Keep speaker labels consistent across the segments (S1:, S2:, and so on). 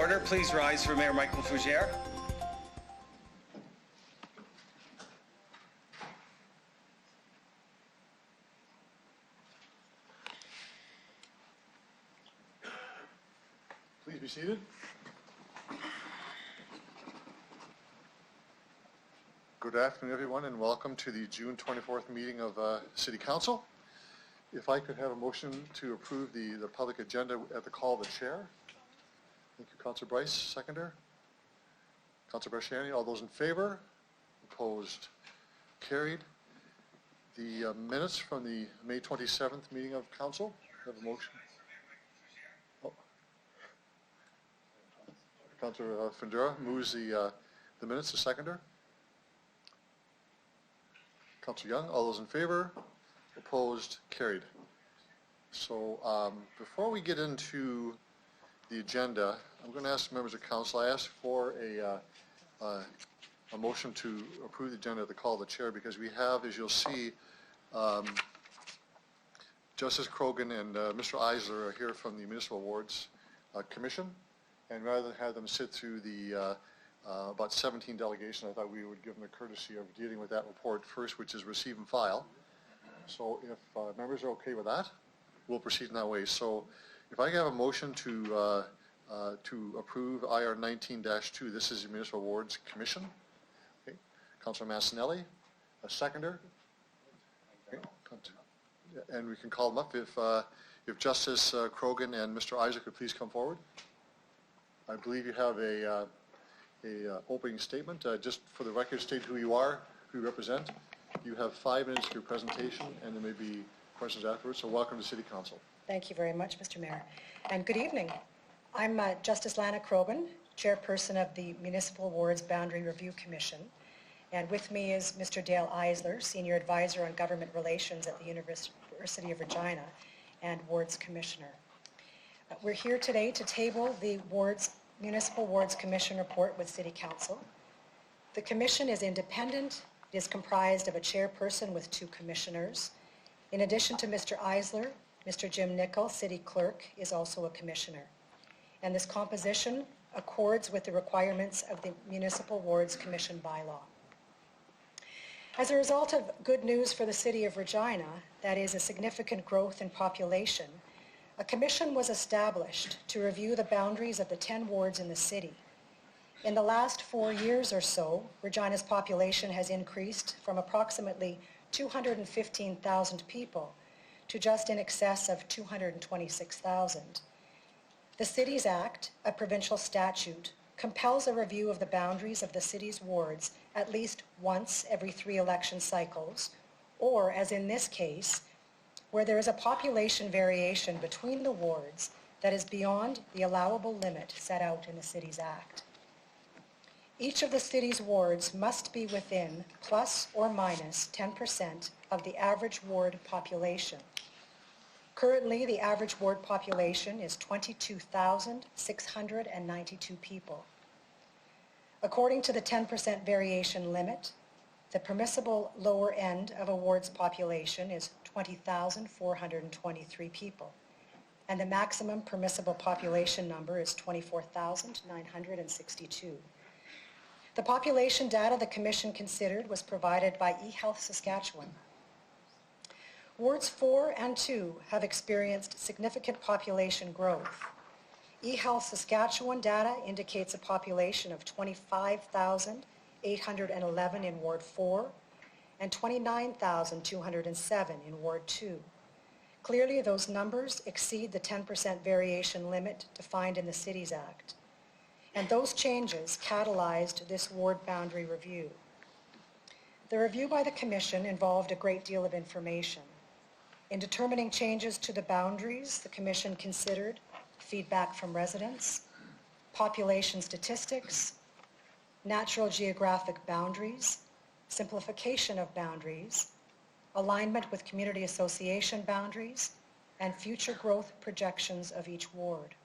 S1: order. Please rise for Mayor Michael Fougere.
S2: Please be seated. Good afternoon, everyone, and welcome to the June 24th meeting of City Council. If I could have a motion to approve the public agenda at the call of the chair. Thank you, Councillor Bryce. Seconder. Councillor Barshani. All those in favor? Opposed? Carried. The minutes from the May 27th meeting of Council. Have a motion. Oh. Councillor Findura moves the minutes. The seconder. Councillor Young. All those in favor? Opposed? Carried. So before we get into the agenda, I'm going to ask members of council. I asked for a motion to approve the agenda at the call of the chair because we have, as you'll see, Justice Krogan and Mr. Eisler are here from the Municipal Awards Commission, and rather than have them sit through the about 17 delegations, I thought we would give them the courtesy of dealing with that report first, which is receive and file. So if members are okay with that, we'll proceed in that way. So if I have a motion to approve IR 19-2, this is the Municipal Awards Commission. Okay. Councillor Massinelli, a seconder. Okay. And we can call them up if Justice Krogan and Mr. Isaac could please come forward. I believe you have a opening statement. Just for the record, state who you are, who you represent. You have 5 minutes for your presentation, and there may be questions afterwards. So welcome to City Council.
S3: Thank you very much, Mr. Mayor. And good evening. I'm Justice Lana Krogan, Chairperson of the Municipal Awards Boundary Review Commission. And with me is Mr. Dale Eisler, Senior Advisor on Government Relations at the University of Regina and Wards Commissioner. We're here today to table the Municipal Awards Commission report with City Council. The Commission is independent. It is comprised of a chairperson with 2 commissioners. In addition to Mr. Eisler, Mr. Jim Nicol, City Clerk, is also a commissioner. And this composition accords with the requirements of the Municipal Awards Commission bylaw. As a result of good news for the City of Regina, that is a significant growth in population, a commission was established to review the boundaries of the 10 wards in the city. In the last 4 years or so, Regina's population has increased from approximately 215,000 people to just in excess of 226,000. The Cities Act, a provincial statute, compels a review of the boundaries of the city's wards at least once every 3 election cycles, or, as in this case, where there is a population variation between the wards that is beyond the allowable limit set out in the Cities Act. Each of the city's wards must be within plus or minus 10% of the average ward population. Currently, the average ward population is 22,692 people. According to the 10% variation limit, the permissible lower end of a ward's population is 20,423 people, and the maximum permissible population number is 24,962. The population data the Commission considered was provided by eHealth Saskatchewan. Wards 4 and 2 have experienced significant population growth. eHealth Saskatchewan data indicates a population of 25,811 in Ward 4 and 29,207 in Ward 2. Clearly, those numbers exceed the 10% variation limit defined in the Cities Act. And those changes catalyzed this ward boundary review. The review by the Commission involved a great deal of information. In determining changes to the boundaries, the Commission considered feedback from residents, population statistics, natural geographic boundaries, simplification of boundaries, alignment with community association boundaries, and future growth projections of each ward.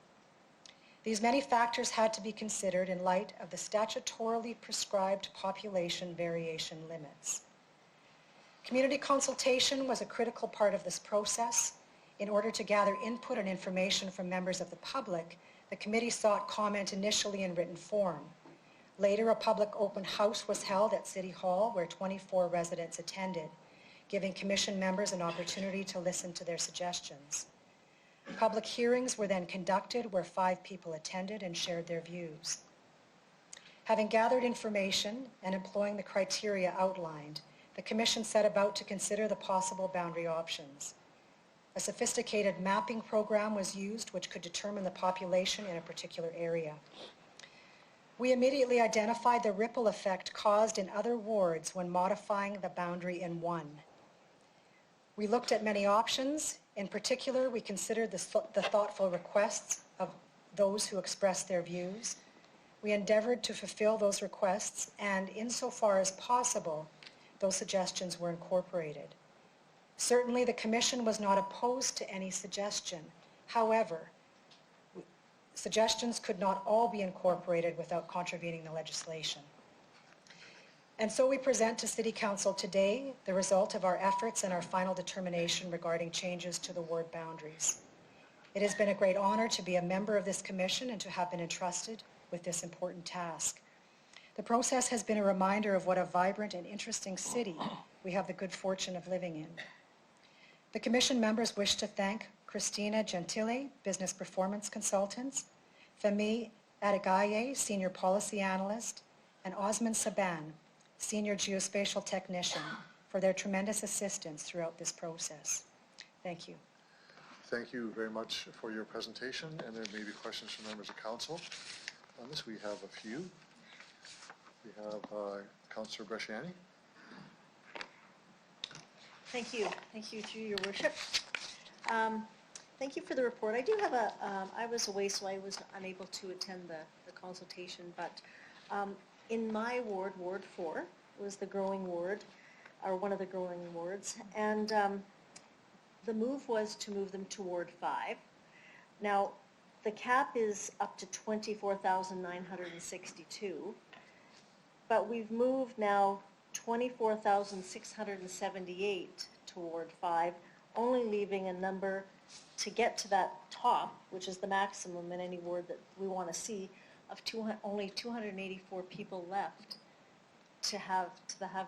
S3: These many factors had to be considered in light of the statutorily prescribed population variation limits. Community consultation was a critical part of this process in order to gather input and information from members of the public The committee sought comment initially in written form. Later, a public open house was held at City Hall where 24 residents attended, giving commission members an opportunity to listen to their suggestions. Public hearings were then conducted where 5 people attended and shared their views. Having gathered information and employing the criteria outlined, the Commission set about to consider the possible boundary options. A sophisticated mapping program was used which could determine the population in a particular area. We immediately identified the ripple effect caused in other wards when modifying the boundary in one. We looked at many options. In particular, we considered the thoughtful requests of those who expressed their views. We endeavored to fulfill those requests, and insofar as possible, those suggestions were incorporated. Certainly, the Commission was not opposed to any suggestion. However, suggestions could not all be incorporated without contravening the legislation. And so we present to City Council today the result of our efforts and our final determination regarding changes to the ward boundaries. It has been a great honor to be a member of this Commission and to have been entrusted with this important task. The process has been a reminder of what a vibrant and interesting city we have the good fortune of living in. The Commission members wish to thank Christina Gentile, Business Performance Consultants, Femi Adegaye, Senior Policy Analyst, and Osman Saban, Senior Geospatial Technician, for their tremendous assistance throughout this process. Thank you.
S2: Thank you very much for your presentation, and there may be questions from members of council. On this, we have a few. We have Councillor Bresciani.
S4: Thank you. Thank you, through your worship. Thank you for the report. I do have I was away, so I was unable to attend the consultation, but in my ward, Ward 4, was the growing ward, or one of the growing wards, and the move was to move them to Ward 5. Now, the cap is up to 24,962, but we've moved now 24,678 to Ward 5, only leaving a number to get to that top, which is the maximum in any ward that we want to see, of only 284 people left to have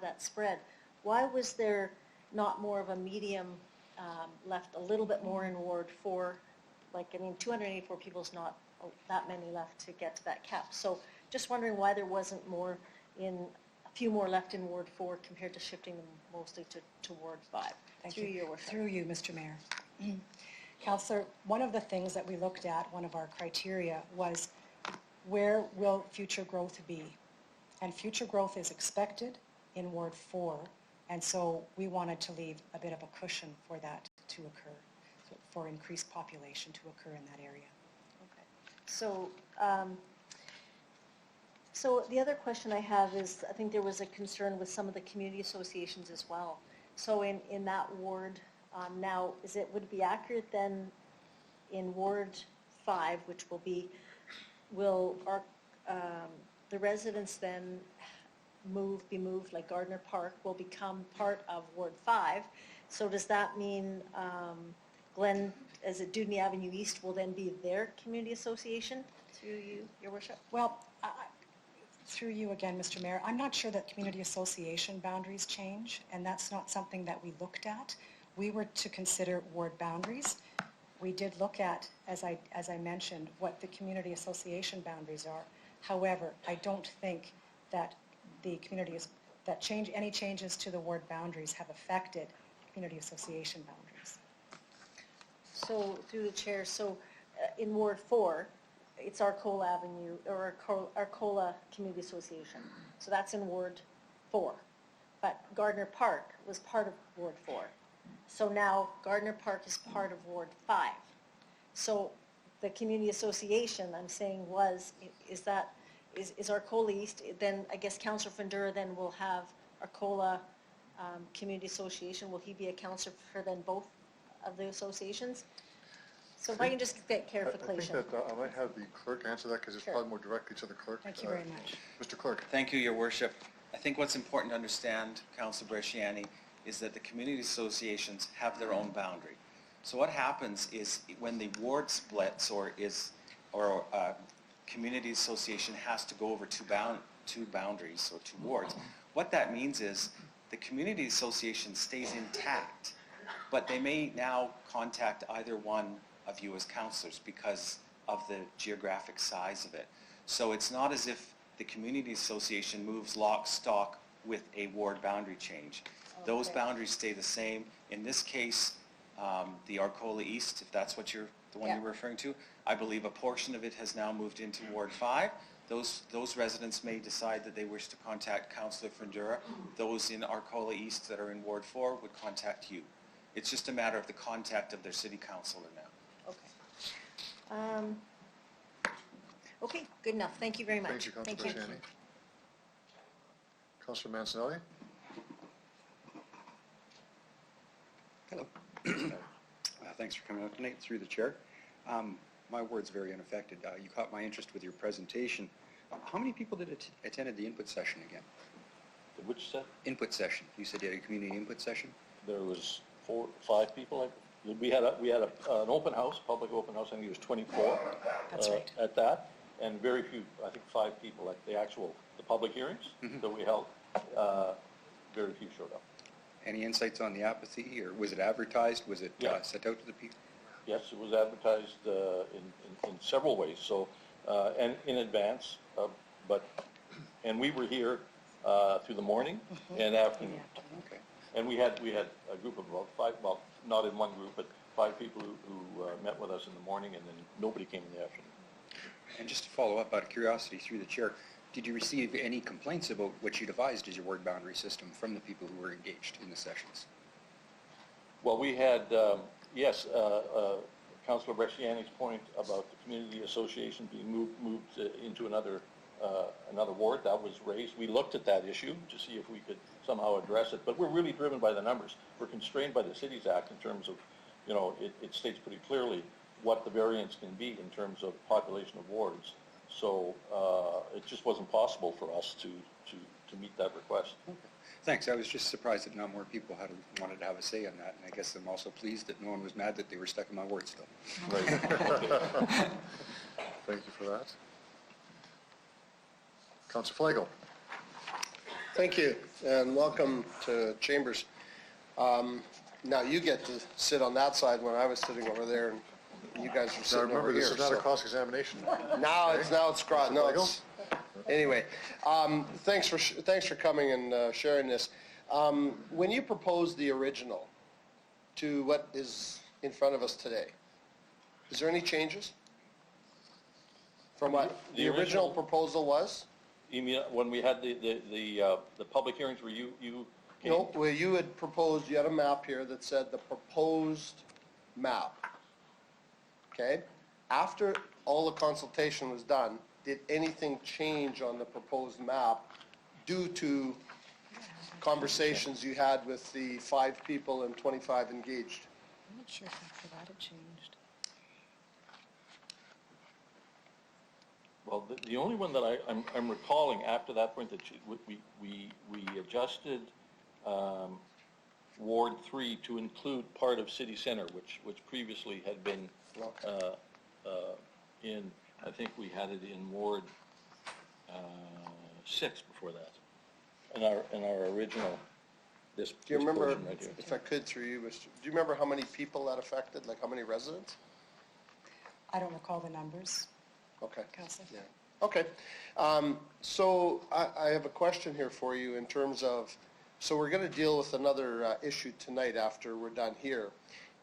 S4: that spread. Why was there not more of a medium left, a little bit more in Ward 4? Like, I mean, 284 people is not that many left to get to that cap. So just wondering why there wasn't more a few more left in Ward 4 compared to shifting them mostly to Ward 5.
S3: Thank you. Through you, Mr. Mayor. Councillor, one of the things that we looked at, one of our criteria, was where will future growth be? And future growth is expected in Ward 4, and so we wanted to leave a bit of a cushion for that to occur, for increased population to occur in that area.
S4: Okay. So, so the other question I have is, I think there was a concern with some of the community associations as well. So in that ward, now, would it be accurate then in Ward 5, which will the residents then be moved, like Gardner Park will become part of Ward 5? So does that mean Glen, as it Dudney Avenue East, will then be their community association? Through you, Your Worship.
S3: Well, through you again, Mr. Mayor, I'm not sure that community association boundaries change, and that's not something that we looked at. We were to consider ward boundaries. We did look at, as I mentioned, what the community association boundaries are. However, I don't think that any changes to the ward boundaries have affected community association boundaries.
S4: So, through the chair, in Ward 4, it's Arcola Avenue, or Arcola Community Association. So that's in Ward 4. But Gardner Park was part of Ward 4. So now Gardner Park is part of Ward 5. So the community association, I'm saying, is Arcola East, then I guess Councillor Fundura then will have Arcola Community Association. Will he be a councillor for then both of the associations? So if I can just get clarification.
S2: I think that I might have the clerk answer that, because it's probably more directly to the clerk.
S3: Thank you very much.
S2: Mr. Clerk.
S1: Thank you, Your Worship. I think what's important to understand, Councillor Bresciani, is that the community associations have their own boundary. So what happens is when the ward splits or is or community association has to go over two boundaries or two wards, what that means is the community association stays intact, but they may now contact either one of you as councillors because of the geographic size of it. So it's not as if the community association moves lock, stock with a ward boundary change. Those
S4: Okay.
S1: boundaries stay the same. In this case, the Arcola East, if that's what the one
S4: Yeah.
S1: you're referring to, I believe a portion of it has now moved into Ward 5. Those residents may decide that they wish to contact Councillor Fundura. Those in Arcola East that are in Ward 4 would contact you. It's just a matter of the contact of their city councilor now.
S4: Okay. Okay, good enough. Thank you very much.
S2: Thank you, Councilor Bresciani. Councilor Mancinelli?
S5: Hello. Thanks for coming out tonight through the chair. My ward's very unaffected. You caught my interest with your presentation. How many people did attended the input session again?
S6: Which set?
S5: Input session. You said you had a community input session?
S6: There was 4, 5 people. We had an open house, public open house. I think it was 24.
S3: That's right.
S6: At that, and very few. I think 5 people at the public hearings that we held. Very few showed up.
S5: Any insights on the apathy, or was it advertised? Was it
S6: Yeah.
S5: sent out to the people?
S6: Yes, it was advertised in several ways. So and in advance, and we were here through the morning and afternoon.
S5: Okay.
S6: And we had a group of about 5, well, not in one group, but 5 people who met with us in the morning, and then nobody came in the afternoon.
S5: And just to follow up, out of curiosity through the chair, did you receive any complaints about what you devised as your ward boundary system from the people who were engaged in the sessions?
S6: Well, we had, yes, Councilor Bresciani's point about the community association being moved into another ward, that was raised. We looked at that issue to see if we could somehow address it, but we're really driven by the numbers. We're constrained by the Cities Act in terms of, it states pretty clearly what the variance can be in terms of population of wards. So it just wasn't possible for us to meet that request.
S5: Okay. Thanks. I was just surprised that not more people wanted to have a say on that, and I guess I'm also pleased that no one was mad that they were stuck in my ward still.
S6: Right.
S2: Thank you for that. Councilor Flagel?
S7: Thank you, and welcome to Chambers. Now you get to sit on that side when I was sitting over there, and you guys are
S2: Now
S7: sitting
S2: remember,
S7: over here.
S2: this is not a
S7: so-
S2: cross-examination.
S7: Anyway, thanks for coming and sharing this. When you proposed the original to what is in front of us today, is there any changes from what
S6: The
S7: the original
S6: original-
S7: proposal was?
S6: You mean when we had the public hearings where you came?
S7: No, where you had proposed, you had a map here that said the proposed map. Okay? After all the consultation was done, did anything change on the proposed map due to conversations you had with the 5 people and 25 engaged?
S3: I'm not sure if after that it changed.
S6: Well, the only one that I'm recalling after that point that we adjusted Ward 3 to include part of City Center, which previously had been in, I think we had it in Ward 6 before that, in our original, this
S7: Do you remember,
S6: portion right here.
S7: if I could through you, Mr., do you remember how many people that affected, like how many residents?
S3: I don't recall the numbers,
S7: Okay.
S3: Councillor.
S7: Yeah, okay. So I have a question here for you in terms of, so we're going to deal with another issue tonight after we're done here,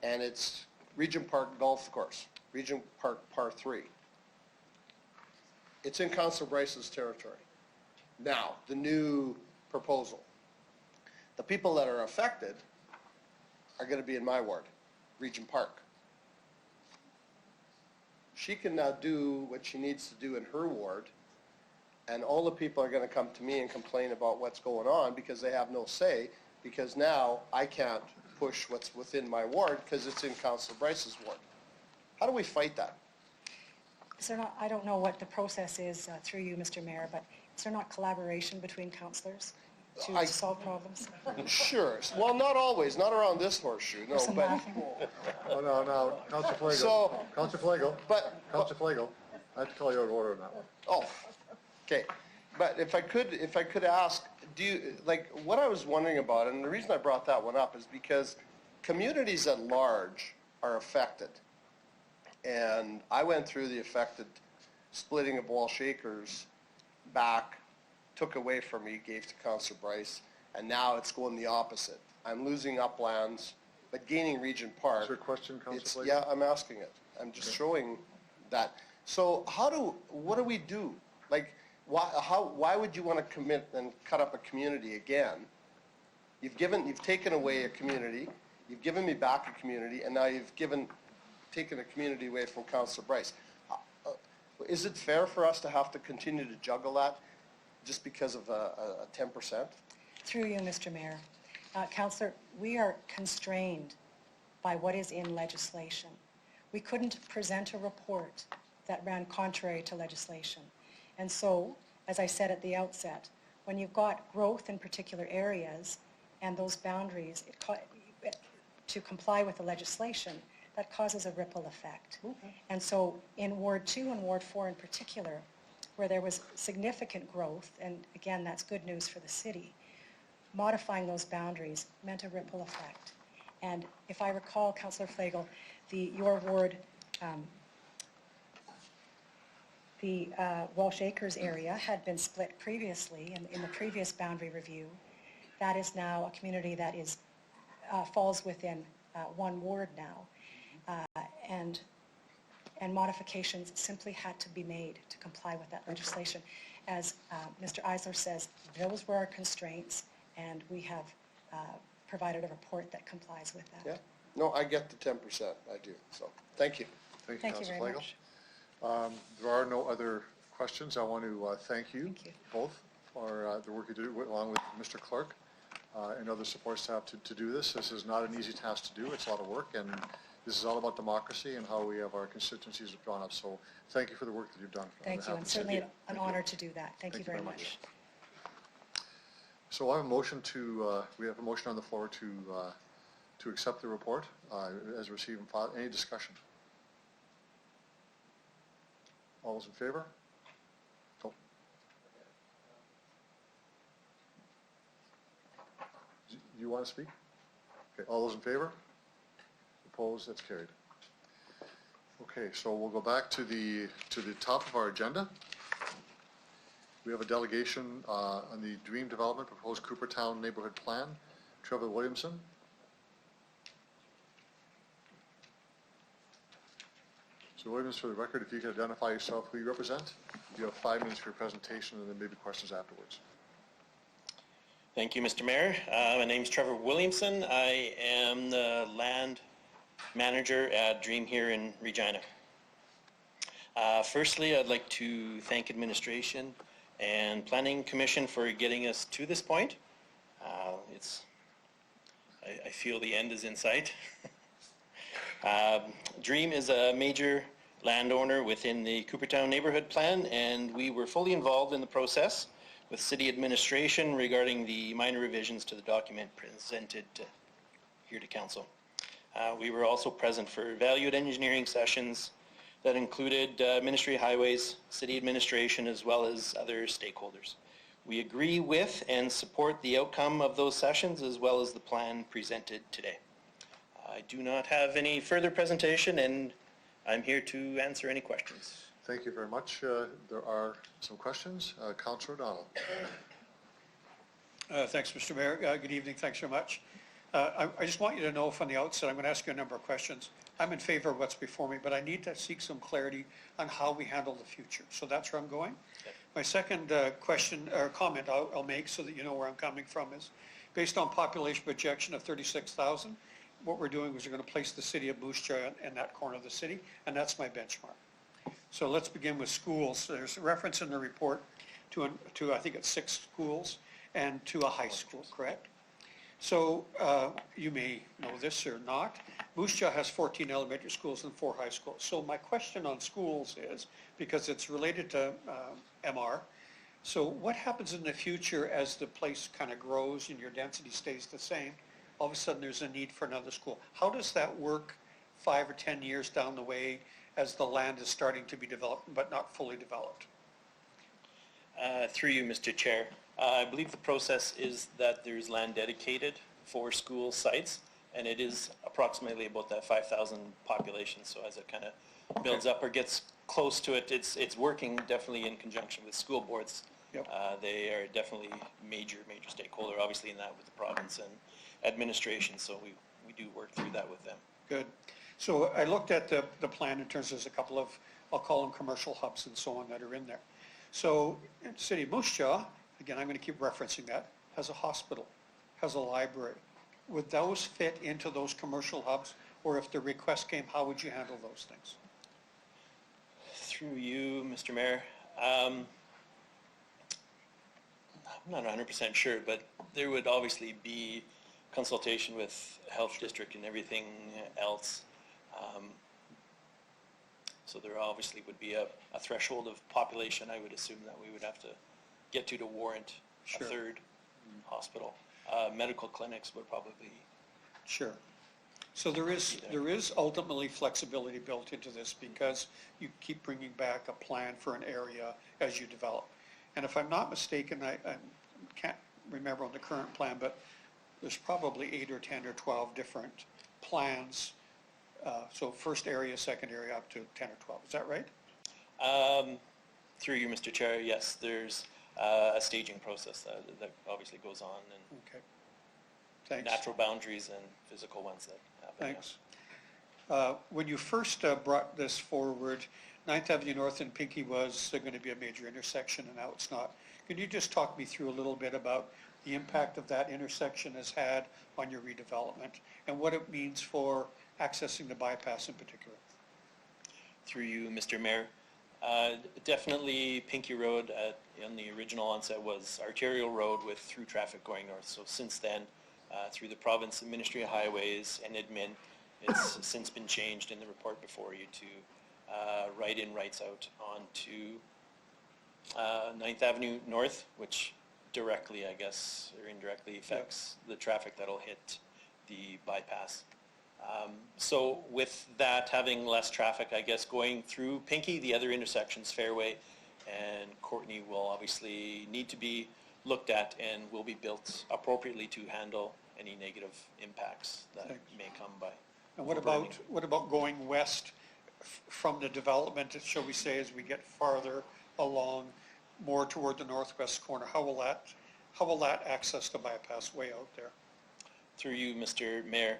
S7: and it's Regent Park Golf Course, Regent Park Par 3. It's in Councilor Bryce's territory. Now, the new proposal. The people that are affected are going to be in my ward, Regent Park. She can now do what she needs to do in her ward, and all the people are going to come to me and complain about what's going on because they have no say, because now I can't push what's within my ward because it's in Councilor Bryce's ward. How do we fight that?
S3: Is there not, I don't know what the process is through you, Mr. Mayor, but is there not collaboration between councillors to solve problems?
S7: Sure. Well, not always, not around this horseshoe, no,
S3: Some
S7: but,
S3: laughing.
S2: Oh, no, Councilor Flagel.
S7: So-
S2: Councilor Flagel.
S7: but,
S2: Councilor Flagel. I have to call you out of order on that one.
S7: Oh, okay. But if I could ask, do you, like, what I was wondering about, and the reason I brought that one up is because communities at large are affected. And I went through the affected splitting of Walsh Acres back, took away from me, gave to Councillor Bryce, and now it's going the opposite. I'm losing uplands, but gaining Region Park.
S2: Is there a question, Councillor Flake?
S7: Yeah, I'm asking it. I'm just showing that. So what do we do? Like, why would you want to commit and cut up a community again? You've taken away a community, you've given me back a community, and now you've taken a community away from Councillor Bryce. Is it fair for us to have to continue to juggle that just because of a 10%?
S3: Through you, Mr. Mayor. Councillor, we are constrained by what is in legislation. We couldn't present a report that ran contrary to legislation. And so, as I said at the outset, when you've got growth in particular areas and those boundaries, to comply with the legislation, that causes a ripple effect. And so in Ward 2 and Ward 4 in particular, where there was significant growth, and again, that's good news for the city, modifying those boundaries meant a ripple effect. And if I recall, Councillor Flagel, your ward, the Walsh Acres area had been split previously in the previous boundary review. That is now a community that is falls within one ward now. And modifications simply had to be made to comply with that legislation. As Mr. Eisler says, those were our constraints, and we have provided a report that complies with that.
S7: Yeah. No, I get the 10%. I do. So, thank you.
S2: Thank you,
S3: Thank you
S2: Councillor
S3: very
S2: Flagel.
S3: much.
S2: There are no other questions. I want to thank you
S3: Thank you.
S2: both for the work you do, along with Mr. Clerk and other support staff to do this. This is not an easy task to do. It's a lot of work, and this is all about democracy and how we have our constituencies drawn up. So thank you for the work that you've done.
S3: Thank you, and certainly an honor to do that. Thank you very much.
S2: So I have a motion we have a motion on the floor to accept the report as received and filed. Any discussion? All those in favor? Oh. Do you want to speak? Okay, all those in favor? Opposed? That's carried. Okay, so we'll go back to the top of our agenda. We have a delegation on the Dream Development Proposed Coopertown Neighborhood Plan. Trevor Williamson. So Williams, for the record, if you could identify yourself, who you represent. You have 5 minutes for your presentation and then maybe questions afterwards.
S8: Thank you, Mr. Mayor. My name is Trevor Williamson. I am the land manager at Dream here in Regina. Firstly, I'd like to thank administration and Planning Commission for getting us to this point. I feel the end is in sight. Dream is a major landowner within the Coopertown Neighborhood Plan, and we were fully involved in the process with city administration regarding the minor revisions to the document presented here to council. We were also present for valued engineering sessions that included Ministry of Highways, city administration, as well as other stakeholders. We agree with and support the outcome of those sessions as well as the plan presented today. I do not have any further presentation, and I'm here to answer any questions.
S2: Thank you very much. There are some questions. Councillor O'Donnell.
S9: Thanks, Mr. Mayor. Good evening. Thanks very much. I just want you to know from the outset, I'm going to ask you a number of questions. I'm in favor of what's before me, but I need to seek some clarity on how we handle the future. So that's where I'm going. Okay. My second question or comment I'll make so that you know where I'm coming from is, based on population projection of 36,000, what we're doing is we're going to place the city of Moose Jaw in that corner of the city, and that's my benchmark. So let's begin with schools. There's a reference in the report to I think it's 6 schools and to a high school, correct? So you may know this or not. Moose Jaw has 14 elementary schools and 4 high schools. So my question on schools is, because it's related to MR, so what happens in the future as the place kind of grows and your density stays the same? All of a sudden there's a need for another school. How does that work 5 or 10 years down the way as the land is starting to be developed but not fully developed?
S8: Through you, Mr. Chair, I believe the process is that there's land dedicated for school sites, and it is approximately about that 5,000 population. So as it kind of builds up or gets close to it, it's working definitely in conjunction with school boards.
S9: Yep.
S8: They are definitely major stakeholder, obviously, in that with the province and administration. So we do work through that with them.
S9: Good. So I looked at the plan in terms of there's a couple of, I'll call them commercial hubs and so on that are in there. So the city of Moose Jaw, again, I'm going to keep referencing that, has a hospital, has a library. Would those fit into those commercial hubs? Or if the request came, how would you handle those things?
S8: Through you, Mr. Mayor, I'm not 100% sure, but there would obviously be consultation with health district and everything else. So there obviously would be a threshold of population, I would assume, that we would have to get to warrant
S9: Sure.
S8: a third hospital. Medical clinics would probably,
S9: Sure. So there is ultimately flexibility built into this because you keep bringing back a plan for an area as you develop. And if I'm not mistaken, I can't remember on the current plan, but there's probably 8 or 10 or 12 different plans. So first area, second area, up to 10 or 12. Is that right?
S8: through you, Mr. Chair, yes, there's a staging process that obviously goes on, and
S9: Okay. Thanks.
S8: natural boundaries and physical ones that happen.
S9: Thanks. When you first brought this forward, 9th Avenue North and Pinkey was going to be a major intersection, and now it's not. Can you just talk me through a little bit about the impact of that intersection has had on your redevelopment and what it means for accessing the bypass in particular?
S8: Through you, Mr. Mayor. Definitely Pinkey Road in the original onset was arterial road with through traffic going north. So since then, through the province and Ministry of Highways and admin, it's since been changed in the report before you to right in, rights out onto 9th Avenue North, which directly, I guess, or indirectly affects the traffic that'll hit the bypass. So with that, having less traffic, I guess, going through Pinkey, the other intersections, Fairway and Courtney, will obviously need to be looked at and will be built appropriately to handle any negative impacts that may come by.
S9: And what about going west from the development, shall we say, as we get farther along, more toward the northwest corner? How will that access the bypass way out there?
S8: Through you, Mr. Mayor,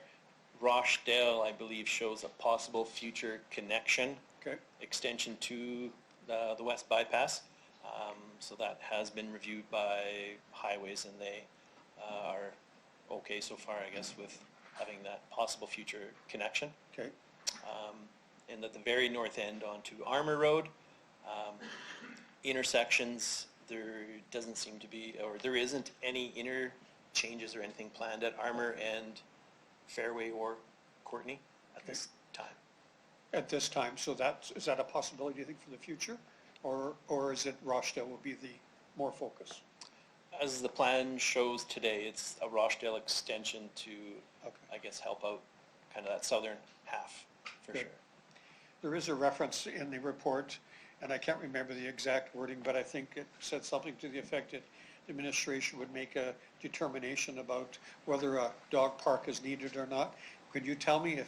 S8: Rochdale, I believe, shows a possible future connection,
S9: Okay.
S8: extension to the west bypass. So that has been reviewed by Highways, and they are okay so far, I guess, with having that possible future connection.
S9: Okay.
S8: And at the very north end onto Armour Road, intersections, there doesn't seem to be, or there isn't any interchanges or anything planned at Armour and Fairway or Courtney at this time.
S9: At this time, so is that a possibility, do you think, for the future? Or is it Rochdale will be the more focus?
S8: As the plan shows today, it's a Rochdale extension to,
S9: Okay.
S8: I guess, help out kind of that southern half, for
S9: Good.
S8: sure.
S9: There is a reference in the report, and I can't remember the exact wording, but I think it said something to the effect that the administration would make a determination about whether a dog park is needed or not. Could you tell me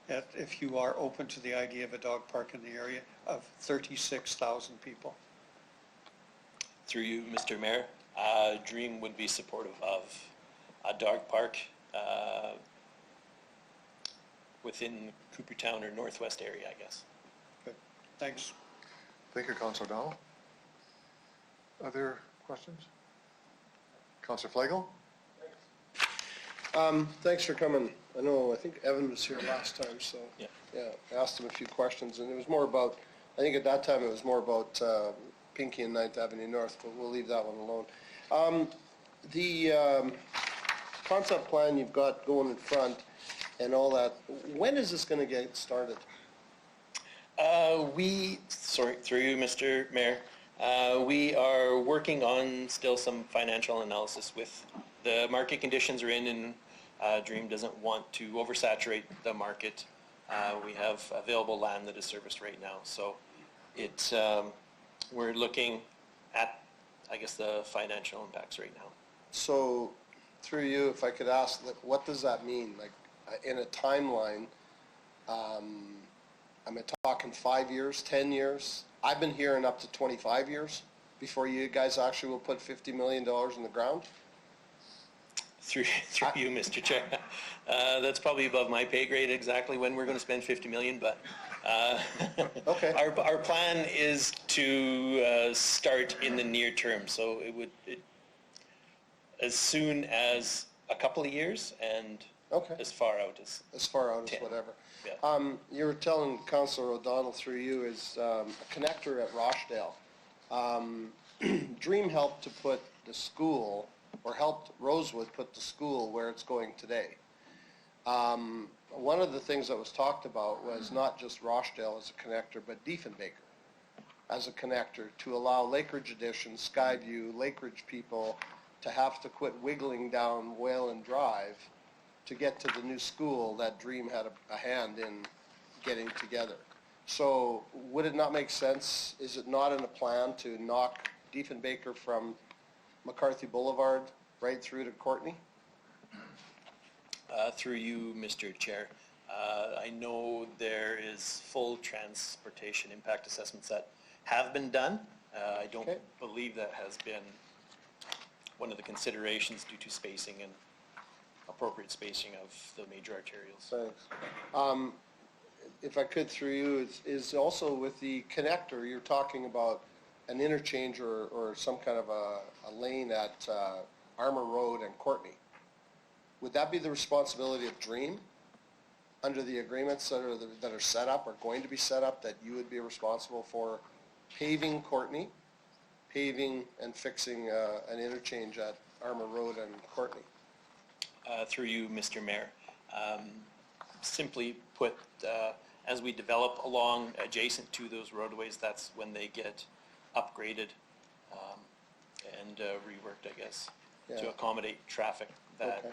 S9: if you are open to the idea of a dog park in the area of 36,000 people?
S8: Through you, Mr. Mayor, Dream would be supportive of a dog park within Coopertown or Northwest area, I guess.
S9: Good, thanks.
S2: Thank you, Councillor O'Donnell. Other questions? Councillor Flagel?
S7: Thanks for coming. I think Evan was here last time, so.
S8: Yeah.
S7: Yeah, I asked him a few questions, and it was more about, I think at that time it was more about Pinkey and 9th Avenue North, but we'll leave that one alone. The concept plan you've got going in front and all that, when is this gonna get started?
S8: Through you, Mr. Mayor, we are working on still some financial analysis with the market conditions are in, and Dream doesn't want to oversaturate the market We have available land that is serviced right now. So it, we're looking at, I guess, the financial impacts right now.
S7: So, through you, if I could ask, like, what does that mean? Like, in a timeline, I'm talking 5 years, 10 years? I've been hearing up to 25 years before you guys actually will put $50 million in the ground?
S8: Through you, Mr. Chair. That's probably above my pay grade exactly when we're going to spend 50 million, but
S7: Okay.
S8: our plan is to start in the near term, so as soon as a couple of years and
S7: Okay.
S8: as far out as
S7: As far out as
S8: 10.
S7: whatever.
S8: Yeah.
S7: You were telling Councillor O'Donnell through you is a connector at Rochdale. Dream helped to put the school, or helped Rosewood put the school where it's going today. One of the things that was talked about was not just Rochdale as a connector, but Diefenbaker as a connector to allow Lakeridge Edition, Skyview, Lakeridge people to have to quit wiggling down Whalen Drive to get to the new school that Dream had a hand in getting together. So would it not make sense, is it not in a plan to knock Diefenbaker from McCarthy Boulevard right through to Courtney?
S8: Through you, Mr. Chair. I know there is full transportation impact assessments that have been done. I don't
S7: Okay.
S8: believe that has been one of the considerations due to spacing and appropriate spacing of the major arterials.
S7: Thanks. If I could through you, is also with the connector, you're talking about an interchange or some kind of a lane at Armour Road and Courtney. Would that be the responsibility of Dream under the agreements that are set up or going to be set up, that you would be responsible for paving Courtney, paving and fixing an interchange at Armour Road and Courtney?
S8: Through you, Mr. Mayor. Simply put, as we develop along adjacent to those roadways, that's when they get upgraded and reworked, I guess,
S7: Yeah.
S8: to accommodate traffic that
S7: Okay.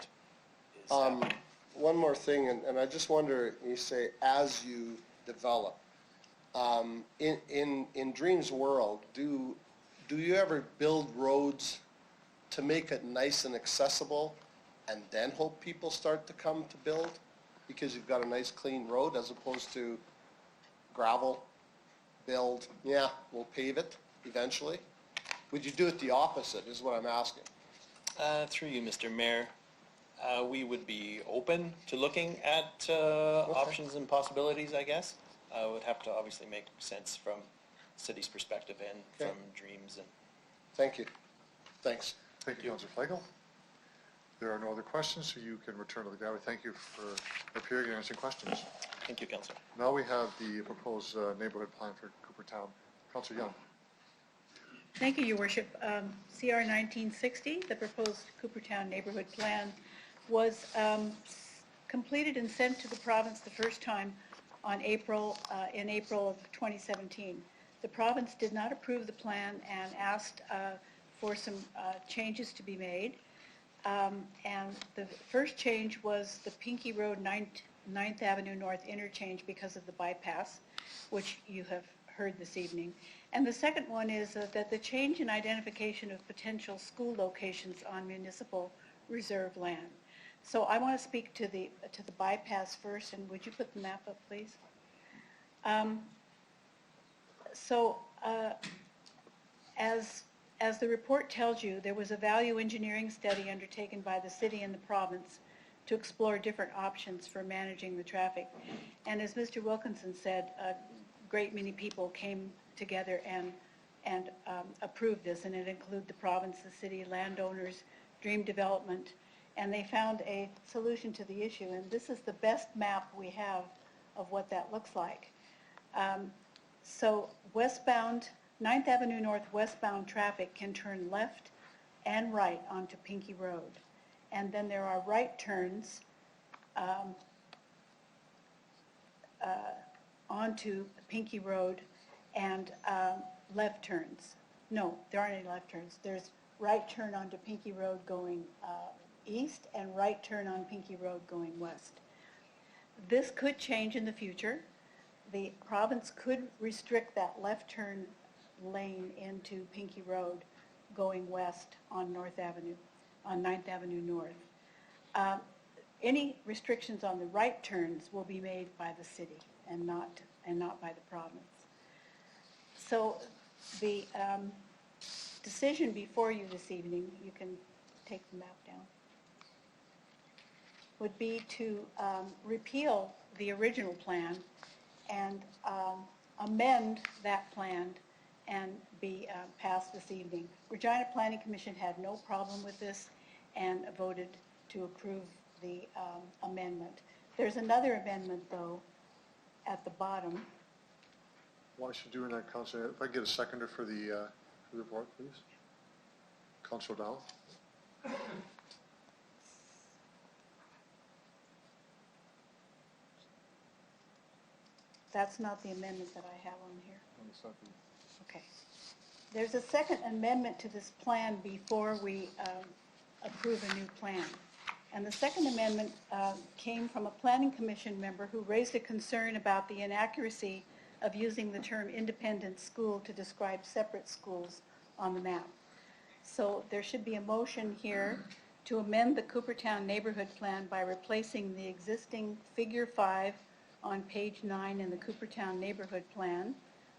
S8: is happening.
S7: One more thing, and I just wonder, you say as you develop, in Dream's world, do you ever build roads to make it nice and accessible and then hope people start to come to build because you've got a nice clean road, as opposed to gravel, build, yeah, we'll pave it eventually? Would you do it the opposite, is what I'm asking?
S8: Through you, Mr. Mayor, we would be open to looking at options and possibilities, I guess. Would have to obviously make sense from city's perspective and
S7: Okay.
S8: from Dreams. And
S7: Thank you. Thanks.
S2: Thank you, Councillor Flagel. There are no other questions, so you can return to the gallery. Thank you for appearing and answering questions.
S8: thank you, Councillor.
S2: Now we have the proposed neighborhood plan for Coopertown. Councillor Young.
S10: Thank you, Your Worship. CR 1960, the proposed Coopertown neighborhood plan, was completed and sent to the province the first time in April of 2017. The province did not approve the plan and asked for some changes to be made. And the first change was the Pinkey Road 9th Avenue North interchange because of the bypass, which you have heard this evening. And the second one is that the change in identification of potential school locations on municipal reserve land. So I want to speak to the bypass first, and would you put the map up, please? As the report tells you, there was a value engineering study undertaken by the city and the province to explore different options for managing the traffic. And as Mr. Wilkinson said, a great many people came together and approved this, and it included the province, the city, landowners, Dream Development, and they found a solution to the issue. And this is the best map we have of what that looks like. So westbound, 9th Avenue North westbound traffic can turn left and right onto Pinkey Road. And then there are right turns onto Pinkey Road and left turns. No, there aren't any left turns. There's right turn onto Pinkey Road going east and right turn on Pinkey Road going west. This could change in the future. The province could restrict that left turn lane into Pinkey Road going west on North Avenue, on 9th Avenue North. Any restrictions on the right turns will be made by the city and not by the province. So the decision before you this evening, you can take the map down, would be to repeal the original plan and amend that plan and be passed this evening. Regina Planning Commission had no problem with this and voted to approve the amendment. There's another amendment, though, at the bottom.
S2: Why should you do that, Councillor? If I get a seconder for the report, please. Councillor O'Donnell.
S10: That's not the amendment that I have on here. Okay. There's a second amendment to this plan before we approve a new plan. And the second amendment came from a planning commission member who raised a concern about the inaccuracy of using the term independent school to describe separate schools on the map. So there should be a motion here to amend the Coopertown Neighborhood Plan by replacing the existing Figure 5 on page 9 in the Coopertown Neighborhood Plan,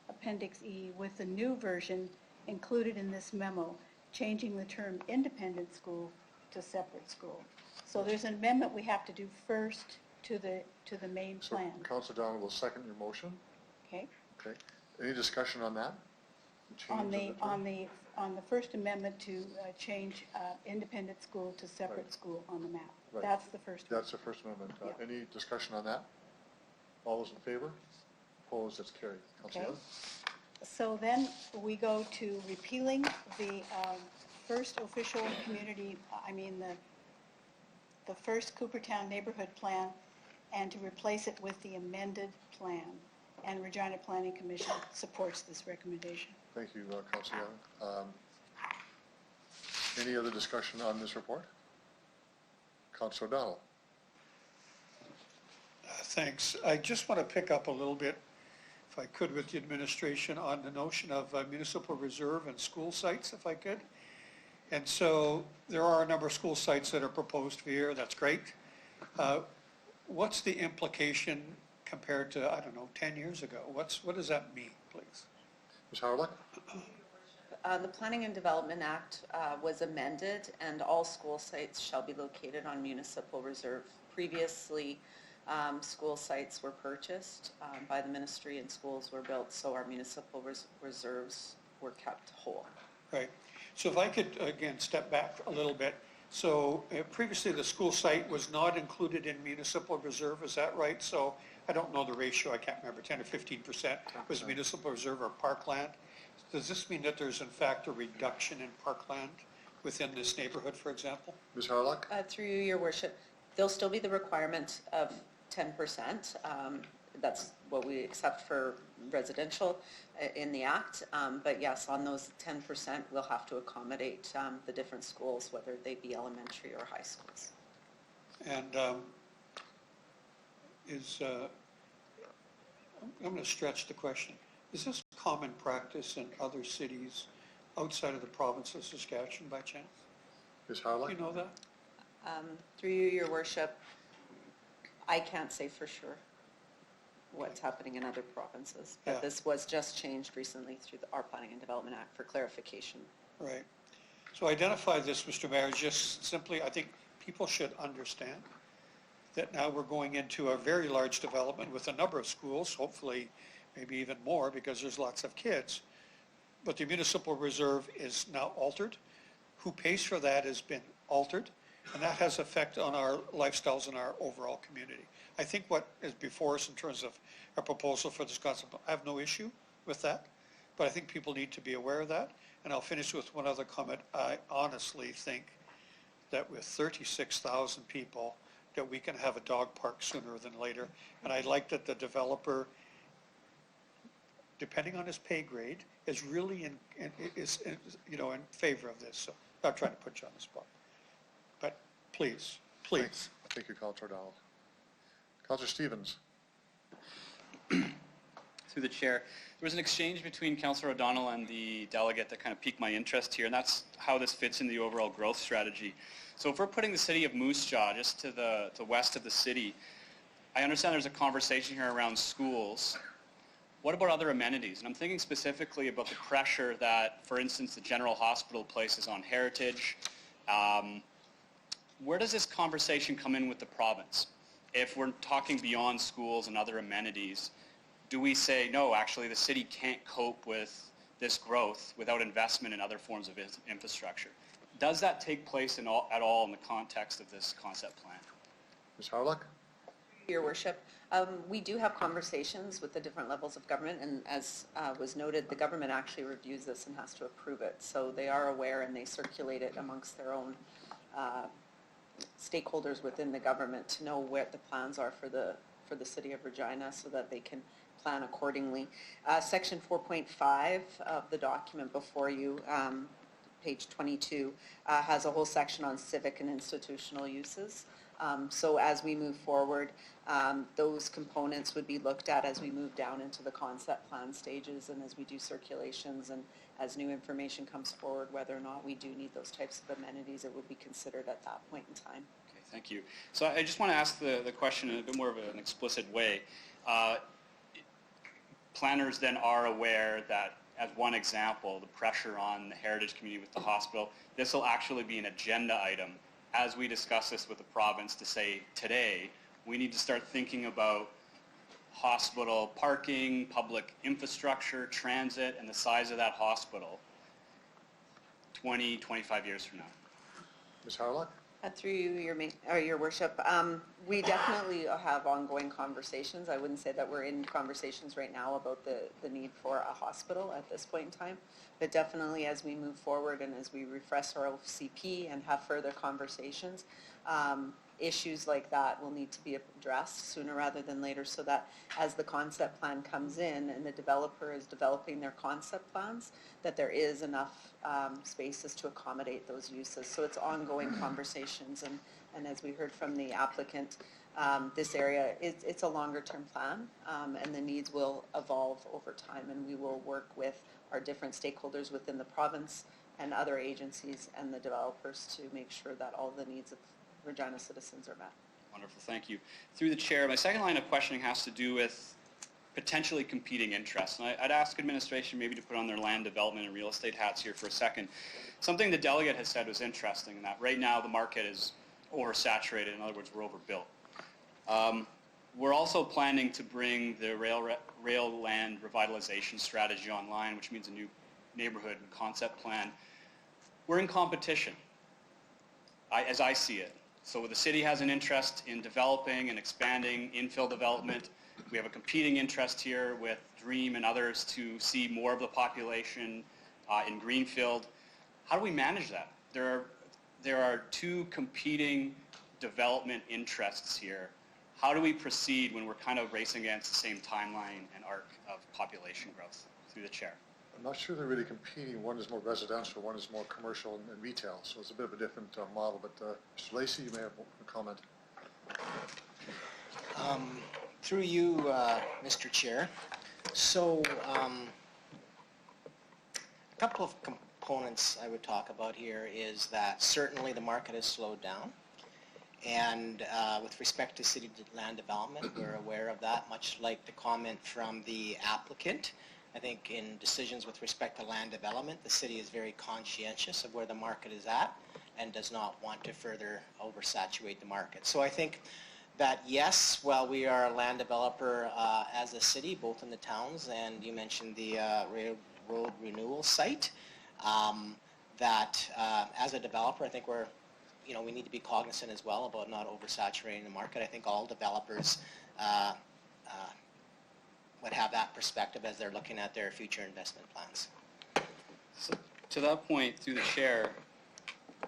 S10: Appendix E, with the new version included in this memo, changing the term independent school to separate school. So there's an amendment we have to do first to the main
S2: So
S10: plan.
S2: Councillor O'Donnell will second your motion.
S10: Okay?
S2: Okay. Any discussion on that? The
S10: On
S2: change
S10: the,
S2: of term?
S10: on the first amendment to change independent school to separate
S2: Right.
S10: school on the map.
S2: Right.
S10: That's the first one.
S2: That's the first amendment.
S10: Yeah.
S2: Any discussion on that? All those in favor? Opposed? It's carried. Councillor
S10: Okay.
S2: Young?
S10: So then we go to repealing the first official community, the first Coopertown Neighborhood Plan, and to replace it with the amended plan. And Regina Planning Commission supports this recommendation.
S2: Thank you, Councillor Young. Any other discussion on this report? Councillor O'Donnell.
S9: Thanks. I just want to pick up a little bit, if I could, with the administration on the notion of municipal reserve and school sites, if I could. And so there are a number of school sites that are proposed here. That's great. What's the implication compared to, I don't know, 10 years ago? What does that mean, please?
S2: Ms. Howard?
S11: The Planning and Development Act was amended, and all school sites shall be located on municipal reserve. Previously, school sites were purchased by the ministry and schools were built, so our municipal reserves were kept whole.
S9: Right. So if I could, again, step back a little bit. So previously, the school site was not included in municipal reserve, is that right? So I don't know the ratio, I can't remember, 10 or 15% was municipal reserve or parkland. Does this mean that there's in fact a reduction in parkland within this neighborhood, for example?
S2: Ms. Harlock?
S11: Through you, Your Worship, there'll still be the requirement of 10%. That's what we accept for residential in the Act. But yes, on those 10%, we'll have to accommodate the different schools, whether they be elementary or high schools.
S9: And I'm going to stretch the question. Is this common practice in other cities outside of the province of Saskatchewan by chance?
S2: Ms. Harlock?
S9: Do you know that?
S11: Through you, Your Worship, I can't say for sure what's happening in other provinces, but
S9: Yeah.
S11: this was just changed recently through our Planning and Development Act for clarification.
S9: Right. So identify this, Mr. Mayor, just simply, I think people should understand that now we're going into a very large development with a number of schools, hopefully maybe even more because there's lots of kids. But the municipal reserve is now altered. Who pays for that has been altered, and that has effect on our lifestyles in our overall community. I think what is before us in terms of a proposal for this concept, I have no issue with that, but I think people need to be aware of that. And I'll finish with one other comment. I honestly think that with 36,000 people, that we can have a dog park sooner than later. And I like that the developer, depending on his pay grade, is really in favor of this. So I'm not trying to put you on the spot. But please.
S2: Thank you, Councillor O'Donnell. Councillor Stevens.
S12: Through the chair, there was an exchange between Councillor O'Donnell and the delegate that kind of piqued my interest here, and that's how this fits in the overall growth strategy. So if we're putting the city of Moose Jaw just to the west of the city, I understand there's a conversation here around schools. What about other amenities? And I'm thinking specifically about the pressure that, for instance, the General Hospital places on heritage. Where does this conversation come in with the province? If we're talking beyond schools and other amenities, do we say, no, actually the city can't cope with this growth without investment in other forms of infrastructure? Does that take place at all in the context of this concept plan?
S2: Ms. Harlock.
S11: Your Worship, we do have conversations with the different levels of government, and as was noted, the government actually reviews this and has to approve it. So they are aware and they circulate it amongst their own stakeholders within the government to know what the plans are for the city of Regina so that they can plan accordingly. Section 4.5 of the document before you, page 22, has a whole section on civic and institutional uses. So as we move forward, those components would be looked at as we move down into the concept plan stages and as we do circulations and as new information comes forward, whether or not we do need those types of amenities, it would be considered at that point in time.
S12: Okay, thank you. So I just want to ask the question in a bit more of an explicit way. Planners then are aware that, as one example, the pressure on the heritage community with the hospital, this will actually be an agenda item as we discuss this with the province to say, today, we need to start thinking about hospital parking, public infrastructure, transit, and the size of that hospital 20, 25 years from now.
S2: Ms. Harlock.
S11: Through you, Your Worship, we definitely have ongoing conversations. I wouldn't say that we're in conversations right now about the need for a hospital at this point in time, but definitely as we move forward and as we refresh our OCP and have further conversations, issues like that will need to be addressed sooner rather than later so that as the concept plan comes in and the developer is developing their concept plans, that there is enough spaces to accommodate those uses. So it's ongoing conversations and as we heard from the applicant, this area, it's a longer term plan and the needs will evolve over time and we will work with our different stakeholders within the province and other agencies and the developers to make sure that all the needs of Regina citizens are met.
S12: Wonderful, thank you. Through the chair, my second line of questioning has to do with potentially competing interests. And I'd ask administration maybe to put on their land development and real estate hats here for a second. Something the delegate has said was interesting in that right now the market is oversaturated. In other words, we're overbuilt. We're also planning to bring the rail land revitalization strategy online, which means a new neighborhood and concept plan. We're in competition, as I see it. So the city has an interest in developing and expanding infill development. We have a competing interest here with Dream and others to see more of the population in Greenfield. How do we manage that? There are two competing development interests here. How do we proceed when we're kind of racing against the same timeline and arc of population growth? Through the chair.
S2: I'm not sure they're really competing. One is more residential, one is more commercial and retail, so it's a bit of a different model. But Mr. Lacey, you may have a comment.
S13: Through you, Mr. Chair. So a couple of components I would talk about here is that certainly the market has slowed down. And with respect to city land development, we're aware of that, much like the comment from the applicant. I think in decisions with respect to land development, the city is very conscientious of where the market is at and does not want to further oversaturate the market. So I think that yes, while we are a land developer as a city, both in the towns and you mentioned the railroad renewal site, that as a developer, I think we need to be cognizant as well about not oversaturating the market. I think all developers would have that perspective as they're looking at their future investment plans.
S12: So, to that point, through the chair,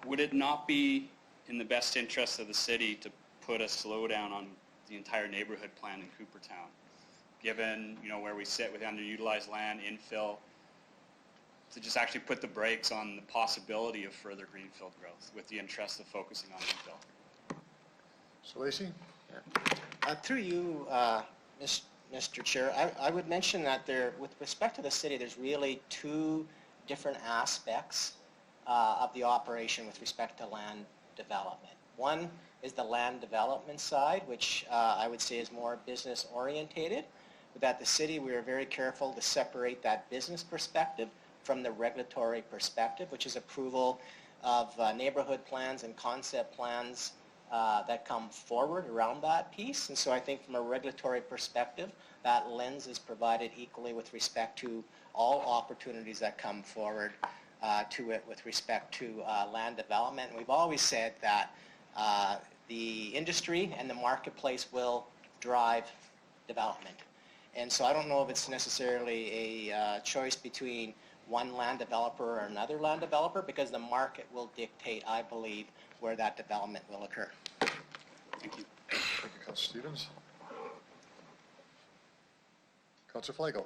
S12: would it not be in the best interest of the city to put a slowdown on the entire neighborhood plan in Coopertown, given where we sit with underutilized land, infill, to just actually put the brakes on the possibility of further greenfield growth with the interest of focusing on infill?
S2: So Lacey?
S13: Through you, Mr. Chair, I would mention that with respect to the city, there's really two different aspects of the operation with respect to land development. One is the land development side, which I would say is more business orientated. But at the city, we are very careful to separate that business perspective from the regulatory perspective, which is approval of neighborhood plans and concept plans that come forward around that piece. And so I think from a regulatory perspective, that lens is provided equally with respect to all opportunities that come forward to it with respect to land development. And we've always said that the industry and the marketplace will drive development. And so I don't know if it's necessarily a choice between one land developer or another land developer, because the market will dictate, I believe, where that development will occur.
S12: Thank you.
S2: Thank you, Councilor Stevens. Councilor Flego.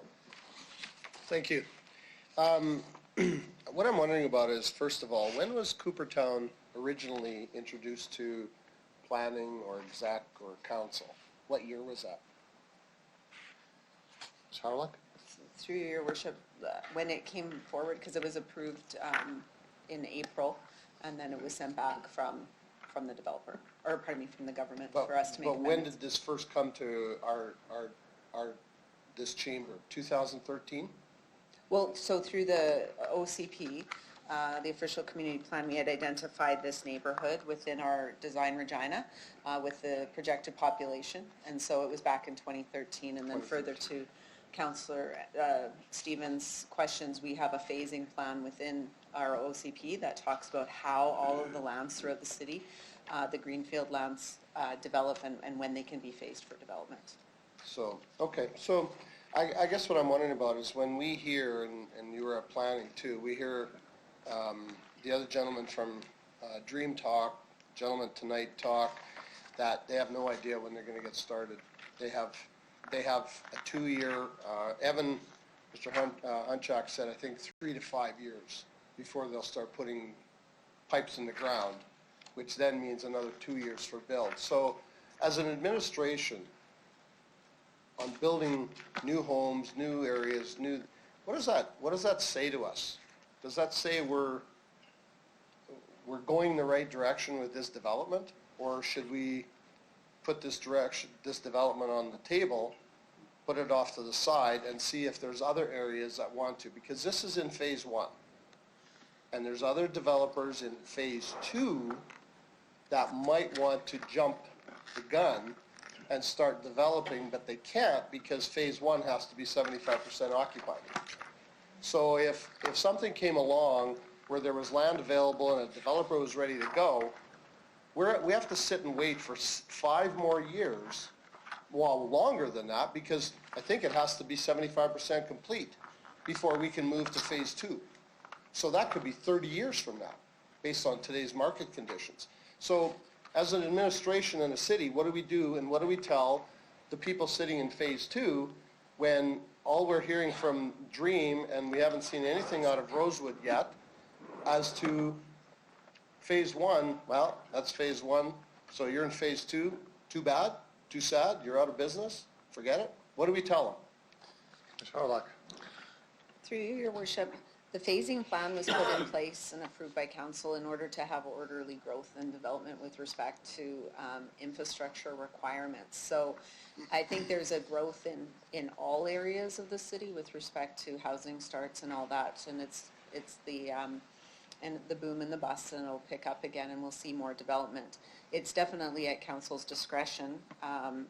S7: Thank you. What I'm wondering about is, first of all, when was Coopertown originally introduced to planning or exec or council? What year was that?
S2: Ms. Howard?
S11: Through your worship, when it came forward, because it was approved in April, and then it was sent back from the developer, or pardon me, from the government for us to make
S7: But when
S11: amendments.
S7: did this first come to this chamber? 2013?
S11: Well, so through the OCP, the official community plan, we had identified this neighborhood within our design Regina with the projected population. And so it was back in 2013. And then further to Councillor Stevens' questions, we have a phasing plan within our OCP that talks about how all of the lands throughout the city, the greenfield lands, develop and when they can be phased for development.
S7: So, okay. So I guess what I'm wondering about is when we hear, and you were at planning too, we hear the other gentleman from Dream Talk, gentleman tonight talk, that they have no idea when they're going to get started. They have a 2-year, Mr. Hunchak said, I think 3 to 5 years before they'll start putting pipes in the ground, which then means another 2 years for build. So as an administration, on building new homes, new areas, what does that say to us? Does that say we're going the right direction with this development, or should we put this development on the table, put it off to the side, and see if there's other areas that want to? Because this is in phase 1, and there's other developers in phase 2 that might want to jump the gun and start developing, but they can't because phase 1 has to be 75% occupied. So if something came along where there was land available and a developer was ready to go, we have to sit and wait for 5 more years, well, longer than that, because I think it has to be 75% complete before we can move to phase 2. So that could be 30 years from now, based on today's market conditions. So as an administration in a city, what do we do and what do we tell the people sitting in phase 2 when all we're hearing from Dream, and we haven't seen anything out of Rosewood yet, as to phase 1, well, that's phase 1, so you're in phase 2, too bad, too sad, you're out of business, forget it? What do we tell them?
S2: Ms. Harlock.
S11: Through you, your worship, the phasing plan was put in place and approved by council in order to have orderly growth and development with respect to infrastructure requirements. So I think there's a growth in all areas of the city with respect to housing starts and all that, and it's the and the boom and the bust, and it'll pick up again and we'll see more development. It's definitely at council's discretion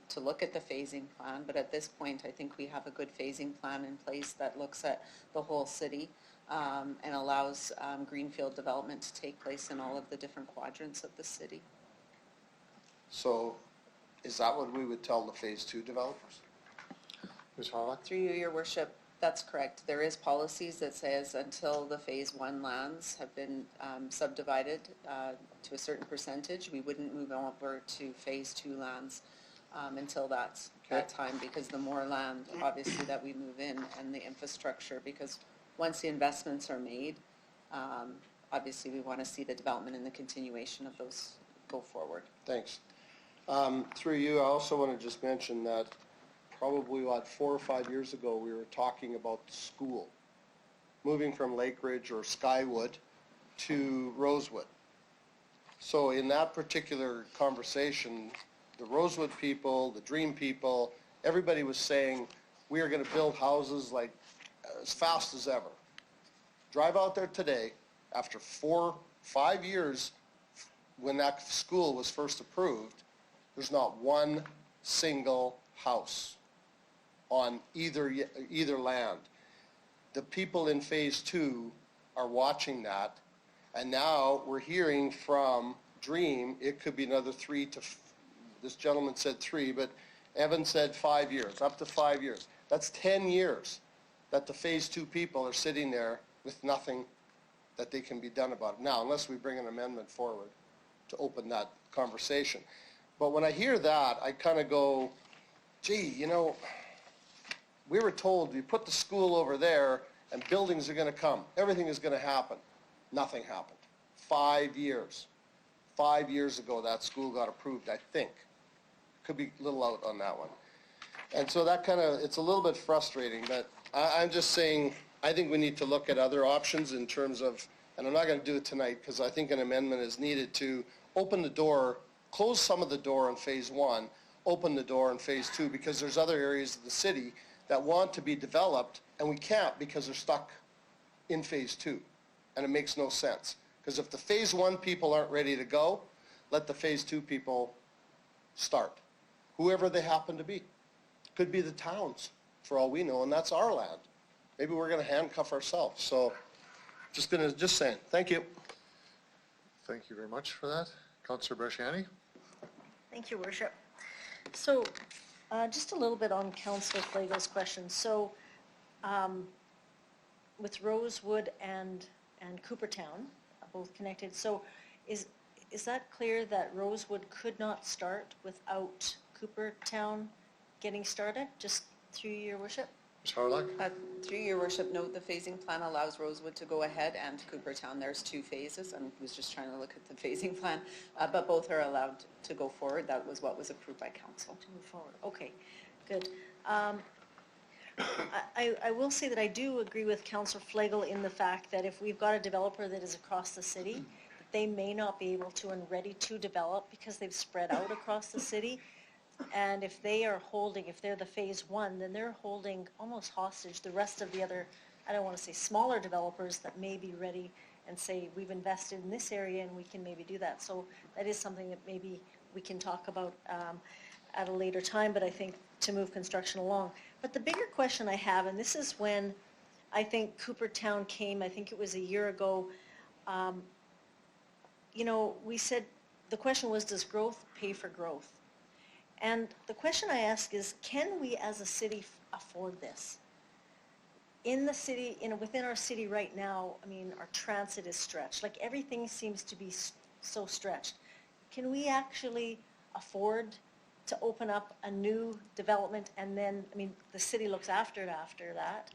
S11: to look at the phasing plan, but at this point I think we have a good phasing plan in place that looks at the whole city and allows greenfield development to take place in all of the different quadrants of the city.
S7: So is that what we would tell the phase 2 developers?
S2: Ms. Harlock.
S11: Through you, your worship, that's correct. There is policies that says until the phase 1 lands have been subdivided to a certain percentage, we wouldn't move over to phase 2 lands until that time, because the more land obviously that we move in and the infrastructure, because once the investments are made, obviously we want to see the development and the continuation of those go forward.
S7: Thanks. Through you, I also want to just mention that probably, 4 or 5 years ago, we were talking about the school, moving from Lake Ridge or Skywood to Rosewood. So in that particular conversation, the Rosewood people, the Dream people, everybody was saying, we are going to build houses like as fast as ever. Drive out there today, after 4, 5 years, when that school was first approved, there's not one single house on either land. The people in phase 2 are watching that, and now we're hearing from Dream, it could be another 3 to, this gentleman said 3, but Evan said 5 years, up to 5 years. That's 10 years that the phase 2 people are sitting there with nothing that they can be done about it now, unless we bring an amendment forward to open that conversation. But when I hear that, I kind of go, gee, you know, we were told you put the school over there and buildings are going to come. Everything is going to happen. Nothing happened. 5 years. 5 years ago that school got approved, I think. Could be a little out on that one. And so that kind of, it's a little bit frustrating, but I'm just saying, I think we need to look at other options in terms of, and I'm not going to do it tonight because I think an amendment is needed to open the door, close some of the door in phase 1, open the door in phase 2, because there's other areas of the city that want to be developed and we can't because they're stuck in phase 2. And it makes no sense. Because if the phase 1 people aren't ready to go, let the phase 2 people start. Whoever they happen to be. Could be the towns, for all we know, and that's our land. Maybe we're going to handcuff ourselves. So just saying. Thank you.
S2: Thank you very much for that. Councillor Bresciani?
S4: Thank you, Worship. So, just a little bit on Councillor Flagel's question. So, with Rosewood and Coopertown, both connected, so is that clear that Rosewood could not start without Coopertown getting started, just through your worship?
S2: Ms. Harlock?
S11: Through your worship, note the phasing plan allows Rosewood to go ahead and Coopertown. There's 2 phases. I was just trying to look at the phasing plan, but both are allowed to go forward. That was what was approved by council.
S4: To move forward. Okay, good. I will say that I do agree with Councillor Flegel in the fact that if we've got a developer that is across the city, that they may not be able to and ready to develop because they've spread out across the city. And if they are holding, if they're the phase 1, then they're holding almost hostage the rest of the other, I don't want to say smaller developers that may be ready and say, we've invested in this area and we can maybe do that. So that is something that maybe we can talk about at a later time, but I think to move construction along. But the bigger question I have, and this is when I think Coopertown came, I think it was a year ago, you know, we said, the question was, does growth pay for growth? And the question I ask is, can we as a city afford this? In the city, within our city right now, I mean, our transit is stretched. Like everything seems to be so stretched. Can we actually afford to open up a new development and then, I mean, the city looks after it after that,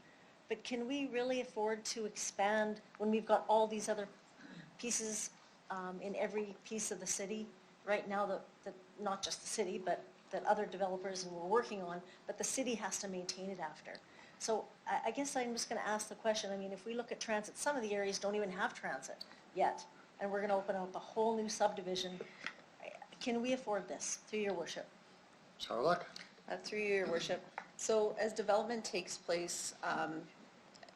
S4: but can we really afford to expand when we've got all these other pieces in every piece of the city right now that not just the city, but that other developers we're working on, but the city has to maintain it after. So I guess I'm just going to ask the question, I mean, if we look at transit, some of the areas don't even have transit yet, and we're going to open up a whole new subdivision. Can we afford this, through your worship?
S2: Ms. Harlock?
S11: Through your worship. So as development takes place,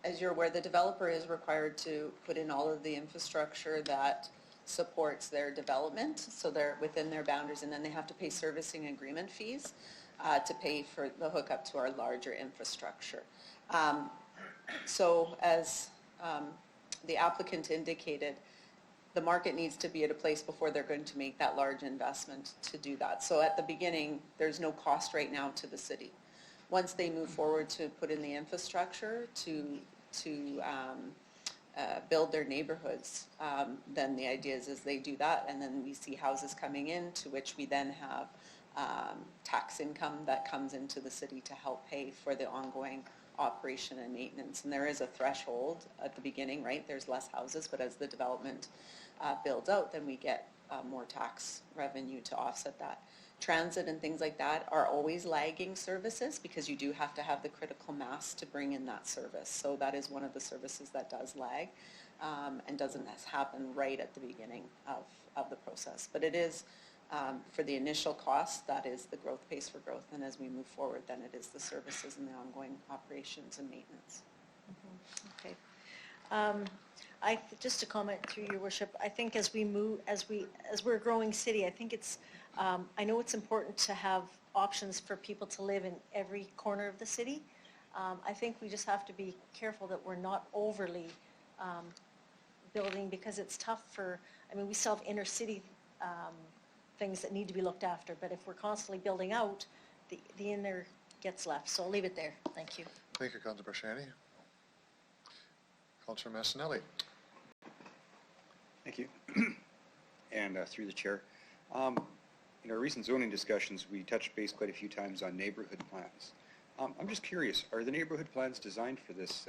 S11: as you're aware, the developer is required to put in all of the infrastructure that supports their development, so they're within their boundaries, and then they have to pay servicing agreement fees to pay for the hookup to our larger infrastructure. So as the applicant indicated, the market needs to be at a place before they're going to make that large investment to do that. So at the beginning, there's no cost right now to the city. Once they move forward to put in the infrastructure to build their neighborhoods, then the idea is they do that, and then we see houses coming in, to which we then have tax income that comes into the city to help pay for the ongoing operation and maintenance. And there is a threshold at the beginning, right? There's less houses, but as the development builds out, then we get more tax revenue to offset that. transit and things like that are always lagging services because you do have to have the critical mass to bring in that service. So that is one of the services that does lag and doesn't happen right at the beginning of the process. But it is, for the initial cost, that is the growth pays for growth. And as we move forward, then it is the services and the ongoing operations and maintenance.
S4: Okay. Just to comment through your worship, I think as we're a growing city, I think it's, I know it's important to have options for people to live in every corner of the city. I think we just have to be careful that we're not overly building, because it's tough for, I mean, we still have inner city things that need to be looked after, but if we're constantly building out, the inner gets left. So I'll leave it there. Thank you.
S2: Thank you, Councillor Barshani. Councillor Massanelli.
S5: Thank you. And through the chair, in our recent zoning discussions, we touched base quite a few times on neighborhood plans. I'm just curious, are the neighborhood plans designed for this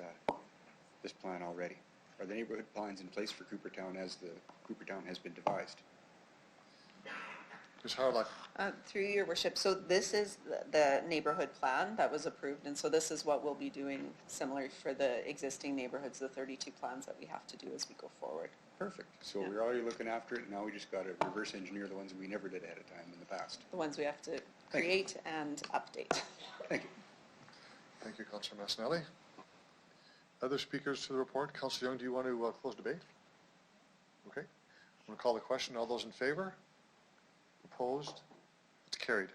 S5: plan already? Are the neighborhood plans in place for Coopertown as the Coopertown has been devised?
S2: Ms. Harlock.
S11: Through your worship, so this is the neighborhood plan that was approved, and so this is what we'll be doing similar for the existing neighborhoods, the 32 plans that we have to do as we go forward.
S5: Perfect. So we're already looking after it, and now we just got to reverse engineer the ones we never did ahead of time in the past.
S11: The ones we have to
S5: Thank you.
S11: create and update.
S5: Thank you.
S2: Thank you, Councillor Massanelli. Other speakers to the report? Councillor Young, do you want to close debate? Okay. I'm going to call the question. All those in favor? Opposed? It's carried.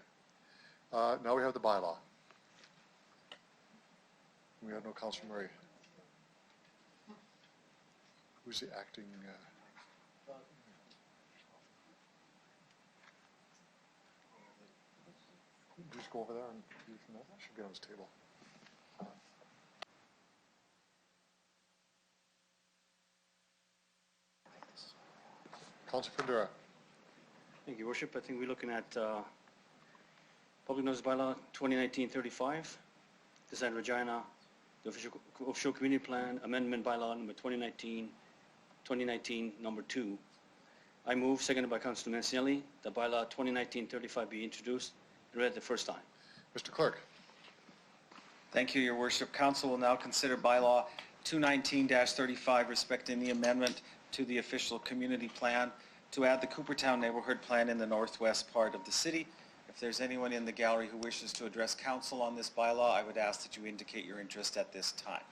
S2: Now we have the bylaw. We have no Councillor Murray. Who's the acting? Just go over there and do from that. Should be on his table. Councillor Findura.
S14: Thank you, Worship. I think we're looking at Public Notice Bylaw 2019-35, Design Regina, the official community plan, amendment bylaw number 2019 number 2. I move, seconded by Councillor Mancinelli, that bylaw 2019-35 be introduced and read the first time.
S2: Mr. Clerk.
S1: Thank you, Your Worship. Council will now consider bylaw 219-35 respecting the amendment to the official community plan to add the Coopertown neighborhood plan in the northwest part of the city. If there's anyone in the gallery who wishes to address council on this bylaw, I would ask that you indicate your interest at this time.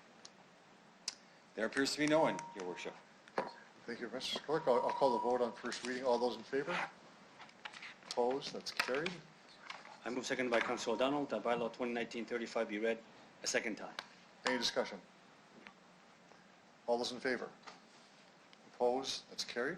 S1: There appears to be no one, Your Worship.
S2: Thank you, Mr. Clerk. I'll call the vote on first reading. All those in favor? Opposed? That's carried.
S14: I move, seconded by Councillor O'Donnell, that bylaw 2019-35 be read a second time.
S2: Any discussion? All those in favor? Opposed? That's carried.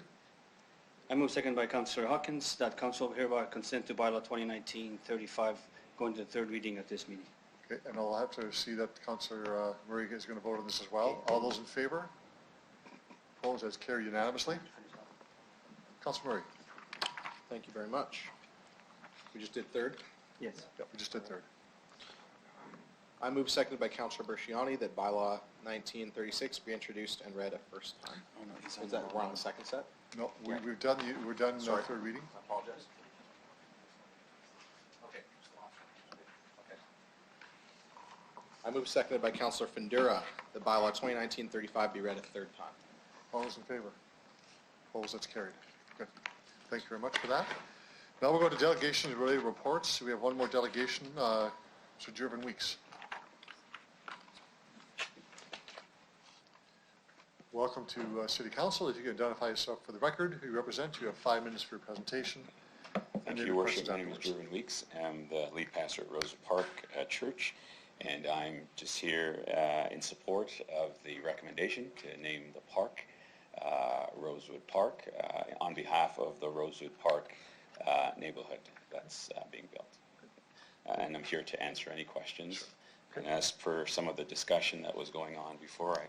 S14: I move, seconded by Councillor Hawkins, that council hereby consent to bylaw 2019-35 going to the third reading at this meeting.
S2: Okay, and I'll have to see that Councillor Murray is going to vote on this as well. All those in favor? Opposed? That's carried unanimously. Councillor Murray.
S8: Thank you very much. We just did third.
S14: Yes.
S2: Yep, we just did third.
S8: I move, seconded by Councillor Barciani, that bylaw 1936 be introduced and read a first time.
S1: Oh, no, he's
S8: Is that, we're on the second set?
S2: No, we're done
S8: Sorry.
S2: third reading.
S8: I apologize. Okay. Okay. I move, seconded by Councillor Findura, that bylaw 2019-35 be read a third time.
S2: All those in favor? Opposed? That's carried. Good. Thank you very much for that. Now we'll go to delegations and related reports. We have one more delegation, Sir Jervin Weeks. Welcome to City Council. If you can identify yourself for the record, who you represent, you have 5 minutes for your presentation.
S15: Thank you, Your Worship. My name is Jervin Weeks. I'm the lead pastor at Rosewood Park Church, and I'm just here in support of the recommendation to name the park Rosewood Park on behalf of the Rosewood Park neighborhood that's being built. And I'm here to answer any questions.
S2: Sure.
S15: And as per some of the discussion that was going on before, I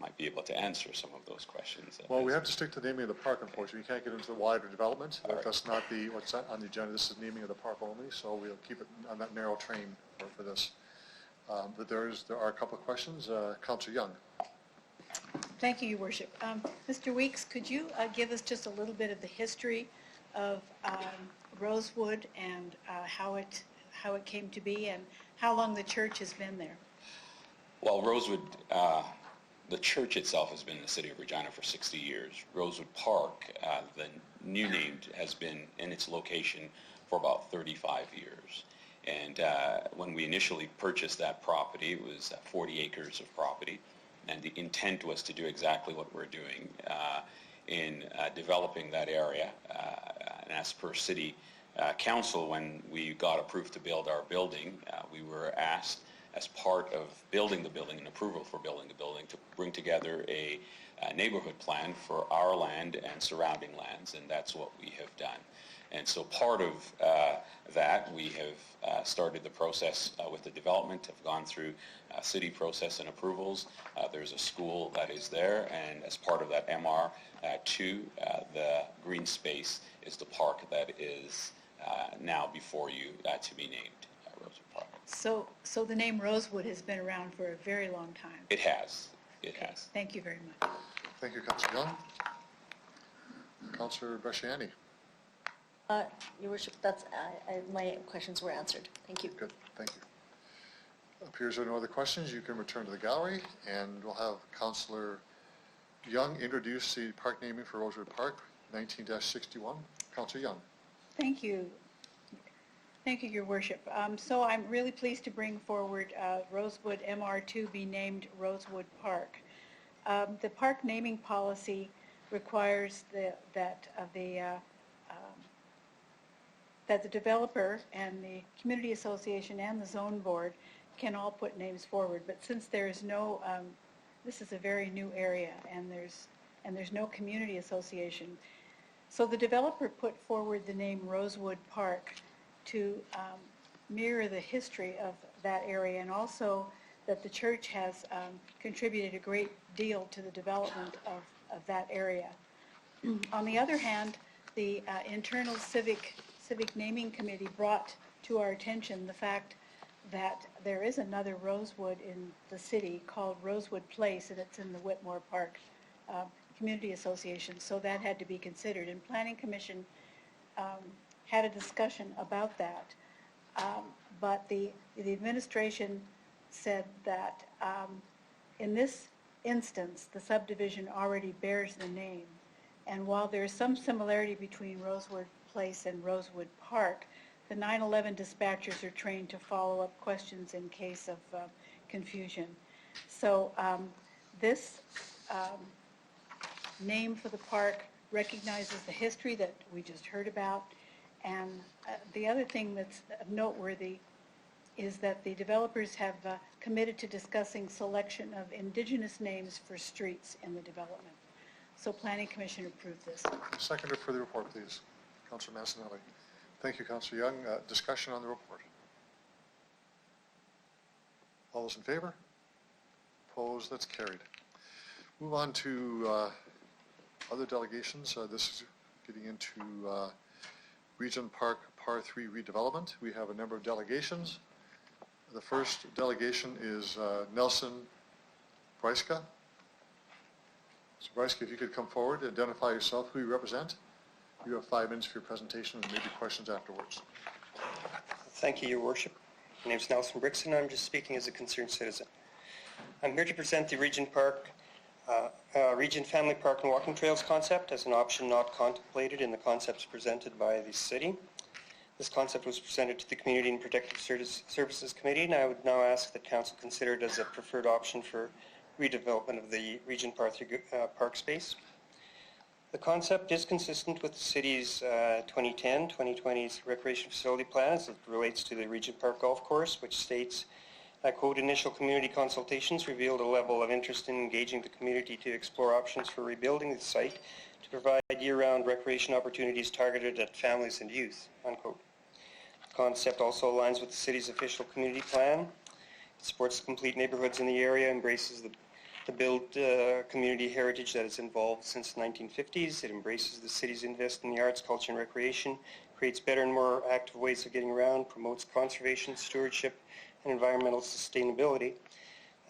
S15: might be able to answer some of those questions.
S2: Well, we have to stick to the naming of the park, unfortunately. You can't get into the wider development.
S15: All right.
S2: That's not what's on the agenda. This is naming of the park only, so we'll keep it on that narrow train for this. But there are a couple of questions. Councillor Young.
S10: Thank you, Your Worship. Mr. Weeks, could you give us just a little bit of the history of Rosewood and how it came to be and how long the church has been there.
S15: Well, Rosewood, the church itself has been in the city of Regina for 60 years. Rosewood Park, the new name, has been in its location for about 35 years. And when we initially purchased that property, it was 40 acres of property. And the intent was to do exactly what we're doing in developing that area. And as per City Council, when we got approved to build our building, we were asked, as part of building the building and approval for building the building, to bring together a neighborhood plan for our land and surrounding lands, and that's what we have done. And so part of that, we have started the process with the development, have gone through city process and approvals. There's a school that is there, and as part of that MR2, the green space is the park that is now before you to be named Rosewood Park.
S10: So the name Rosewood has been around for a very long time.
S15: It has. It has.
S10: Thank you very much.
S2: Thank you, Councillor Young. Councillor Bresciani.
S4: Your Worship, that's, my questions were answered. Thank you.
S2: Good, thank you. Appears there are no other questions. You can return to the gallery, and we'll have Councillor Young introduce the park naming for Rosewood Park, 19-61. Councillor Young.
S10: Thank you. Thank you, Your Worship. So I'm really pleased to bring forward Rosewood MR2 be named Rosewood Park. The park naming policy requires that the developer and the community association and the zone board can all put names forward. But since there is no, this is a very new area, and there's no community association, so the developer put forward the name Rosewood Park to mirror the history of that area, and also that the church has contributed a great deal to the development of that area. On the other hand, the internal civic naming committee brought to our attention the fact that there is another Rosewood in the city called Rosewood Place, and it's in the Whitmore Park Community Association, so that had to be considered. And Planning Commission had a discussion about that, but the administration said that in this instance, the subdivision already bears the name, and while there is some similarity between Rosewood Place and Rosewood Park, the 911 dispatchers are trained to follow up questions in case of confusion. So this name for the park recognizes the history that we just heard about, and the other thing that's noteworthy is that the developers have committed to discussing selection of indigenous names for streets in the development. So Planning Commission approved this.
S2: Seconder for the report, please. Councillor Massanelli. Thank you, Councillor Young. Discussion on the report. All those in favor? Opposed? That's carried. Move on to other delegations. This is getting into Region Park Par 3 redevelopment. We have a number of delegations. The first delegation is Nelson Bryska. So Bryska, if you could come forward, identify yourself, who you represent. You have 5 minutes for your presentation and maybe questions afterwards.
S16: Thank you, Your Worship. My name is Nelson Brixton. I'm just speaking as a concerned citizen. I'm here to present the Region Family Park and Walking Trails concept as an option not contemplated in the concepts presented by the city. This concept was presented to the Community and Protective Services Committee, and I would now ask that Council consider it as a preferred option for redevelopment of the Region Par 3 park space. The concept is consistent with the city's 2010-2020 recreation facility plan as it relates to the Region Park Golf Course, which states, I quote, initial community consultations revealed a level of interest in engaging the community to explore options for rebuilding the site to provide year-round recreation opportunities targeted at families and youth, unquote. The concept also aligns with the city's official community plan. It supports the complete neighborhoods in the area, embraces the built community heritage that has evolved since the 1950s. It embraces the city's investment in the arts, culture, and recreation, creates better and more active ways of getting around, promotes conservation, stewardship, and environmental sustainability.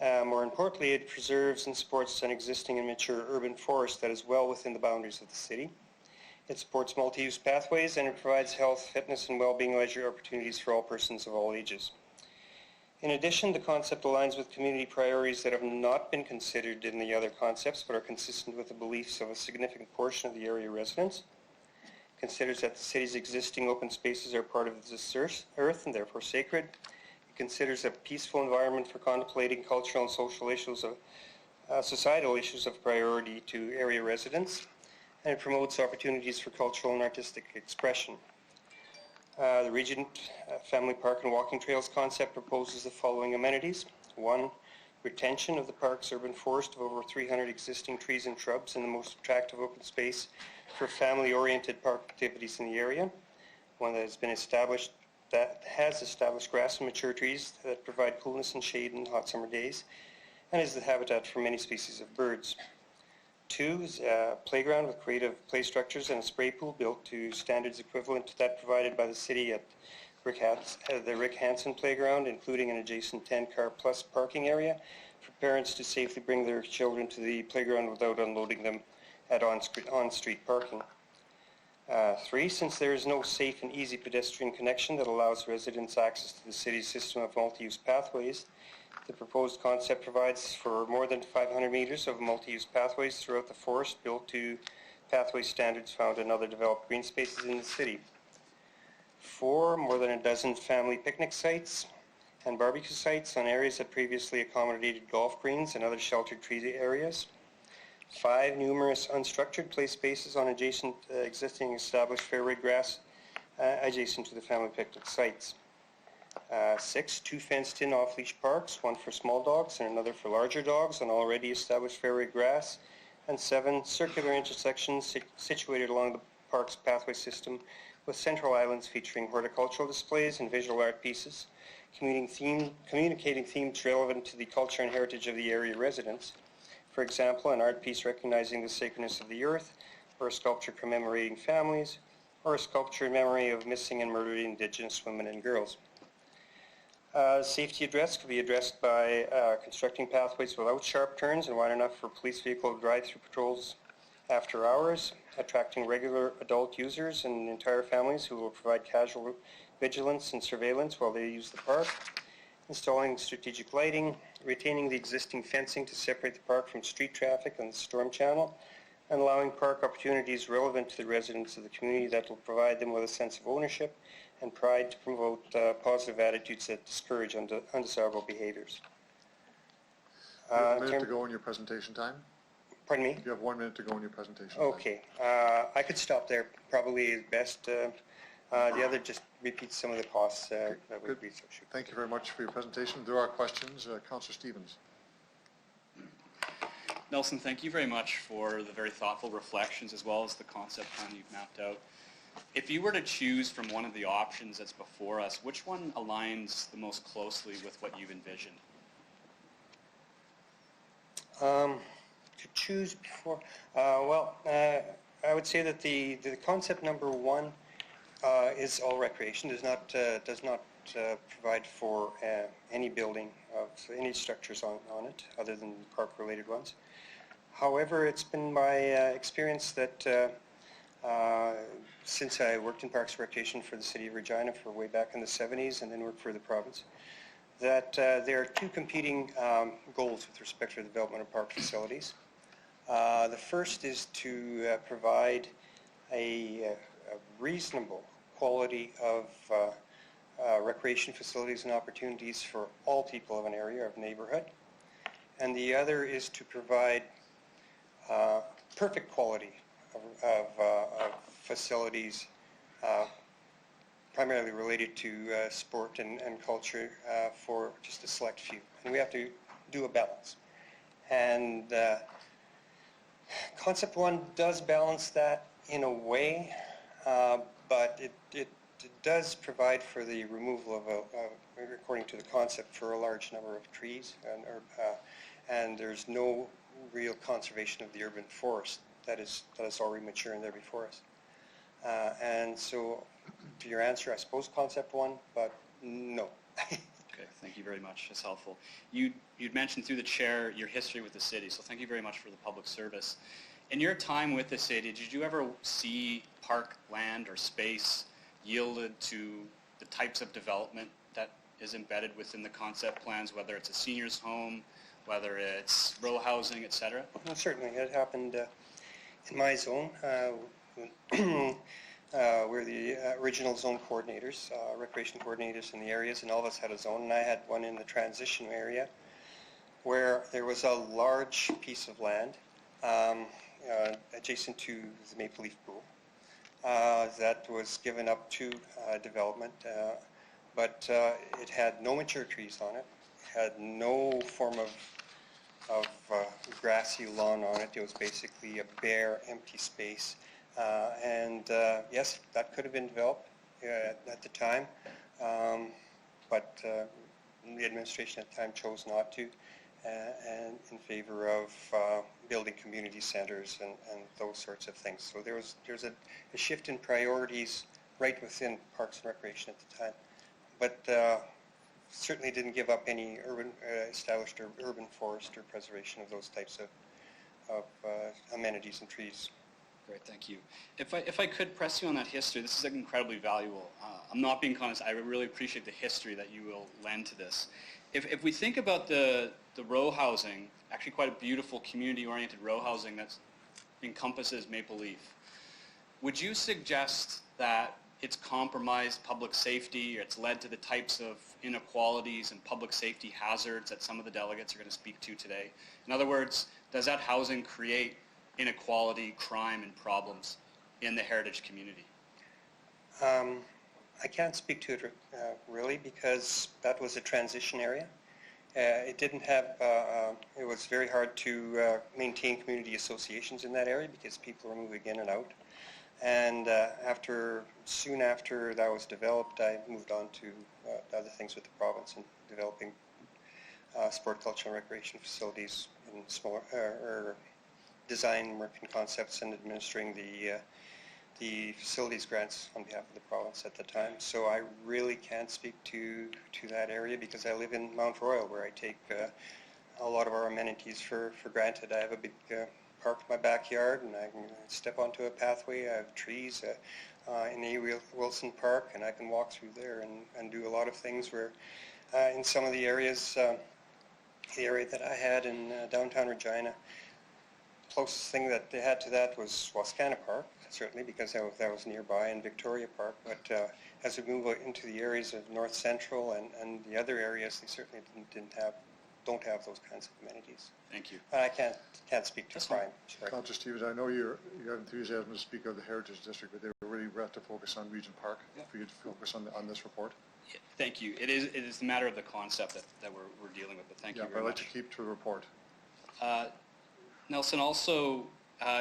S16: More importantly, it preserves and supports an existing and mature urban forest that is well within the boundaries of the city. It supports multi-use pathways, and it provides health, fitness, and well-being leisure opportunities for all persons of all ages. In addition, the concept aligns with community priorities that have not been considered in the other concepts but are consistent with the beliefs of a significant portion of the area residents. It considers that the city's existing open spaces are part of this earth and therefore sacred. It considers a peaceful environment for contemplating cultural and social issues of societal issues of priority to area residents, and it promotes opportunities for cultural and artistic expression. The Regent Family Park and Walking Trails concept proposes the following amenities. 1, retention of the park's urban forest of over 300 existing trees and shrubs in the most attractive open space for family-oriented park activities in the area. One that has established grass and mature trees that provide coolness and shade in hot summer days, and is the habitat for many species of birds. 2 is a playground with creative play structures and a spray pool built to standards equivalent to that provided by the city at the Rick Hansen Playground, including an adjacent 10-car plus parking area for parents to safely bring their children to the playground without unloading them at on-street parking. 3, since there is no safe and easy pedestrian connection that allows residents access to the city's system of multi-use pathways, the proposed concept provides for more than 500 meters of multi-use pathways throughout the forest built to pathway standards found in other developed green spaces in the city. 4, more than a dozen family picnic sites and barbecue sites on areas that previously accommodated golf greens and other sheltered tree areas. 5, numerous unstructured play spaces on adjacent existing established fairway grass adjacent to the family picnic sites. 6, 2 fenced-in off-leash parks, one for small dogs and another for larger dogs on already established fairway grass. And 7, circular intersections situated along the park's pathway system with central islands featuring horticultural displays and visual art pieces, communicating themes relevant to the culture and heritage of the area residents. For example, an art piece recognizing the sacredness of the earth, or a sculpture commemorating families, or a sculpture in memory of missing and murdered Indigenous women and girls. Safety address could be addressed by constructing pathways without sharp turns and wide enough for police vehicle drive-through patrols after hours, attracting regular adult users and entire families who will provide casual vigilance and surveillance while they use the park, installing strategic lighting, retaining the existing fencing to separate the park from street traffic and the storm channel, and allowing park opportunities relevant to the residents of the community that will provide them with a sense of ownership and pride to promote positive attitudes that discourage undesirable behaviors.
S2: You have a minute to go in your presentation time.
S16: Pardon me?
S2: You have 1 minute to go in your presentation.
S16: Okay. I could stop there. Probably best. The other just repeats some of the costs that would be associated.
S2: Thank you very much for your presentation. There are questions. Councillor Stevens.
S12: Nelson, thank you very much for the very thoughtful reflections as well as the concept plan you've mapped out. If you were to choose from one of the options that's before us, which one aligns the most closely with what you've envisioned?
S16: To choose before, I would say that the concept number 1 is all recreation. Does not provide for any building of any structures on it other than park-related ones. However, it's been my experience that since I worked in Parks and Recreation for the City of Regina for way back in the 70s and then worked for the province, that there are 2 competing goals with respect to the development of park facilities. The first is to provide a reasonable quality of recreation facilities and opportunities for all people of an area or neighborhood. And the other is to provide perfect quality of facilities primarily related to sport and culture for just a select few. And we have to do a balance. And Concept 1 does balance that in a way, but it does provide for the removal of, according to the concept, for a large number of trees, and there's no real conservation of the urban forest that is already mature and there before us. And so, to your answer, I suppose Concept 1, but no.
S12: Okay, thank you very much. That's helpful. You'd mentioned through the chair your history with the city, so thank you very much for the public service. In your time with the city, did you ever see park land or space yielded to the types of development that is embedded within the concept plans, whether it's a senior's home, whether it's row housing, et cetera?
S16: Well, certainly, it happened in my zone. We're the original zone coordinators, recreation coordinators in the areas, and all of us had a zone, and I had one in the transition area where there was a large piece of land adjacent to the Maple Leaf Pool that was given up to development, but it had no mature trees on it, had no form of grassy lawn on it. It was basically a bare, empty space. Yes, that could have been developed at the time, but the administration at the time chose not to, and in favor of building community centers and those sorts of things. So there's a shift in priorities right within Parks and Recreation at the time, but certainly didn't give up any urban established or urban forest or preservation of those types of amenities and trees.
S12: Great, thank you. If I could press you on that history, this is incredibly valuable. I'm not being honest, I really appreciate the history that you will lend to this. If we think about the row housing, actually quite a beautiful community-oriented row housing that encompasses Maple Leaf, would you suggest that it's compromised public safety, or it's led to the types of inequalities and public safety hazards that some of the delegates are going to speak to today? In other words, does that housing create inequality, crime, and problems in the heritage community?
S16: I can't speak to it really, because that was a transition area. It didn't have, it was very hard to maintain community associations in that area because people were moving in and out. And soon after that was developed, I moved on to other things with the province and developing sport, culture, and recreation facilities in smaller, design, working concepts, and administering the facilities grants on behalf of the province at the time. So I really can't speak to that area because I live in Mount Royal, where I take a lot of our amenities for granted. I have a big park in my backyard, and I can step onto a pathway. I have trees in the Wilson Park, and I can walk through there and do a lot of things where in some of the areas, the area that I had in downtown Regina, closest thing that they had to that was Wascana Park, certainly, because that was nearby, and Victoria Park. But as we move out into the areas of North Central and the other areas, they certainly don't have those kinds of amenities.
S12: Thank you.
S16: I can't speak to crime. Sorry.
S2: Councillor Stevens, I know you have enthusiasm to speak of the Heritage District, but they really have to focus on Regent Park. If you could focus on this report.
S12: Yeah, thank you. It is the matter of the concept that we're dealing with, but thank you very much.
S2: Yeah, but I'd like to keep to the report.
S12: Nelson, also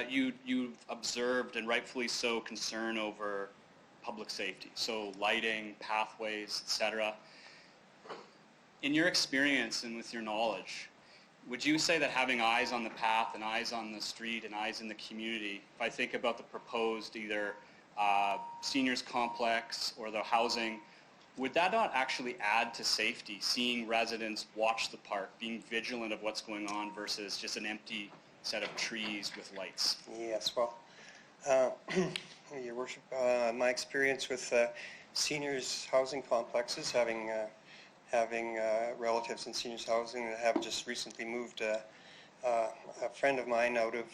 S12: you've observed, and rightfully so, concern over public safety, so lighting, pathways, etc. In your experience and with your knowledge, would you say that having eyes on the path and eyes on the street and eyes in the community, if I think about the proposed either seniors complex or the housing, would that not actually add to safety, seeing residents watch the park, being vigilant of what's going on versus just an empty set of trees with lights?
S16: Yes, well, Your Worship, my experience with seniors housing complexes, having relatives in seniors housing that have just recently moved a friend of mine out of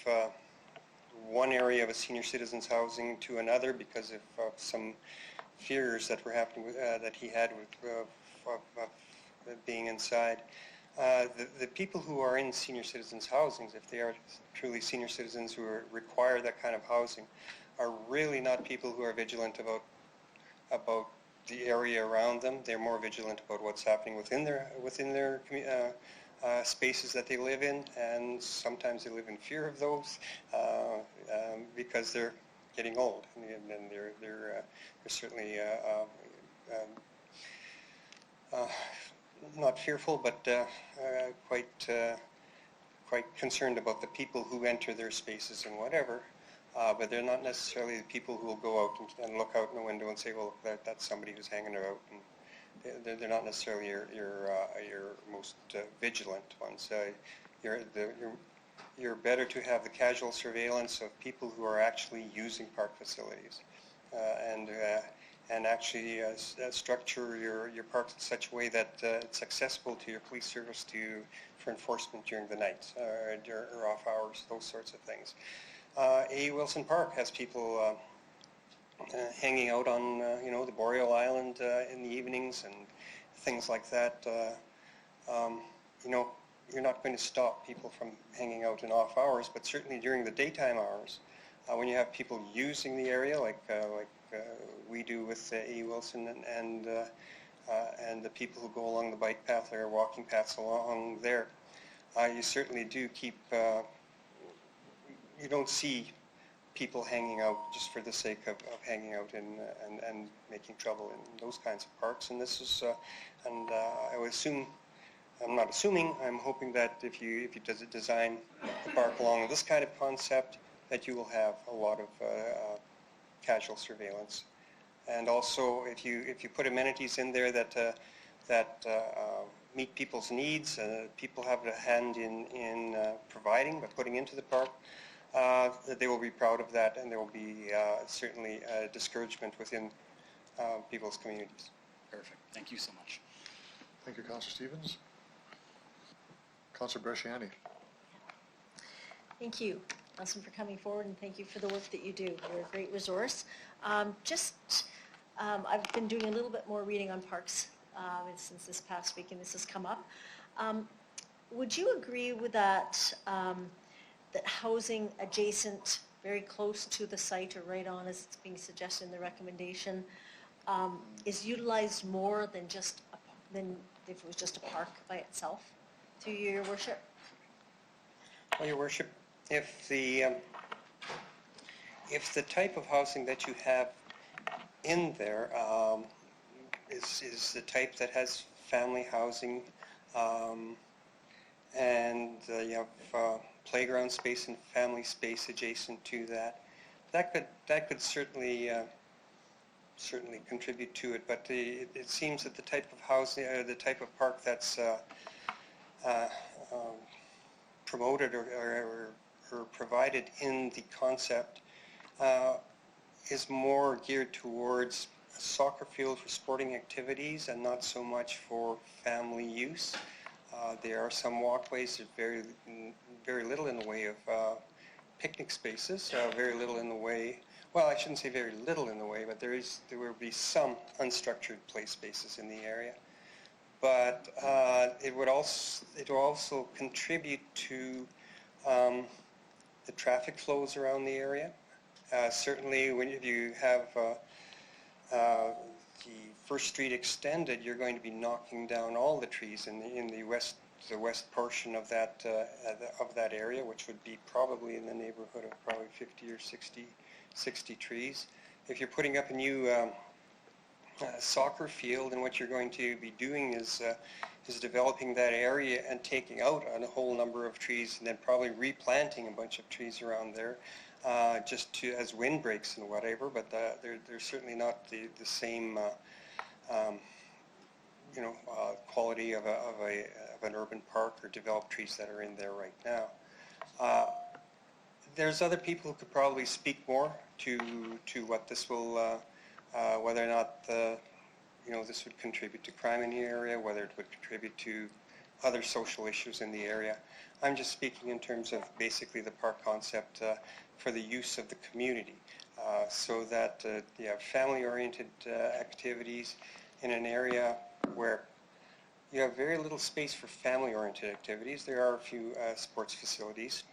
S16: one area of a senior citizens housing to another because of some fears that were happening with, that he had with being inside. The people who are in senior citizens housings, if they are truly senior citizens who require that kind of housing, are really not people who are vigilant about the area around them. They're more vigilant about what's happening within their spaces that they live in, and sometimes they live in fear of those because they're getting old, and they're certainly not fearful, but quite concerned about the people who enter their spaces and whatever. But they're not necessarily the people who will go out and look out in the window and say, well, that's somebody who's hanging out. And they're not necessarily your most vigilant ones. you're better to have the casual surveillance of people who are actually using park facilities and actually structure your parks in such a way that it's accessible to your police service for enforcement during the night or off hours, those sorts of things. A. Wilson Park has people hanging out on the Boreal Island in the evenings and things like that. You're not going to stop people from hanging out in off hours, but certainly during the daytime hours, when you have people using the area like we do with A. Wilson and the people who go along the bike path or walking paths along there, you certainly do keep. You don't see people hanging out just for the sake of hanging out and making trouble in those kinds of parks. And this is, I would assume. I'm not assuming, I'm hoping that if you design the park along this kind of concept, that you will have a lot of casual surveillance. And also, if you put amenities in there that meet people's needs, people have a hand in providing, but putting into the park, that they will be proud of that, and there will be certainly a discouragement within people's communities.
S12: Perfect. Thank you so much.
S2: Thank you, Councillor Stevens. Councillor Bresciani.
S4: Thank you, Councilman, for coming forward, and thank you for the work that you do. You're a great resource. I've been doing a little bit more reading on parks since this past week, and this has come up. Would you agree with that, that housing adjacent, very close to the site or right on, as it's being suggested in the recommendation, is utilized more than than if it was just a park by itself? Through you, Your Worship.
S16: Well, Your Worship, if the type of housing that you have in there is the type that has family housing, and you have playground space and family space adjacent to that could certainly contribute to it. But it seems that the type of housing, the type of park that's promoted or provided in the concept is more geared towards a soccer field for sporting activities and not so much for family use. There are some walkways, there's very little in the way of picnic spaces, very little in the way, well, I shouldn't say very little in the way, but there will be some unstructured play spaces in the area. But it will also contribute to the traffic flows around the area. Certainly, if you have the First Street extended, you're going to be knocking down all the trees in the west portion of that area, which would be probably in the neighborhood of probably 50 or 60 trees. If you're putting up a new soccer field, and what you're going to be doing is developing that area and taking out a whole number of trees, and then probably replanting a bunch of trees around there, just as windbreaks and whatever. But they're certainly not the same quality of an urban park or developed trees that are in there right now. There's other people who could probably speak more to what this will, whether or not this would contribute to crime in the area, whether it would contribute to other social issues in the area. I'm just speaking in terms of basically the park concept for the use of the community, so that you have family-oriented activities in an area where you have very little space for family-oriented activities. There are a few sports facilities,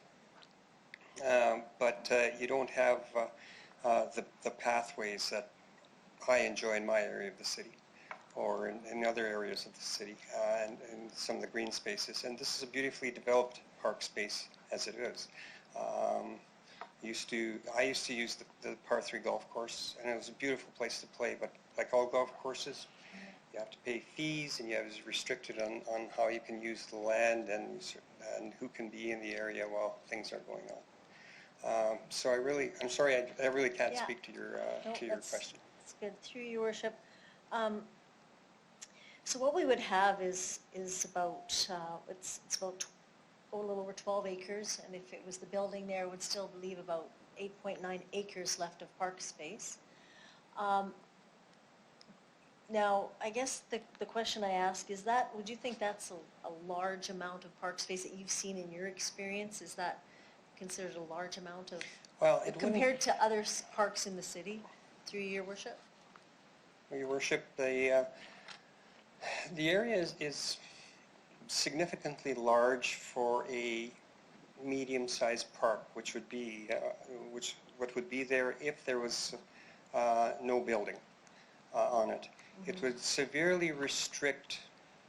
S16: but you don't have the pathways that I enjoy in my area of the city, or in other areas of the city, and some of the green spaces. And this is a beautifully developed park space as it is. I used to use the par 3 golf course, and it was a beautiful place to play, but like all golf courses, you have to pay fees, and you have restricted on how you can use the land and who can be in the area while things are going on. So I'm sorry, I really can't speak to your question.
S4: That's good. Through Your Worship. So what we would have is about it's about a little over 12 acres, and if it was the building there, it would still leave about 8.9 acres left of park space. Now, I guess the question I ask is that, would you think that's a large amount of park space that you've seen in your experience? Is that considered a large amount of,
S16: Well, it
S4: compared to other parks in the city, through your worship?
S16: Your Worship, the area is significantly large for a medium-sized park, which would be what would be there if there was no building on it. It would severely restrict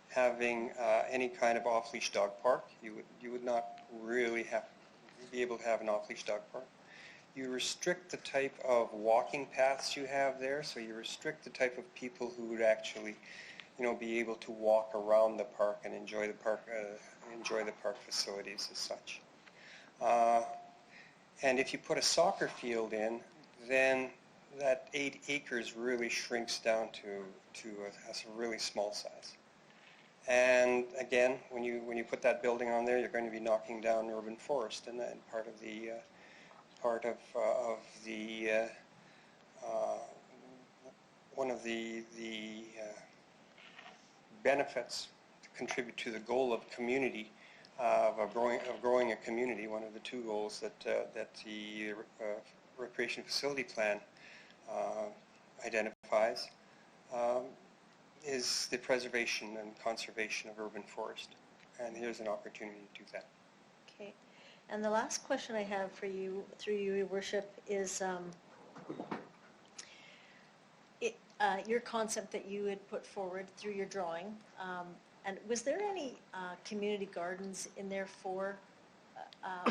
S16: having any kind of off-leash dog park. You would not really be able to have an off-leash dog park. You restrict the type of walking paths you have there, so you restrict the type of people who would actually, be able to walk around the park and enjoy the park facilities as such. And if you put a soccer field in, then that 8 acres really shrinks down to a really small size. And again, when you put that building on there, you're going to be knocking down urban forest, and then part of the one of the benefits to contribute to the goal of community, of growing a community. One of the two goals that the recreation facility plan identifies is the preservation and conservation of urban forest, and here's an opportunity to do that.
S4: Okay. And the last question I have for you, through you, Your Worship, is your concept that you had put forward through your drawing. And was there any community gardens in there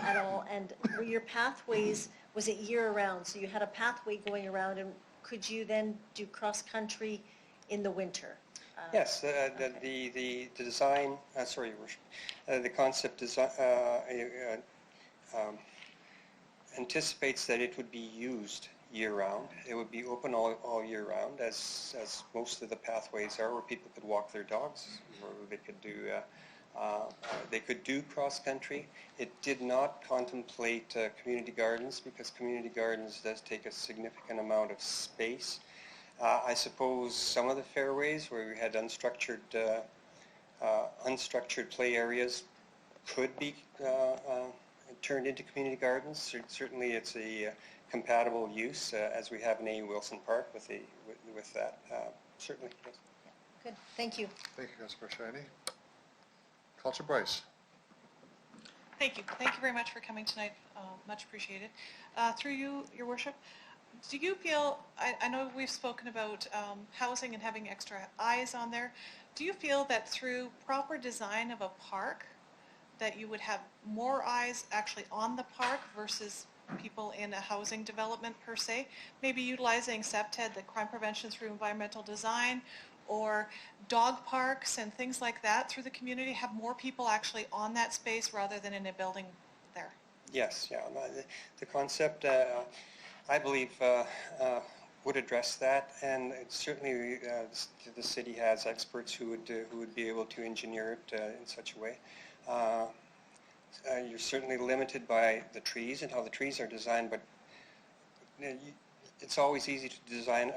S4: at all? And were your pathways, was it year-round? So you had a pathway going around, and could you then do cross-country in the winter?
S16: Yes, the design, sorry, Your Worship, the concept design anticipates that it would be used year-round. It would be open all year-round, as most of the pathways are, where people could walk their dogs, or they could do cross-country. It did not contemplate community gardens, because community gardens does take a significant amount of space. I suppose some of the fairways where we had unstructured play areas could be turned into community gardens. Certainly it's a compatible use, as we have in A. Wilson Park with that. Certainly, yes.
S4: Good, thank you.
S2: Thank you, Councilor Shiny. Councilor Bryce.
S17: Thank you. Thank you very much for coming tonight. Much appreciated. Through you, Your Worship, do you feel, I know we've spoken about housing and having extra eyes on there. Do you feel that through proper design of a park that you would have more eyes actually on the park versus people in a housing development per se? Maybe utilizing CEPTED, the crime prevention through environmental design, or dog parks and things like that through the community, have more people actually on that space rather than in a building there?
S16: Yes, yeah. The concept, I believe, would address that, and certainly the city has experts who would be able to engineer it in such a way. You're certainly limited by the trees and how the trees are designed, but it's always easy to design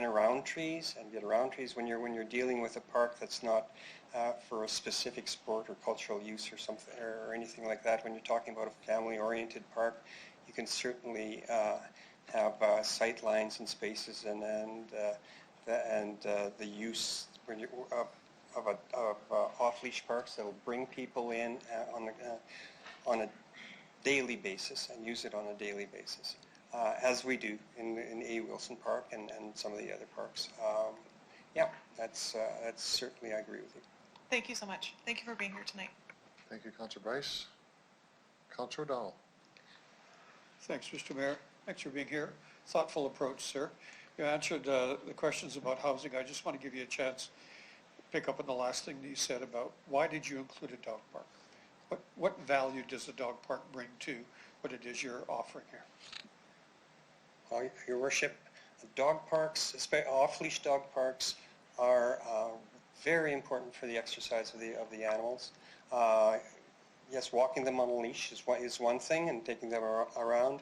S16: around trees and get around trees when you're dealing with a park that's not for a specific sport or cultural use or something or anything like that. When you're talking about a family-oriented park, you can certainly have sight lines and spaces and the use of off-leash parks that will bring people in on a daily basis and use it on a daily basis, as we do in A. Wilson Park and some of the other parks. Yeah, that's certainly, I agree with you.
S17: Thank you so much. Thank you for being here tonight.
S2: Thank you, Councilor Bryce. Councilor O'Donnell.
S9: Thanks, Mr. Mayor. Thanks for being here. Thoughtful approach, sir. You answered the questions about housing. I just want to give you a chance to pick up on the last thing that you said about why did you include a dog park? What value does a dog park bring to what it is you're offering here?
S16: Well, Your Worship, dog parks, especially off-leash dog parks, are very important for the exercise of the animals. yes, walking them on a leash is one thing, and taking them around,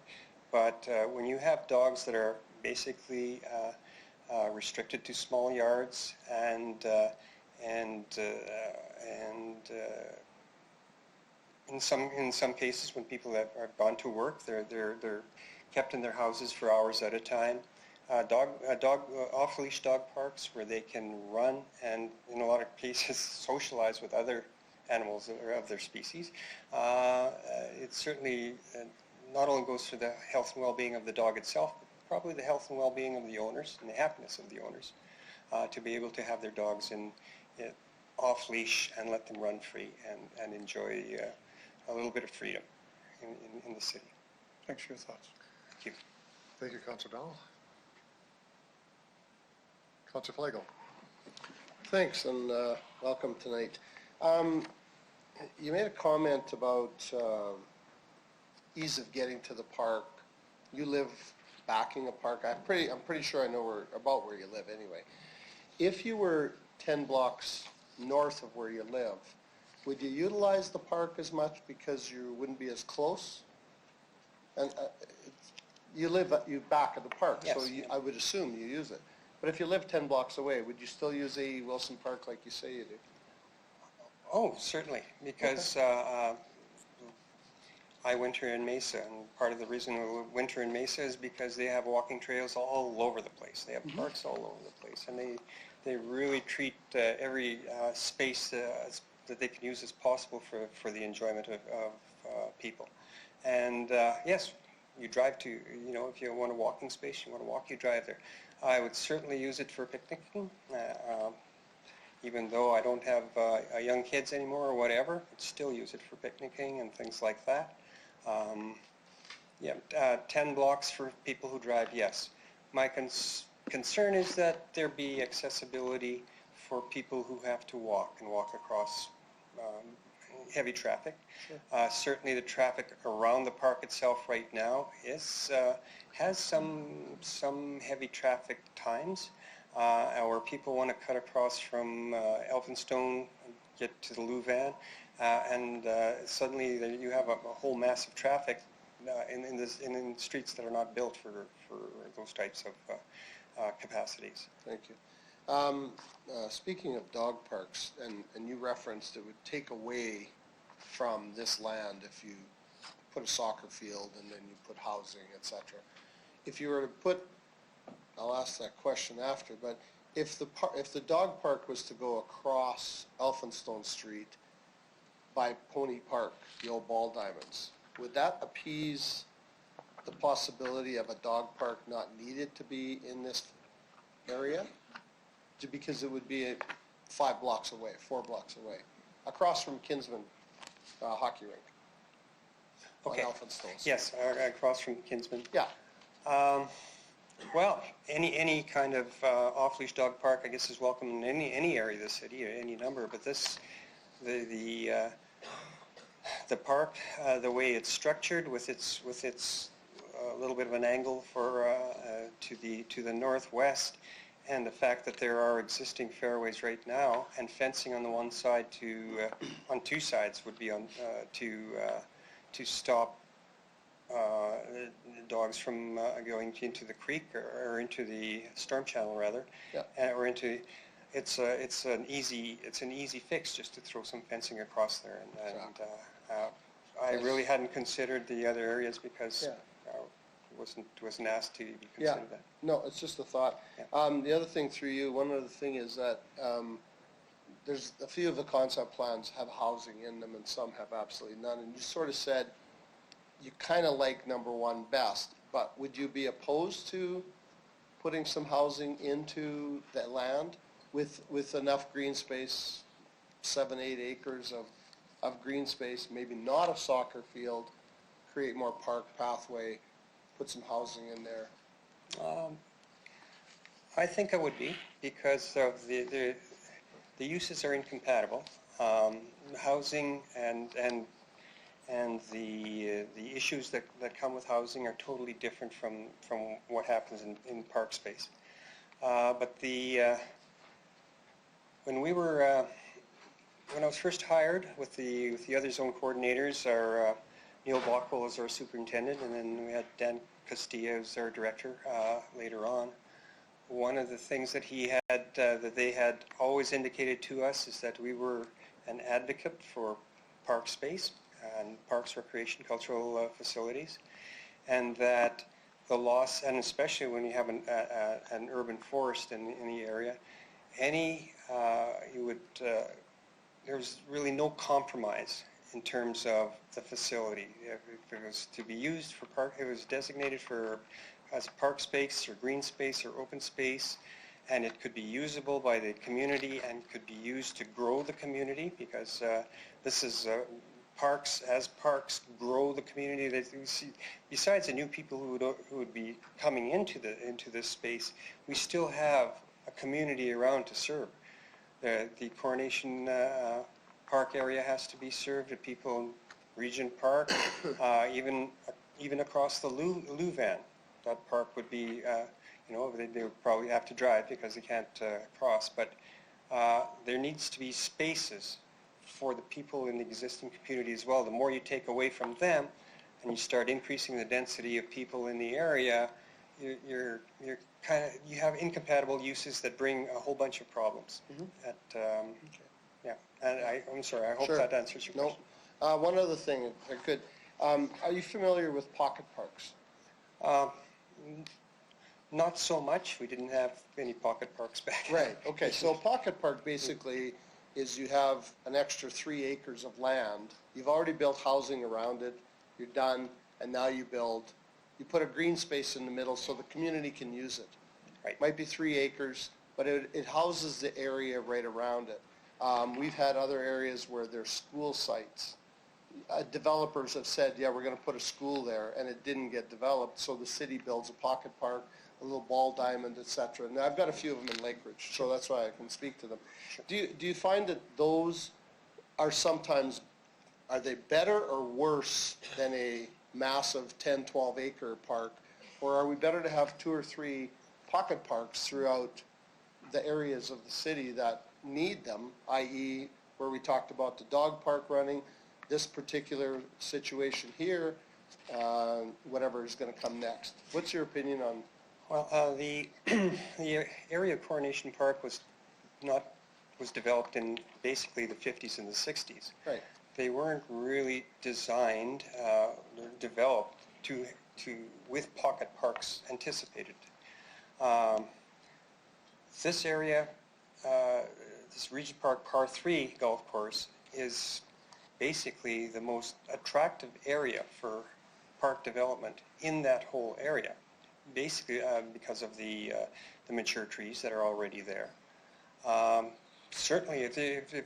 S16: but when you have dogs that are basically restricted to small yards and in some cases, when people have gone to work, they're kept in their houses for hours at a time. Off-leash dog parks where they can run and, in a lot of cases, socialize with other animals of their species. It certainly not only goes for the health and well-being of the dog itself, but probably the health and well-being of the owners and the happiness of the owners to be able to have their dogs off-leash and let them run free and enjoy a little bit of freedom in the city.
S9: Thanks for your thoughts.
S16: Thank you.
S2: Thank you, Councillor Dowell. Councillor Flagel.
S7: Thanks, and welcome tonight. You made a comment about ease of getting to the park. You live backing a park. I'm pretty sure I know about where you live anyway. If you were 10 blocks north of where you live, would you utilize the park as much because you wouldn't be as close? And you back at the park,
S16: Yes.
S7: so I would assume you use it. But if you live 10 blocks away, would you still use A.E. Wilson Park like you say you do?
S16: Oh, certainly, because I winter in Mesa, and part of the reason we winter in Mesa is because they have walking trails all over the place. They have parks all over the place, and they really treat every space that they can use as possible for the enjoyment of people. And yes, you drive to, if you want a walking space, you want to walk, you drive there. I would certainly use it for picnicking. Even though I don't have young kids anymore or whatever, I'd still use it for picnicking and things like that. 10 blocks for people who drive, yes. My concern is that there be accessibility for people who have to walk across heavy traffic. Sure. Certainly the traffic around the park itself right now has some heavy traffic times. Or people want to cut across from Elphinstone and get to the Louvain, and suddenly you have a whole mass of traffic in streets that are not built for those types of capacities.
S7: Thank you. Speaking of dog parks, and you referenced it would take away from this land if you put a soccer field and then you put housing, etc. If you were to put, I'll ask that question after, but if the dog park was to go across Elphinstone Street by Pony Park, the old ball diamonds, would that appease the possibility of a dog park not needed to be in this area? Because it would be 5 blocks away, 4 blocks away, across from Kinsman hockey rink.
S16: Okay.
S7: On Elphinstone.
S16: Yes, across from Kinsman.
S7: Yeah.
S16: Well, any kind of off-leash dog park, I guess, is welcome in any area of the city, or any number. But the park, the way it's structured, with its little bit of an angle to the northwest, and the fact that there are existing fairways right now, and fencing on the one side on two sides would be to stop dogs from going into the creek or into the storm channel rather, or into. It's an easy fix just to throw some fencing across there, and I really hadn't considered the other areas because wasn't asked to be considered that.
S7: No, it's just a thought. Yeah. The other thing through you, one other thing is that there's a few of the concept plans have housing in them and some have absolutely none. And you sort of said you kind of like number one best, but would you be opposed to putting some housing into that land with enough green space, 7-8 acres of green space, maybe not a soccer field, create more park pathway, put some housing in there?
S16: I think I would be, because of the uses are incompatible. Housing and the issues that come with housing are totally different from what happens in park space. But when we were when I was first hired with the other zone coordinators, our Neil Bockwell was our superintendent, and then we had Dan Castilla as our director later on. One of the things that he had, that they had always indicated to us is that we were an advocate for park space and parks, recreation, cultural facilities, and that the loss, and especially when you have an urban forest in the area, there's really no compromise in terms of the facility. If it was to be used for park, it was designated as park space or green space or open space, and it could be usable by the community and could be used to grow the community, because this is parks grow the community. That you see, besides the new people who would be coming into this space, we still have a community around to serve. The Coronation Park area has to be served. The people in Regent Park, even across the Louvain, that park would be, they would probably have to drive because they can't cross. But there needs to be spaces for the people in the existing community as well. The more you take away from them, and you start increasing the density of people in the area, you have incompatible uses that bring a whole bunch of problems. Yeah, and I'm sorry, I hope that answers your question.
S7: No. One other thing, if I could. Are you familiar with pocket parks?
S16: Not so much. We didn't have any pocket parks back then.
S7: Right, okay. So a pocket park basically is you have an extra 3 acres of land. You've already built housing around it. You're done, and now you put a green space in the middle so the community can use it.
S16: Right.
S7: Might be 3 acres, but it houses the area right around it. We've had other areas where there's school sites. Developers have said, yeah, we're going to put a school there, and it didn't get developed, so the city builds a pocket park, a little ball diamond, etc. And I've got a few of them in Lake Ridge, so that's why I can speak to them. Do you find that those are sometimes, are they better or worse than a massive 10, 12 acre park, or are we better to have 2 or 3 pocket parks throughout the areas of the city that need them, i.e. where we talked about the dog park running, this particular situation here, whatever is going to come next? What's your opinion on?
S16: Well, the area of Coronation Park was developed in basically the 50s and the 60s.
S7: Right.
S16: They weren't really designed, developed with pocket parks anticipated. This area, this Regent Park Par 3 golf course, is basically the most attractive area for park development in that whole area, basically because of the mature trees that are already there. Certainly, if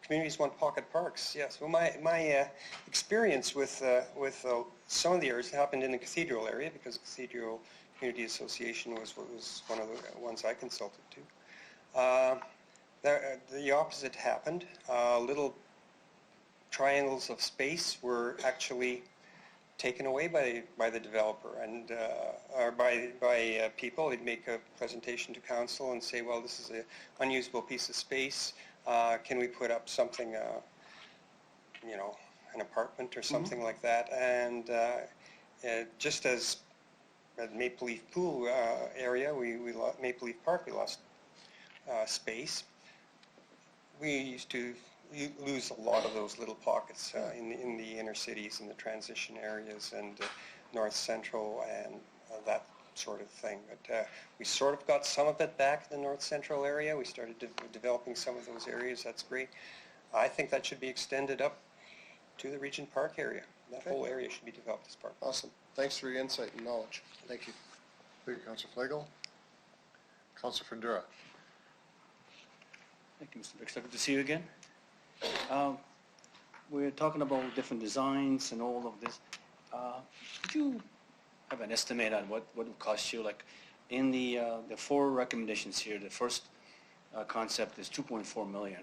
S16: communities want pocket parks, yes. Well, my experience with some of the areas happened in the Cathedral area, because Cathedral Community Association was one of the ones I consulted to. The opposite happened. Little triangles of space were actually taken away by the developer and or by people. They'd make a presentation to council and say, well, this is an unusable piece of space. Can we put up something, an apartment or something like that? And just as at Maple Leaf Pool area, Maple Leaf Park, we lost space. We used to lose a lot of those little pockets in the inner cities and the transition areas and North Central and that sort of thing. But we sort of got some of it back in the North Central area. We started developing some of those areas. That's great. I think that should be extended up to the Regent Park area. That whole area should be developed as park.
S7: Awesome. Thanks for your insight and knowledge. Thank you.
S2: Thank you, Councillor Flagel. Councillor Fundura.
S14: Thank you, Mr. Bixler. Good to see you again. We're talking about different designs and all of this. Could you have an estimate on what would cost you? Like in the 4 recommendations here, the first concept is 2.4 million,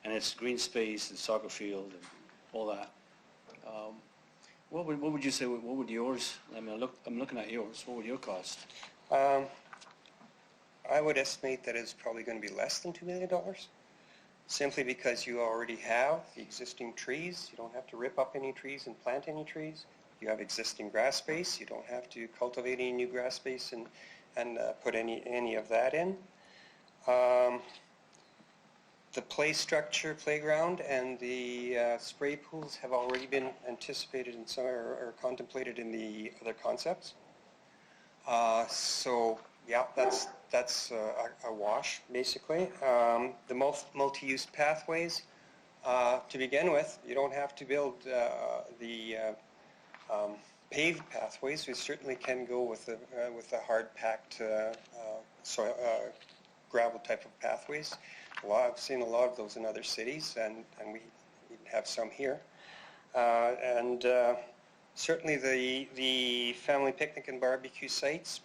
S14: and it's green space and soccer field and all that. What would you say? What would yours? I mean, I'm looking at yours. What would your cost?
S16: I would estimate that it's probably going to be less than $2 million. simply because you already have the existing trees. You don't have to rip up any trees and plant any trees. You have existing grass space. You don't have to cultivate any new grass space and put any of that in. The play structure, playground, and the spray pools have already been anticipated in some or contemplated in the other concepts. So yeah, that's a wash basically. The multi-use pathways. To begin with, you don't have to build the paved pathways. We certainly can go with the hard-packed soil, gravel type of pathways. I've seen a lot of those in other cities, and we have some here. Certainly the family picnic and barbecue sites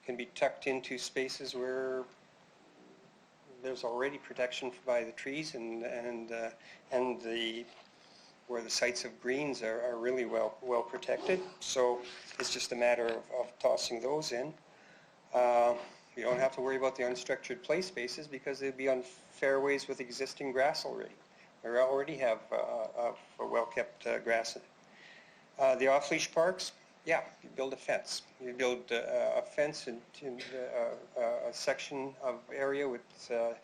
S16: can be tucked into spaces where there's already protection by the trees and where the sites of greens are really well protected. So it's just a matter of tossing those in. You don't have to worry about the unstructured play spaces because they'd be on fairways with existing grass already. We already have a well-kept grass. The off-leash parks, yeah, you build a fence. You build a fence in a section of area with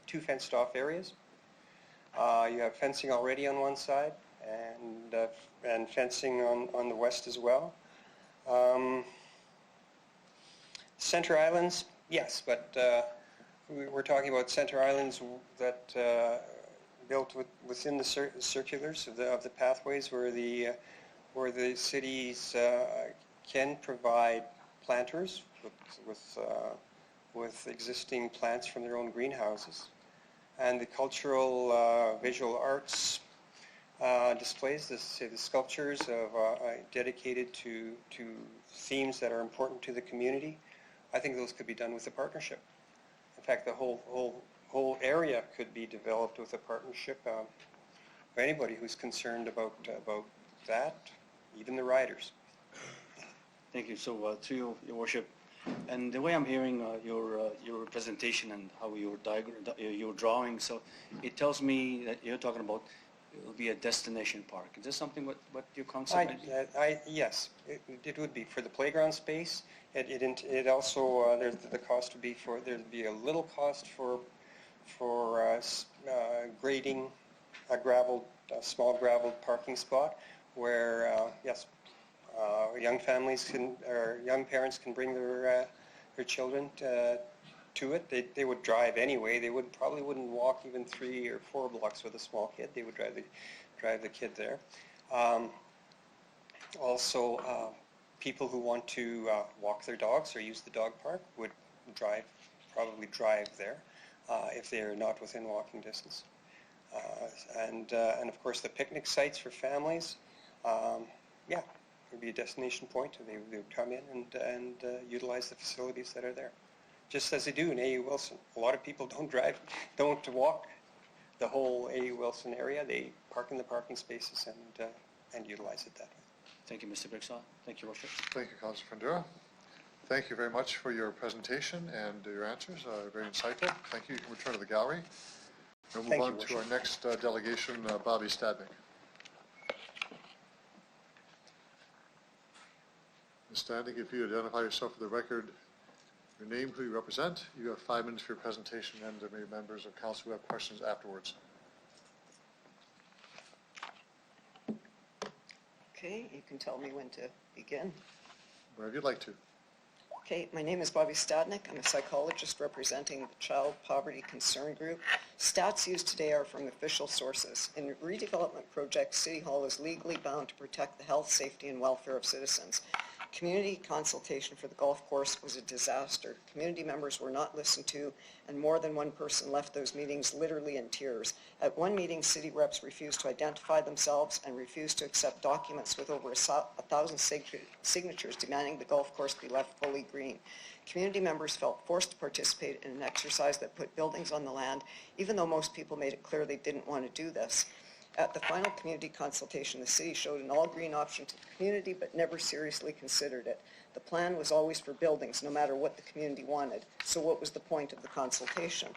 S16: 2 fenced-off areas. You have fencing already on one side and fencing on the west as well. Center islands, yes, but we're talking about center islands that built within the circulars of the pathways where the cities can provide planters with existing plants from their own greenhouses, and the cultural visual arts displays, the sculptures dedicated to themes that are important to the community. I think those could be done with a partnership. In fact, the whole area could be developed with a partnership. For anybody who's concerned about that, even the riders.
S14: Thank you. So to your worship, and the way I'm hearing your presentation and how you're drawing, so it tells me that you're talking about it will be a destination park. Is this something what your concept might be?
S16: Yes, it would be for the playground space. It also there's the cost would be there'd be a little cost for grading a small gravel parking spot where yes, young families or young parents can bring their children to it. They would drive anyway. They probably wouldn't walk even 3 or 4 blocks with a small kid. They would drive the kid there. Also, people who want to walk their dogs or use the dog park would probably drive there if they are not within walking distance. And of course the picnic sites for families, yeah, it would be a destination point. They would come in and utilize the facilities that are there, just as they do in A.U. Wilson. A lot of people don't walk the whole A.U. Wilson area. They park in the parking spaces and utilize it that way.
S14: Thank you, Mr. Brixall. Thank you, Worship.
S2: Thank you, Councilor Fundura. Thank you very much for your presentation and your answers. Very insightful. Thank you. You can return to the gallery. We'll move on to our next delegation, Bobby Stadnik. Ms. Stadnik, if you identify yourself for the record, your name, who you represent, you have 5 minutes for your presentation, and there may be members of council who have questions afterwards.
S18: Okay, you can tell me when to begin.
S2: Wherever you'd like to.
S18: Okay, my name is Bobby Stadnik. I'm a psychologist representing the Child Poverty Concern Group. Stats used today are from official sources. In redevelopment projects, City Hall is legally bound to protect the health, safety, and welfare of citizens. Community consultation for the golf course was a disaster. Community members were not listened to, and more than one person left those meetings literally in tears. At one meeting, city reps refused to identify themselves and refused to accept documents with over 1,000 signatures demanding the golf course be left fully green. Community members felt forced to participate in an exercise that put buildings on the land, even though most people made it clear they didn't want to do this. At the final community consultation, the city showed an all-green option to the community, but never seriously considered it. The plan was always for buildings, no matter what the community wanted. So what was the point of the consultation?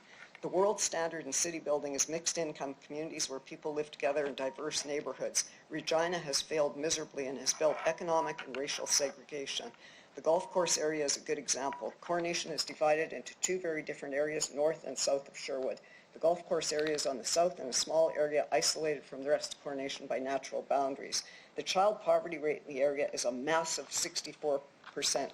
S18: The world standard in city building is mixed income communities where people live together in diverse neighborhoods. Regina has failed miserably and has built economic and racial segregation. The golf course area is a good example. Coronation is divided into two very different areas, north and south of Sherwood. The golf course area is on the south and a small area isolated from the rest of Coronation by natural boundaries. The child poverty rate in the area is a massive 64%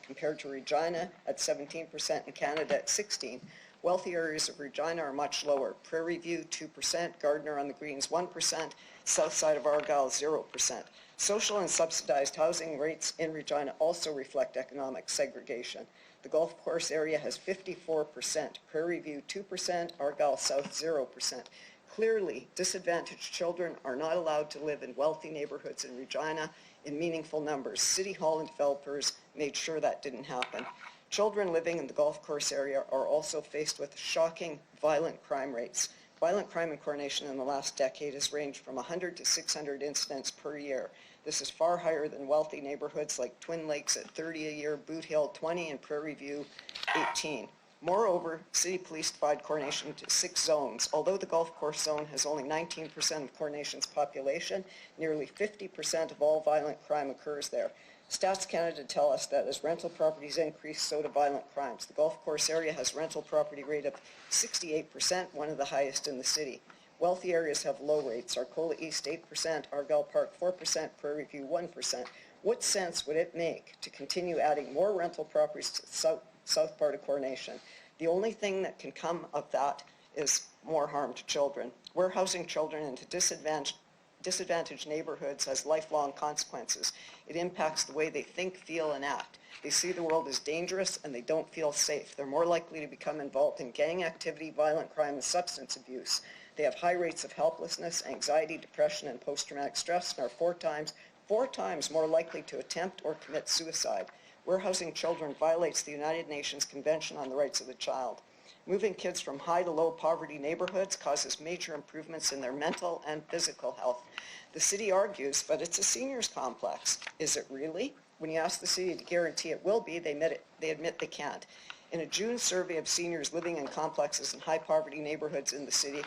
S18: compared to Regina at 17% and Canada at 16%. Wealthy areas of Regina are much lower. Prairie View 2%, Gardner on the Greens 1%, south side of Argyle 0%. Social and subsidized housing rates in Regina also reflect economic segregation. The golf course area has 54%, Prairie View 2%, Argyle South 0%. Clearly, disadvantaged children are not allowed to live in wealthy neighborhoods in Regina in meaningful numbers. City Hall and developers made sure that didn't happen. Children living in the golf course area are also faced with shocking violent crime rates. Violent crime in Coronation in the last decade has ranged from 100 to 600 incidents per year. This is far higher than wealthy neighborhoods like Twin Lakes at 30 a year, Boot Hill 20, and Prairie View 18. Moreover, city police divide Coronation into 6 zones. Although the golf course zone has only 19% of Coronation's population, nearly 50% of all violent crime occurs there. Stats Canada tell us that as rental properties increase, so do violent crimes. The golf course area has rental property rate of 68%, one of the highest in the city. Wealthy areas have low rates. Arcola East 8%, Argyle Park 4%, Prairie View 1%. What sense would it make to continue adding more rental properties to the south part of Coronation? The only thing that can come of that is more harm to children. We're housing children into disadvantaged neighborhoods has lifelong consequences. It impacts the way they think, feel, and act. They see the world as dangerous and they don't feel safe. They're more likely to become involved in gang activity, violent crime, and substance abuse. They have high rates of helplessness, anxiety, depression, and post-traumatic stress, and are four times more likely to attempt or commit suicide. Warehousing children violates the United Nations Convention on the Rights of the Child. Moving kids from high to low poverty neighborhoods causes major improvements in their mental and physical health. The city argues, but it's a seniors complex. Is it really? When you ask the city to guarantee it will be, they admit they can't. In a June survey of seniors living in complexes in high poverty neighborhoods in the city,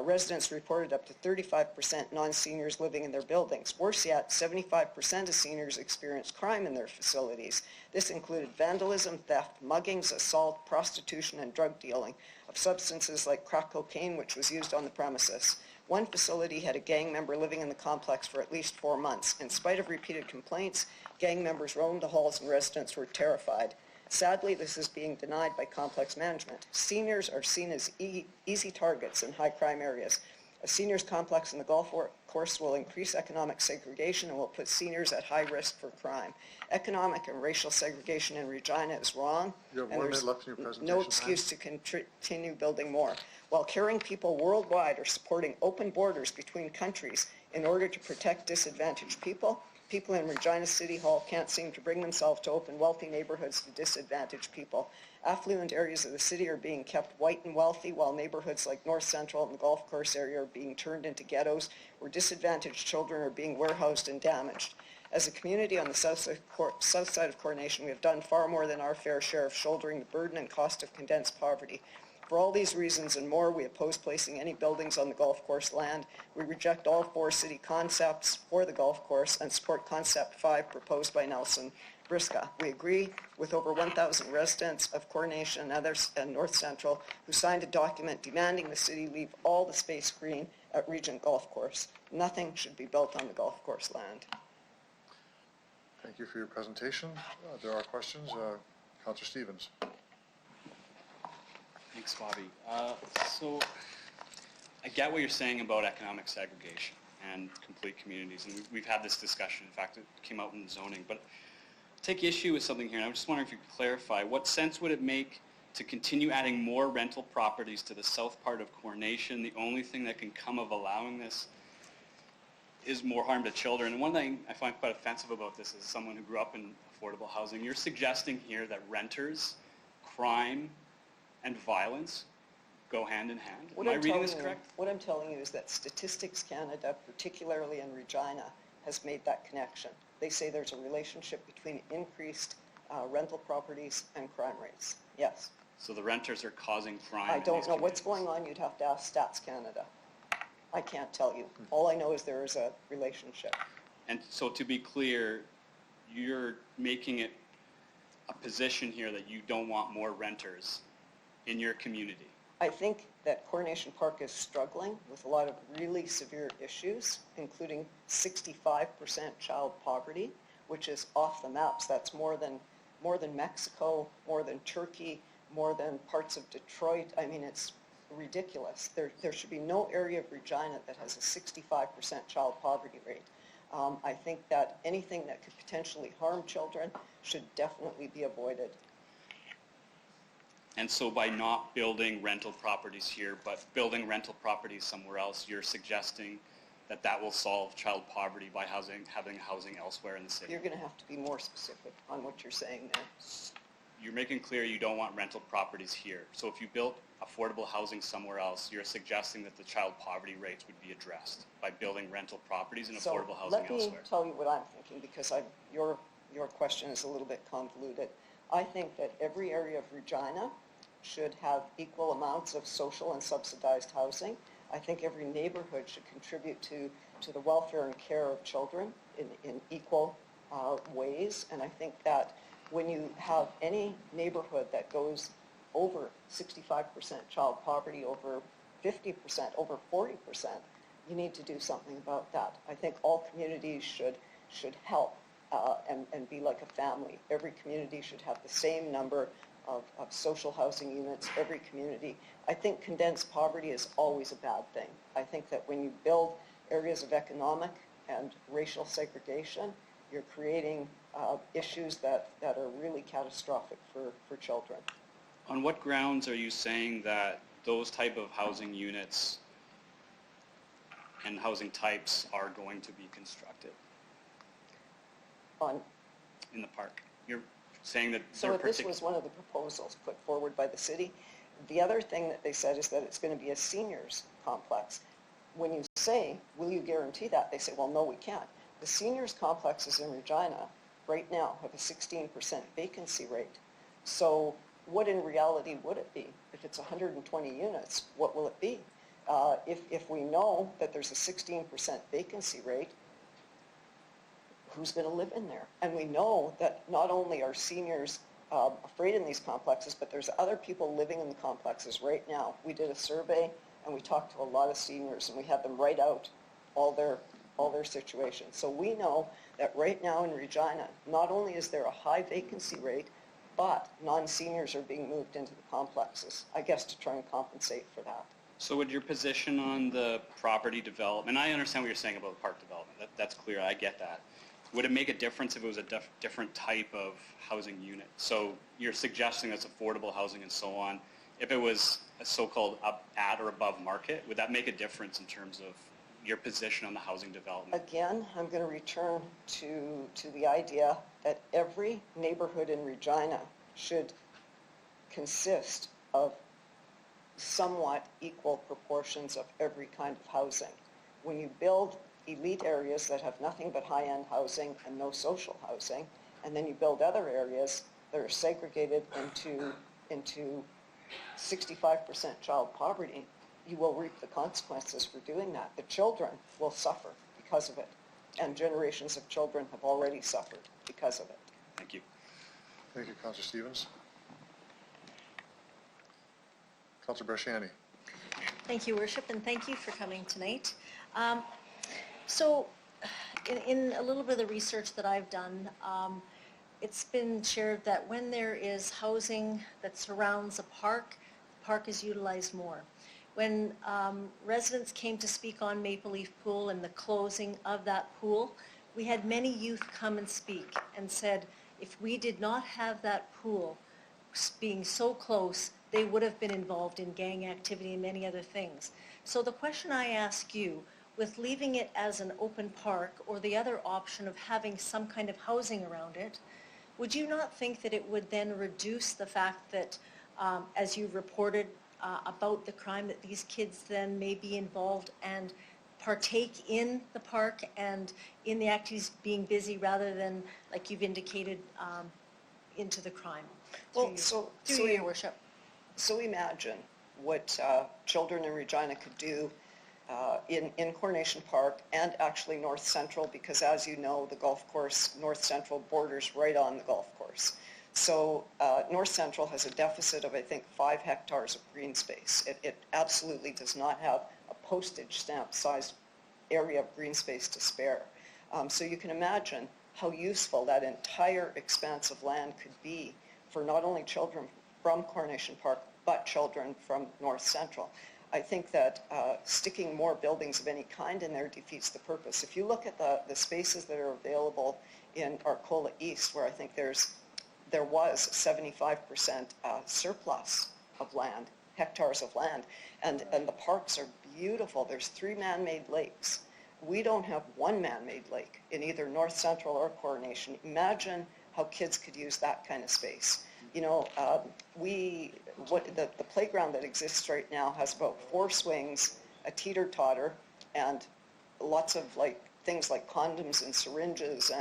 S18: residents reported up to 35% non-seniors living in their buildings. Worse yet, 75% of seniors experienced crime in their facilities. This included vandalism, theft, muggings, assault, prostitution, and drug dealing of substances like crack cocaine, which was used on the premises. One facility had a gang member living in the complex for at least 4 months. In spite of repeated complaints, gang members roamed the halls and residents were terrified. Sadly, this is being denied by complex management. Seniors are seen as easy targets in high crime areas. A seniors complex in the golf course will increase economic segregation and will put seniors at high risk for crime. Economic and racial segregation in Regina is wrong.
S2: You have 1 minute left in your presentation.
S18: No excuse to continue building more. While caring people worldwide are supporting open borders between countries in order to protect disadvantaged people, people in Regina City Hall can't seem to bring themselves to open wealthy neighborhoods to disadvantaged people. Affluent areas of the city are being kept white and wealthy, while neighborhoods like North Central and the golf course area are being turned into ghettos where disadvantaged children are being warehoused and damaged. As a community on the south side of Coronation, we have done far more than our fair share of shouldering the burden and cost of condensed poverty. For all these reasons and more, we oppose placing any buildings on the golf course land. We reject all 4 city concepts for the golf course and support Concept 5 proposed by Nelson Brisca. We agree with over 1,000 residents of Coronation and others and North Central who signed a document demanding the city leave all the space green at Regent Golf Course. Nothing should be built on the golf course land.
S2: Thank you for your presentation. There are questions. Councillor Stevens.
S12: Thanks, Bobby. So I get what you're saying about economic segregation and complete communities, and we've had this discussion. In fact, it came out in the zoning. But I take issue with something here, and I'm just wondering if you could clarify. What sense would it make to continue adding more rental properties to the south part of Coronation? The only thing that can come of allowing this is more harm to children. And one thing I find quite offensive about this as someone who grew up in affordable housing, you're suggesting here that renters, crime, and violence go hand in hand. Am I reading this correct?
S18: What I'm telling you is that Statistics Canada, particularly in Regina, has made that connection. They say there's a relationship between increased rental properties and crime rates. Yes.
S12: So the renters are causing crime
S18: I
S12: in
S18: don't
S12: these
S18: know what's
S12: communities.
S18: going on, you'd have to ask Stats Canada. I can't tell you. All I know is there is a relationship.
S12: And so to be clear, you're making it a position here that you don't want more renters in your community.
S18: I think that Coronation Park is struggling with a lot of really severe issues, including 65% child poverty, which is off the maps. That's more than Mexico, more than Turkey, more than parts of Detroit. I mean, it's ridiculous. There should be no area of Regina that has a 65% child poverty rate. I think that anything that could potentially harm children should definitely be avoided.
S12: And so by not building rental properties here, but building rental properties somewhere else, you're suggesting that that will solve child poverty by having housing elsewhere in the city?
S18: You're going to have to be more specific on what you're saying there.
S12: You're making clear you don't want rental properties here. So if you built affordable housing somewhere else, you're suggesting that the child poverty rates would be addressed by building rental properties and affordable housing elsewhere.
S18: Let me tell you what I'm thinking, because your question is a little bit convoluted. I think that every area of Regina should have equal amounts of social and subsidized housing. I think every neighborhood should contribute to the welfare and care of children in equal ways. And I think that when you have any neighborhood that goes over 65% child poverty, over 50%, over 40%, you need to do something about that. I think all communities should help and be like a family. Every community should have the same number of social housing units, every community. I think condensed poverty is always a bad thing. I think that when you build areas of economic and racial segregation, you're creating issues that are really catastrophic for children.
S12: On what grounds are you saying that those type of housing units and housing types are going to be constructed in the park? You're saying that
S18: So this was one of the proposals put forward by the city. The other thing that they said is that it's going to be a seniors complex. When you say, will you guarantee that? They say, well, no, we can't. The seniors complexes in Regina right now have a 16% vacancy rate. So what in reality would it be? If it's 120 units, what will it be? If we know that there's a 16% vacancy rate, who's going to live in there? And we know that not only are seniors afraid in these complexes, but there's other people living in the complexes right now. We did a survey and we talked to a lot of seniors and we had them write out all their situations. So we know that right now in Regina, not only is there a high vacancy rate, but non-seniors are being moved into the complexes, I guess to try and compensate for that.
S12: So would your position on the property development, I understand what you're saying about the park development, that's clear, I get that. Would it make a difference if it was a different type of housing unit? So you're suggesting that's affordable housing and so on. If it was a so-called at or above market, would that make a difference in terms of your position on the housing development?
S18: Again, I'm going to return to the idea that every neighborhood in Regina should consist of somewhat equal proportions of every kind of housing. When you build elite areas that have nothing but high-end housing and no social housing, and then you build other areas that are segregated into 65% child poverty, you will reap the consequences for doing that. The children will suffer because of it, and generations of children have already suffered because of it.
S12: Thank you.
S2: Thank you, Councillor Stevens. Councillor Bresciani.
S4: Thank you, Worship, and thank you for coming tonight. So in a little bit of the research that I've done, it's been shared that when there is housing that surrounds a park, the park is utilized more. When residents came to speak on Maple Leaf Pool and the closing of that pool, we had many youth come and speak and said, if we did not have that pool being so close, they would have been involved in gang activity and many other things. So the question I ask you, with leaving it as an open park or the other option of having some kind of housing around it, would you not think that it would then reduce the fact that, as you reported about the crime, that these kids then may be involved and partake in the park and in the activities being busy rather than, like you've indicated, into the crime?
S18: Well,
S4: Through your worship.
S18: So imagine what children in Regina could do in Coronation Park and actually North Central, because as you know, the golf course, North Central borders right on the golf course. So North Central has a deficit of, I think, 5 hectares of green space. It absolutely does not have a postage stamp sized area of green space to spare. So you can imagine how useful that entire expanse of land could be for not only children from Coronation Park, but children from North Central. I think that sticking more buildings of any kind in there defeats the purpose. If you look at the spaces that are available in Arcola East, where I think there was 75% surplus of land, hectares of land, and the parks are beautiful. There's 3 man-made lakes. We don't have 1 man-made lake in either North Central or Coronation. Imagine how kids could use that kind of space. You know, the playground that exists right now has about 4 swings, a teeter-totter, and lots of things like condoms and syringes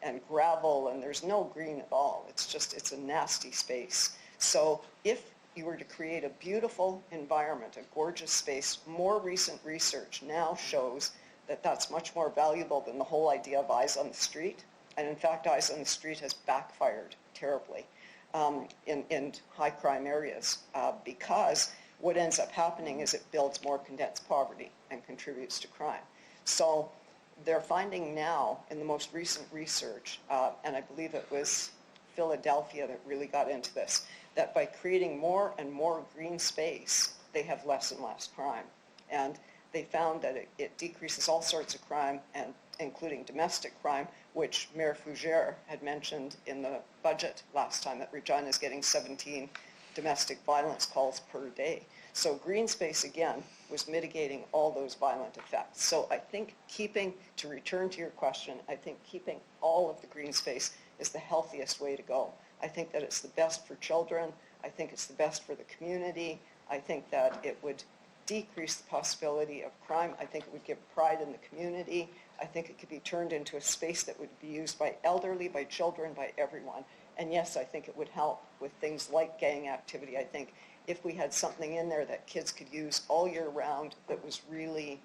S18: and gravel, and there's no green at all. It's a nasty space. So if you were to create a beautiful environment, a gorgeous space, more recent research now shows that that's much more valuable than the whole idea of eyes on the street. And in fact, eyes on the street has backfired terribly in high crime areas because what ends up happening is it builds more condensed poverty and contributes to crime. So they're finding now in the most recent research, and I believe it was Philadelphia that really got into this, that by creating more and more green space, they have less and less crime. And they found that it decreases all sorts of crime, and including domestic crime, which Mayor Fougere had mentioned in the budget last time, that Regina is getting 17 domestic violence calls per day. So green space, again, was mitigating all those violent effects. So I think to return to your question, I think keeping all of the green space is the healthiest way to go. I think that it's the best for children. I think it's the best for the community. I think that it would decrease the possibility of crime. I think it would give pride in the community. I think it could be turned into a space that would be used by elderly, by children, by everyone. And yes, I think it would help with things like gang activity. I think if we had something in there that kids could use all year round that was really,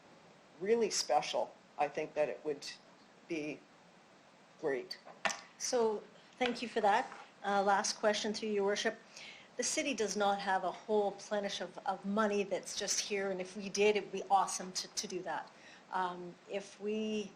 S18: really special, I think that it would be great.
S4: So thank you for that. Last question through your worship. The city does not have a whole plenish of money that's just here, and if we did, it would be awesome to do that. If we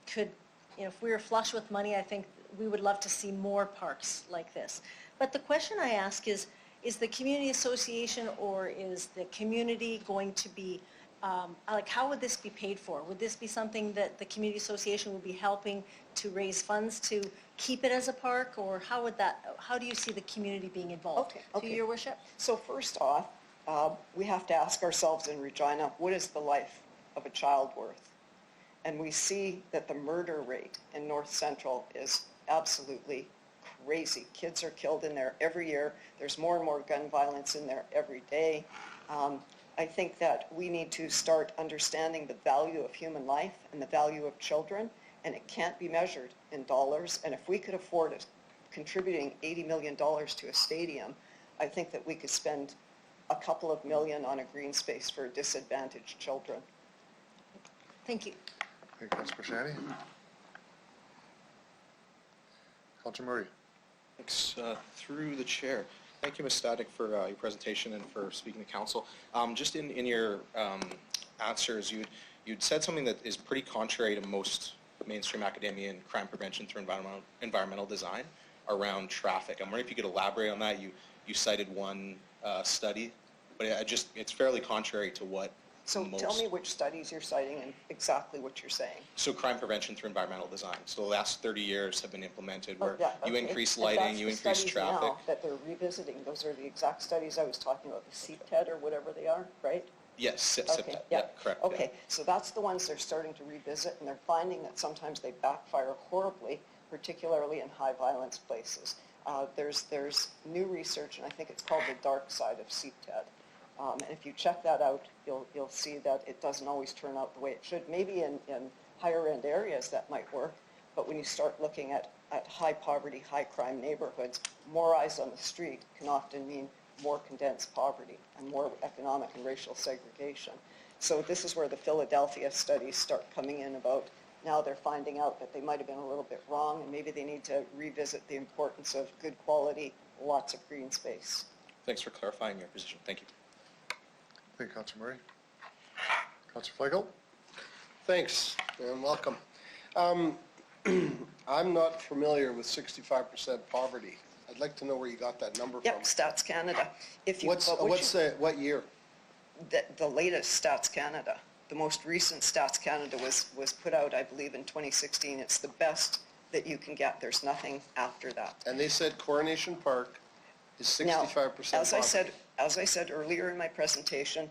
S4: could, if we were flush with money, I think we would love to see more parks like this. But the question I ask is the community association or is the community going to be, how would this be paid for? Would this be something that the community association would be helping to raise funds to keep it as a park, or how do you see the community being involved?
S18: Okay.
S4: Your worship?
S18: So first off, we have to ask ourselves in Regina, what is the life of a child worth? And we see that the murder rate in North Central is absolutely crazy. Kids are killed in there every year. There's more and more gun violence in there every day. I think that we need to start understanding the value of human life and the value of children, and it can't be measured in dollars. And if we could afford contributing $80 million to a stadium, I think that we could spend a couple of million on a green space for disadvantaged children.
S4: Thank you.
S2: Thank you, Councilor Shanny. Councilor Murray.
S19: Thanks. Through the chair. Thank you, Ms. Static, for your presentation and for speaking to council. Just in your answers, you'd said something that is pretty contrary to most mainstream academia in crime prevention through environmental design around traffic. I'm wondering if you could elaborate on that. You cited one study, but it's fairly contrary to what
S18: So tell me which studies you're citing and exactly what you're saying.
S19: So crime prevention through environmental design. So the last 30 years have been implemented where
S18: Okay.
S19: you increase
S18: And
S19: lighting,
S18: that's
S19: you
S18: the
S19: increase
S18: studies
S19: traffic.
S18: now that they're revisiting. Those are the exact studies I was talking about, the CTED or whatever they are, right?
S19: Yes, SIP,
S18: Okay,
S19: yeah, correct. yeah.
S18: Okay, so that's the ones they're starting to revisit, and they're finding that sometimes they backfire horribly, particularly in high violence places. There's new research, and I think it's called the dark side of CTED. And if you check that out, you'll see that it doesn't always turn out the way it should. Maybe in higher end areas that might work, but when you start looking at high poverty, high crime neighborhoods, more eyes on the street can often mean more condensed poverty and more economic and racial segregation. So this is where the Philadelphia studies start coming in about now they're finding out that they might have been a little bit wrong and maybe they need to revisit the importance of good quality, lots of green space.
S19: Thanks for clarifying your position. Thank you.
S2: Thank you, Councilor Murray. Councilor Flego?
S7: Thanks, and welcome. I'm not familiar with 65% poverty. I'd like to know where you got that number from.
S18: Yep, Stats Canada.
S7: What year?
S18: The latest Stats Canada. The most recent Stats Canada was put out, I believe, in 2016. It's the best that you can get. There's nothing after that.
S7: And they said Coronation Park is 65%
S18: Now,
S7: poverty.
S18: as I said earlier in my presentation,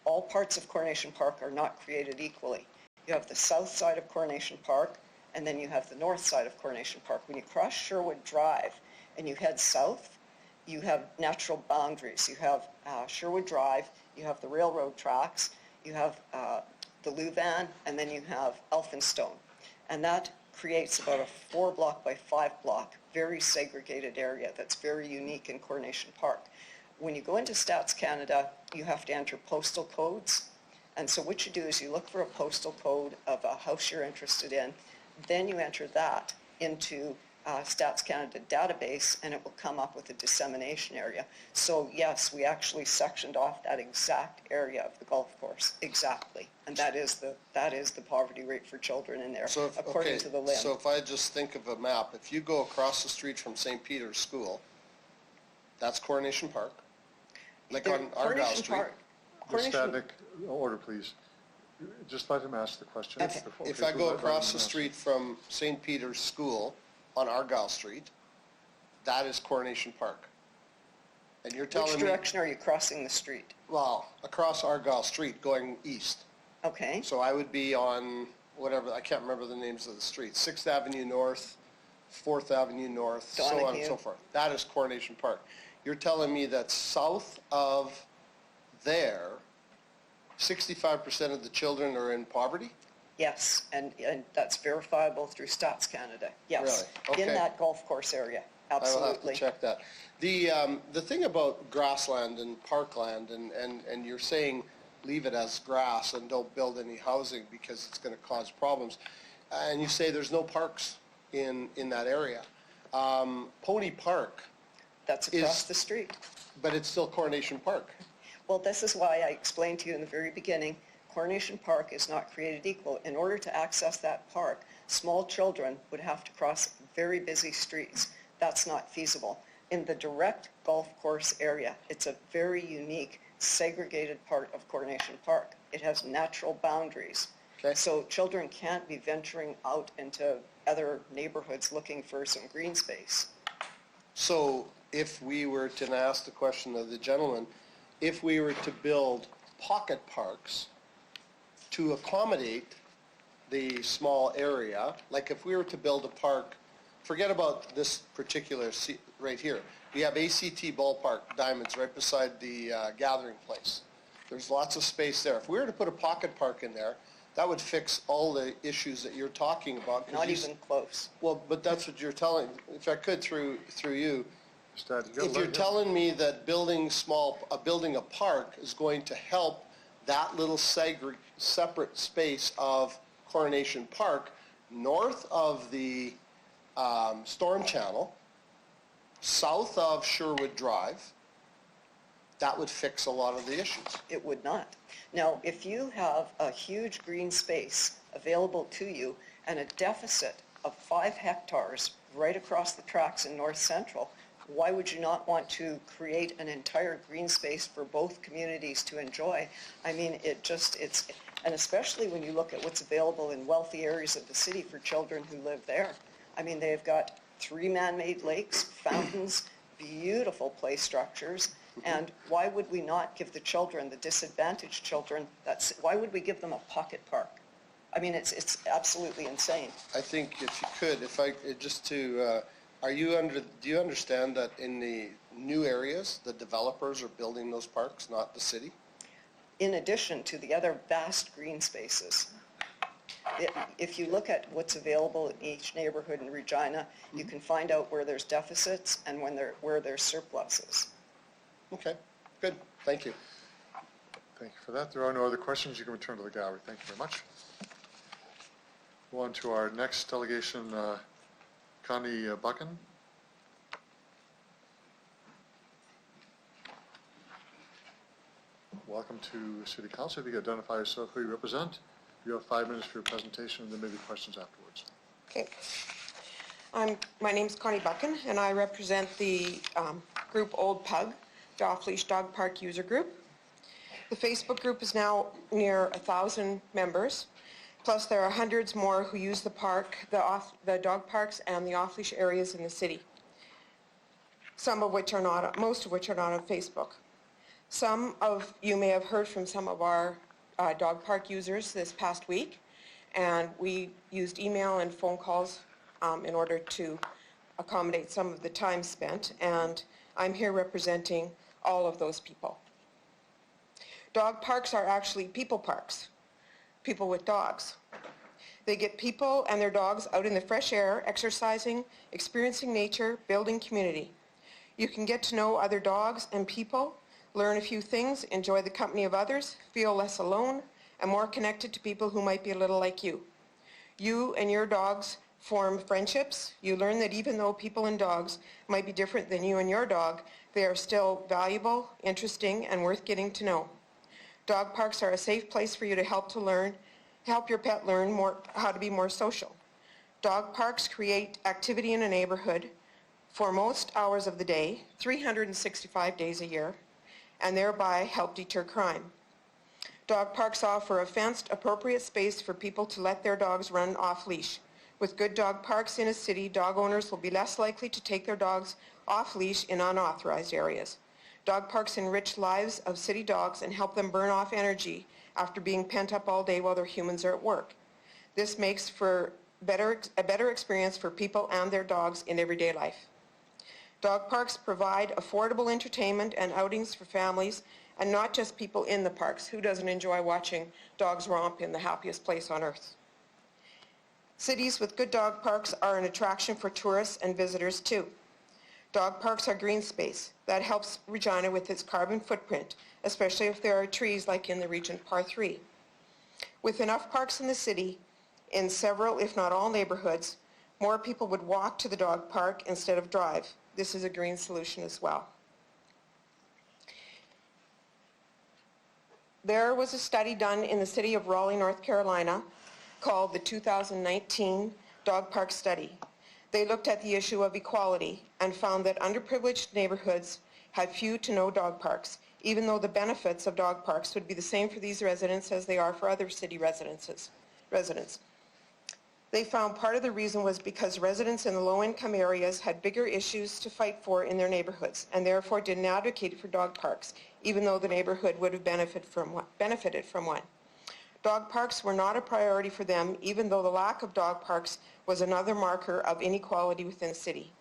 S18: all parts of Coronation Park are not created equally. You have the south side of Coronation Park, and then you have the north side of Coronation Park. When you cross Sherwood Drive and you head south, you have natural boundaries. You have Sherwood Drive, you have the railroad tracks, you have the Louvain, and then you have Elphinstone. And that creates about a 4-block by 5-block, very segregated area that's very unique in Coronation Park. When you go into Stats Canada, you have to enter postal codes. And so what you do is you look for a postal code of a house you're interested in, then you enter that into Stats Canada database, and it will come up with a dissemination area. So yes, we actually sectioned off that exact area of the golf course, exactly. And that is the poverty rate for children in there, according to the LIM.
S7: So if I just think of a map, if you go across the street from St. Peter's School, that's Coronation Park, like on Argyle Street.
S2: Static, order please. Just let him ask the question.
S7: If I go across the street from St. Peter's School on Argyle Street, that is Coronation Park. And you're telling me...
S18: Which direction are you crossing the street?
S7: Well, across Argyle Street going east.
S18: Okay.
S7: So I would be on whatever, I can't remember the names of the streets, 6th Avenue North, 4th Avenue North, so on and so forth. That is Coronation Park. You're telling me that south of there, 65% of the children are in poverty?
S18: Yes, and that's verifiable through Stats Canada. Yes.
S7: Really? Okay.
S18: In that golf course area, absolutely.
S7: I will have to check that. The thing about grassland and parkland, and you're saying leave it as grass and don't build any housing because it's going to cause problems, and you say there's no parks in that area. Pony Park.
S18: That's across the street.
S7: But it's still Coronation Park.
S18: Well, this is why I explained to you in the very beginning, Coronation Park is not created equal. In order to access that park, small children would have to cross very busy streets. That's not feasible. In the direct golf course area, it's a very unique, segregated part of Coronation Park. It has natural boundaries. Okay. So children can't be venturing out into other neighborhoods looking for some green space.
S7: So if we were to ask the question of the gentleman, if we were to build pocket parks to accommodate the small area, like if we were to build a park, forget about this particular right here. We have ACT Ballpark, Diamonds, right beside the gathering place. There's lots of space there. If we were to put a pocket park in there, that would fix all the issues that you're talking about.
S18: Not even close.
S7: Well, but that's what you're telling, if I could through you, if you're telling me that building a park is going to help that little separate space of Coronation Park north of the Storm Channel, south of Sherwood Drive, that would fix a lot of the issues.
S18: It would not. Now, if you have a huge green space available to you and a deficit of 5 hectares right across the tracks in North Central, why would you not want to create an entire green space for both communities to enjoy? I mean, and especially when you look at what's available in wealthy areas of the city for children who live there. I mean, they've got 3 man-made lakes, fountains, beautiful play structures, and why would we not give the children, the disadvantaged children, why would we give them a pocket park? I mean, it's absolutely insane.
S7: I think if you could, do you understand that in the new areas, the developers are building those parks, not the city?
S18: In addition to the other vast green spaces. If you look at what's available in each neighborhood in Regina, you can find out where there's deficits and where there's surpluses.
S7: Okay, good, thank you.
S2: Thank you for that. There are no other questions. You can return to the gallery. Thank you very much. Go on to our next delegation, Connie Buchan. Welcome to City Council. If you could identify yourself, who you represent. You have 5 minutes for your presentation, and then maybe questions afterwards.
S20: Okay. My name's Connie Buchan, and I represent the group Old Pug, the off-leash dog park user group. The Facebook group is now near 1,000 members, plus there are hundreds more who use the park, the dog parks and the off-leash areas in the city. Most of which are not on Facebook. Some of you may have heard from some of our dog park users this past week, and we used email and phone calls in order to accommodate some of the time spent, and I'm here representing all of those people. Dog parks are actually people parks, people with dogs. They get people and their dogs out in the fresh air, exercising, experiencing nature, building community. You can get to know other dogs and people, learn a few things, enjoy the company of others, feel less alone, and more connected to people who might be a little like you. You and your dogs form friendships. You learn that even though people and dogs might be different than you and your dog, they are still valuable, interesting, and worth getting to know. Dog parks are a safe place for you to help your pet learn how to be more social. Dog parks create activity in a neighborhood for most hours of the day, 365 days a year, and thereby help deter crime. Dog parks offer a fenced, appropriate space for people to let their dogs run off-leash. With good dog parks in a city, dog owners will be less likely to take their dogs off-leash in unauthorized areas. Dog parks enrich lives of city dogs and help them burn off energy after being pent up all day while their humans are at work. This makes for a better experience for people and their dogs in everyday life. Dog parks provide affordable entertainment and outings for families, and not just people in the parks. Who doesn't enjoy watching dogs romp in the happiest place on earth? Cities with good dog parks are an attraction for tourists and visitors too. Dog parks are green space. That helps Regina with its carbon footprint, especially if there are trees like in the Regent Par 3. With enough parks in the city, in several, if not all neighborhoods, more people would walk to the dog park instead of drive. This is a green solution as well. There was a study done in the city of Raleigh, North Carolina, called the 2019 Dog Park Study. They looked at the issue of equality and found that underprivileged neighborhoods had few to no dog parks, even though the benefits of dog parks would be the same for these residents as they are for other city residents. They found part of the reason was because residents in the low-income areas had bigger issues to fight for in their neighborhoods and therefore didn't advocate for dog parks, even though the neighborhood would have benefited from one. Dog parks were not a priority for them, even though the lack of dog parks was another marker of inequality within the city.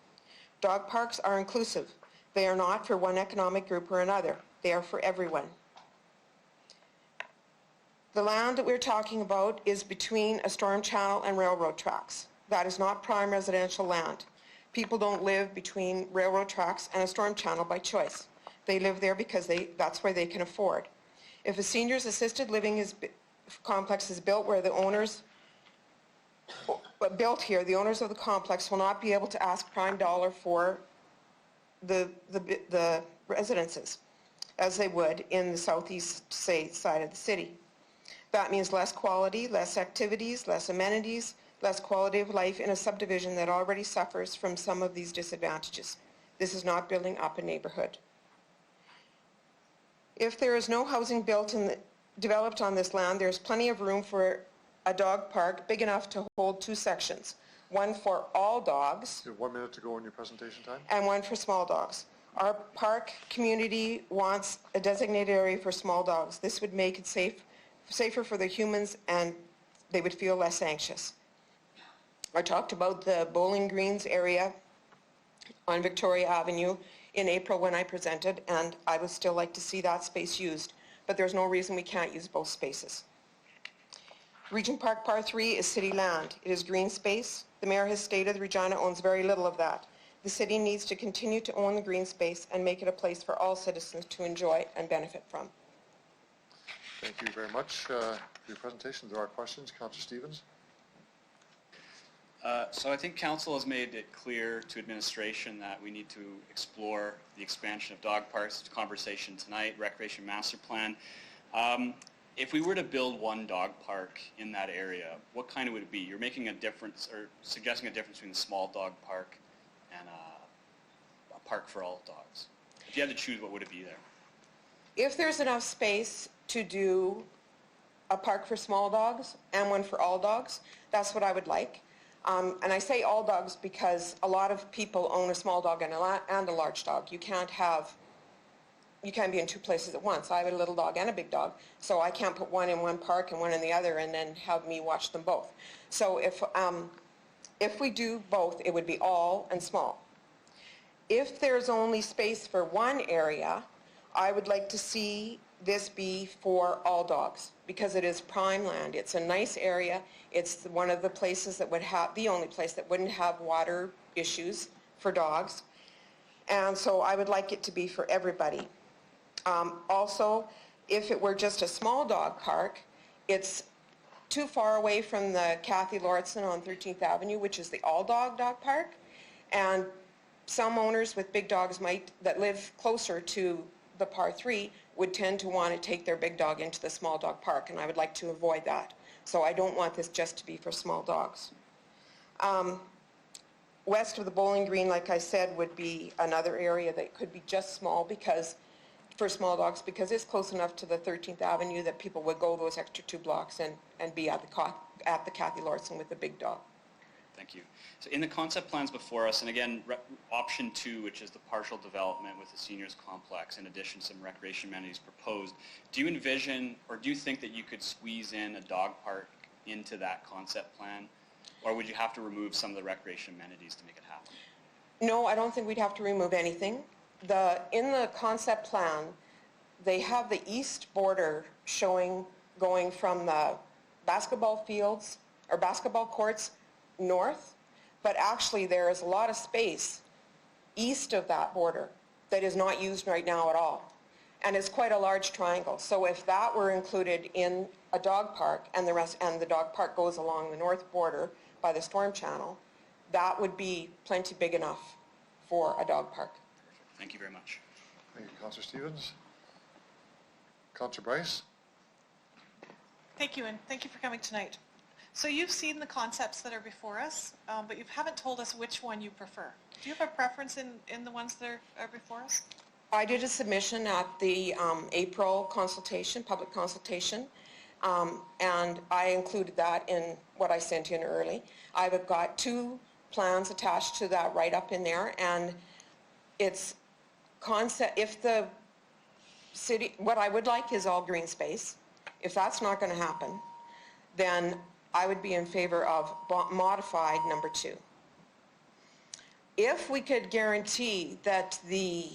S20: Dog parks are inclusive. They are not for one economic group or another. They are for everyone. The land that we're talking about is between a storm channel and railroad tracks. That is not prime residential land. People don't live between railroad tracks and a storm channel by choice. They live there because that's where they can afford. If a seniors assisted living complex is built where the owners the owners of the complex will not be able to ask prime dollar for the residences as they would in the southeast side of the city. That means less quality, less activities, less amenities, less quality of life in a subdivision that already suffers from some of these disadvantages. This is not building up a neighborhood. If there is no housing developed on this land, there's plenty of room for a dog park big enough to hold two sections, one for all dogs.
S2: You have 1 minute to go in your presentation time.
S20: And one for small dogs. Our park community wants a designated area for small dogs. This would make it safer for the humans, and they would feel less anxious. I talked about the Bowling Greens area on Victoria Avenue in April when I presented, and I would still like to see that space used, but there's no reason we can't use both spaces. Regent Park Par 3 is city land. It is green space. The mayor has stated Regina owns very little of that. The city needs to continue to own the green space and make it a place for all citizens to enjoy and benefit from.
S2: Thank you very much for your presentation. There are questions. Councillor Stevens?
S12: So I think council has made it clear to administration that we need to explore the expansion of dog parks. Conversation tonight, recreation master plan. If we were to build one dog park in that area, what kind would it be? You're making a difference or suggesting a difference between a small dog park and a park for all dogs. If you had to choose, what would it be there?
S20: If there's enough space to do a park for small dogs and one for all dogs, that's what I would like. And I say all dogs because a lot of people own a small dog and a large dog. You can't be in two places at once. I have a little dog and a big dog, so I can't put one in one park and one in the other and then have me watch them both. So if we do both, it would be all and small. If there's only space for one area, I would like to see this be for all dogs because it is prime land. It's a nice area. It's one of the places that would have, the only place that wouldn't have water issues for dogs. And so I would like it to be for everybody. Also, if it were just a small dog park, it's too far away from the Kathy Lauritsen on 13th Avenue, which is the all-dog dog park. And some owners with big dogs that live closer to the par 3 would tend to want to take their big dog into the small dog park, and I would like to avoid that. So I don't want this just to be for small dogs. West of the bowling green, like I said, would be another area that could be just small for small dogs because it's close enough to the 13th Avenue that people would go those extra 2 blocks and be at the Kathy Lauritsen with the big dog.
S12: Thank you. So in the concept plans before us, and again, option 2, which is the partial development with the seniors complex, in addition to some recreation amenities proposed, do you envision or do you think that you could squeeze in a dog park into that concept plan? Or would you have to remove some of the recreation amenities to make it happen?
S20: No, I don't think we'd have to remove anything. In the concept plan, they have the east border showing going from the basketball fields or basketball courts north, but actually there is a lot of space east of that border that is not used right now at all. And it's quite a large triangle. So if that were included in a dog park and the dog park goes along the north border by the storm channel, that would be plenty big enough for a dog park.
S12: Perfect. Thank you very much.
S2: Thank you, Councillor Stevens. Councillor Bryce?
S17: Thank you, and thank you for coming tonight. So you've seen the concepts that are before us, but you haven't told us which one you prefer. Do you have a preference in the ones that are before us?
S20: I did a submission at the April consultation, public consultation, and I included that in what I sent in early. I've got 2 plans attached to that right up in there, and it's concept, if the city, what I would like is all green space. If that's not going to happen, then I would be in favor of modified number 2. If we could guarantee that the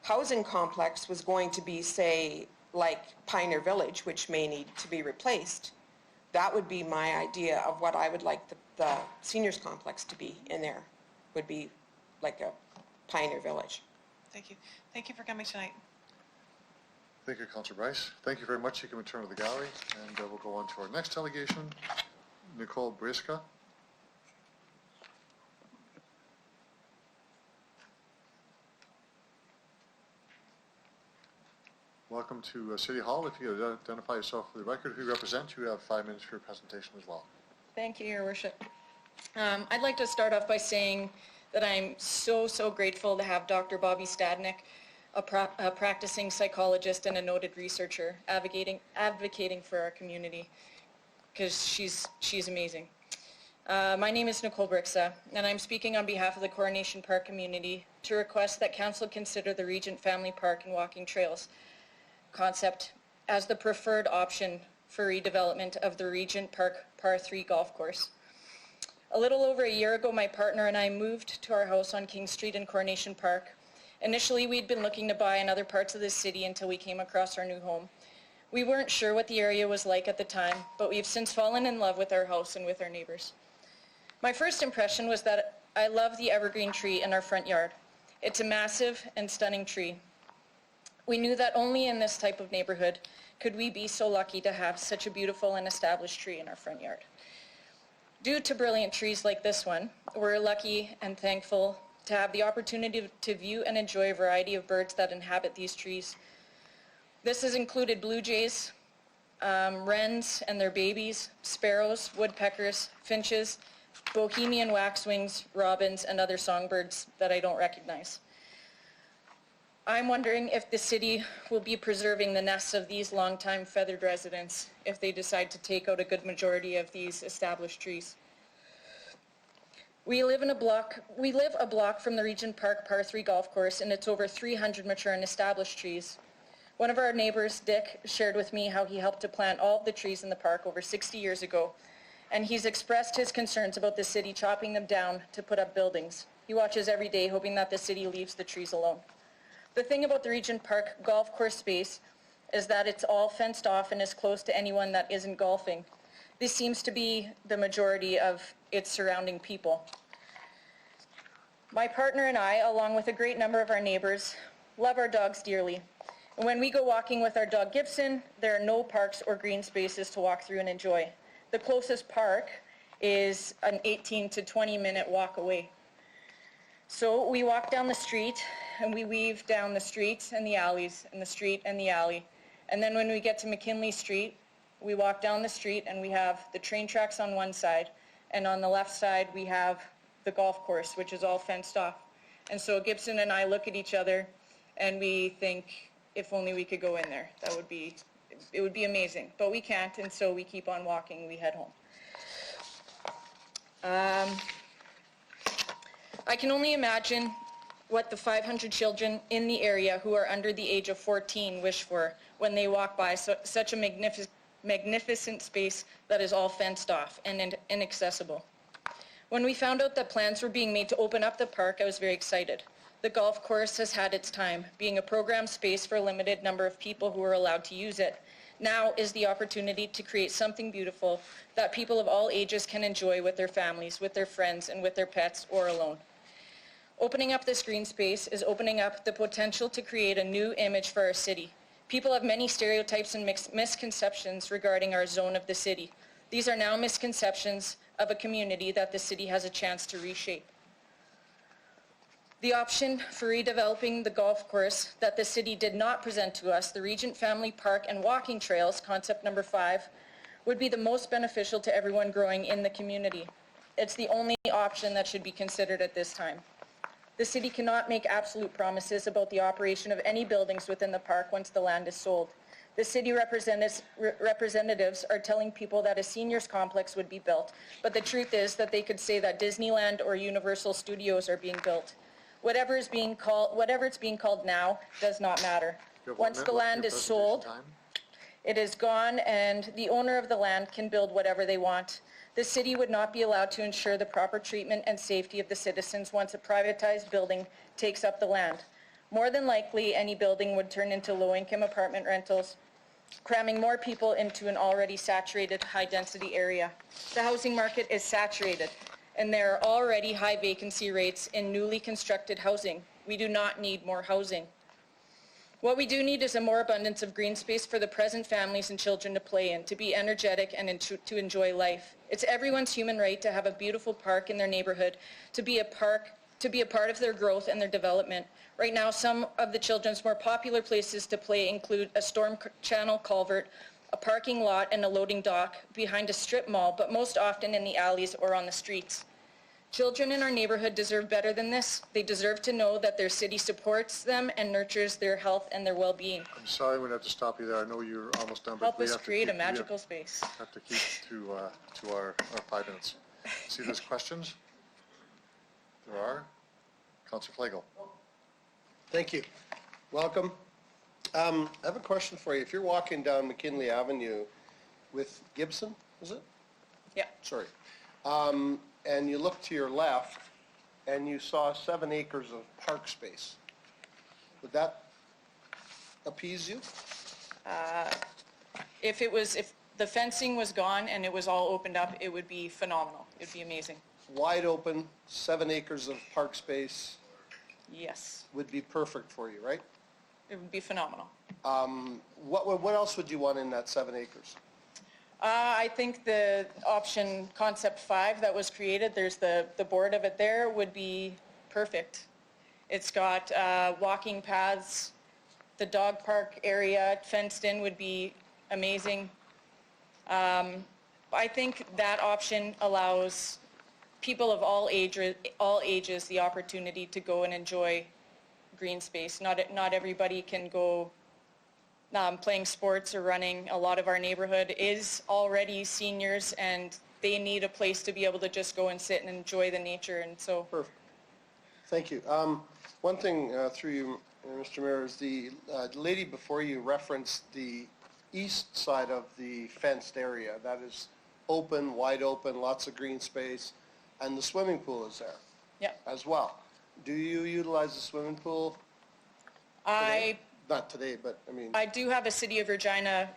S20: housing complex was going to be, say, like Pioneer Village, which may need to be replaced, that would be my idea of what I would like the seniors complex to be in there, would be like a Pioneer Village.
S17: Thank you. Thank you for coming tonight.
S2: Thank you, Councillor Bryce. Thank you very much. You can return to the gallery, and we'll go on to our next delegation, Nicole Briska. Welcome to City Hall. If you identify yourself for the record, who you represent, you have 5 minutes for your presentation as well.
S21: Thank you, Your Worship. I'd like to start off by saying that I'm so grateful to have Dr. Bobby Stadnik, a practicing psychologist and a noted researcher, advocating for our community, because she's amazing. My name is Nicole Brixa, and I'm speaking on behalf of the Coronation Park community to request that Council consider the Regent Family Park and Walking Trails concept as the preferred option for redevelopment of the Regent Park Par 3 golf course. A little over a year ago, my partner and I moved to our house on King Street in Coronation Park. Initially, we'd been looking to buy in other parts of the city until we came across our new home. We weren't sure what the area was like at the time, but we've since fallen in love with our house and with our neighbors. My first impression was that I love the evergreen tree in our front yard. It's a massive and stunning tree. We knew that only in this type of neighborhood could we be so lucky to have such a beautiful and established tree in our front yard. Due to brilliant trees like this one, we're lucky and thankful to have the opportunity to view and enjoy a variety of birds that inhabit these trees. This has included blue jays, wrens and their babies, sparrows, woodpeckers, finches, Bohemian waxwings, robins, and other songbirds that I don't recognize. I'm wondering if the city will be preserving the nests of these longtime feathered residents if they decide to take out a good majority of these established trees. We live a block from the Regent Park Par 3 golf course, and it's over 300 mature and established trees. One of our neighbors, Dick, shared with me how he helped to plant all of the trees in the park over 60 years ago, and he's expressed his concerns about the city chopping them down to put up buildings. He watches every day hoping that the city leaves the trees alone. The thing about the Regent Park golf course space is that it's all fenced off and is close to anyone that isn't golfing. This seems to be the majority of its surrounding people. My partner and I, along with a great number of our neighbors, love our dogs dearly. And when we go walking with our dog Gibson, there are no parks or green spaces to walk through and enjoy. The closest park is an 18 to 20 minute walk away. So we walk down the street and we weave down the streets and the alleys and the street and the alley. And then when we get to McKinley Street, we walk down the street and we have the train tracks on one side, and on the left side we have the golf course, which is all fenced off. And so Gibson and I look at each other and we think, if only we could go in there. It would be amazing, but we can't, and so we keep on walking, we head home. I can only imagine what the 500 children in the area who are under the age of 14 wish for when they walk by such a magnificent space that is all fenced off and inaccessible. When we found out that plans were being made to open up the park, I was very excited. The golf course has had its time, being a program space for a limited number of people who are allowed to use it. Now is the opportunity to create something beautiful that people of all ages can enjoy with their families, with their friends, and with their pets, or alone. Opening up this green space is opening up the potential to create a new image for our city. People have many stereotypes and misconceptions regarding our zone of the city. These are now misconceptions of a community that the city has a chance to reshape. The option for redeveloping the golf course that the city did not present to us, the Regent Family Park and Walking Trails, concept number 5, would be the most beneficial to everyone growing in the community. It's the only option that should be considered at this time. The city cannot make absolute promises about the operation of any buildings within the park once the land is sold. The city representatives are telling people that a seniors complex would be built, but the truth is that they could say that Disneyland or Universal Studios are being built. Whatever it's being called now does not matter. Once the land is sold, it is gone, and the owner of the land can build whatever they want. The city would not be allowed to ensure the proper treatment and safety of the citizens once a privatized building takes up the land. More than likely, any building would turn into low-income apartment rentals, cramming more people into an already saturated high-density area. The housing market is saturated, and there are already high vacancy rates in newly constructed housing. We do not need more housing. What we do need is a more abundance of green space for the present families and children to play in, to be energetic and to enjoy life. It's everyone's human right to have a beautiful park in their neighborhood, to be a part of their growth and their development. Right now, some of the children's more popular places to play include a storm channel culvert, a parking lot and a loading dock behind a strip mall, but most often in the alleys or on the streets. Children in our neighborhood deserve better than this. They deserve to know that their city supports them and nurtures their health and their well-being.
S2: I'm sorry, I'm going to have to stop you there. I know you're almost done, but
S21: Help
S2: we
S21: us
S2: have to
S21: create a
S2: keep,
S21: magical space.
S2: have to keep to our 5 minutes. See, there's questions? There are. Councillor Flagel.
S7: Thank you. Welcome. I have a question for you. If you're walking down McKinley Avenue with Gibson, is it?
S21: Yeah.
S7: Sorry. And you look to your left and you saw 7 acres of park space, would that appease you?
S21: If the fencing was gone and it was all opened up, it would be phenomenal. It would be amazing.
S7: wide open, 7 acres of park space
S21: Yes,
S7: would be perfect for you, right?
S21: it would be phenomenal.
S7: What else would you want in that 7 acres?
S21: I think the option concept 5 that was created, there's the board of it there, would be perfect. It's got walking paths, the dog park area fenced in would be amazing. I think that option allows people of all ages the opportunity to go and enjoy green space. Not everybody can go playing sports or running. A lot of our neighborhood is already seniors, and they need a place to be able to just go and sit and enjoy the nature, and so.
S7: Perfect. Thank you. One thing through you, Mr. Mayor, is the lady before you referenced the east side of the fenced area. That is open, wide open, lots of green space, and the swimming pool is there.
S21: Yeah.
S7: As well. Do you utilize the swimming pool today? Not today, but I mean.
S21: I do have a City of Regina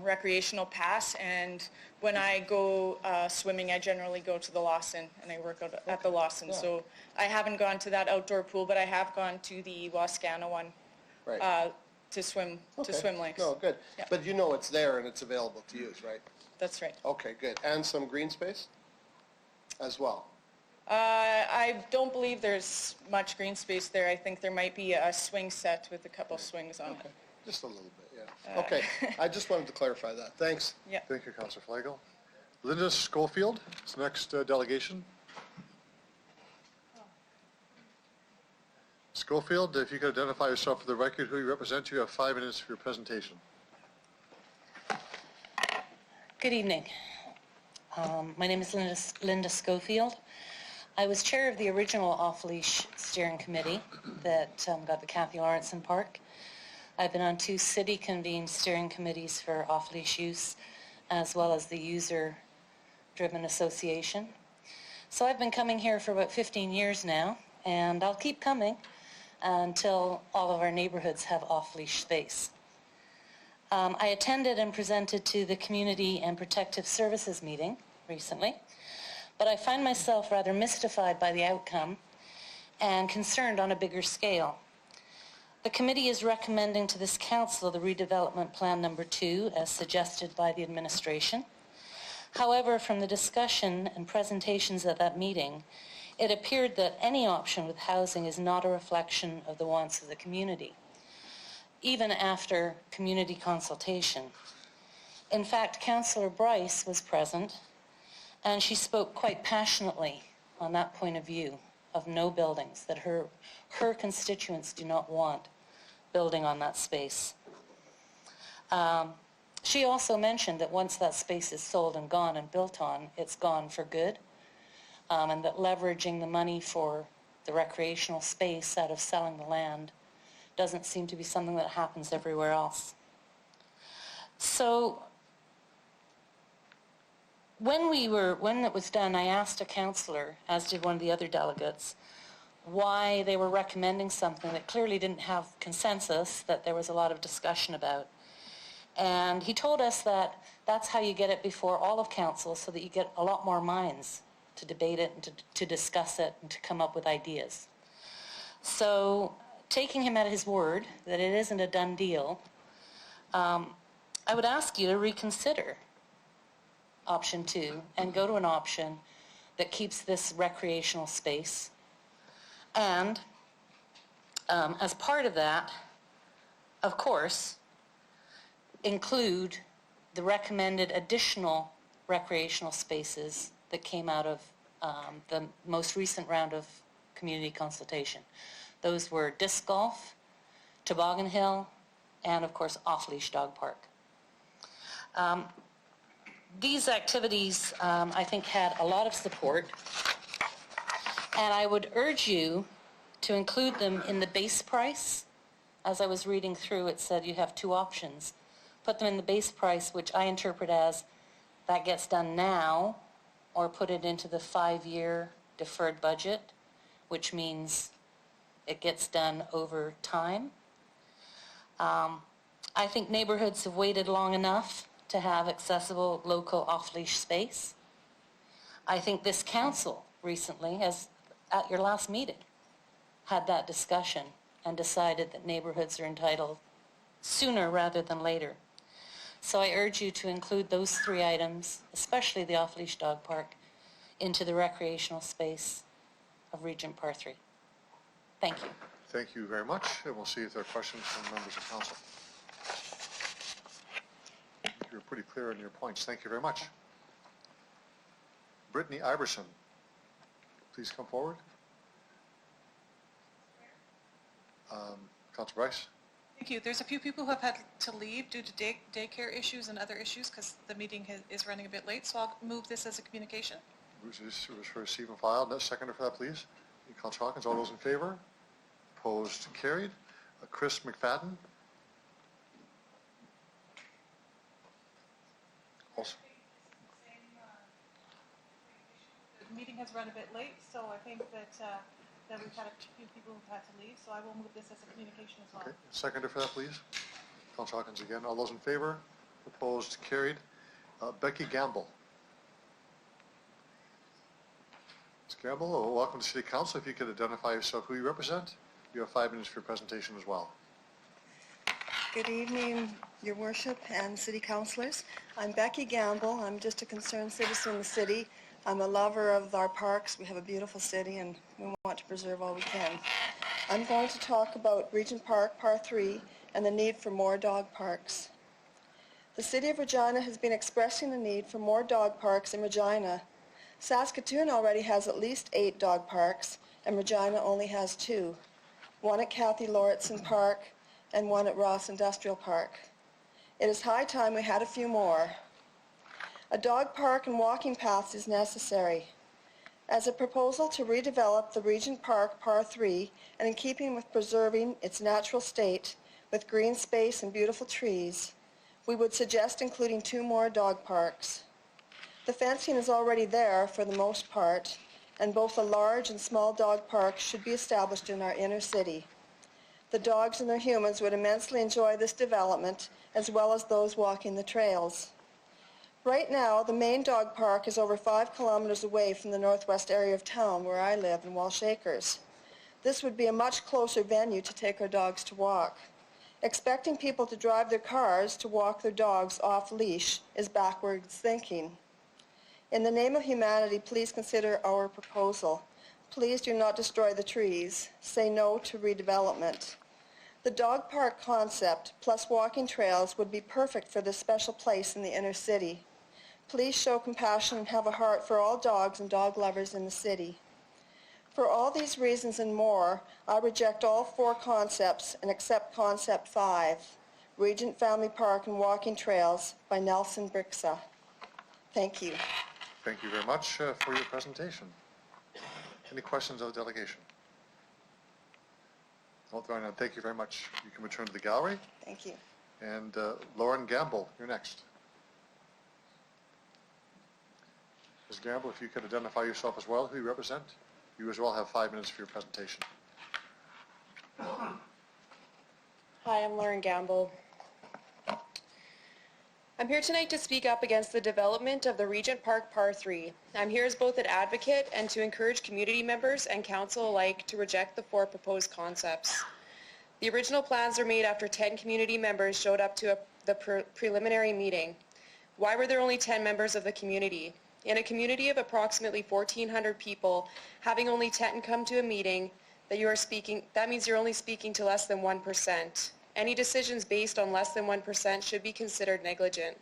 S21: recreational pass, and when I go swimming, I generally go to the Lawson, and I work out at the Lawson.
S7: Yeah.
S21: So I haven't gone to that outdoor pool, but I have gone to the Wascana one to swim lanes.
S7: No, good.
S21: Yeah.
S7: But you know it's there and it's available to use, right?
S21: That's right.
S7: Okay, good. And some green space as well?
S21: I don't believe there's much green space there. I think there might be a swing set with a couple swings on it.
S7: Just a little bit, yeah. Okay, I just wanted to clarify that. Thanks.
S21: Yeah.
S2: Thank you, Councillor Flagel. Linda Schofield is the next delegation. Schofield, if you could identify yourself for the record, who you represent, you have 5 minutes for your presentation.
S6: Good evening. My name is Linda Schofield. I was chair of the original off-leash steering committee that got the Kathy Lawrenson Park. I've been on 2 city-convened steering committees for off-leash use, as well as the user-driven association. So I've been coming here for about 15 years now, and I'll keep coming until all of our neighborhoods have off-leash space. I attended and presented to the Community and Protective Services meeting recently, but I find myself rather mystified by the outcome and concerned on a bigger scale. The committee is recommending to this council the redevelopment plan number 2 as suggested by the administration. However, from the discussion and presentations at that meeting, it appeared that any option with housing is not a reflection of the wants of the community, even after community consultation. In fact, Councillor Bryce was present, and she spoke quite passionately on that point of view of no buildings, that her constituents do not want building on that space. She also mentioned that once that space is sold and gone and built on, it's gone for good, and that leveraging the money for the recreational space out of selling the land doesn't seem to be something that happens everywhere else. So when it was done, I asked a councillor, as did one of the other delegates, why they were recommending something that clearly didn't have consensus, that there was a lot of discussion about. And he told us that that's how you get it before all of council, so that you get a lot more minds to debate it and to discuss it and to come up with ideas. So taking him at his word that it isn't a done deal, I would ask you to reconsider option 2 and go to an option that keeps this recreational space. And as part of that, of course, include the recommended additional recreational spaces that came out of the most recent round of community consultation. Those were disc golf, toboggan hill, and of course off-leash dog park. These activities, I think, had a lot of support, and I would urge you to include them in the base price. As I was reading through, it said you have 2 options. Put them in the base price, which I interpret as that gets done now, or put it into the 5-year deferred budget, which means it gets done over time. I think neighborhoods have waited long enough to have accessible local off-leash space. I think this council recently, as at your last meeting, had that discussion and decided that neighborhoods are entitled sooner rather than later. So I urge you to include those 3 items, especially the off-leash dog park, into the recreational space of Regent Par 3. Thank you.
S2: Thank you very much, and we'll see if there are questions from members of council. You're pretty clear on your points. Thank you very much. Brittany Iverson, please come forward. Councilor Bryce.
S17: Thank you. There's a few people who have had to leave due to daycare issues and other issues because the meeting is running a bit late, so I'll move this as a communication.
S2: This was for receive and file. Next seconder for that, please. Councilor Hawkins, all those in favor? Opposed? Carried. Chris McFadden. Also.
S17: The meeting has run a bit late, so I think that we've had a few people who've had to leave, so I will move this as a communication as well.
S2: Okay. Seconder for that, please. Councilor Hawkins again. All those in favor? Opposed? Carried. Becky Gamble. Ms. Gamble, welcome to City Council. If you could identify yourself, who you represent. You have 5 minutes for your presentation as well.
S3: Good evening, Your Worship and City Councilors. I'm Becky Gamble. I'm just a concerned citizen in the city. I'm a lover of our parks. We have a beautiful city and we want to preserve all we can. I'm going to talk about Regent Park, Par 3, and the need for more dog parks. The City of Regina has been expressing the need for more dog parks in Regina. Saskatoon already has at least 8 dog parks, and Regina only has 2. One at Kathy Lauritsen Park and one at Ross Industrial Park. It is high time we had a few more. A dog park and walking paths is necessary. As a proposal to redevelop the Regent Park Par 3 and in keeping with preserving its natural state with green space and beautiful trees, we would suggest including 2 more dog parks. The fencing is already there for the most part, and both a large and small dog parks should be established in our inner city. The dogs and their humans would immensely enjoy this development, as well as those walking the trails. Right now, the main dog park is over 5 kilometers away from the northwest area of town where I live in Walsh Acres. This would be a much closer venue to take our dogs to walk. Expecting people to drive their cars to walk their dogs off leash is backwards thinking. In the name of humanity, please consider our proposal. Please do not destroy the trees. Say no to redevelopment. The dog park concept plus walking trails would be perfect for this special place in the inner city. Please show compassion and have a heart for all dogs and dog lovers in the city. For all these reasons and more, I reject all 4 concepts and accept concept 5, Regent Family Park and Walking Trails by Nelson Brixa. Thank you.
S2: Thank you very much for your presentation. Any questions of the delegation? Well, thank you very much. You can return to the gallery.
S3: Thank you.
S2: And Lauren Gamble, you're next. Ms. Gamble, if you could identify yourself as well, who you represent. You as well have 5 minutes for your presentation.
S22: Hi, I'm Lauren Gamble. I'm here tonight to speak up against the development of the Regent Park Par 3. I'm here as both an advocate and to encourage community members and council alike to reject the 4 proposed concepts. The original plans were made after 10 community members showed up to the preliminary meeting. Why were there only 10 members of the community? In a community of approximately 1,400 people, having only 10 come to a meeting, that means you're only speaking to less than 1%. Any decisions based on less than 1% should be considered negligent.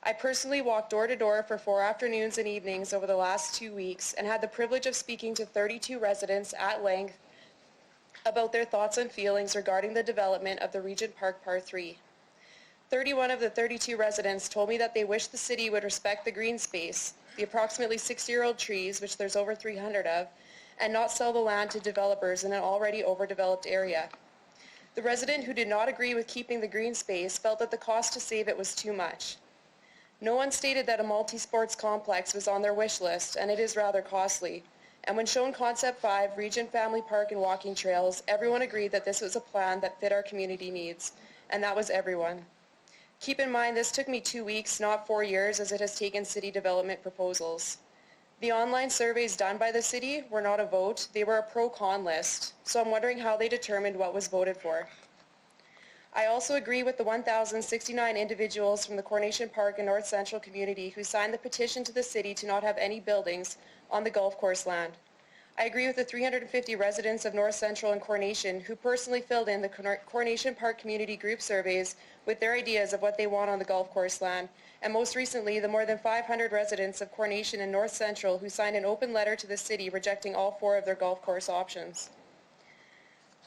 S22: I personally walked door to door for 4 afternoons and evenings over the last 2 weeks and had the privilege of speaking to 32 residents at length about their thoughts and feelings regarding the development of the Regent Park Par 3. 31 of the 32 residents told me that they wish the city would respect the green space, the approximately 60-year-old trees, which there's over 300 of, and not sell the land to developers in an already overdeveloped area. The resident who did not agree with keeping the green space felt that the cost to save it was too much. No one stated that a multi-sports complex was on their wish list, and it is rather costly. And when shown Concept 5, Regent Family Park and Walking Trails, everyone agreed that this was a plan that fit our community needs, and that was everyone. Keep in mind, this took me 2 weeks, not 4 years, as it has taken city development proposals. The online surveys done by the city were not a vote, they were a pro-con list, so I'm wondering how they determined what was voted for. I also agree with the 1,069 individuals from the Coronation Park and North Central community who signed the petition to the city to not have any buildings on the golf course land. I agree with the 350 residents of North Central and Coronation who personally filled in the Coronation Park community group surveys with their ideas of what they want on the golf course land, and most recently the more than 500 residents of Coronation and North Central who signed an open letter to the city rejecting all 4 of their golf course options.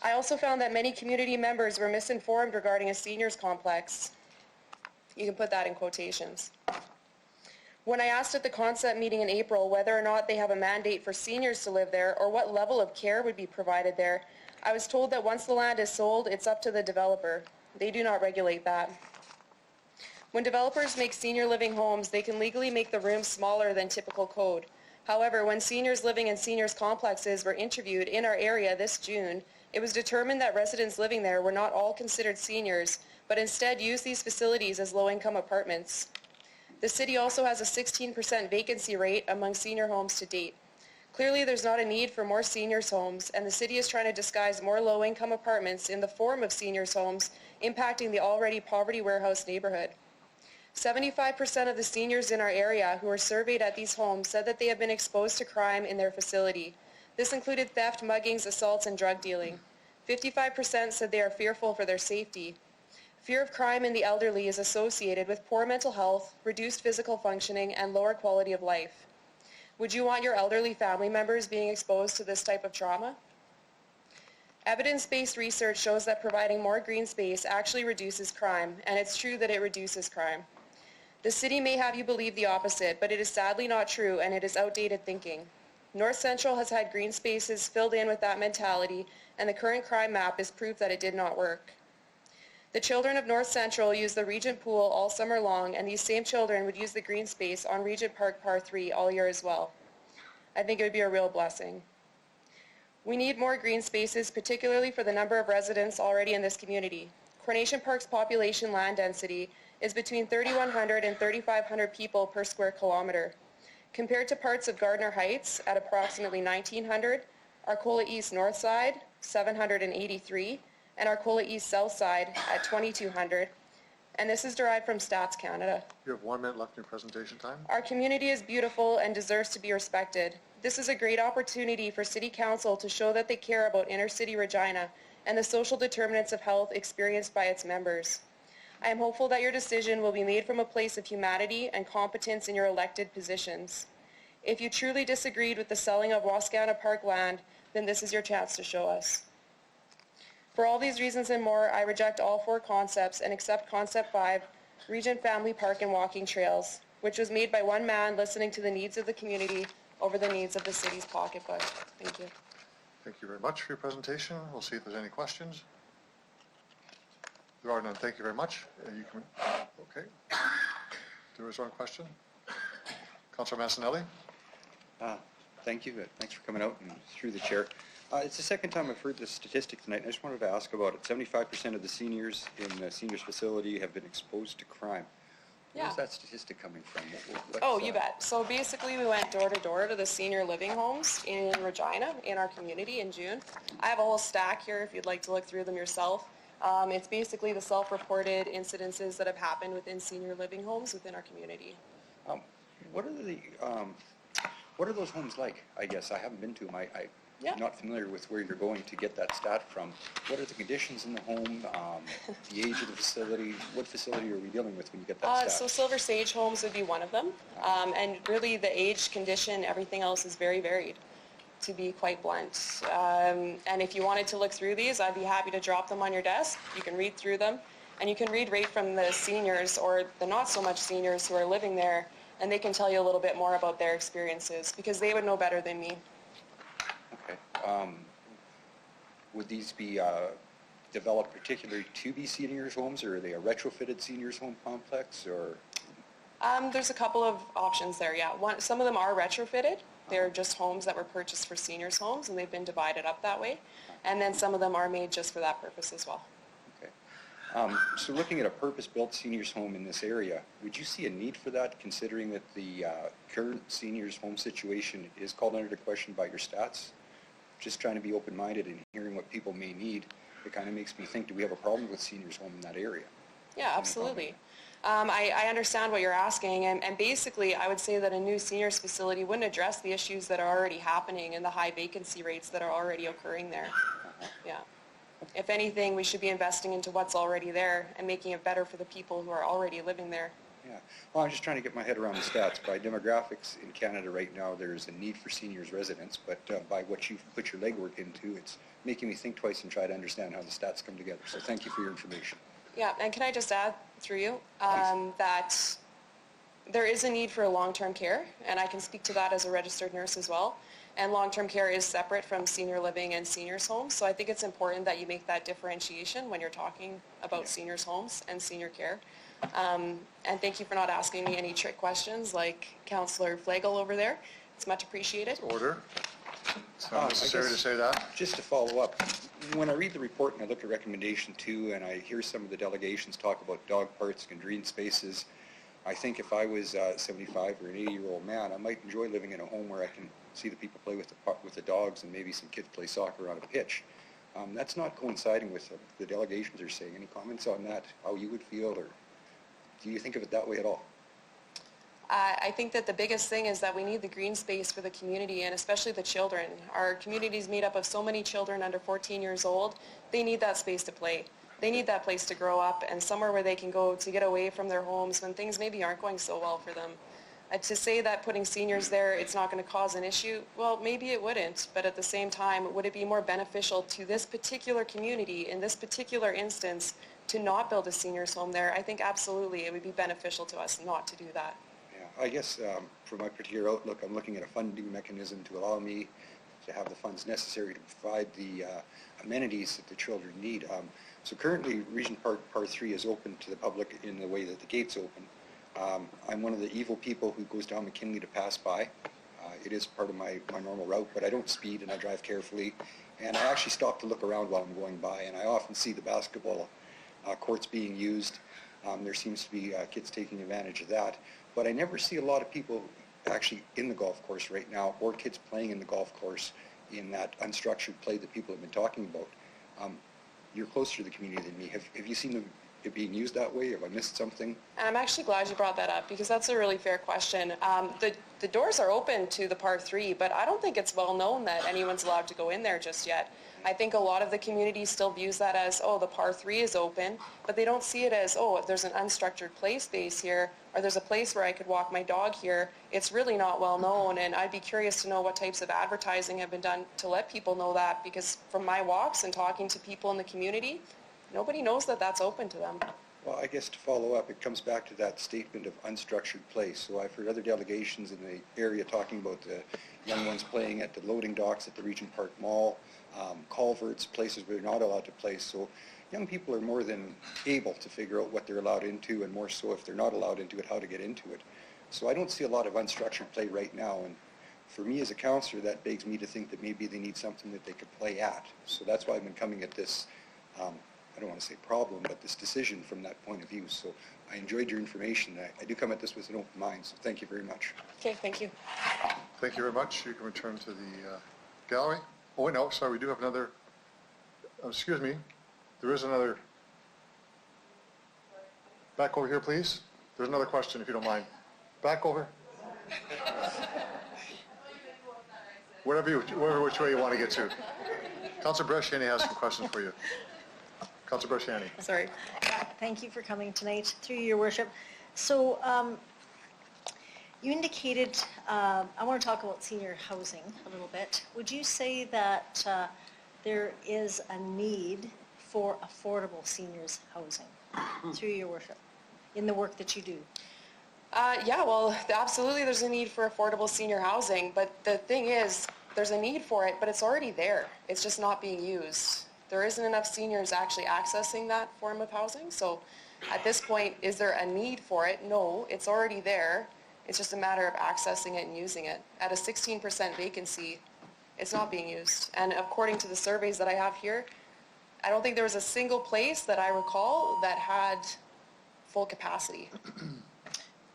S22: I also found that many community members were misinformed regarding a seniors complex. You can put that in quotations. When I asked at the concept meeting in April whether or not they have a mandate for seniors to live there or what level of care would be provided there, I was told that once the land is sold, it's up to the developer. They do not regulate that. When developers make senior living homes, they can legally make the rooms smaller than typical code. However, when seniors living in seniors complexes were interviewed in our area this June, it was determined that residents living there were not all considered seniors, but instead used these facilities as low-income apartments. The city also has a 16% vacancy rate among senior homes to date. Clearly, there's not a need for more seniors homes, and the city is trying to disguise more low-income apartments in the form of seniors homes, impacting the already poverty warehouse neighborhood. 75% of the seniors in our area who were surveyed at these homes said that they have been exposed to crime in their facility. This included theft, muggings, assaults, and drug dealing. 55% said they are fearful for their safety. Fear of crime in the elderly is associated with poor mental health, reduced physical functioning, and lower quality of life. Would you want your elderly family members being exposed to this type of trauma? Evidence-based research shows that providing more green space actually reduces crime, and it's true that it reduces crime. The city may have you believe the opposite, but it is sadly not true, and it is outdated thinking. North Central has had green spaces filled in with that mentality, and the current crime map is proof that it did not work. The children of North Central use the Regent Pool all summer long, and these same children would use the green space on Regent Park Par 3 all year as well. I think it would be a real blessing. We need more green spaces, particularly for the number of residents already in this community. Coronation Park's population land density is between 3,100 and 3,500 people per square kilometer. Compared to parts of Gardner Heights at approximately 1,900, Arcola East North Side, 783, and Arcola East South Side at 2,200, and this is derived from Stats Canada.
S2: You have 1 minute left in your presentation time.
S22: Our community is beautiful and deserves to be respected. This is a great opportunity for City Council to show that they care about inner-city Regina and the social determinants of health experienced by its members. I am hopeful that your decision will be made from a place of humanity and competence in your elected positions. If you truly disagreed with the selling of Wascana Park land, then this is your chance to show us. For all these reasons and more, I reject all 4 concepts and accept Concept 5, Regent Family Park and Walking Trails, which was made by one man listening to the needs of the community over the needs of the city's pocketbook. Thank you.
S2: Thank you very much for your presentation. We'll see if there's any questions. There are none. Thank you very much. You can, okay. There was one question. Councillor Massanelli.
S5: Thank you. Thanks for coming out and through the chair. It's the second time I've heard this statistic tonight, and I just wanted to ask about it. 75% of the seniors in the seniors facility have been exposed to crime. Where's that statistic coming from?
S22: You bet. So basically we went door to door to the senior living homes in Regina, in our community in June. I have a whole stack here if you'd like to look through them yourself. It's basically the self-reported incidences that have happened within senior living homes within our community.
S5: What are those homes like? I guess I haven't been to them. I'm not familiar with where you're going to get that stat from. What are the conditions in the home, the age of the facility? What facility are we dealing with when you get that stat?
S22: So Silver Sage Homes would be one of them. And really the age, condition, everything else is very varied, to be quite blunt. And if you wanted to look through these, I'd be happy to drop them on your desk. You can read through them. And you can read right from the seniors or the not so much seniors who are living there, and they can tell you a little bit more about their experiences because they would know better than me.
S5: Okay. Would these be developed particularly to be seniors' homes, or are they a retrofitted seniors' home complex, or?
S22: There's a couple of options there, yeah. Some of them are retrofitted. They're just homes that were purchased for seniors' homes, and they've been divided up that way. And then some of them are made just for that purpose as well.
S5: Okay. So looking at a purpose-built seniors home in this area, would you see a need for that, considering that the current seniors home situation is called under question by your stats? Just trying to be open-minded and hearing what people may need, it kind of makes me think, do we have a problem with seniors home in that area?
S22: Yeah, absolutely. I understand what you're asking, and basically I would say that a new seniors facility wouldn't address the issues that are already happening and the high vacancy rates that are already occurring there. Yeah. If anything, we should be investing into what's already there and making it better for the people who are already living there.
S5: Yeah, well, I'm just trying to get my head around the stats. By demographics in Canada right now, there's a need for seniors residents, but by what you've put your legwork into, it's making me think twice and try to understand how the stats come together. So thank you for your information.
S22: Yeah, and can I just add through you that there is a need for long-term care, and I can speak to that as a registered nurse as well. And long-term care is separate from senior living and seniors homes, so I think it's important that you make that differentiation when you're talking about seniors homes and senior care. And thank you for not asking me any trick questions like Councillor Flagel over there. It's much appreciated.
S2: Order. It's not necessary to say that.
S5: Just to follow up, when I read the report and I look at recommendation 2 and I hear some of the delegations talk about dog parks and green spaces, I think if I was 75 or an 80-year-old man, I might enjoy living in a home where I can see the people play with the dogs and maybe some kids play soccer on a pitch. That's not coinciding with the delegations are saying. Any comments on that, how you would feel, or do you think of it that way at all?
S22: I think that the biggest thing is that we need the green space for the community, and especially the children. Our community is made up of so many children under 14 years old. They need that space to play. They need that place to grow up and somewhere where they can go to get away from their homes when things maybe aren't going so well for them. To say that putting seniors there, it's not going to cause an issue, well, maybe it wouldn't, but at the same time, would it be more beneficial to this particular community, in this particular instance, to not build a seniors home there? I think absolutely it would be beneficial to us not to do that.
S5: Yeah, I guess from my particular outlook, I'm looking at a funding mechanism to allow me to have the funds necessary to provide the amenities that the children need. So currently, Regent Park Par 3 is open to the public in the way that the gate's open. I'm one of the evil people who goes down McKinley to pass by. It is part of my normal route, but I don't speed and I drive carefully. And I actually stop to look around while I'm going by, and I often see the basketball courts being used. There seems to be kids taking advantage of that. But I never see a lot of people actually in the golf course right now, or kids playing in the golf course in that unstructured play that people have been talking about. You're closer to the community than me. Have you seen it being used that way? Have I missed something?
S22: And I'm actually glad you brought that up because that's a really fair question. The doors are open to the Par 3, but I don't think it's well known that anyone's allowed to go in there just yet. I think a lot of the community still views that as, oh, the Par 3 is open, but they don't see it as, oh, if there's an unstructured play space here, or there's a place where I could walk my dog here. It's really not well known, and I'd be curious to know what types of advertising have been done to let people know that, because from my walks and talking to people in the community, nobody knows that that's open to them.
S5: Well, I guess to follow up, it comes back to that statement of unstructured play. So I've heard other delegations in the area talking about the young ones playing at the loading docks at the Regent Park Mall, culverts, places where they're not allowed to play. So young people are more than able to figure out what they're allowed into, and more so if they're not allowed into it, how to get into it. So I don't see a lot of unstructured play right now, and for me as a counselor, that begs me to think that maybe they need something that they could play at. So that's why I've been coming at this, I don't want to say problem, but this decision from that point of view. So I enjoyed your information. I do come at this with an open mind, so thank you very much.
S22: Okay, thank you.
S2: Thank you very much. You can return to the gallery. Oh, wait, no, sorry, we do have another, excuse me, there is another. Back over here, please. There's another question, if you don't mind. Back over. Which way you want to get to. Councillor Bresciani has some questions for you. Councillor Bresciani.
S4: Sorry. Thank you for coming tonight, through your worship. So you indicated, I want to talk about senior housing a little bit. Would you say that there is a need for affordable seniors housing, through your worship, in the work that you do?
S22: Yeah, well, absolutely there's a need for affordable senior housing, but the thing is, there's a need for it, but it's already there. It's just not being used. There isn't enough seniors actually accessing that form of housing, so at this point, is there a need for it? No, it's already there. It's just a matter of accessing it and using it. At a 16% vacancy, it's not being used. And according to the surveys that I have here, I don't think there was a single place that I recall that had full capacity.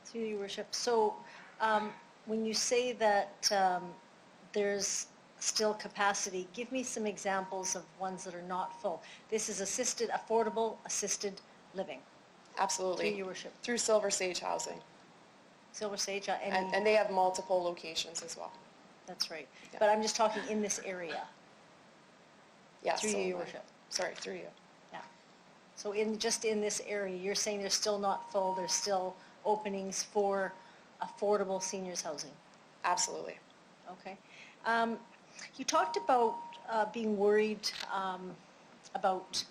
S4: Through your worship. So when you say that there's still capacity, give me some examples of ones that are not full. This is affordable assisted living.
S22: Absolutely.
S4: Through your worship.
S22: Through Silver Sage Housing.
S4: Silver Sage,
S22: and they have multiple locations as well.
S4: That's right. Yeah. But I'm just talking in this area.
S22: Yes.
S4: Through your worship.
S22: Sorry, through you.
S4: Yeah. So just in this area, you're saying they're still not full, there's still openings for affordable seniors housing?
S22: Absolutely.
S4: Okay. You talked about being worried about,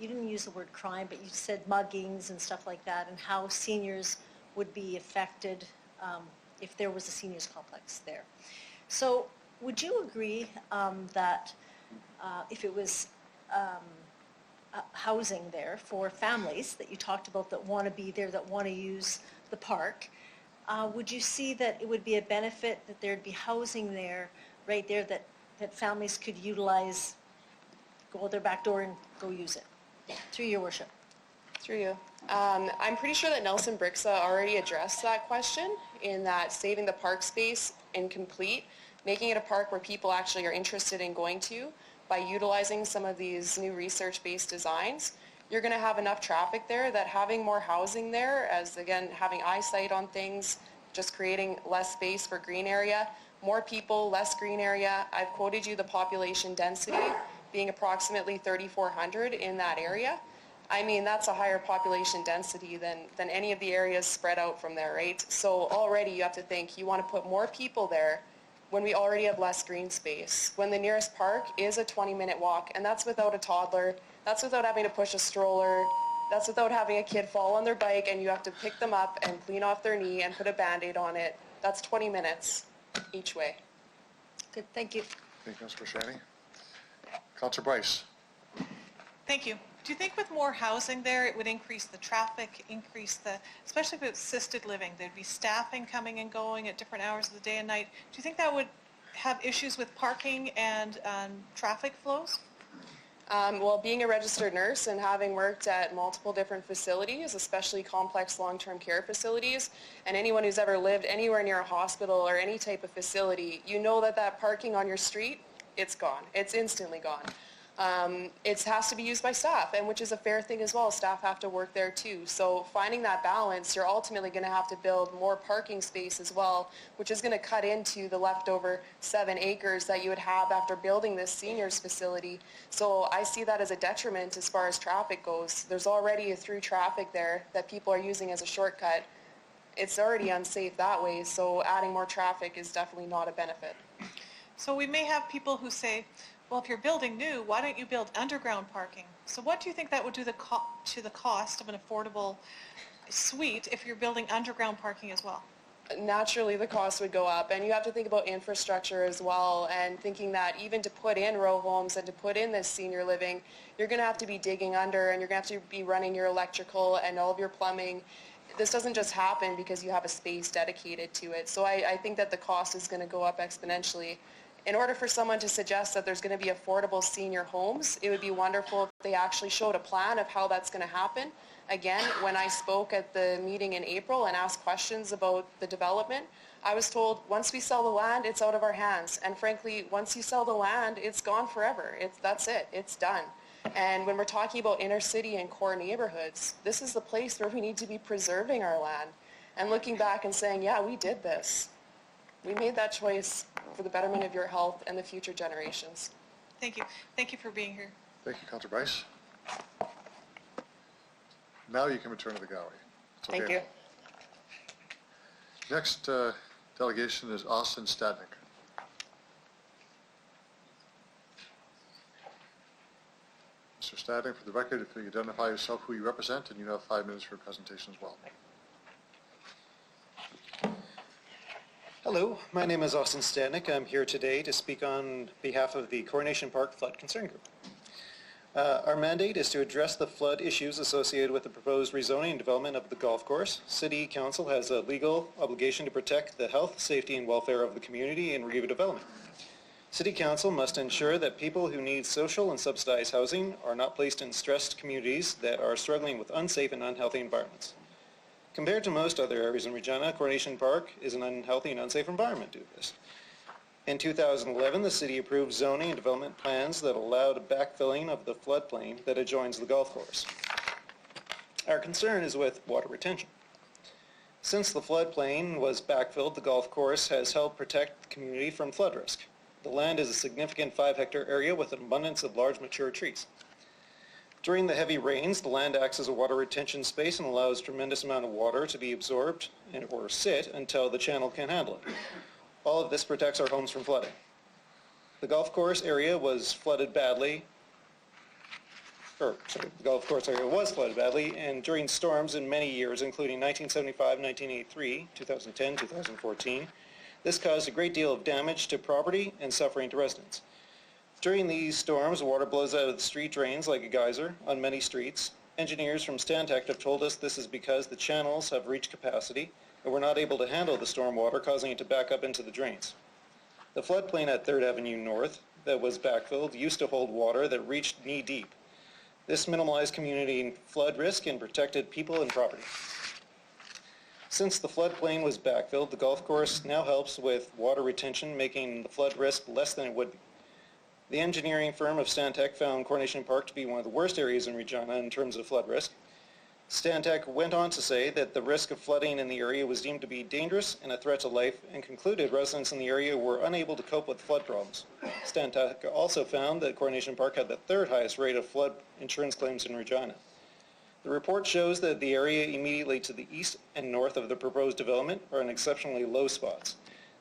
S4: you didn't use the word crime, but you said muggings and stuff like that, and how seniors would be affected if there was a seniors complex there. So would you agree that if it was housing there for families that you talked about that want to be there, that want to use the park, would you see that it would be a benefit that there'd be housing there, right there, that families could utilize, go out their back door and go use it? Through your worship.
S22: Through you. I'm pretty sure that Nelson Brixa already addressed that question in that saving the park space incomplete, making it a park where people actually are interested in going to by utilizing some of these new research-based designs. You're going to have enough traffic there that having more housing there, as again, having eyesight on things, just creating less space for green area, more people, less green area. I've quoted you the population density being approximately 3,400 in that area. I mean, that's a higher population density than any of the areas spread out from there, right? So already you have to think, you want to put more people there when we already have less green space, when the nearest park is a 20-minute walk, and that's without a toddler, that's without having to push a stroller, that's without having a kid fall on their bike and you have to pick them up and clean off their knee and put a Band-Aid on it. That's 20 minutes each way.
S4: Good, thank you.
S2: Thank you, Ms. Brashani. Councillor Bryce.
S17: Thank you. Do you think with more housing there, it would increase the traffic, especially if it's assisted living, there'd be staffing coming and going at different hours of the day and night. Do you think that would have issues with parking and traffic flows?
S22: Well, being a registered nurse and having worked at multiple different facilities, especially complex long-term care facilities, and anyone who's ever lived anywhere near a hospital or any type of facility, you know that parking on your street, it's gone. It's instantly gone. It has to be used by staff, and which is a fair thing as well. Staff have to work there too. So finding that balance, you're ultimately going to have to build more parking space as well, which is going to cut into the leftover 7 acres that you would have after building this seniors facility. So I see that as a detriment as far as traffic goes. There's already a through traffic there that people are using as a shortcut. It's already unsafe that way, so adding more traffic is definitely not a benefit.
S17: So we may have people who say, well, if you're building new, why don't you build underground parking? So what do you think that would do to the cost of an affordable suite if you're building underground parking as well?
S22: Naturally, the cost would go up, and you have to think about infrastructure as well, and thinking that even to put in row homes and to put in this senior living, you're going to have to be digging under, and you're going to have to be running your electrical and all of your plumbing. This doesn't just happen because you have a space dedicated to it. So I think that the cost is going to go up exponentially. In order for someone to suggest that there's going to be affordable senior homes, it would be wonderful if they actually showed a plan of how that's going to happen. Again, when I spoke at the meeting in April and asked questions about the development, I was told once we sell the land, it's out of our hands. And frankly, once you sell the land, it's gone forever. That's it. It's done. And when we're talking about inner city and core neighborhoods, this is the place where we need to be preserving our land and looking back and saying, yeah, we did this. We made that choice for the betterment of your health and the future generations.
S17: Thank you. Thank you for being here.
S2: Thank you, Councillor Bryce. Now you can return to the gallery. It's okay.
S22: Thank you.
S2: Next delegation is Austin Stadnik. Mr. Stadnik, for the record, if you identify yourself, who you represent, and you have 5 minutes for your presentation as well.
S11: Hello, my name is Austin Stadnik. I'm here today to speak on behalf of the Coronation Park Flood Concern Group. Our mandate is to address the flood issues associated with the proposed rezoning and development of the golf course. City Council has a legal obligation to protect the health, safety, and welfare of the community in redevelopment. City Council must ensure that people who need social and subsidized housing are not placed in stressed communities that are struggling with unsafe and unhealthy environments. Compared to most other areas in Regina, Coronation Park is an unhealthy and unsafe environment due to this. In 2011, the city approved zoning and development plans that allowed backfilling of the floodplain that adjoins the golf course. Our concern is with water retention. Since the floodplain was backfilled, the golf course has helped protect the community from flood risk. The land is a significant 5-hectare area with an abundance of large mature trees. During the heavy rains, the land acts as a water retention space and allows a tremendous amount of water to be absorbed or sit until the channel can handle it. All of this protects our homes from flooding. The golf course area was flooded badly, the golf course area was flooded badly, and during storms in many years, including 1975, 1983, 2010, 2014, this caused a great deal of damage to property and suffering to residents. During these storms, water blows out of the street drains like a geyser on many streets. Engineers from Stantec have told us this is because the channels have reached capacity and were not able to handle the storm water, causing it to back up into the drains. The floodplain at 3rd Avenue North that was backfilled used to hold water that reached knee-deep. This minimalized community flood risk and protected people and property. Since the floodplain was backfilled, the golf course now helps with water retention, making the flood risk less than it would be. The engineering firm of Stantec found Coronation Park to be one of the worst areas in Regina in terms of flood risk. Stantec went on to say that the risk of flooding in the area was deemed to be dangerous and a threat to life, and concluded residents in the area were unable to cope with flood problems. Stantec also found that Coronation Park had the 3rd highest rate of flood insurance claims in Regina. The report shows that the area immediately to the east and north of the proposed development are in exceptionally low spots.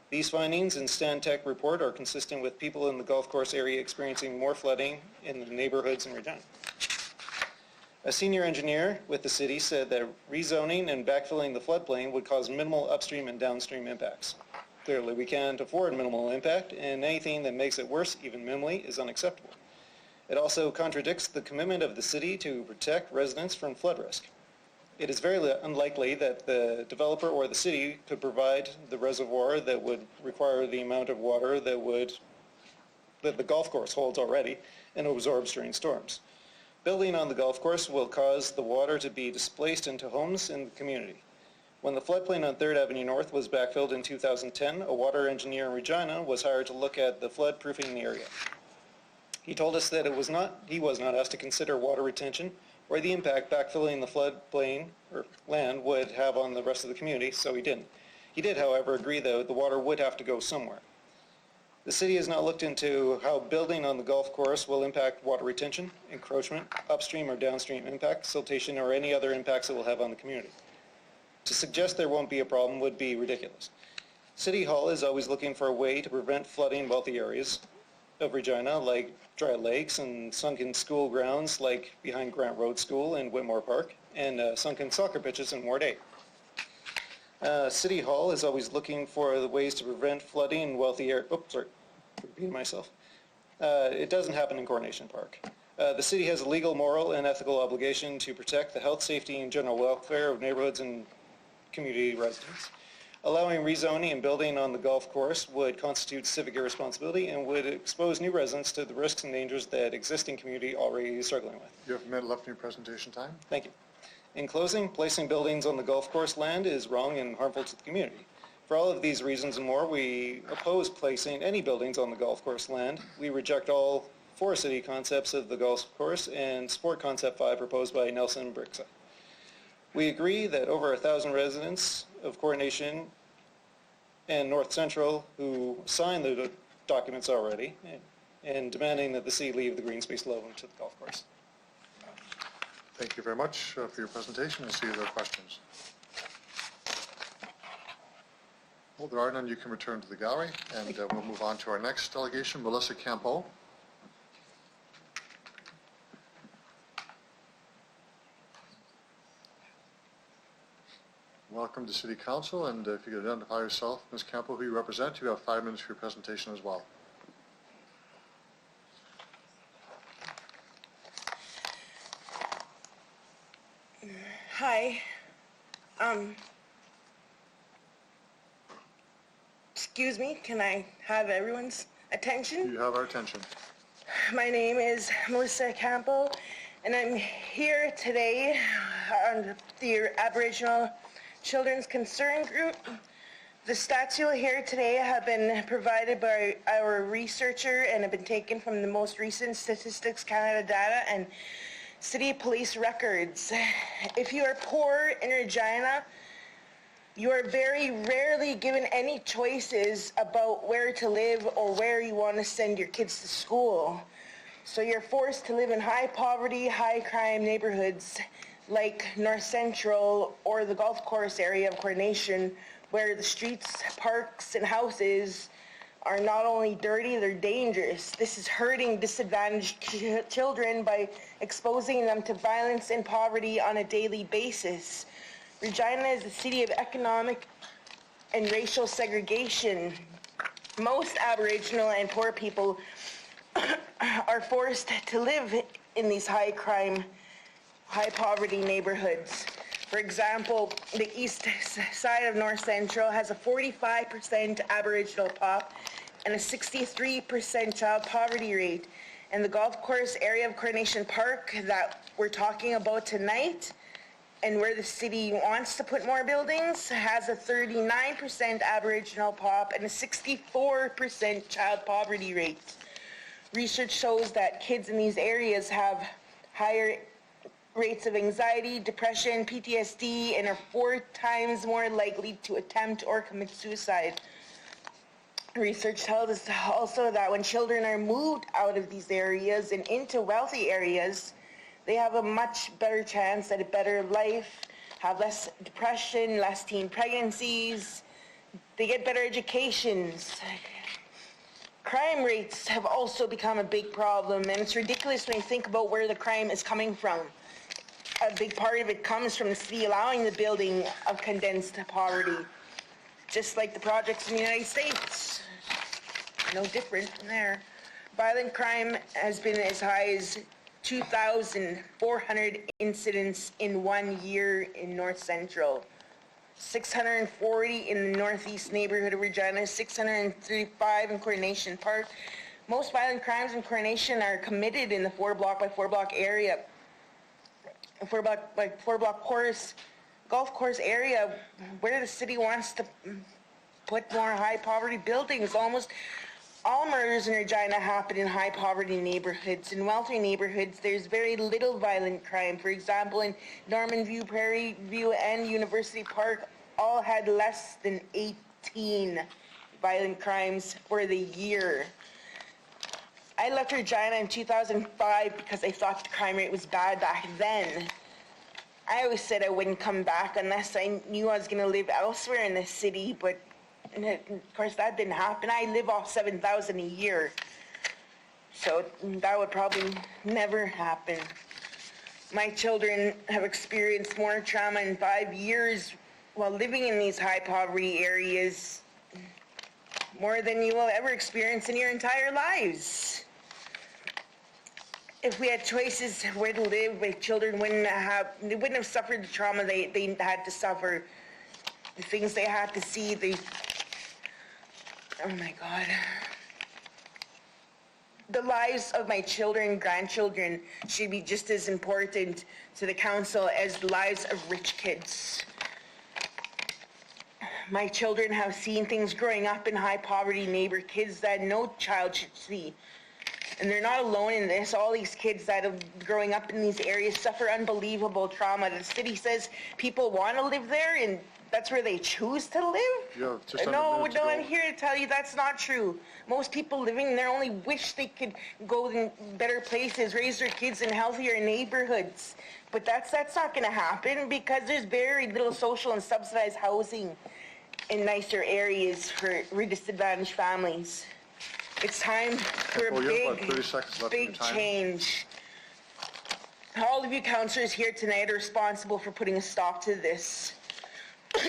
S11: These findings in Stantec report are consistent with people in the golf course area experiencing more flooding in the neighborhoods in Regina. A senior engineer with the city said that rezoning and backfilling the floodplain would cause minimal upstream and downstream impacts. Clearly, we can't afford minimal impact, and anything that makes it worse, even minimally, is unacceptable. It also contradicts the commitment of the city to protect residents from flood risk. It is very unlikely that the developer or the city could provide the reservoir that would require the amount of water that the golf course holds already and absorbs during storms. Building on the golf course will cause the water to be displaced into homes in the community. When the floodplain on 3rd Avenue North was backfilled in 2010, a water engineer in Regina was hired to look at the flood proofing in the area. He told us that he was not asked to consider water retention or the impact backfilling the floodplain or land would have on the rest of the community, so he didn't. He did, however, agree that the water would have to go somewhere. The city has not looked into how building on the golf course will impact water retention, encroachment, upstream or downstream impact, siltation, or any other impacts it will have on the community. To suggest there won't be a problem would be ridiculous. City Hall is always looking for a way to prevent flooding in wealthy areas of Regina, like dry lakes and sunken school grounds like behind Grant Road School and Whitmore Park, and sunken soccer pitches in Ward 8. City Hall is always looking for the ways to prevent flooding in wealthy areas. Repeating myself. It doesn't happen in Coronation Park. The city has a legal, moral, and ethical obligation to protect the health, safety, and general welfare of neighborhoods and community residents. Allowing rezoning and building on the golf course would constitute civic irresponsibility and would expose new residents to the risks and dangers that existing community already is struggling with.
S2: You have a minute left in your presentation time.
S11: Thank you. In closing, placing buildings on the golf course land is wrong and harmful to the community. For all of these reasons and more, we oppose placing any buildings on the golf course land. We reject all 4 city concepts of the golf course and support Concept 5 proposed by Nelson Brickside. We agree that over 1,000 residents of Coronation and North Central who signed the documents already and demanding that the city leave the green space alone to the golf course.
S2: Thank you very much for your presentation, and see if there are questions. Well, there are none. You can return to the gallery, and we'll move on to our next delegation, Melissa Campo. Welcome to City Council, and if you could identify yourself, Ms. Campo, who you represent, you have 5 minutes for your presentation as well.
S20: Hi. Excuse me, can I have everyone's attention.
S2: You have our attention.
S20: My name is Melissa Campbell, and I'm here today on the Aboriginal Children's Concern Group. The stats you'll hear today have been provided by our researcher and have been taken from the most recent Statistics Canada data and City Police records. If you are poor in Regina, you are very rarely given any choices about where to live or where you want to send your kids to school. So you're forced to live in high poverty, high crime neighborhoods like North Central or the golf course area of Coronation, where the streets, parks, and houses are not only dirty, they're dangerous. This is hurting disadvantaged children by exposing them to violence and poverty on a daily basis. Regina is a city of economic and racial segregation. Most Aboriginal and poor people are forced to live in these high crime, high poverty neighborhoods. For example, the east side of North Central has a 45% Aboriginal pop and a 63% child poverty rate. And the golf course area of Coronation Park that we're talking about tonight, and where the city wants to put more buildings, has a 39% Aboriginal pop and a 64% child poverty rate. Research shows that kids in these areas have higher rates of anxiety, depression, PTSD, and are 4 times more likely to attempt or commit suicide. Research tells us also that when children are moved out of these areas and into wealthy areas, they have a much better chance at a better life, have less depression, less teen pregnancies, they get better educations. Crime rates have also become a big problem, and it's ridiculous when you think about where the crime is coming from. A big part of it comes from the city allowing the building of condensed poverty, just like the projects in the United States. No different from there. Violent crime has been as high as 2,400 incidents in 1 year in North Central. 640 in the northeast neighborhood of Regina, 635 in Coronation Park. Most violent crimes in Coronation are committed in the 4 block by 4 block area. 4 block by 4 block golf course area where the city wants to put more high poverty buildings. Almost all murders in Regina happen in high poverty neighborhoods. In wealthy neighborhoods, there's very little violent crime. For example, in Norman View, Prairie View, and University Park, all had less than 18 violent crimes for the year. I left Regina in 2005 because I thought the crime rate was bad back then. I always said I wouldn't come back unless I knew I was going to live elsewhere in the city, but of course that didn't happen. I live off $7,000 a year, so that would probably never happen. My children have experienced more trauma in 5 years while living in these high poverty areas, more than you will ever experience in your entire lives. If we had choices where to live, my children wouldn't have suffered the trauma they had to suffer, the things they had to see. Oh my God. The lives of my children and grandchildren should be just as important to the council as the lives of rich kids. My children have seen things growing up in high poverty neighborhood, kids that no child should see. And they're not alone in this. All these kids that are growing up in these areas suffer unbelievable trauma. The city says people want to live there, and that's where they choose to live? No, I'm here to tell you that's not true. Most people living there only wish they could go in better places, raise their kids in healthier neighborhoods. But that's not going to happen because there's very little social and subsidized housing in nicer areas for disadvantaged families. It's time for a big change. All of you councillors here tonight are responsible for putting a stop to this.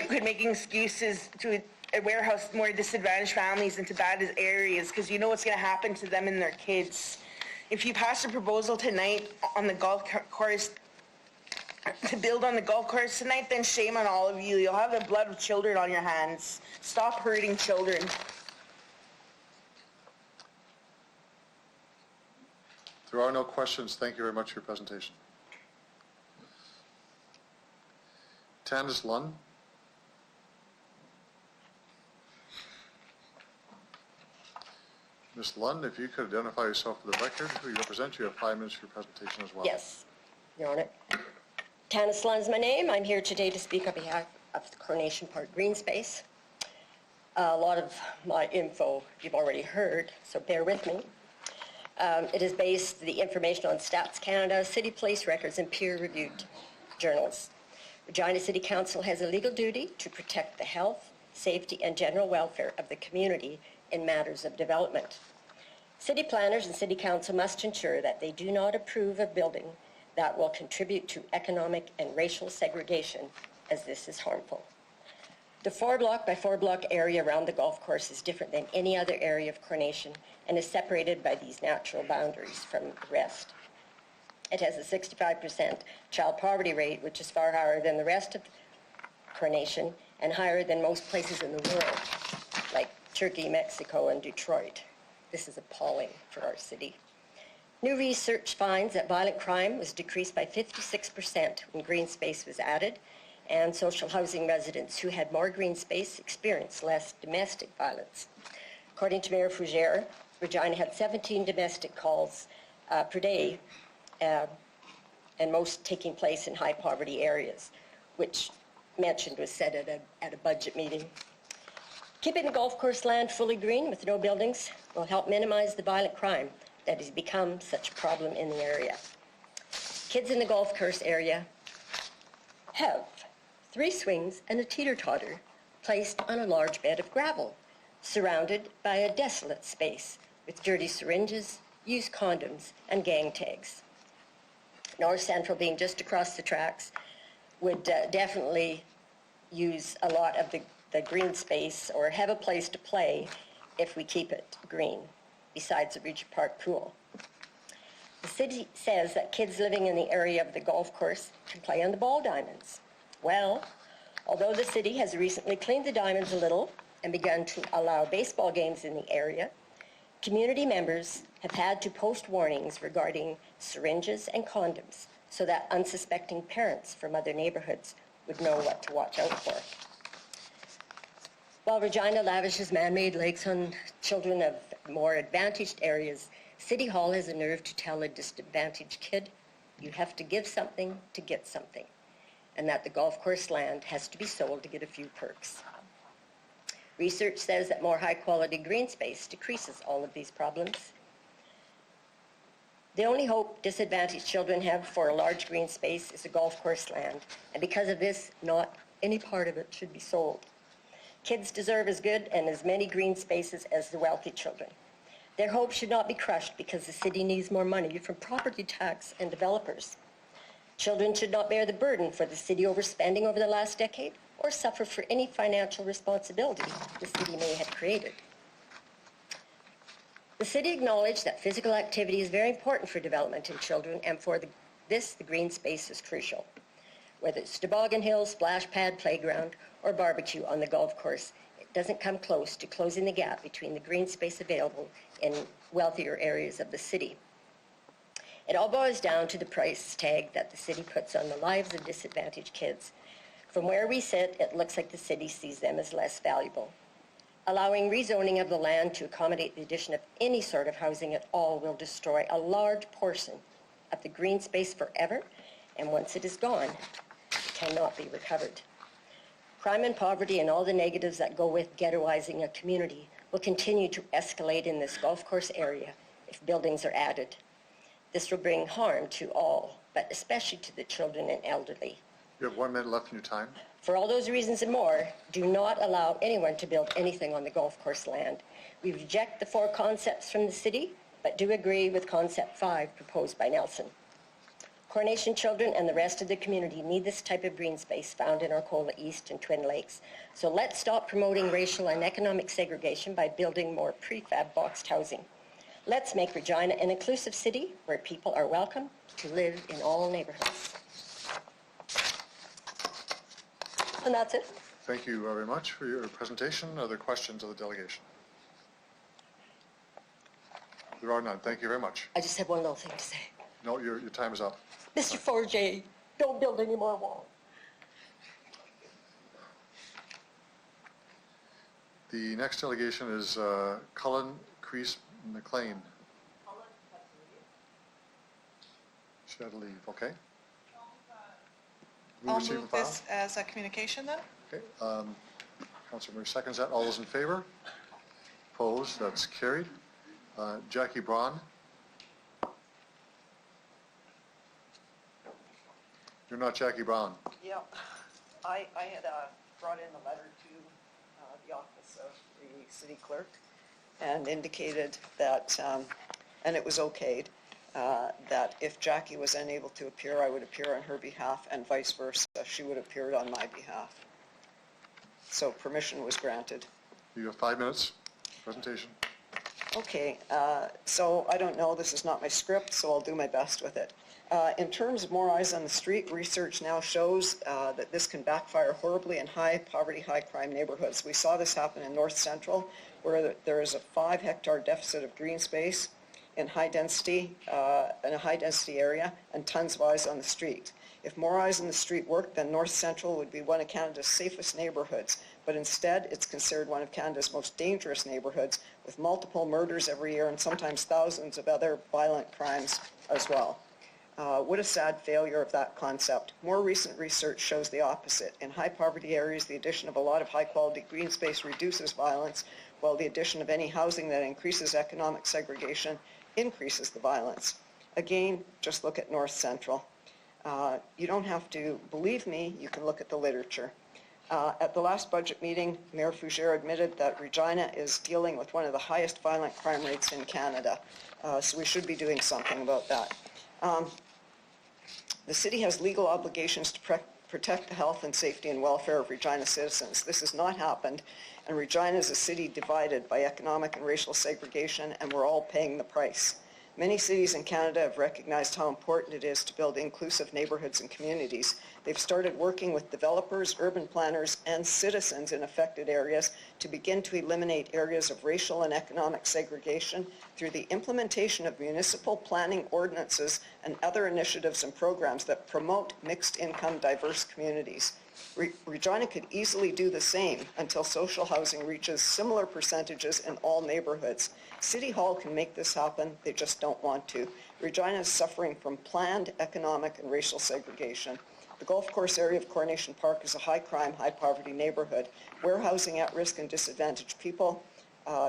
S20: Quit making excuses to warehouse more disadvantaged families into bad areas, because you know what's going to happen to them and their kids. If you pass a proposal tonight on the golf course, to build on the golf course tonight, then shame on all of you. You'll have the blood of children on your hands. Stop hurting children.
S2: There are no questions. Thank you very much for your presentation. Tanis Lund. Ms. Lund, if you could identify yourself for the record, who you represent, you have 5 minutes for your presentation as well.
S1: Yes, Your Honor. Tanis Lund is my name. I'm here today to speak on behalf of the Coronation Park Green Space. A lot of my info you've already heard, so bear with me. It is based the information on Stats Canada, City Place records, and peer-reviewed journals. Regina City Council has a legal duty to protect the health, safety, and general welfare of the community in matters of development. City planners and City Council must ensure that they do not approve of building that will contribute to economic and racial segregation, as this is harmful. The 4-block by 4-block area around the golf course is different than any other area of Coronation and is separated by these natural boundaries from the rest. It has a 65% child poverty rate, which is far higher than the rest of Coronation and higher than most places in the world, like Turkey, Mexico, and Detroit. This is appalling for our city. New research finds that violent crime was decreased by 56% when green space was added, and social housing residents who had more green space experienced less domestic violence. According to Mayor Fougere, Regina had 17 domestic calls per day, and most taking place in high poverty areas, which mentioned was said at a budget meeting. Keeping the golf course land fully green with no buildings will help minimize the violent crime that has become such a problem in the area. Kids in the golf course area have 3 swings and a teeter-totter placed on a large bed of gravel, surrounded by a desolate space with dirty syringes, used condoms, and gang tags. North Central, being just across the tracks, would definitely use a lot of the green space or have a place to play if we keep it green, besides the Regent Park pool. The city says that kids living in the area of the golf course can play on the ball diamonds. Well, although the city has recently cleaned the diamonds a little and begun to allow baseball games in the area, community members have had to post warnings regarding syringes and condoms so that unsuspecting parents from other neighborhoods would know what to watch out for. While Regina lavishes man-made lakes on children of more advantaged areas, City Hall has a nerve to tell a disadvantaged kid, you have to give something to get something, and that the golf course land has to be sold to get a few perks. Research says that more high-quality green space decreases all of these problems. The only hope disadvantaged children have for a large green space is the golf course land, and because of this, not any part of it should be sold. Kids deserve as good and as many green spaces as the wealthy children. Their hope should not be crushed because the city needs more money from property tax and developers. Children should not bear the burden for the city overspending over the last decade or suffer for any financial responsibility the city may have created. The city acknowledged that physical activity is very important for development in children, and for this, the green space is crucial. Whether it's toboggan hill, splash pad, playground, or barbecue on the golf course, it doesn't come close to closing the gap between the green space available in wealthier areas of the city. It all boils down to the price tag that the city puts on the lives of disadvantaged kids. From where we sit, it looks like the city sees them as less valuable. Allowing rezoning of the land to accommodate the addition of any sort of housing at all will destroy a large portion of the green space forever, and once it is gone, it cannot be recovered. Crime and poverty and all the negatives that go with ghettoizing a community will continue to escalate in this golf course area if buildings are added. This will bring harm to all, but especially to the children and elderly.
S2: You have 1 minute left in your time.
S1: For all those reasons and more, do not allow anyone to build anything on the golf course land. We reject the 4 concepts from the city, but do agree with concept 5 proposed by Nelson. Coronation children and the rest of the community need this type of green space found in Arcola East and Twin Lakes. So let's stop promoting racial and economic segregation by building more prefab boxed housing. Let's make Regina an inclusive city where people are welcome to live in all neighborhoods. And that's it.
S2: Thank you very much for your presentation. Other questions of the delegation? There are none. Thank you very much.
S1: I just have one little thing to say.
S2: No, your time is up.
S1: Mr. Forget, don't build any more walls.
S2: The next delegation is Cullen Crease McLean. She had to leave, okay.
S17: I'll
S2: receive, and
S17: move
S2: file.
S17: this as a communication then.
S2: Okay, Councilor Murray seconds that. All those in favor? Opposed? That's carried. Jackie Braun. You're not Jackie Brown.
S18: Yeah, I had brought in a letter to the office of the city clerk and indicated that, and it was okayed, that if Jackie was unable to appear, I would appear on her behalf, and vice versa. She would appear on my behalf. So permission was granted.
S2: You have 5 minutes. Presentation.
S18: Okay, so I don't know, this is not my script, so I'll do my best with it. In terms of more eyes on the street, research now shows that this can backfire horribly in high poverty, high crime neighborhoods. We saw this happen in North Central, where there is a 5-hectare deficit of green space in a high density area, and tons of eyes on the street. If more eyes on the street worked, then North Central would be one of Canada's safest neighborhoods, but instead it's considered one of Canada's most dangerous neighborhoods, with multiple murders every year and sometimes thousands of other violent crimes as well. What a sad failure of that concept. More recent research shows the opposite. In high poverty areas, the addition of a lot of high quality green space reduces violence, while the addition of any housing that increases economic segregation increases the violence. Again, just look at North Central. You don't have to believe me, you can look at the literature. At the last budget meeting, Mayor Fougere admitted that Regina is dealing with one of the highest violent crime rates in Canada. So we should be doing something about that. The city has legal obligations to protect the health and safety and welfare of Regina citizens. This has not happened, and Regina is a city divided by economic and racial segregation, and we're all paying the price. Many cities in Canada have recognized how important it is to build inclusive neighborhoods and communities. They've started working with developers, urban planners, and citizens in affected areas to begin to eliminate areas of racial and economic segregation through the implementation of municipal planning ordinances and other initiatives and programs that promote mixed-income, diverse communities. Regina could easily do the same until social housing reaches similar percentages in all neighborhoods. City Hall can make this happen, they just don't want to. Regina is suffering from planned economic and racial segregation. The golf course area of Coronation Park is a high-crime, high-poverty neighborhood. Warehousing at-risk and disadvantaged people,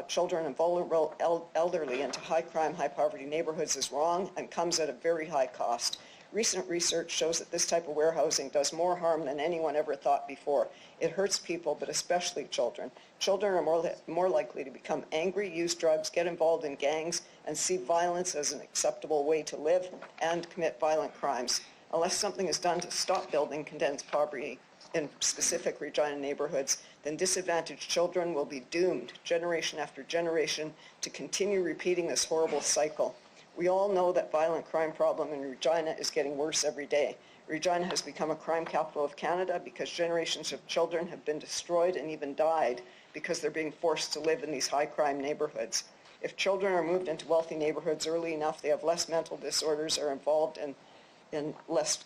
S18: children and vulnerable elderly into high-crime, high-poverty neighborhoods is wrong and comes at a very high cost. Recent research shows that this type of warehousing does more harm than anyone ever thought before. It hurts people, but especially children. Children are more likely to become angry, use drugs, get involved in gangs, and see violence as an acceptable way to live and commit violent crimes. Unless something is done to stop building condensed poverty in specific Regina neighborhoods, then disadvantaged children will be doomed generation after generation to continue repeating this horrible cycle. We all know that violent crime problem in Regina is getting worse every day. Regina has become a crime capital of Canada because generations of children have been destroyed and even died because they're being forced to live in these high crime neighborhoods. If children are moved into wealthy neighborhoods early enough, they have less mental disorders, are involved in less,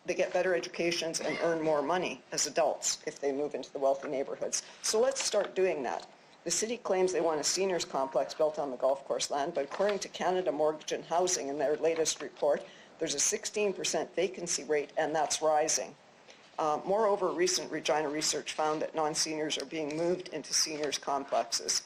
S18: they get better educations and earn more money as adults if they move into the wealthy neighborhoods. So let's start doing that. The city claims they want a seniors complex built on the golf course land, but according to Canada Mortgage and Housing in their latest report, there's a 16% vacancy rate, and that's rising. Moreover, recent Regina research found that non-seniors are being moved into seniors complexes.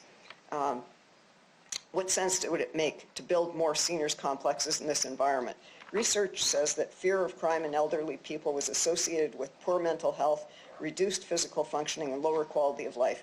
S18: What sense would it make to build more seniors complexes in this environment? Research says that fear of crime in elderly people was associated with poor mental health, reduced physical functioning, and lower quality of life.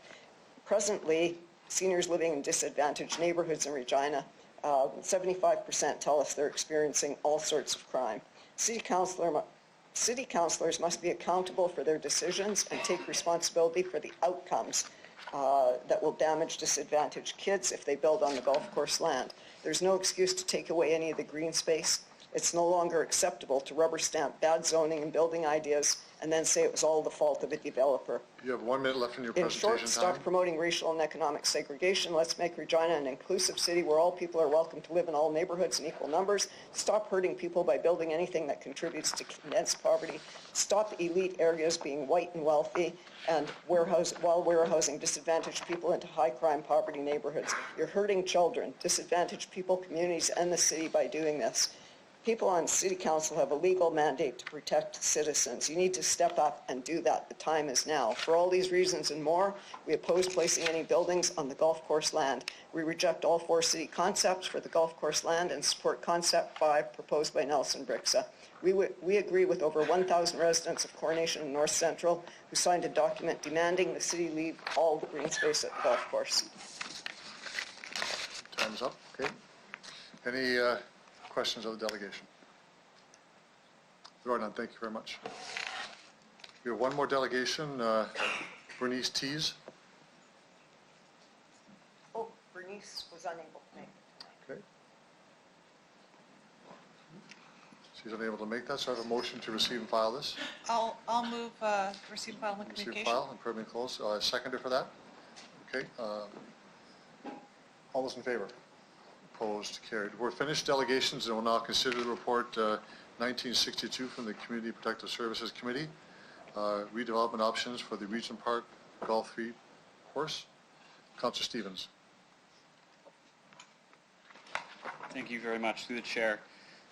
S18: Presently, seniors living in disadvantaged neighborhoods in Regina, 75% tell us they're experiencing all sorts of crime. City councillors must be accountable for their decisions and take responsibility for the outcomes that will damage disadvantaged kids if they build on the golf course land. There's no excuse to take away any of the green space It's no longer acceptable to rubber stamp bad zoning and building ideas and then say it was all the fault of a developer.
S2: You have 1 minute left in your
S18: In
S2: presentation
S18: short,
S2: time.
S18: stop promoting racial and economic segregation. Let's make Regina an inclusive city where all people are welcome to live in all neighborhoods in equal numbers. Stop hurting people by building anything that contributes to condense poverty. Stop elite areas being white and wealthy and while warehousing disadvantaged people into high-crime poverty neighborhoods. You're hurting children, disadvantaged people, communities, and the city by doing this. People on City Council have a legal mandate to protect citizens. You need to step up and do that. The time is now. For all these reasons and more, we oppose placing any buildings on the golf course land. We reject all 4 city concepts for the golf course land and support Concept 5 proposed by Nelson Brixa. We agree with over 1,000 residents of Coronation and North Central who signed a document demanding the city leave all the green space at the golf course.
S2: Time's up. Okay. Any questions of the delegation? There are none. Thank you very much. We have one more delegation, Bernice Tees.
S18: Oh, Bernice was unable to make it.
S2: Okay. She's unable to make that, so I have a motion to receive and file this.
S17: I'll move receive, file, and
S2: Receive
S17: communication.
S2: file and permanently close. Seconder for that? Okay. All those in favor? Opposed? Carried. We're finished delegations and will now consider the report 1962 from the Community Protective Services Committee, redevelopment options for the Regent Park Golf 3 course. Councillor Stevens.
S12: Thank you very much. Through the chair.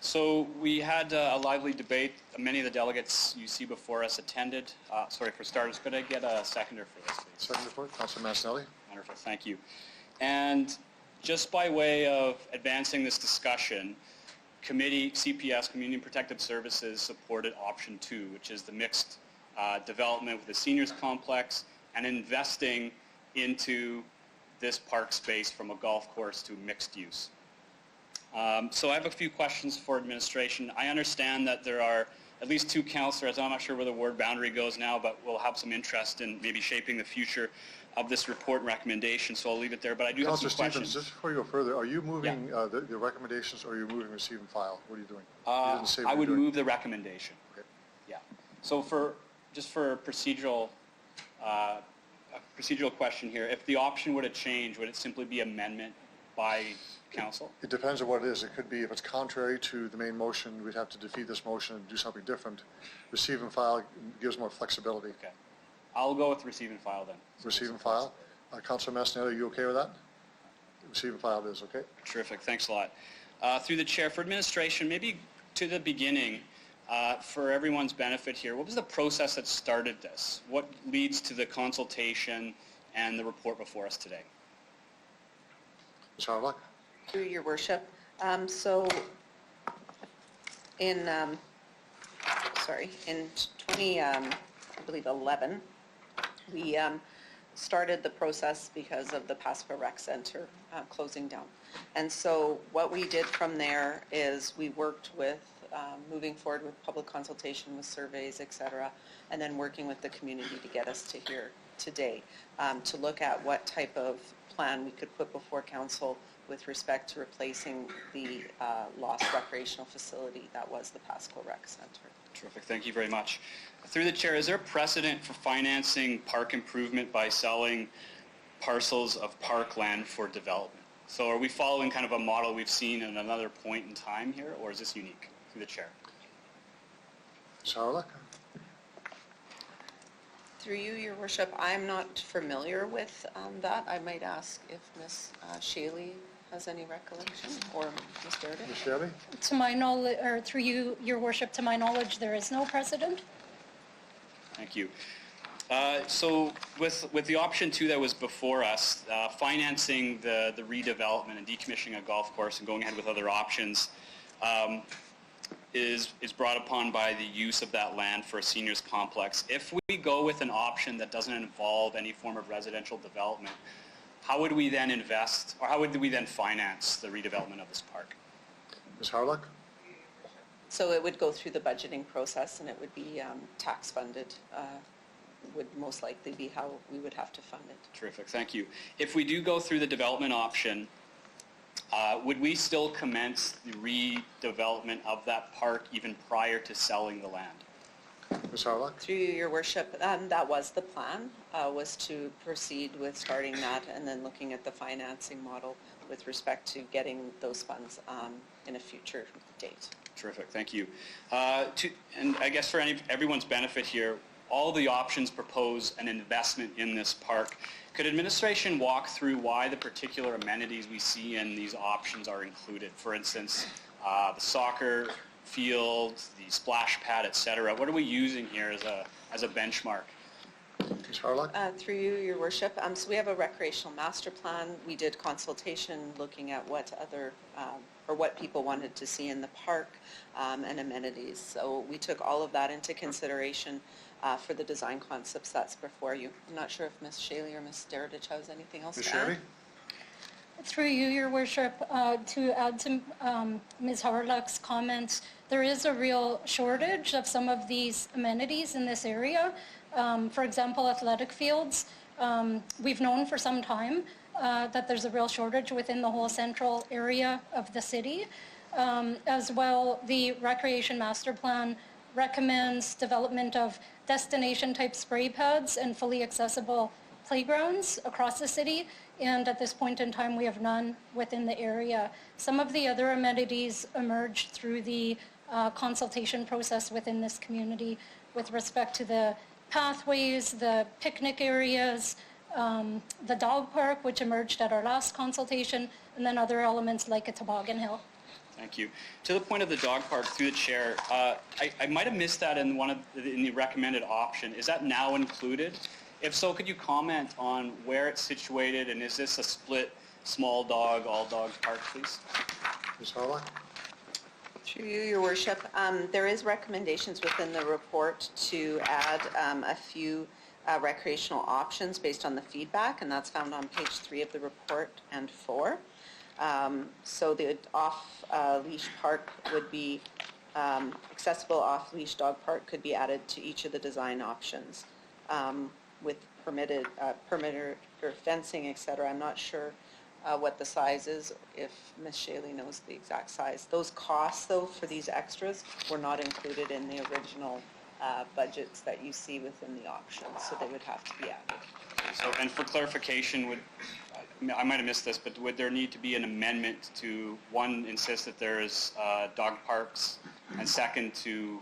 S12: So we had a lively debate. Many of the delegates you see before us attended. Sorry, for starters, could I get a seconder for this, please?
S2: Seconder for it, Councillor Massinelli.
S12: Wonderful, thank you. And just by way of advancing this discussion, committee, CPS, Community Protective Services, supported option 2, which is the mixed development with the seniors complex and investing into this park space from a golf course to mixed use. So I have a few questions for administration. I understand that there are at least 2 councillors, I'm not sure where the ward boundary goes now, but we'll have some interest in maybe shaping the future of this report and recommendation, so I'll leave it there, but I do have some
S2: Councillor
S12: questions.
S2: Stevens, just before you go further, are you moving the recommendations or are you moving receive and file? What are you doing? You didn't say what
S12: I
S2: you're
S12: would
S2: doing.
S12: move the recommendation.
S2: Okay.
S12: Yeah. So just for a procedural question here, if the option were to change, would it simply be amendment by council?
S2: It depends on what it is. It could be, if it's contrary to the main motion, we'd have to defeat this motion and do something different. Receive and file gives more flexibility.
S12: Okay. I'll go with receive and file then.
S2: Receive and file. Councillor Massinelli, are you okay with that? Receive and file it is, okay?
S12: Terrific. Thanks a lot. Through the chair, for administration, maybe to the beginning, for everyone's benefit here, what was the process that started this? What leads to the consultation and the report before us today?
S2: Ms. Harlock?
S8: Through your worship. So in 2011, we started the process because of the Pasqua Rec Center closing down. And so what we did from there is we worked with moving forward with public consultation, with surveys, et cetera, and then working with the community to get us to here today, to look at what type of plan we could put before council with respect to replacing the lost recreational facility that was the Pasqua Rec Center.
S12: Terrific. Thank you very much. Through the chair, is there a precedent for financing park improvement by selling parcels of parkland for development? So are we following kind of a model we've seen at another point in time here, or is this unique? Through the chair.
S2: Ms. Harlock?
S8: Through you, your worship, I'm not familiar with that. I might ask if Ms. Shaley has any recollection, or Ms. Durden.
S2: Ms. Shaley?
S13: To my knowledge, or through you, your worship, to my knowledge, there is no precedent.
S12: Thank you. So with the option 2 that was before us, financing the redevelopment and decommissioning a golf course and going ahead with other options is brought upon by the use of that land for a seniors complex. If we go with an option that doesn't involve any form of residential development, how would we then invest, or how would we then finance the redevelopment of this park?
S2: Ms. Harlock?
S8: So it would go through the budgeting process, and it would be tax funded, would most likely be how we would have to fund it.
S12: Terrific, thank you. If we do go through the development option, would we still commence the redevelopment of that park even prior to selling the land?
S2: Ms. Harlock?
S8: Through you, your worship, that was the plan, was to proceed with starting that and then looking at the financing model with respect to getting those funds in a future date.
S12: Terrific, thank you. And I guess for everyone's benefit here, all the options propose an investment in this park. Could administration walk through why the particular amenities we see in these options are included? For instance, the soccer field, the splash pad, etc. What are we using here as a benchmark?
S2: Ms. Harlock?
S8: Through you, your worship. So we have a recreational master plan. We did consultation looking at what other or what people wanted to see in the park and amenities. So we took all of that into consideration for the design concepts that's before you. I'm not sure if Ms. Shaley or Ms. Deredich has anything else
S2: Ms.
S8: to add.
S2: Shaley?
S13: Through you, your worship, to add to Ms. Harlock's comments, there is a real shortage of some of these amenities in this area. For example, athletic fields. We've known for some time that there's a real shortage within the whole central area of the city. As well, the Recreation Master Plan recommends development of destination-type spray pads and fully accessible playgrounds across the city, and at this point in time we have none within the area. Some of the other amenities emerged through the consultation process within this community with respect to the pathways, the picnic areas, the dog park, which emerged at our last consultation, and then other elements like a toboggan hill.
S12: Thank you. To the point of the dog park, through the chair, I might have missed that in the recommended option. Is that now included? If so, could you comment on where it's situated, and is this a split small dog, all dog park, please?
S2: Ms. Harlock?
S8: Through you, your worship, there is recommendations within the report to add a few recreational options based on the feedback, and that's found on page 3 of the report and 4. So the off-leash park would be, accessible off-leash dog park could be added to each of the design options with permitted perimeter or fencing, etc. I'm not sure what the size is, if Ms. Shaley knows the exact size. Those costs, though, for these extras were not included in the original budgets that you see within the options, so they would have to be added.
S12: So, and for clarification, I might have missed this, but would there need to be an amendment to, one, insist that there is dog parks, and second, to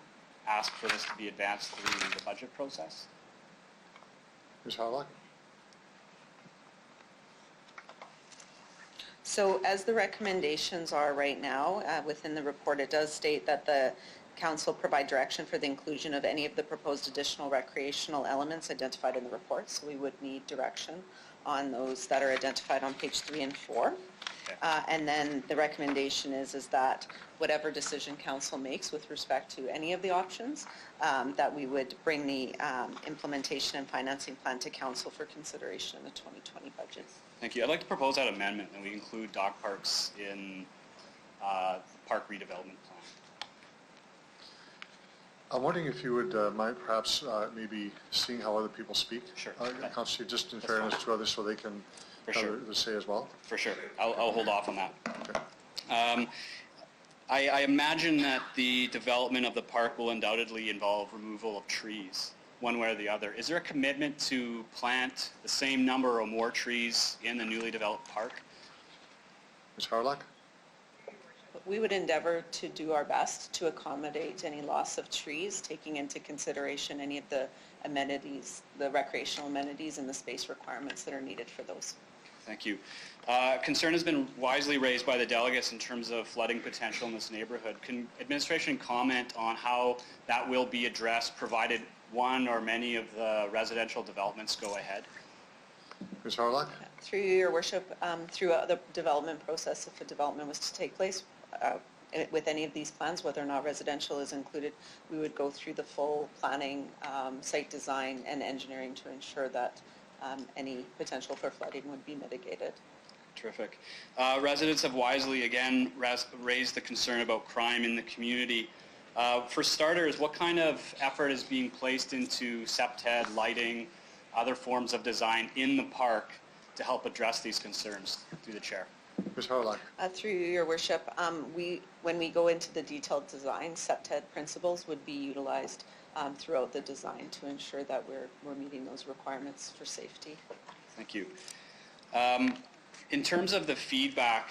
S12: ask for this to be advanced through the budget process?
S2: Ms. Harlock?
S8: So as the recommendations are right now within the report, it does state that the council provide direction for the inclusion of any of the proposed additional recreational elements identified in the report. So we would need direction on those that are identified on page 3 and 4. And then the recommendation is that whatever decision council makes with respect to any of the options, that we would bring the implementation and financing plan to council for consideration in the 2020 budget.
S12: Thank you. I'd like to propose that amendment that we include dog parks in the park redevelopment plan.
S2: I'm wondering if you would mind perhaps maybe seeing how other people speak.
S12: Sure.
S2: Councillor, just in fairness to others so they can have their say as well.
S12: For sure. I'll hold off on that.
S2: Okay.
S12: I imagine that the development of the park will undoubtedly involve removal of trees, one way or the other. Is there a commitment to plant the same number or more trees in the newly developed park?
S2: Ms. Harlock?
S8: We would endeavor to do our best to accommodate any loss of trees, taking into consideration any of the amenities, the recreational amenities and the space requirements that are needed for those.
S12: Thank you. Concern has been wisely raised by the delegates in terms of flooding potential in this neighborhood. Can administration comment on how that will be addressed, provided one or many of the residential developments go ahead?
S2: Ms. Harlock?
S8: Through your worship, throughout the development process, if a development was to take place with any of these plans, whether or not residential is included, we would go through the full planning, site design, and engineering to ensure that any potential for flooding would be mitigated.
S12: Terrific. Residents have wisely, again, raised the concern about crime in the community. For starters, what kind of effort is being placed into septed, lighting, other forms of design in the park to help address these concerns? Through the chair.
S2: Ms. Harlock.
S8: Through you, Your Worship, when we go into the detailed design, SEPTED principles would be utilized throughout the design to ensure that we're meeting those requirements for safety.
S12: Thank you. In terms of the feedback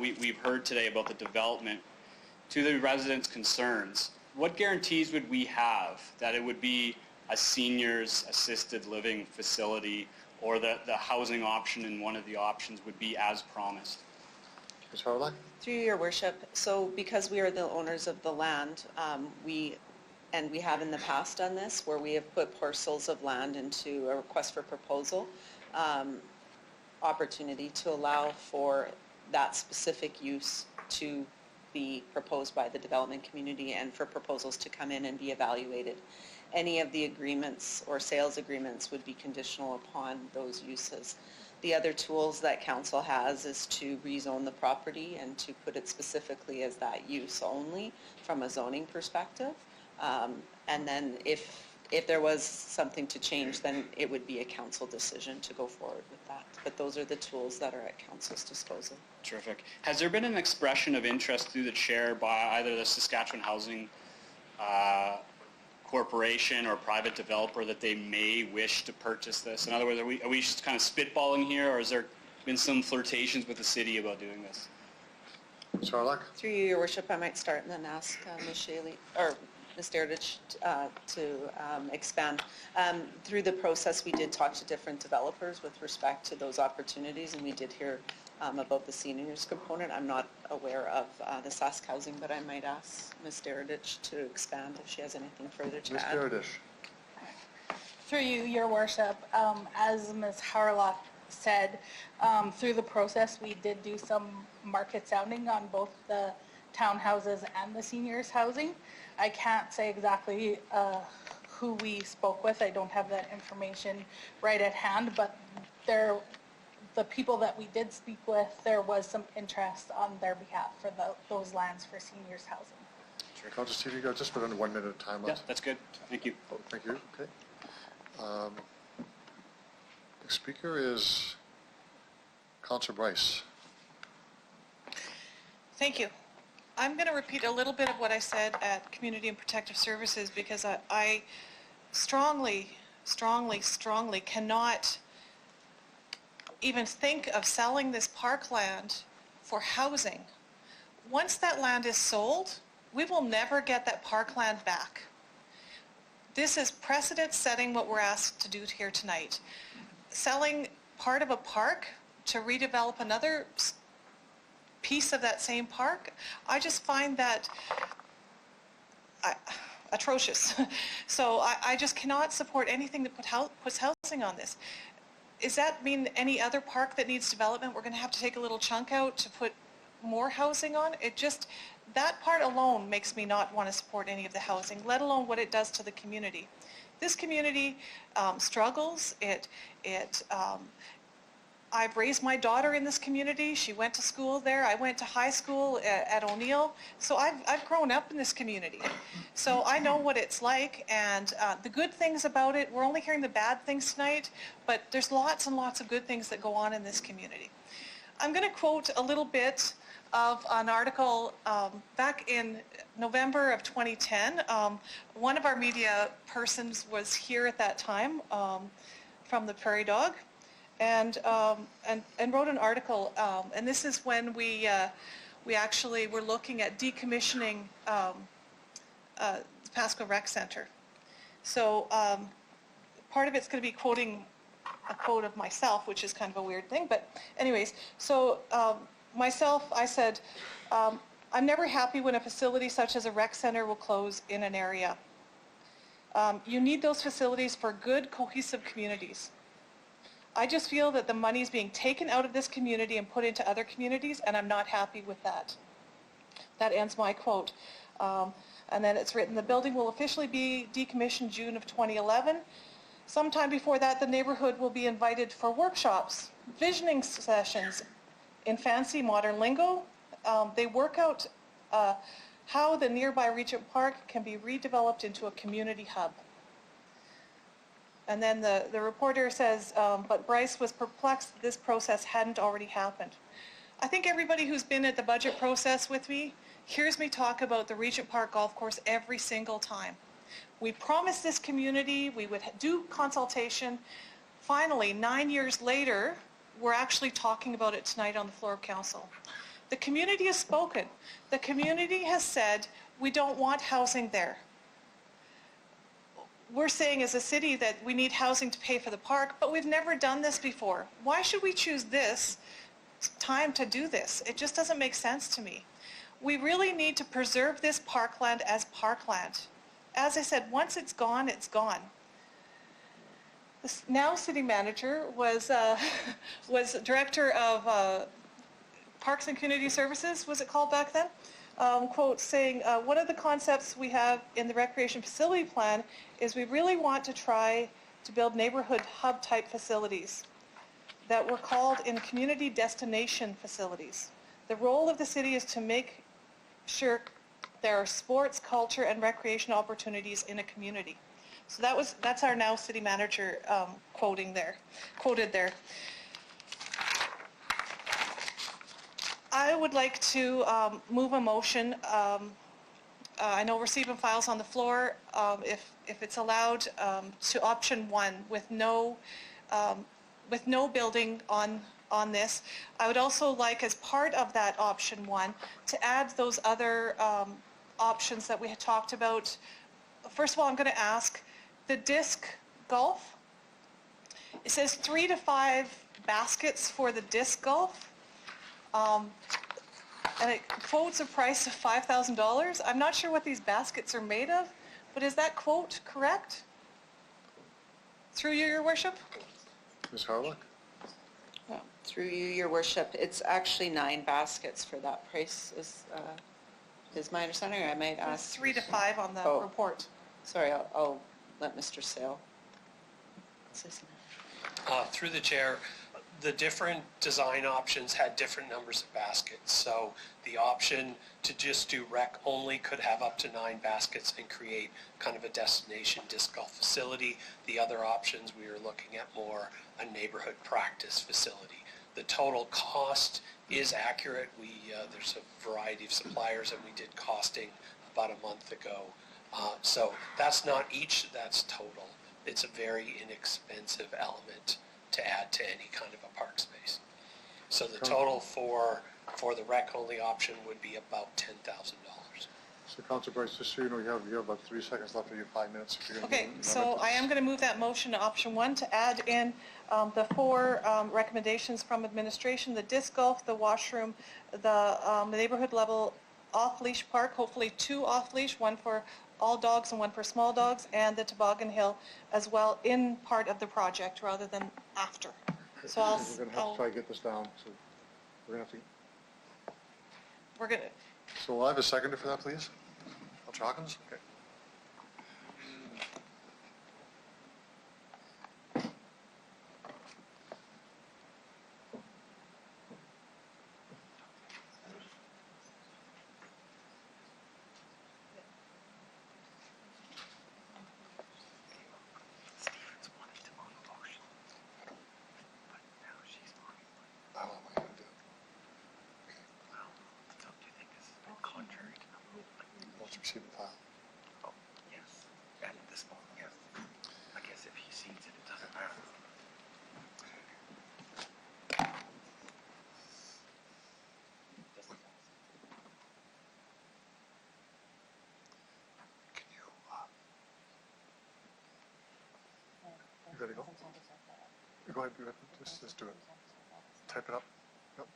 S12: we've heard today about the development, to the residents' concerns, what guarantees would we have that it would be a seniors assisted living facility, or the housing option in one of the options would be as promised?
S2: Ms. Harlock.
S8: Through Your Worship, so because we are the owners of the land, we have in the past done this, where we have put parcels of land into a request for proposal opportunity to allow for that specific use to be proposed by the development community and for proposals to come in and be evaluated. Any of the agreements or sales agreements would be conditional upon those uses. The other tools that council has is to rezone the property and to put it specifically as that use only from a zoning perspective. And then if there was something to change, then it would be a council decision to go forward with that. But those are the tools that are at council's disposal.
S12: Terrific. Has there been an expression of interest through the chair by either the Saskatchewan Housing Corporation or private developer that they may wish to purchase this? In other words, are we just kind of spitballing here, or has there been some flirtations with the city about doing this?
S2: Ms. Harlock.
S8: Through you, Your Worship, I might start and then ask Ms. Shaley, or Ms. Derdich to expand. Through the process, we did talk to different developers with respect to those opportunities, and we did hear about the seniors component. I'm not aware of the Sask Housing, but I might ask Ms. Derdich to expand if she has anything further to add.
S2: Ms. Derdich.
S10: Through you, Your Worship, as Ms. Harlock said, through the process, we did do some market sounding on both the townhouses and the seniors housing. I can't say exactly who we spoke with. I don't have that information right at hand, but the people that we did speak with, there was some interest on their behalf for those lands for seniors housing.
S12: Sure.
S2: I'll just see if you got just about under 1 minute of time
S12: Yeah,
S2: left.
S12: that's good. Thank you.
S2: Oh, thank you. Okay. Next speaker is Councillor Bryce.
S17: Thank you. I'm going to repeat a little bit of what I said at Community and Protective Services, because I strongly, strongly, strongly cannot even think of selling this parkland for housing. Once that land is sold, we will never get that parkland back. This is precedent setting what we're asked to do here tonight. Selling part of a park to redevelop another piece of that same park, I just find that atrocious. So I just cannot support anything that puts housing on this. Does that mean any other park that needs development, we're going to have to take a little chunk out to put more housing on? It just, that part alone makes me not want to support any of the housing, let alone what it does to the community. This community struggles. I've raised my daughter in this community. She went to school there. I went to high school at O'Neill. So I've grown up in this community. So I know what it's like, and the good things about it, we're only hearing the bad things tonight, but there's lots and lots of good things that go on in this community. I'm going to quote a little bit of an article back in November of 2010. One of our media persons was here at that time from the Prairie Dog, and wrote an article, and this is when we actually were looking at decommissioning the Pasco Rec Center. So part of it's going to be quoting a quote of myself, which is kind of a weird thing, but anyways, so myself, I said, I'm never happy when a facility such as a rec center will close in an area. You need those facilities for good, cohesive communities. I just feel that the money is being taken out of this community and put into other communities, and I'm not happy with that. That ends my quote. And then it's written, the building will officially be decommissioned June of 2011. Sometime before that, the neighborhood will be invited for workshops, visioning sessions in fancy modern lingo. They work out how the nearby Regent Park can be redeveloped into a community hub. And then the reporter says, but Bryce was perplexed that this process hadn't already happened. I think everybody who's been at the budget process with me hears me talk about the Regent Park Golf Course every single time. We promised this community we would do consultation. Finally, 9 years later, we're actually talking about it tonight on the floor of council. The community has spoken. The community has said, we don't want housing there. We're saying as a city that we need housing to pay for the park, but we've never done this before. Why should we choose this time to do this? It just doesn't make sense to me. We really need to preserve this parkland as parkland. As I said, once it's gone, it's gone. The now city manager was director of Parks and Community Services, was it called back then? Quote saying, one of the concepts we have in the recreation facility plan is we really want to try to build neighborhood hub type facilities that were called in community destination facilities. The role of the city is to make sure there are sports, culture, and recreation opportunities in a community. So that's our now city manager quoted there. I would like to move a motion. I know receiving files on the floor, if it's allowed, to option 1 with no building on this. I would also like, as part of that option 1, to add those other options that we had talked about. First of all, I'm going to ask the disc golf. It says 3 to 5 baskets for the disc golf. And it quotes a price of $5,000. I'm not sure what these baskets are made of, but is that quote correct? Through you, Your Worship?
S2: Ms. Harlock?
S8: Well, through you, Your Worship, it's actually 9 baskets for that price, is my understanding, or I might ask.
S17: It's 3 to 5 on the report.
S8: Sorry, I'll let Mr. Sale.
S9: Through the chair, the different design options had different numbers of baskets. So the option to just do rec only could have up to 9 baskets and create kind of a destination disc golf facility. The other options, we were looking at more a neighborhood practice facility. The total cost is accurate. There's a variety of suppliers, and we did costing about a month ago. So that's not each, that's total. It's a very inexpensive element to add to any kind of a park space. So the total for the rec-only option would be about $10,000.
S2: So Councilor Bryce, just so you know, you have about 3 seconds left of your 5 minutes. If you're gonna
S17: Okay,
S2: do
S17: so I am going to move that motion to option 1 to add in the 4 recommendations from administration: the disc golf, the washroom, the neighborhood level off-leash park, hopefully 2 off-leash, 1 for all dogs and 1 for small dogs, and the toboggan hill as well in part of the project rather than after. So
S2: We're going to have to try to get this down. So we're going to have to. So will I have a seconder for that, please? Councilor Hawkins? Okay. Receive the file.
S15: Oh, yes. At this moment, yes. I guess if he sees it, it doesn't matter.
S2: You ready to go? Go ahead, just do it. Type it up. Yep.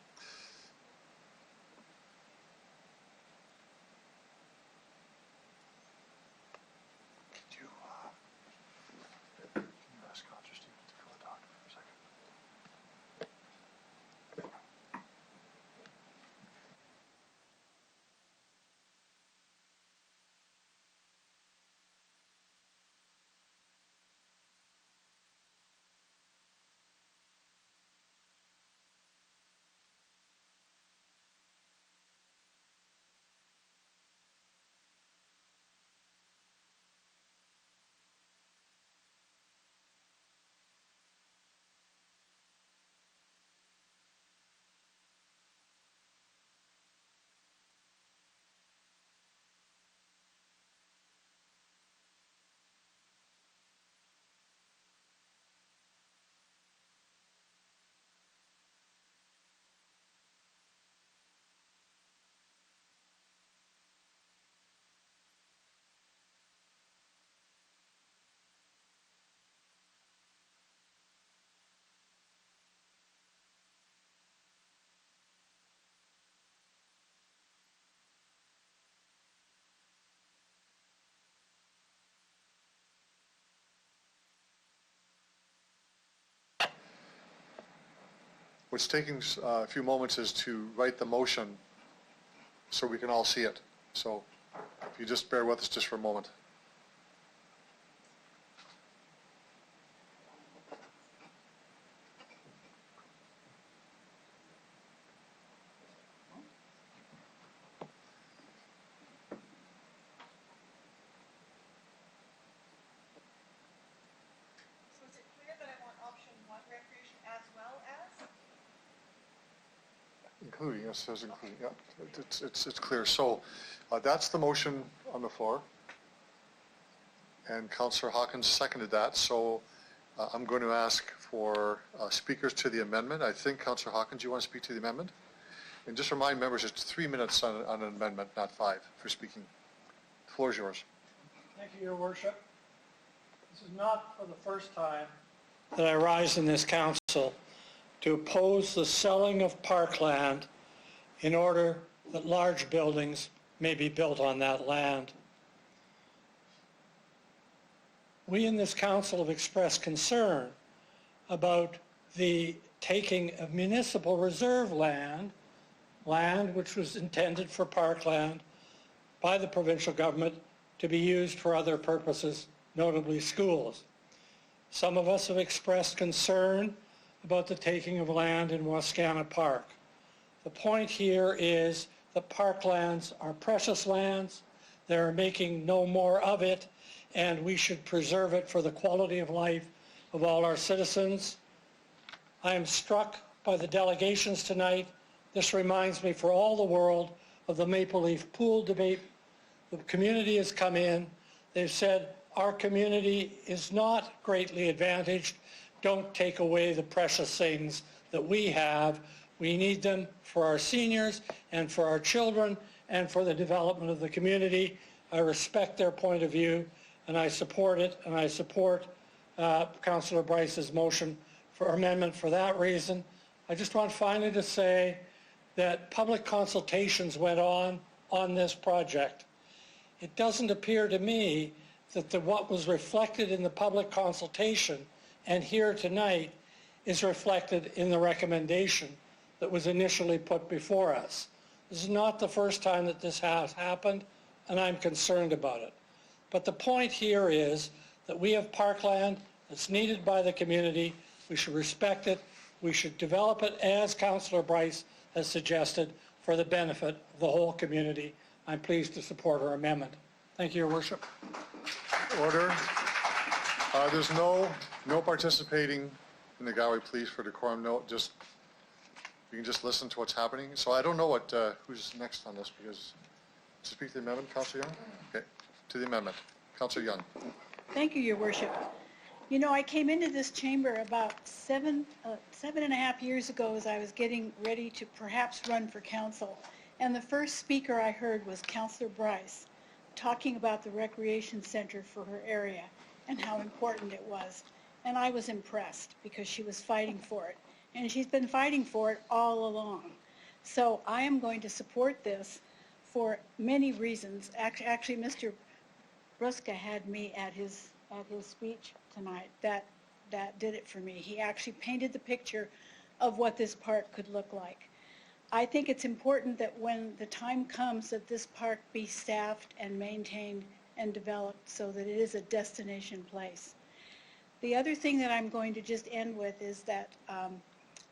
S2: what's taking a few moments is to write the motion so we can all see it. So if you just bear with us just for a moment.
S17: So is it clear that I want option 1, recreation, as well as?
S2: Including, yes, says including, yeah, it's clear. So that's the motion on the floor. And Councillor Hawkins seconded that, so I'm going to ask for speakers to the amendment. I think, Councillor Hawkins, you want to speak to the amendment? And just remind members, it's 3 minutes on an amendment, not 5, for speaking. The floor is yours.
S14: Thank you, Your Worship. This is not for the first time that I rise in this council to oppose the selling of parkland in order that large buildings may be built on that land. We in this council have expressed concern about the taking of municipal reserve land which was intended for parkland by the provincial government to be used for other purposes, notably schools. Some of us have expressed concern about the taking of land in Wascana Park. The point here is that parklands are precious lands. They're making no more of it, and we should preserve it for the quality of life of all our citizens. I am struck by the delegations tonight. This reminds me for all the world of the Maple Leaf Pool debate. The community has come in. They've said, our community is not greatly advantaged. Don't take away the precious things that we have. We need them for our seniors and for our children and for the development of the community. I respect their point of view and I support it, and I support Councillor Bryce's motion for amendment for that reason. I just want finally to say that public consultations went on this project. It doesn't appear to me that what was reflected in the public consultation and here tonight is reflected in the recommendation that was initially put before us. This is not the first time that this has happened, and I'm concerned about it. But the point here is that we have parkland that's needed by the community. We should respect it. We should develop it as Councillor Bryce has suggested for the benefit of the whole community. I'm pleased to support her amendment. Thank you, Your Worship.
S2: Order. There's no participating in the gallery, please, for decorum. No, just you can just listen to what's happening. So I don't know what who's next on this, because to speak to the amendment, Councillor Young. Okay, to the amendment, Councillor Young.
S16: Thank you, Your Worship. You know, I came into this chamber about seven and a half years ago as I was getting ready to perhaps run for council. And the first speaker I heard was Councillor Bryce talking about the recreation center for her area and how important it was. And I was impressed because she was fighting for it. And she's been fighting for it all along. So I am going to support this for many reasons. Actually, Mr. Bruska had me at his speech tonight. That did it for me. He actually painted the picture of what this park could look like. I think it's important that when the time comes that this park be staffed and maintained and developed so that it is a destination place. The other thing that I'm going to just end with is that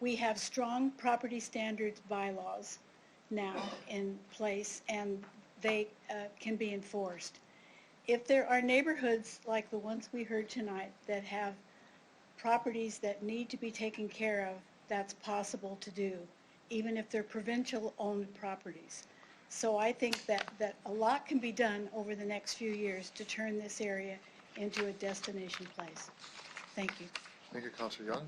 S16: we have strong property standards bylaws now in place, and they can be enforced. If there are neighborhoods like the ones we heard tonight that have properties that need to be taken care of, that's possible to do, even if they're provincial-owned properties. So I think that a lot can be done over the next few years to turn this area into a destination place. Thank you.
S2: Thank you, Councillor Young.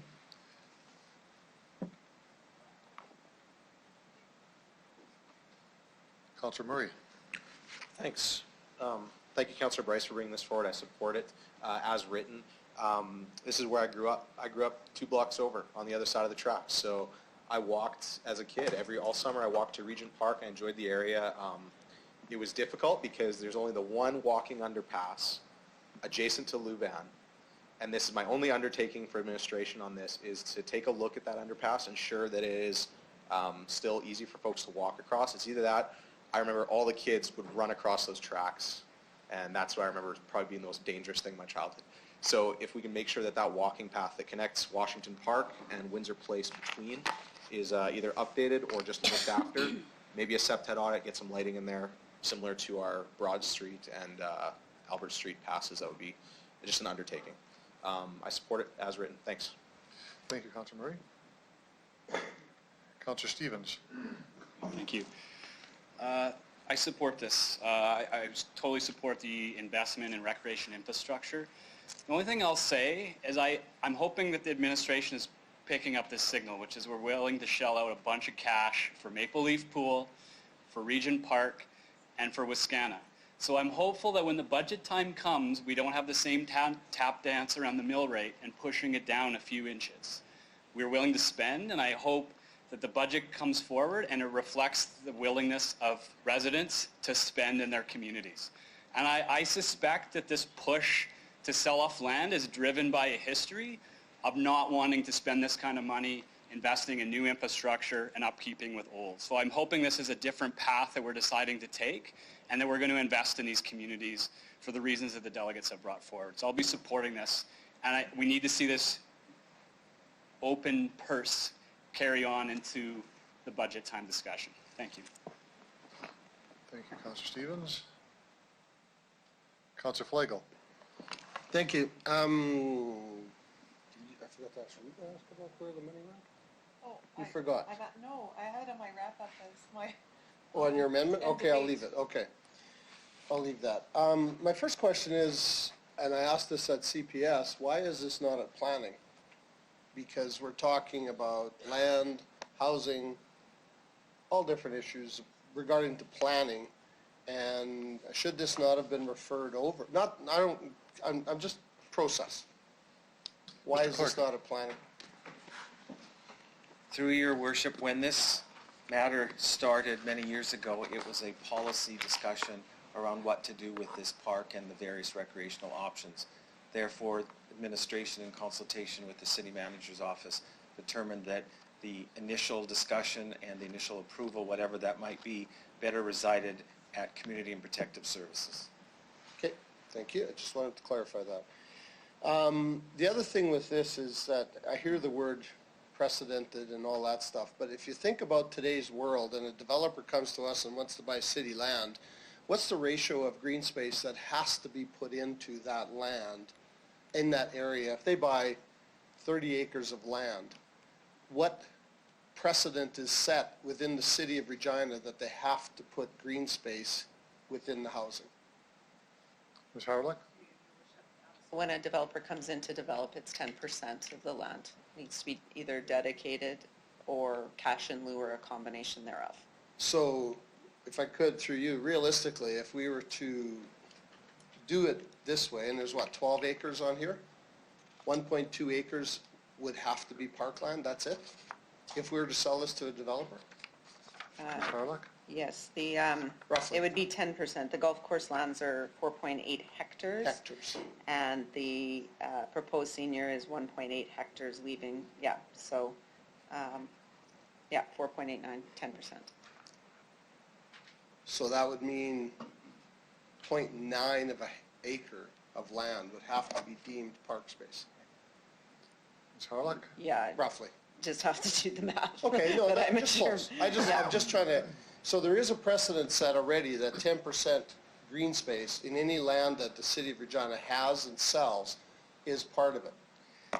S2: Councillor Murray.
S19: Thanks. Thank you, Councillor Bryce, for bringing this forward. I support it as written. This is where I grew up. I grew up 2 blocks over on the other side of the tracks. So I walked as a kid. All summer I walked to Regent Park. I enjoyed the area. It was difficult because there's only the one walking underpass adjacent to Louvain. and this is my only undertaking for administration on this, is to take a look at that underpass, ensure that it is still easy for folks to walk across. It's either that, I remember all the kids would run across those tracks, and that's what I remember probably being the most dangerous thing in my childhood. So if we can make sure that that walking path that connects Washington Park and Windsor Place between is either updated or just looked after, maybe a septet audit, get some lighting in there, similar to our Broad Street and Albert Street passes, that would be just an undertaking. I support it as written. Thanks.
S2: Thank you, Councillor Murray. Councillor Stevens.
S12: Thank you. I support this. I totally support the investment in recreation infrastructure. The only thing I'll say is I'm hoping that the administration is picking up this signal, which is we're willing to shell out a bunch of cash for Maple Leaf Pool, for Regent Park, and for Wascana. So I'm hopeful that when the budget time comes, we don't have the same tap dance around the mill rate and pushing it down a few inches. We're willing to spend, and I hope that the budget comes forward and it reflects the willingness of residents to spend in their communities. And I suspect that this push to sell off land is driven by a history of not wanting to spend this kind of money investing in new infrastructure and upkeeping with old. So I'm hoping this is a different path that we're deciding to take and that we're going to invest in these communities for the reasons that the delegates have brought forward. So I'll be supporting this, and we need to see this open purse carry on into the budget time discussion. Thank you.
S2: Thank you, Councillor Stevens. Councillor Flagel.
S7: Thank you. I forgot to ask about where the money went.
S17: Oh,
S7: You forgot.
S17: No, I had on my wrap-up as my...
S7: Oh, on your amendment?
S17: And
S7: Okay, I'll
S17: debate.
S7: leave it. Okay. I'll leave that. My first question is, and I asked this at CPS, why is this not at planning? Because we're talking about land, housing, all different issues regarding to planning. And should this not have been referred over? I'm just process. Why is this not at planning?
S15: Through your worship, when this matter started many years ago, it was a policy discussion around what to do with this park and the various recreational options. Therefore, administration in consultation with the city manager's office determined that the initial discussion and the initial approval, whatever that might be, better resided at Community and Protective Services.
S7: Okay, thank you. I just wanted to clarify that. The other thing with this is that I hear the word precedented and all that stuff, but if you think about today's world and a developer comes to us and wants to buy city land, what's the ratio of green space that has to be put into that land in that area? If they buy 30 acres of land, what precedent is set within the city of Regina that they have to put green space within the housing?
S2: Ms. Howard?
S8: When a developer comes in to develop, it's 10% of the land. Needs to be either dedicated or cash in lieu or a combination thereof.
S7: So, if I could, through you, realistically, if we were to do it this way, and there's what, 12 acres on here? 1.2 acres would have to be parkland, that's it? If we were to sell this to a developer?
S2: Ms. Harlock?
S8: Yes, it
S7: Roughly.
S8: would be 10%. The golf course lands are 4.8 hectares.
S7: Hectares.
S8: And the proposed senior is 1.8 hectares leaving, so, 4.89, 10%.
S7: So that would mean 0.9 of an acre of land would have to be deemed park space.
S2: Ms. Harlock?
S8: Yeah.
S7: Roughly.
S8: Just have to do the math.
S7: Okay, no,
S8: But I'm
S7: just
S8: sure.
S7: close. I'm just trying to, so there is a precedent set already that 10% green space in any land that the city of Regina has and sells is part of it.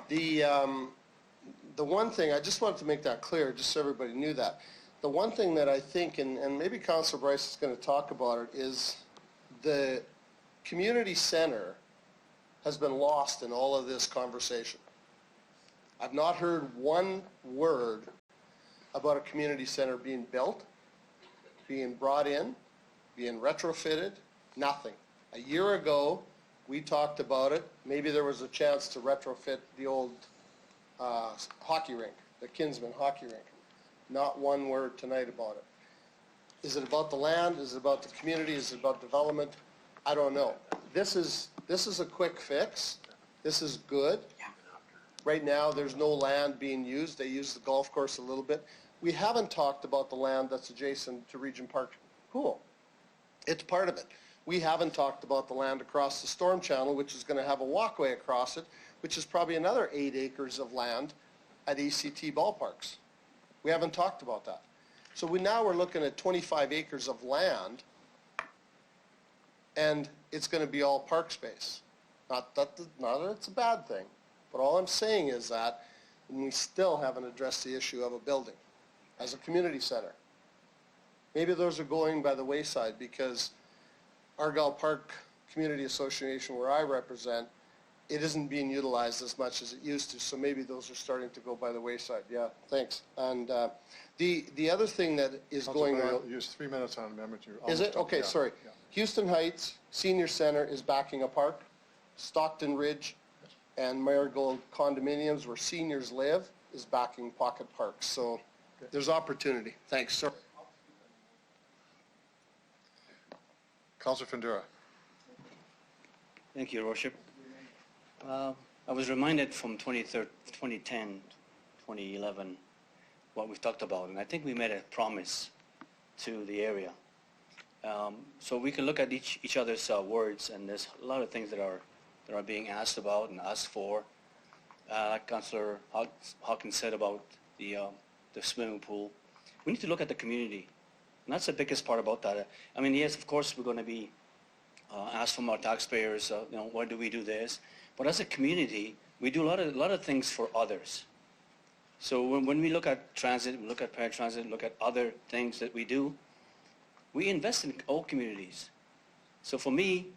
S7: The one thing, I just wanted to make that clear, just so everybody knew that. The one thing that I think, and maybe Councillor Bryce is going to talk about it, is the community center has been lost in all of this conversation. I've not heard one word about a community center being built, being brought in, being retrofitted, nothing. A year ago, we talked about it. Maybe there was a chance to retrofit the old hockey rink, the Kinsman hockey rink. Not one word tonight about it. Is it about the land? Is it about the community? Is it about development? I don't know. This is a quick fix. This is good. Right now, there's no land being used. They use the golf course a little bit. We haven't talked about the land that's adjacent to Region Park Pool. It's part of it. We haven't talked about the land across the storm channel, which is going to have a walkway across it, which is probably another 8 acres of land at ECT ballparks. We haven't talked about that. So now we're looking at 25 acres of land, and it's going to be all park space. Not that it's a bad thing, but all I'm saying is that we still haven't addressed the issue of a building as a community center. Maybe those are going by the wayside because Argyle Park Community Association, where I represent, it isn't being utilized as much as it used to, so maybe those are starting to go by the wayside. Yeah, thanks. And the other thing that is going on...
S2: You'll use 3 minutes on amendment.
S7: Is it? Okay,
S2: yeah.
S7: sorry.
S2: Yeah.
S7: Houston Heights Senior Center is backing a park. Stockton Ridge and Marigold condominiums where seniors live is backing pocket parks. So there's opportunity. Thanks, sir.
S2: Councilor Findura.
S6: Thank you, Your Worship. I was reminded from 2010, 2011, what we've talked about, and I think we made a promise to the area. So we can look at each other's words, and there's a lot of things that are being asked about and asked for. Like Councillor Hawkins said about the swimming pool. We need to look at the community, and that's the biggest part about that. I mean, yes, of course, we're going to be asked from our taxpayers, why do we do this? But as a community, we do a lot of things for others. So when we look at transit, we look at paratransit, look at other things that we do, we invest in all communities. So for me,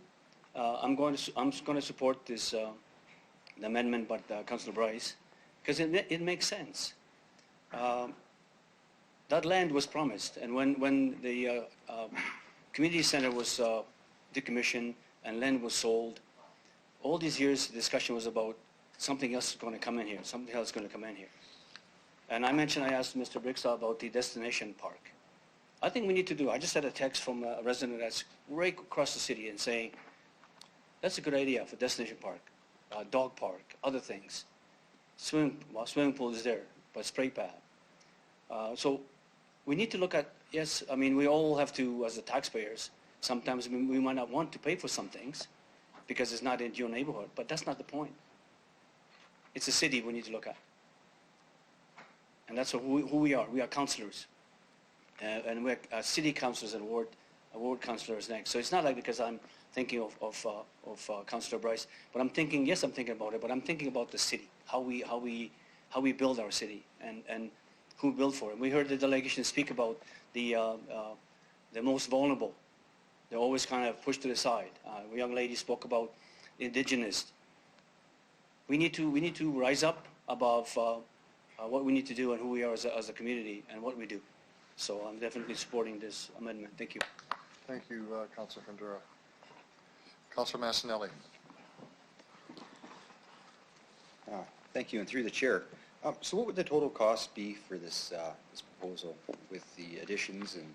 S6: I'm going to support this the amendment by Councillor Bryce because it makes sense. That land was promised, and when the community center was decommissioned and land was sold, all these years the discussion was about something else is going to come in here, something else is going to come in here. And I asked Mr. Bricksaw about the destination park. I think we need to do, I just had a text from a resident that's right across the city and saying, that's a good idea for destination park, dog park, other things. Swimming pool is there, but spray pad. So we need to look at, yes, I mean, we all have to, as the taxpayers, sometimes we might not want to pay for some things because it's not in your neighborhood, but that's not the point. It's a city we need to look at. And that's who we are. We are councillors. And we're city councillors and ward councillors next. So it's not like because I'm thinking of Councillor Bryce, but I'm thinking about it, but I'm thinking about the city, how we build our city and who build for it. We heard the delegation speak about the most vulnerable. They're always kind of pushed to the side. A young lady spoke about the indigenous. We need to rise up above what we need to do and who we are as a community and what we do. So I'm definitely supporting this amendment. Thank you.
S2: Thank you, Councilor Findura. Councilor Massinelli.
S5: Thank you, and through the chair. So what would the total cost be for this proposal with the additions and?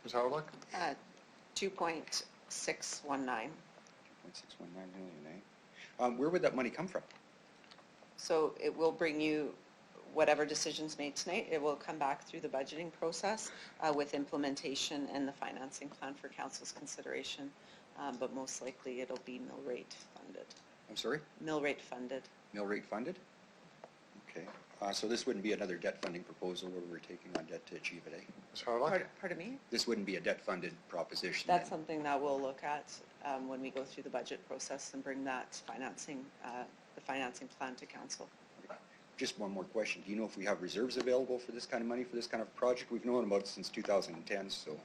S2: Ms. Howard?
S8: 2.619.
S5: 2.619 million, eh? Where would that money come from?
S8: So it will bring you whatever decisions made tonight. It will come back through the budgeting process with implementation and the financing plan for council's consideration. But most likely it'll be mill rate funded.
S5: I'm sorry?
S8: Mill rate funded.
S5: Mill rate funded? Okay. So this wouldn't be another debt funding proposal where we're taking on debt to achieve it, eh?
S2: Ms. Howard?
S8: Pardon me?
S5: This wouldn't be a debt funded proposition.
S8: That's
S5: then.
S8: something that we'll look at when we go through the budget process and bring that financing, the financing plan to council.
S5: Just one more question. Do you know if we have reserves available for this kind of money, for this kind of project? We've known about it since 2010, so.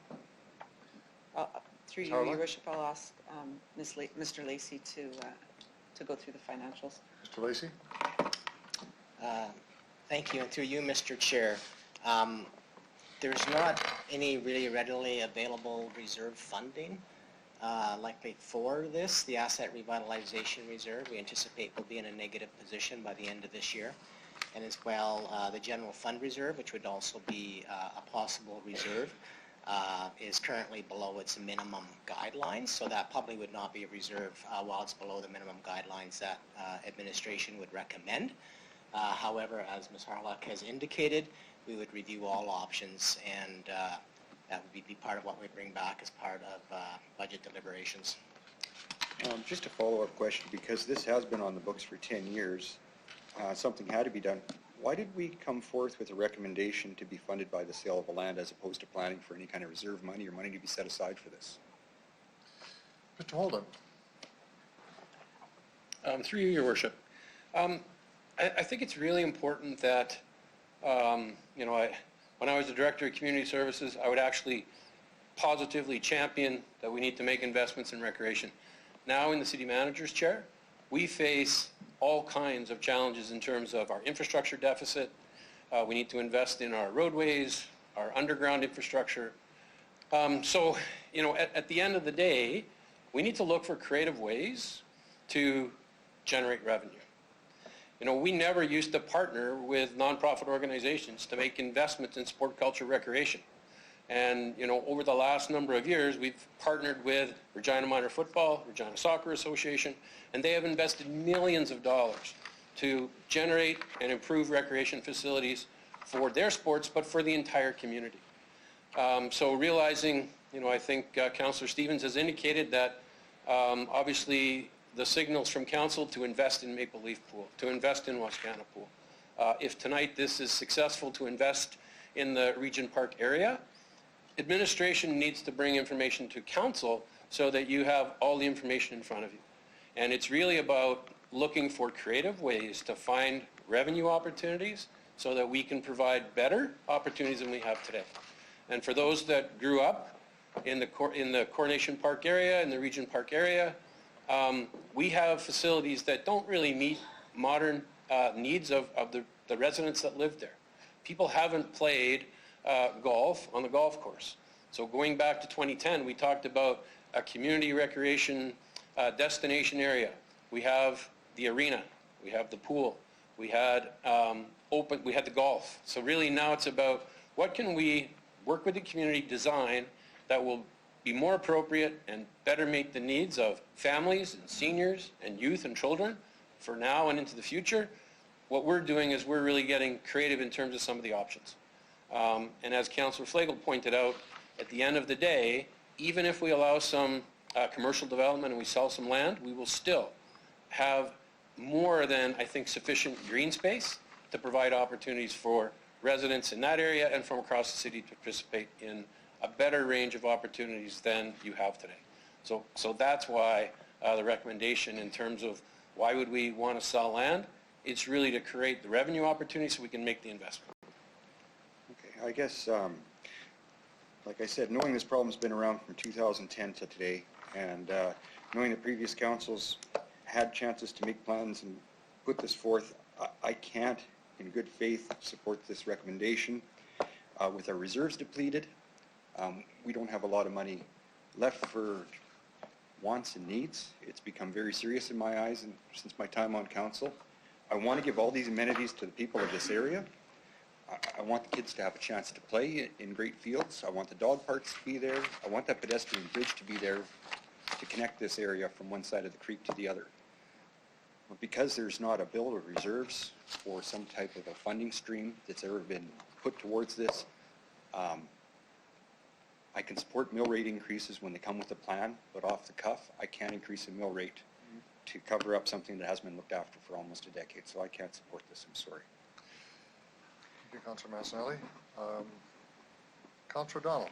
S8: Through you, Your Worship, I'll ask Mr. Lacey to go through the financials.
S2: Mr. Lacey?
S21: Thank you, and through you, Mr. Chair. There's not any really readily available reserve funding likely for this. The Asset Revitalization Reserve, we anticipate will be in a negative position by the end of this year. And as well, the General Fund Reserve, which would also be a possible reserve. is currently below its minimum guidelines, so that probably would not be a reserve while it's below the minimum guidelines that administration would recommend. However, as Ms. Harlock has indicated, we would review all options, and that would be part of what we bring back as part of budget deliberations.
S5: Just a follow-up question, because this has been on the books for 10 years, something had to be done. Why did we come forth with a recommendation to be funded by the sale of the land as opposed to planning for any kind of reserve money or money to be set aside for this?
S2: Mr. Holden.
S3: Through you, Your Worship. I think it's really important that, when I was the Director of Community Services, I would actually positively champion that we need to make investments in recreation. Now in the City Manager's chair, we face all kinds of challenges in terms of our infrastructure deficit. We need to invest in our roadways, our underground infrastructure. So, at the end of the day, we need to look for creative ways to generate revenue. We never used to partner with nonprofit organizations to make investments in sport, culture, recreation. And, over the last number of years, we've partnered with Regina Minor Football, Regina Soccer Association, and they have invested millions of dollars to generate and improve recreation facilities for their sports, but for the entire community. So realizing, I think Councillor Stevens has indicated that obviously the signals from Council to invest in Maple Leaf Pool, to invest in Wascana Pool. If tonight this is successful to invest in the Regent Park area, administration needs to bring information to Council so that you have all the information in front of you. And it's really about looking for creative ways to find revenue opportunities so that we can provide better opportunities than we have today. And for those that grew up in the Coronation Park area, in the Regent Park area, we have facilities that don't really meet modern needs of the residents that live there. People haven't played golf on the golf course. So going back to 2010, we talked about a community recreation destination area. We have the arena, we have the pool, we had the golf. So really now it's about what can we work with the community design that will be more appropriate and better meet the needs of families and seniors and youth and children for now and into the future. What we're doing is we're really getting creative in terms of some of the options. And as Councillor Flegel pointed out, at the end of the day, even if we allow some commercial development and we sell some land, we will still have more than, I think, sufficient green space to provide opportunities for residents in that area and from across the city to participate in a better range of opportunities than you have today. So that's why the recommendation in terms of why would we want to sell land, it's really to create the revenue opportunity so we can make the investment.
S5: Okay, I guess, like I said, knowing this problem's been around from 2010 to today, and knowing that previous councils had chances to make plans and put this forth, I can't, in good faith, support this recommendation. With our reserves depleted, we don't have a lot of money left for wants and needs. It's become very serious in my eyes and since my time on council. I want to give all these amenities to the people of this area. I want the kids to have a chance to play in great fields. I want the dog parks to be there. I want that pedestrian bridge to be there to connect this area from one side of the creek to the other. But because there's not a bill of reserves or some type of a funding stream that's ever been put towards this, I can support mill rate increases when they come with a plan, but off the cuff, I can't increase a mill rate to cover up something that hasn't been looked after for almost a decade, so I can't support this, I'm sorry.
S2: Thank you, Councillor Massanelli. Councillor O'Donnell.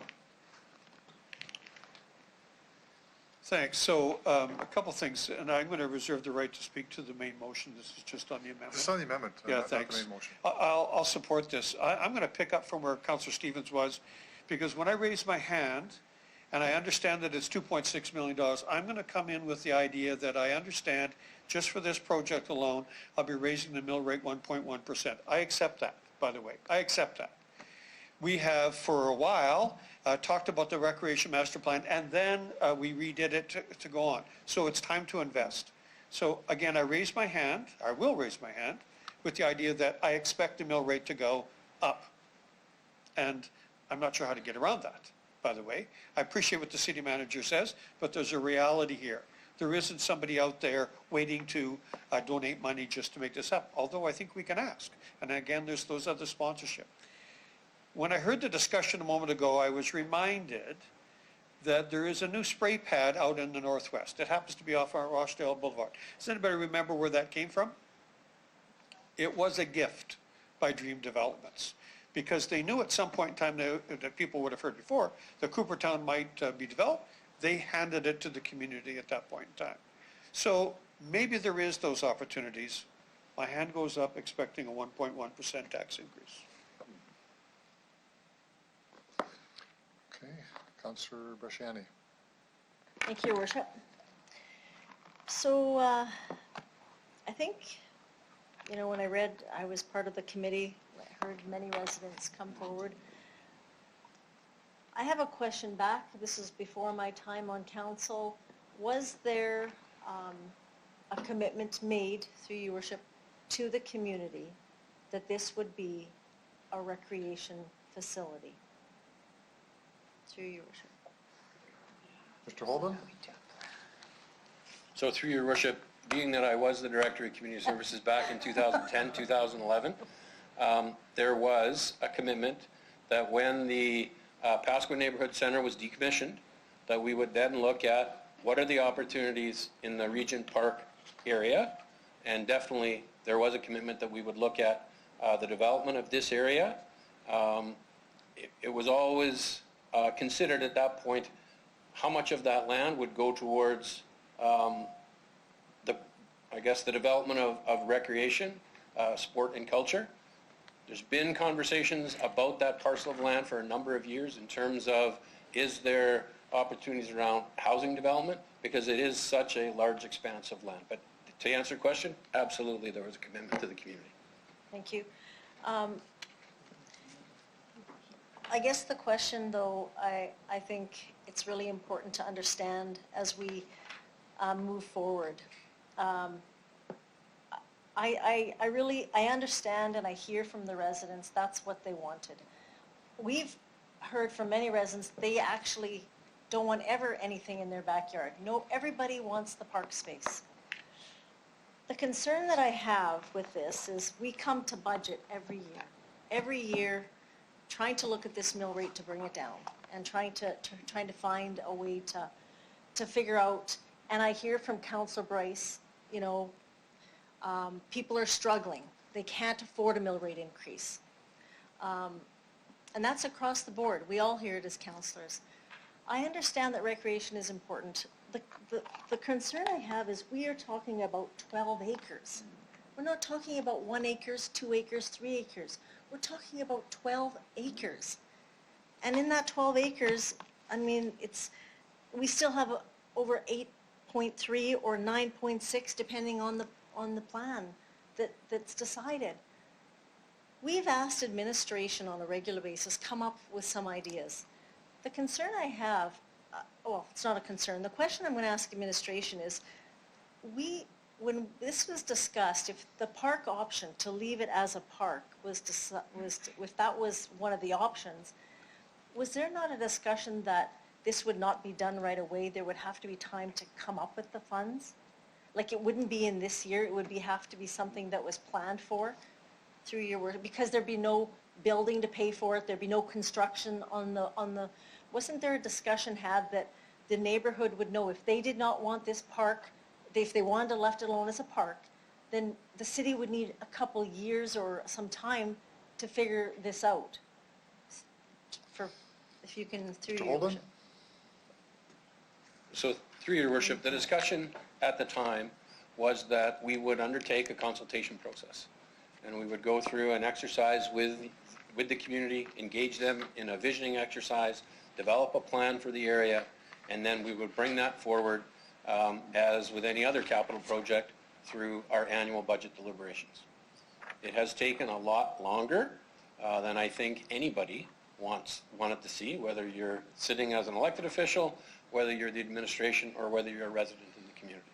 S4: Thanks. So a couple things, and I'm going to reserve the right to speak to the main motion. This is just on the amendment.
S2: This is on the amendment,
S4: Yeah,
S2: not the
S4: thanks.
S2: main motion.
S4: I'll support this. I'm going to pick up from where Councillor Stevens was, because when I raised my hand, and I understand that it's $2.6 million, I'm going to come in with the idea that I understand just for this project alone, I'll be raising the mill rate 1.1%. I accept that, by the way. I accept that. We have, for a while, talked about the recreation master plan, and then we redid it to go on. So it's time to invest. So again, I raise my hand, I will raise my hand, with the idea that I expect the mill rate to go up. And I'm not sure how to get around that. by the way. I appreciate what the city manager says, but there's a reality here. There isn't somebody out there waiting to donate money just to make this up, although I think we can ask. And again, there's those other sponsorship. When I heard the discussion a moment ago, I was reminded that there is a new spray pad out in the northwest. It happens to be off our Rochdale Boulevard. Does anybody remember where that came from? It was a gift by Dream Developments, because they knew at some point in time that people would have heard before that Coopertown might be developed. They handed it to the community at that point in time. So maybe there is those opportunities. My hand goes up expecting a 1.1% tax increase.
S2: Okay, Councillor Brashani.
S1: Thank you, Your Worship. So I think, when I was part of the committee, I heard many residents come forward. I have a question back. This is before my time on council. Was there a commitment made, through Your Worship, to the community that this would be a recreation facility? Through Your Worship.
S2: Mr. Holden?
S3: So through Your Worship, being that I was the Director of Community Services back in 2010, 2011, there was a commitment that when the Pasqua Neighborhood Center was decommissioned, that we would then look at what are the opportunities in the Regent Park area, and definitely there was a commitment that we would look at the development of this area. It was always considered at that point how much of that land would go towards the development of recreation, sport and culture. There's been conversations about that parcel of land for a number of years in terms of, is there opportunities around housing development? Because it is such a large expanse of land. But to answer your question, absolutely there was a commitment to the community.
S1: Thank you. I guess the question, though, I think it's really important to understand as we move forward. I understand and I hear from the residents that's what they wanted. We've heard from many residents they actually don't want ever anything in their backyard. No, everybody wants the park space. The concern that I have with this is we come to budget every year trying to look at this mill rate to bring it down and trying to find a way to figure out, and I hear from Councillor Bryce, people are struggling. They can't afford a mill rate increase. And that's across the board. We all hear it as councillors. I understand that recreation is important. The concern I have is we are talking about 12 acres. We're not talking about 1 acre, 2 acres, 3 acres. We're talking about 12 acres. And in that 12 acres, we still have over 8.3 or 9.6 depending on the plan that's decided. We've asked administration on a regular basis come up with some ideas. The concern I have, it's not a concern. The question I'm going to ask administration is, when this was discussed, if the park option to leave it as a park if that was one of the options, was there not a discussion that this would not be done right away? There would have to be time to come up with the funds? Like it wouldn't be in this year, it would have to be something that was planned for through your work, because there'd be no building to pay for it, there'd be no construction on the, wasn't there a discussion had that the neighborhood would know if they did not want this park, if they wanted to left it alone as a park, then the city would need a couple years or some time to figure this out? If you can, through your worship.
S3: So through Your Worship, the discussion at the time was that we would undertake a consultation process. And we would go through an exercise with the community, engage them in a visioning exercise, develop a plan for the area, and then we would bring that forward as with any other capital project through our annual budget deliberations. It has taken a lot longer than I think anybody wanted to see, whether you're sitting as an elected official, whether you're the administration, or whether you're a resident in the community.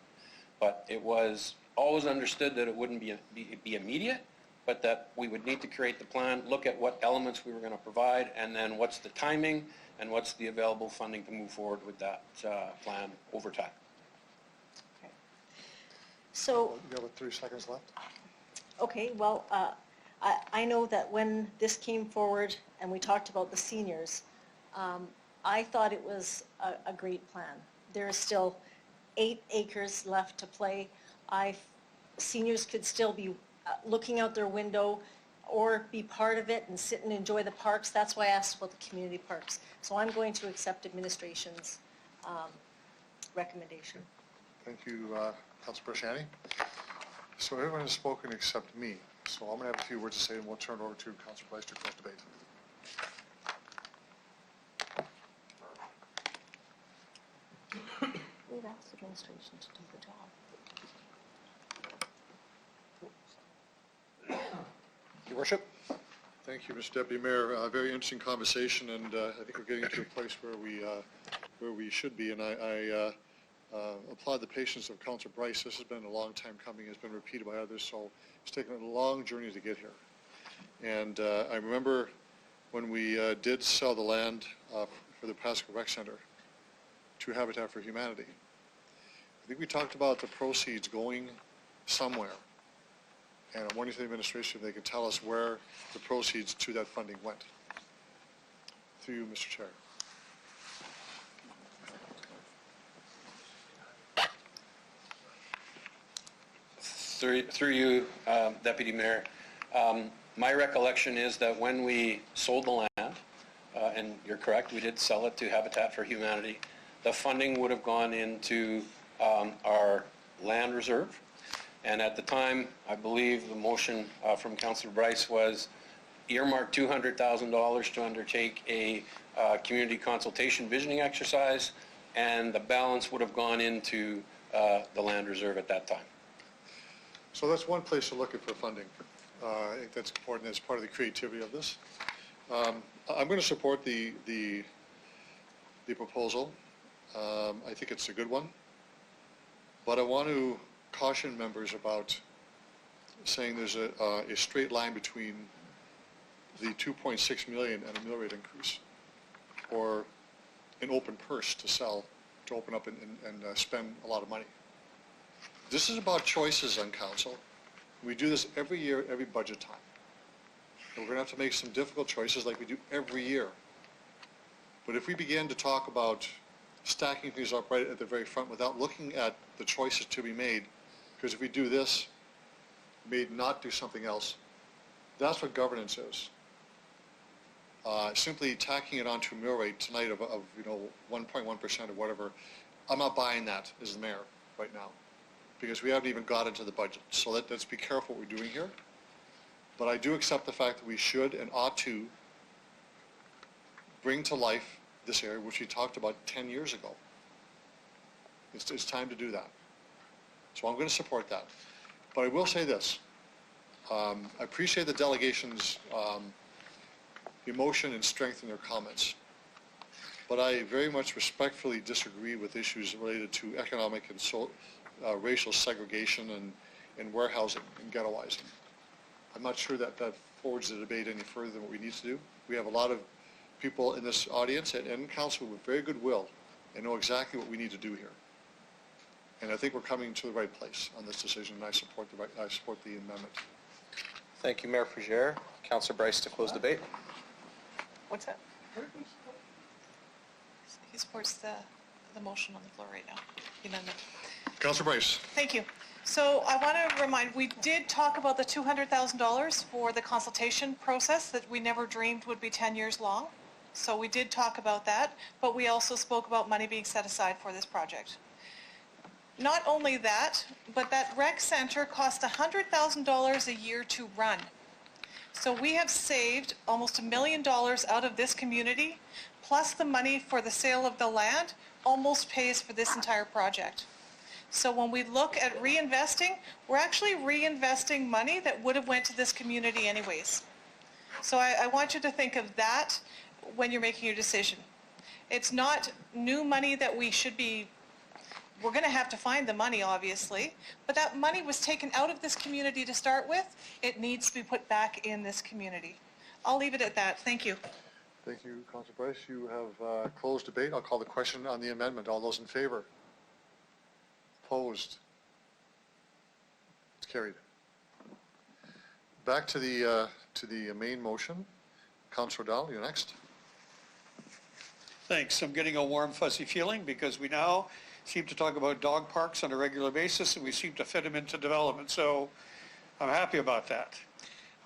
S3: But it was always understood that it wouldn't be immediate, but that we would need to create the plan, look at what elements we were going to provide, and then what's the timing and what's the available funding to move forward with that plan over time.
S1: So,
S2: You have 3 seconds left.
S1: okay, well, I know that when this came forward and we talked about the seniors, I thought it was a great plan. There is still 8 acres left to play. Seniors could still be looking out their window or be part of it and sit and enjoy the parks. That's why I asked about the community parks. So I'm going to accept administration's recommendation.
S2: Thank you, Councilor Brashani. So everyone has spoken except me. So I'm going to have a few words to say, and we'll turn it over to Councilor Bryce to close debate.
S1: We've asked administration to do the job.
S3: Your Worship.
S2: Thank you, Mr. Deputy Mayor. Very interesting conversation, and I think we're getting to a place where we should be. And I applaud the patience of Councilor Bryce. This has been a long time coming. It's been repeated by others, so it's taken a long journey to get here. And I remember when we did sell the land for the Pasco Rec Center to Habitat for Humanity. I think we talked about the proceeds going somewhere. And I'm wondering to the administration if they could tell us where the proceeds to that funding went. Through you, Mr. Chair.
S3: Through you, Deputy Mayor. My recollection is that when we sold the land, and you're correct, we did sell it to Habitat for Humanity, the funding would have gone into our land reserve. And at the time, I believe the motion from Councilor Bryce was earmark $200,000 to undertake a community consultation visioning exercise, and the balance would have gone into the land reserve at that time.
S2: So that's one place to look at for funding. I think that's important as part of the creativity of this. I'm going to support the proposal. I think it's a good one. But I want to caution members about saying there's a straight line between the 2.6 million and a mill rate increase, or an open purse to sell, to open up and spend a lot of money. This is about choices on council. We do this every year, every budget time. And we're going to have to make some difficult choices like we do every year. But if we begin to talk about stacking things up right at the very front without looking at the choices to be made, because if we do this, we may not do something else, that's what governance is. Simply tacking it onto a mill rate tonight of 1.1% or whatever, I'm not buying that as the mayor right now, because we haven't even got into the budget. So let's be careful what we're doing here. But I do accept the fact that we should and ought to bring to life this area, which we talked about 10 years ago. It's time to do that. So I'm going to support that. But I will say this. I appreciate the delegation's emotion and strength in their comments. But I very much respectfully disagree with issues related to economic and racial segregation and warehousing and ghettoizing. I'm not sure that forwards the debate any further than what we need to do. We have a lot of people in this audience and in council with very good will and know exactly what we need to do here. And I think we're coming to the right place on this decision, and I support the amendment.
S19: Thank you, Mayor Fougere. Councilor Bryce to close debate.
S17: What's that? He supports the motion on the floor right now, the amendment.
S2: Councilor Bryce.
S17: Thank you. So I want to remind, we did talk about the $200,000 for the consultation process that we never dreamed would be 10 years long. So we did talk about that, but we also spoke about money being set aside for this project. Not only that, but that rec center cost $100,000 a year to run. So we have saved almost $1 million out of this community, plus the money for the sale of the land almost pays for this entire project. So when we look at reinvesting, we're actually reinvesting money that would have went to this community anyways. So I want you to think of that when you're making your decision. It's not new money that we should be we're going to have to find the money, obviously, but that money was taken out of this community to start with. It needs to be put back in this community. I'll leave it at that. Thank you.
S2: Thank you, Councillor Bryce. You have closed debate. I'll call the question on the amendment. All those in favor? Opposed? It's carried. Back to the main motion. Councillor Dahl, you're next.
S4: Thanks. I'm getting a warm, fuzzy feeling because we now seem to talk about dog parks on a regular basis and we seem to fit them into development. So I'm happy about that.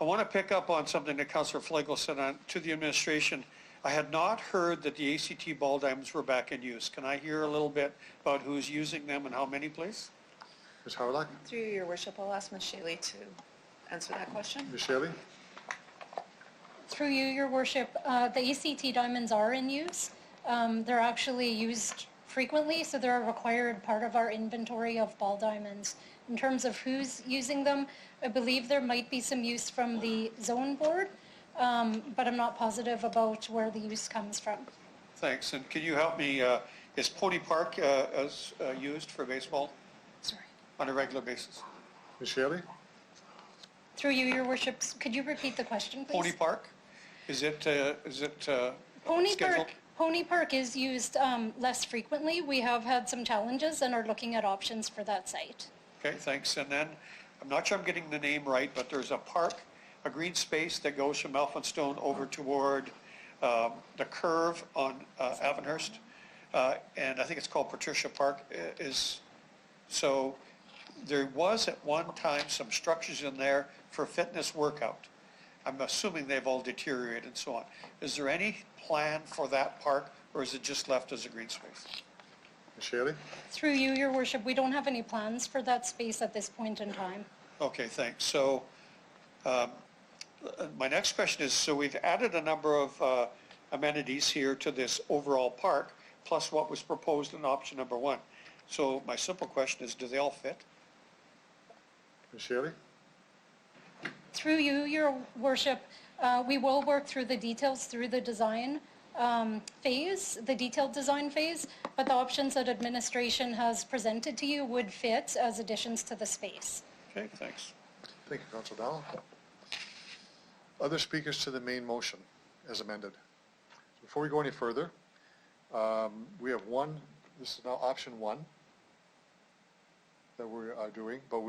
S4: I want to pick up on something that Councillor Flegel said to the administration. I had not heard that the ACT ball diamonds were back in use. Can I hear a little bit about who's using them and how many, please?
S2: Ms. Howard?
S8: Through you, Your Worship, I'll ask Ms. Shaley to answer that question.
S2: Ms. Shaley?
S13: Through you, Your Worship, the ACT diamonds are in use. They're actually used frequently, so they're a required part of our inventory of ball diamonds. In terms of who's using them, I believe there might be some use from the zone board, but I'm not positive about where the use comes from.
S4: Thanks. And can you help me, is Pony Park used for baseball?
S13: Sorry.
S4: On a regular basis?
S2: Ms. Shaley?
S13: Through you, Your Worship, could you repeat the question, please?
S4: Pony Park? Is it scheduled?
S13: Pony Park is used less frequently. We have had some challenges and are looking at options for that site.
S4: Okay, thanks. And then, I'm not sure I'm getting the name right, but there's a park, a green space that goes from Elphinstone over toward the curve on Avonhurst. And I think it's called Patricia Park. So there was at one time some structures in there for fitness workout. I'm assuming they've all deteriorated and so on. Is there any plan for that park, or is it just left as a green space?
S2: Ms. Shaley?
S13: Through you, Your Worship, we don't have any plans for that space at this point in time.
S4: Okay, thanks. So my next question is, so we've added a number of amenities here to this overall park, plus what was proposed in option number 1. So my simple question is, do they all fit?
S2: Ms. Shaley?
S13: Through you, Your Worship, we will work through the details through the design phase, the detailed design phase, but the options that administration has presented to you would fit as additions to the space.
S4: Okay, thanks.
S2: Thank you, Councillor Dahl. Other speakers to the main motion as amended? Before we go any further, we have this is now option 1 that we are doing, but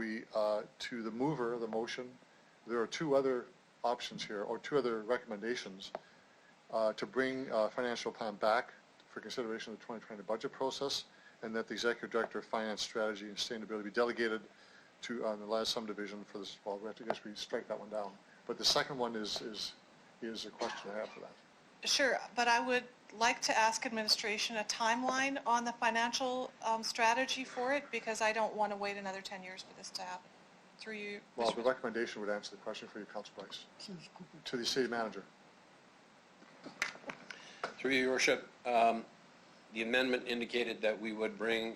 S2: to the mover of the motion, there are 2 other options here, or 2 other recommendations to bring financial plan back for consideration of the 2020 budget process, and that the Executive Director of Finance, Strategy, and Sustainability be delegated to the last subdivision for this. Well, we have to we strike that one down. But the second one is a question I have for that.
S17: Sure, but I would like to ask administration a timeline on the financial strategy for it, because I don't want to wait another 10 years for this to happen. Through you.
S2: Well, the recommendation would answer the question for you, Councillor Bryce. To the City Manager.
S3: Through you, Your Worship, the amendment indicated that we would bring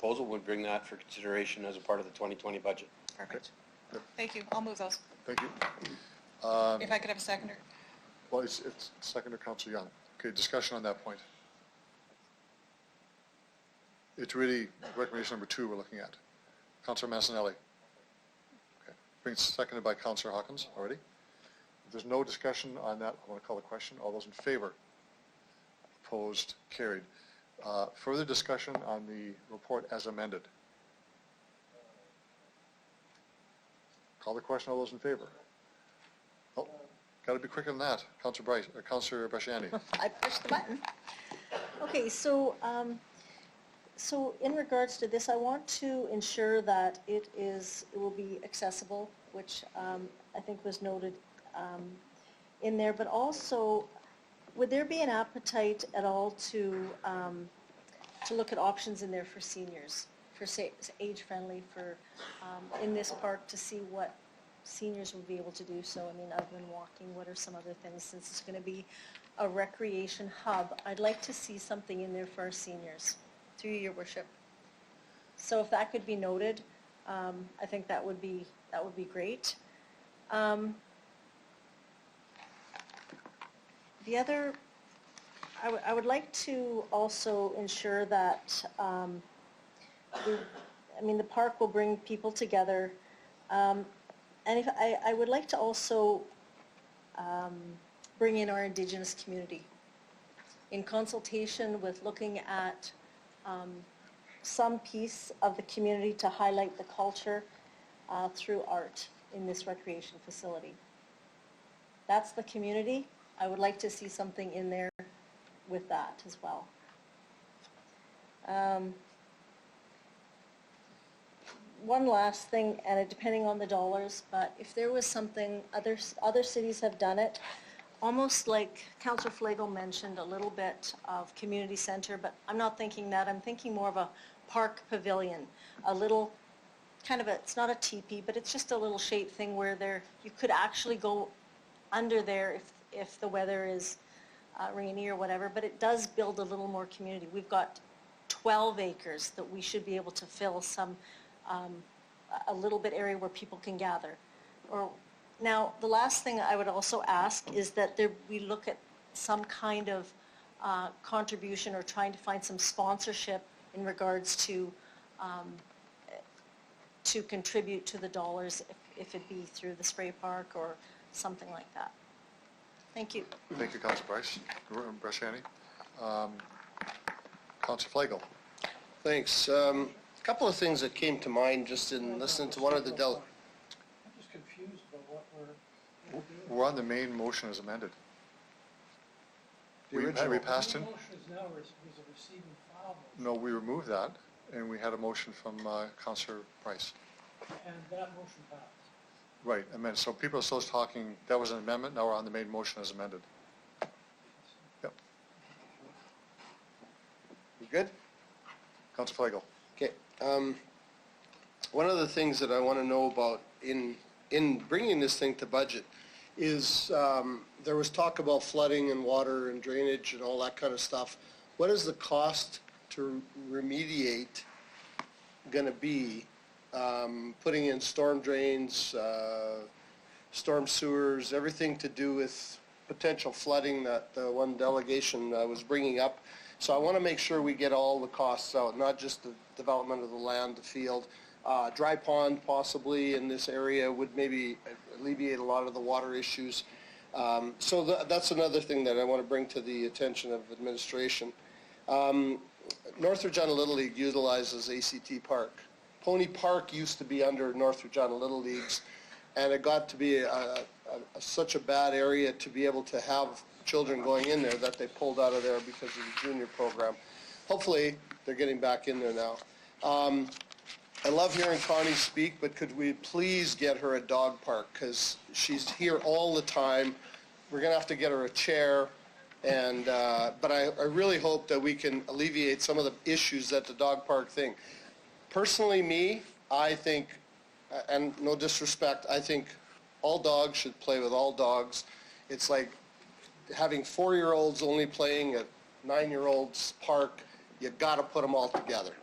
S3: would bring that for consideration as a part of the 2020 budget.
S17: Perfect. Thank you. I'll move those.
S2: Thank you.
S17: If I could have a seconder.
S2: Well, it's seconder, Councillor Young. Okay, discussion on that point. It's really recommendation number 2 we're looking at. Councillor Massanelli. Okay, being seconded by Councillor Hawkins already. If there's no discussion on that, I want to call the question. All those in favor? Opposed? Carried. Further discussion on the report as amended. Call the question. All those in favor? Oh, got to be quicker than that. Councillor Bashani.
S11: I pushed the button. Okay, so in regards to this, I want to ensure that it will be accessible, which I think was noted in there, but also, would there be an appetite at all to look at options in there for seniors, for age-friendly, for in this park, to see what seniors will be able to do? So, I mean, other than walking, what are some other things, since it's going to be a recreation hub? I'd like to see something in there for our seniors, through Your Worship. So if that could be noted, I think that would be great. The other, I would like to also ensure that I mean, the park will bring people together. And if, I would like to also bring in our Indigenous community in consultation with looking at some piece of the community to highlight the culture through art in this recreation facility. That's the community. I would like to see something in there with that as well. One last thing, and depending on the dollars, but if there was something, other cities have done it, almost like Councillor Flegel mentioned, a little bit of community center, but I'm not thinking that. I'm thinking more of a park pavilion, a little kind of a, it's not a teepee, but it's just a little shaped thing where there, you could actually go under there if the weather is rainy or whatever, but it does build a little more community. We've got 12 acres that we should be able to fill some, a little bit area where people can gather. Now, the last thing I would also ask is that we look at some kind of contribution or trying to find some sponsorship in regards to contribute to the dollars, if it be through the spray park or something like that. Thank you.
S2: Thank you, Councillor Brashani. Councillor Flegel.
S7: Thanks. A couple of things that came to mind just in listening to one of the delegates.
S14: I'm just confused about what we're doing.
S2: We're on the main motion as amended.
S7: The
S2: We
S7: original.
S2: passed
S14: The
S2: it.
S14: motion is now was a receiving file motion,
S2: No, we removed that, and we had a motion from Councillor Price.
S14: and that motion passed.
S2: Right, amended. So people are still talking, that was an amendment, now we're on the main motion as amended. Yep.
S7: You good?
S2: Councillor Flegel.
S7: Okay. One of the things that I want to know about in bringing this thing to budget is there was talk about flooding and water and drainage and all that kind of stuff. What is the cost to remediate going to be? Putting in storm drains, storm sewers, everything to do with potential flooding that the one delegation was bringing up. So I want to make sure we get all the costs out, not just the development of the land, the field. Dry pond possibly in this area would maybe alleviate a lot of the water issues. So that's another thing that I want to bring to the attention of administration. North Regina Little League utilizes ACT Park. Pony Park used to be under North Regina Little Leagues, and it got to be such a bad area to be able to have children going in there that they pulled out of there because of the junior program. Hopefully, they're getting back in there now. I love hearing Connie speak, but could we please get her a dog park? Because she's here all the time. We're going to have to get her a chair. And but I really hope that we can alleviate some of the issues that the dog park thing. Personally, me, I think, and no disrespect, I think all dogs should play with all dogs. It's like having 4-year-olds only playing at 9-year-olds park. You got to put them all together.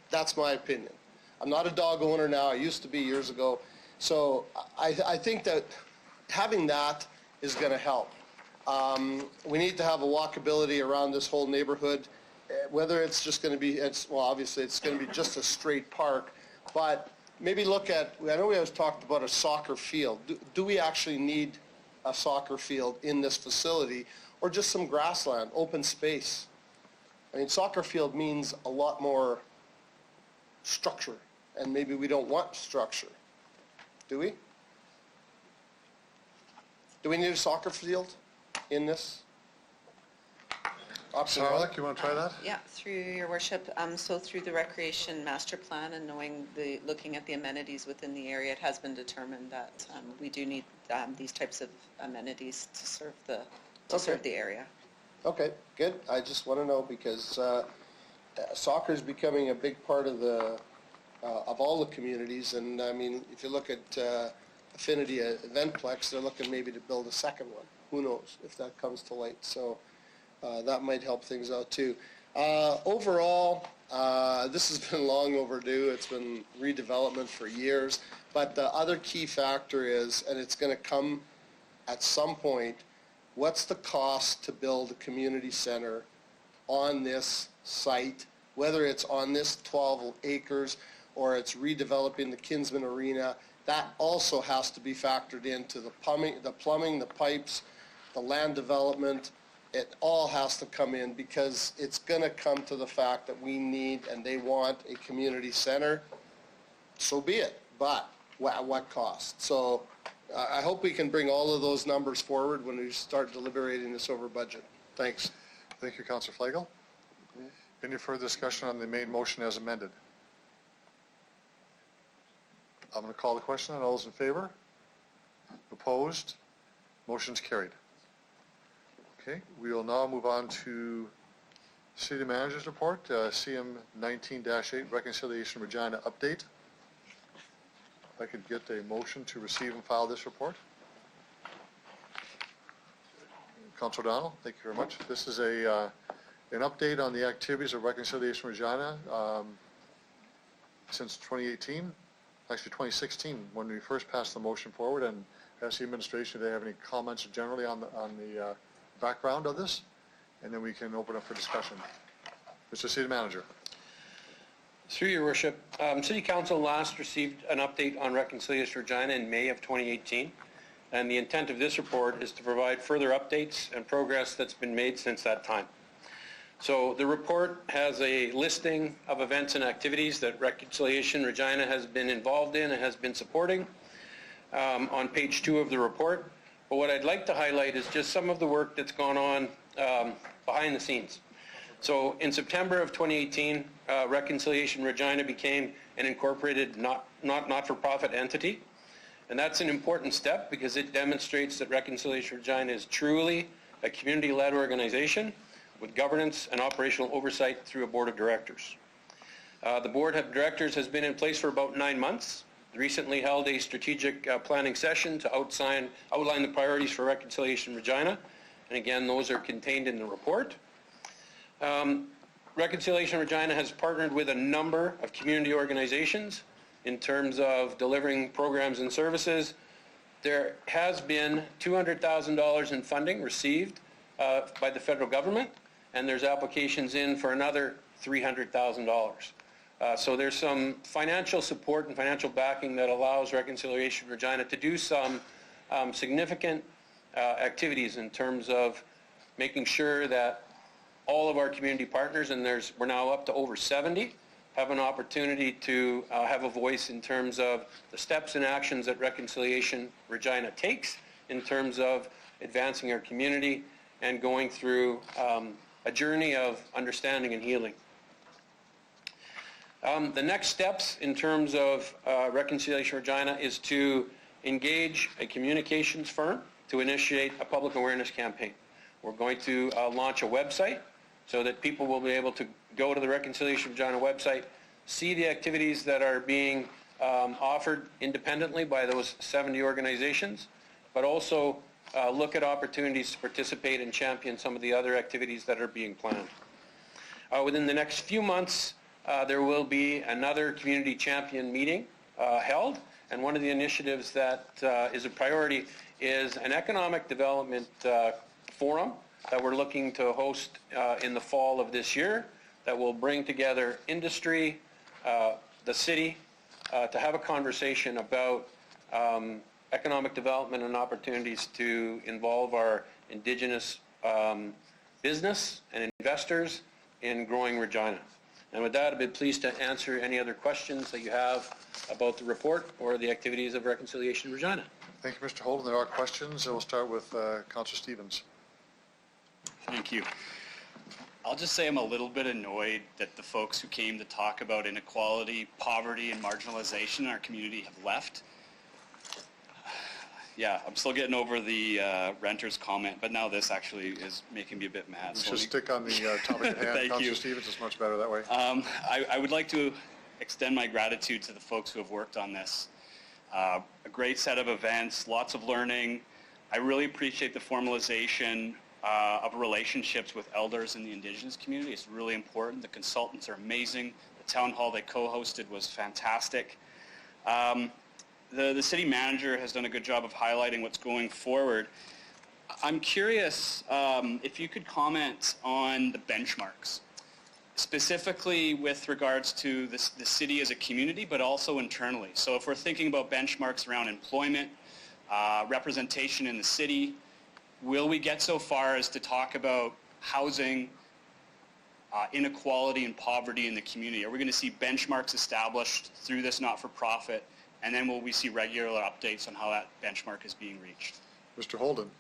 S7: That's my opinion. I'm not a dog owner now. I used to be years ago. So I think that having that is going to help. We need to have a walkability around this whole neighborhood. Whether it's just going to be, well, obviously it's going to be just a straight park, but maybe look at, I know we always talked about a soccer field. Do we actually need a soccer field in this facility, or just some grassland, open space? I mean, soccer field means a lot more structure, and maybe we don't want structure. Do we? Do we need a soccer field in this?
S2: Sarlik, you want to try that?
S8: Yeah, through your worship. So through the recreation master plan and looking at the amenities within the area, it has been determined that we do need these types of amenities to serve the area.
S7: Okay, good. I just want to know because soccer is becoming a big part of all the communities, and I mean, if you look at Affinity Eventplex, they're looking maybe to build a second one. Who knows if that comes to light? So. That might help things out too. Overall, this has been long overdue. It's been redevelopment for years. But the other key factor is, and it's going to come at some point, what's the cost to build a community center on this site whether it's on this 12 acres or it's redeveloping the Kinsman Arena, that also has to be factored into the plumbing, the pipes, the land development. It all has to come in because it's going to come to the fact that we need and they want a community center. So be it, but at what cost? So I hope we can bring all of those numbers forward when we start deliberating this over budget. Thanks.
S2: Thank you, Councillor Flagel. Any further discussion on the main motion as amended? I'm going to call the question. All those in favor? Opposed? Motion's carried. Okay, we will now move on to City Manager's Report, CM 19-8, Reconciliation Regina Update. If I could get a motion to receive and file this report. Councillor O'Donnell, thank you very much. This is an update on the activities of Reconciliation Regina since 2018, actually 2016, when we first passed the motion forward, and ask the administration if they have any comments generally on the background of this, and then we can open up for discussion. Mr. City Manager.
S3: Through your worship, City Council last received an update on Reconciliation Regina in May of 2018, and the intent of this report is to provide further updates and progress that's been made since that time. So the report has a listing of events and activities that Reconciliation Regina has been involved in and has been supporting on page 2 of the report. But what I'd like to highlight is just some of the work that's gone on behind the scenes. So in September of 2018, Reconciliation Regina became an incorporated not-for-profit entity. And that's an important step because it demonstrates that Reconciliation Regina is truly a community-led organization with governance and operational oversight through a board of directors. The board of directors has been in place for about 9 months. Recently held a strategic planning session to outline the priorities for Reconciliation Regina. And again, those are contained in the report. Reconciliation Regina has partnered with a number of community organizations in terms of delivering programs and services. There has been $200,000 in funding received by the federal government, and there's applications in for another $300,000. So there's some financial support and financial backing that allows Reconciliation Regina to do some significant activities in terms of making sure that all of our community partners, and we're now up to over 70, have an opportunity to have a voice in terms of the steps and actions that Reconciliation Regina takes in terms of advancing our community and going through a journey of understanding and healing. The next steps in terms of Reconciliation Regina is to engage a communications firm to initiate a public awareness campaign. We're going to launch a website so that people will be able to go to the Reconciliation Regina website, see the activities that are being offered independently by those 70 organizations, but also look at opportunities to participate and champion some of the other activities that are being planned. Within the next few months, there will be another community champion meeting held, and one of the initiatives that is a priority is an economic development forum that we're looking to host in the fall of this year that will bring together industry, the city, to have a conversation about economic development and opportunities to involve our Indigenous business and investors in growing Regina. And with that, I'd be pleased to answer any other questions that you have about the report or the activities of Reconciliation Regina.
S2: Thank you, Mr. Holden. There are questions. We'll start with Councillor Stevens.
S12: Thank you. I'll just say I'm a little bit annoyed that the folks who came to talk about inequality, poverty, and marginalization in our community have left. Yeah, I'm still getting over the renter's comment, but now this actually is making me a bit mad.
S2: We should stick on the topic at hand.
S12: Thank
S2: Councillor
S12: you.
S2: Stevens, it's much better that way.
S12: I would like to extend my gratitude to the folks who have worked on this. A great set of events, lots of learning. I really appreciate the formalization of relationships with elders in the Indigenous community. It's really important. The consultants are amazing. The town hall they co-hosted was fantastic. The city manager has done a good job of highlighting what's going forward. I'm curious if you could comment on the benchmarks, specifically with regards to the city as a community, but also internally. So if we're thinking about benchmarks around employment, representation in the city, will we get so far as to talk about housing, inequality and poverty in the community? Are we going to see benchmarks established through this not-for-profit, and then will we see regular updates on how that benchmark is being reached?
S2: Mr. Holden.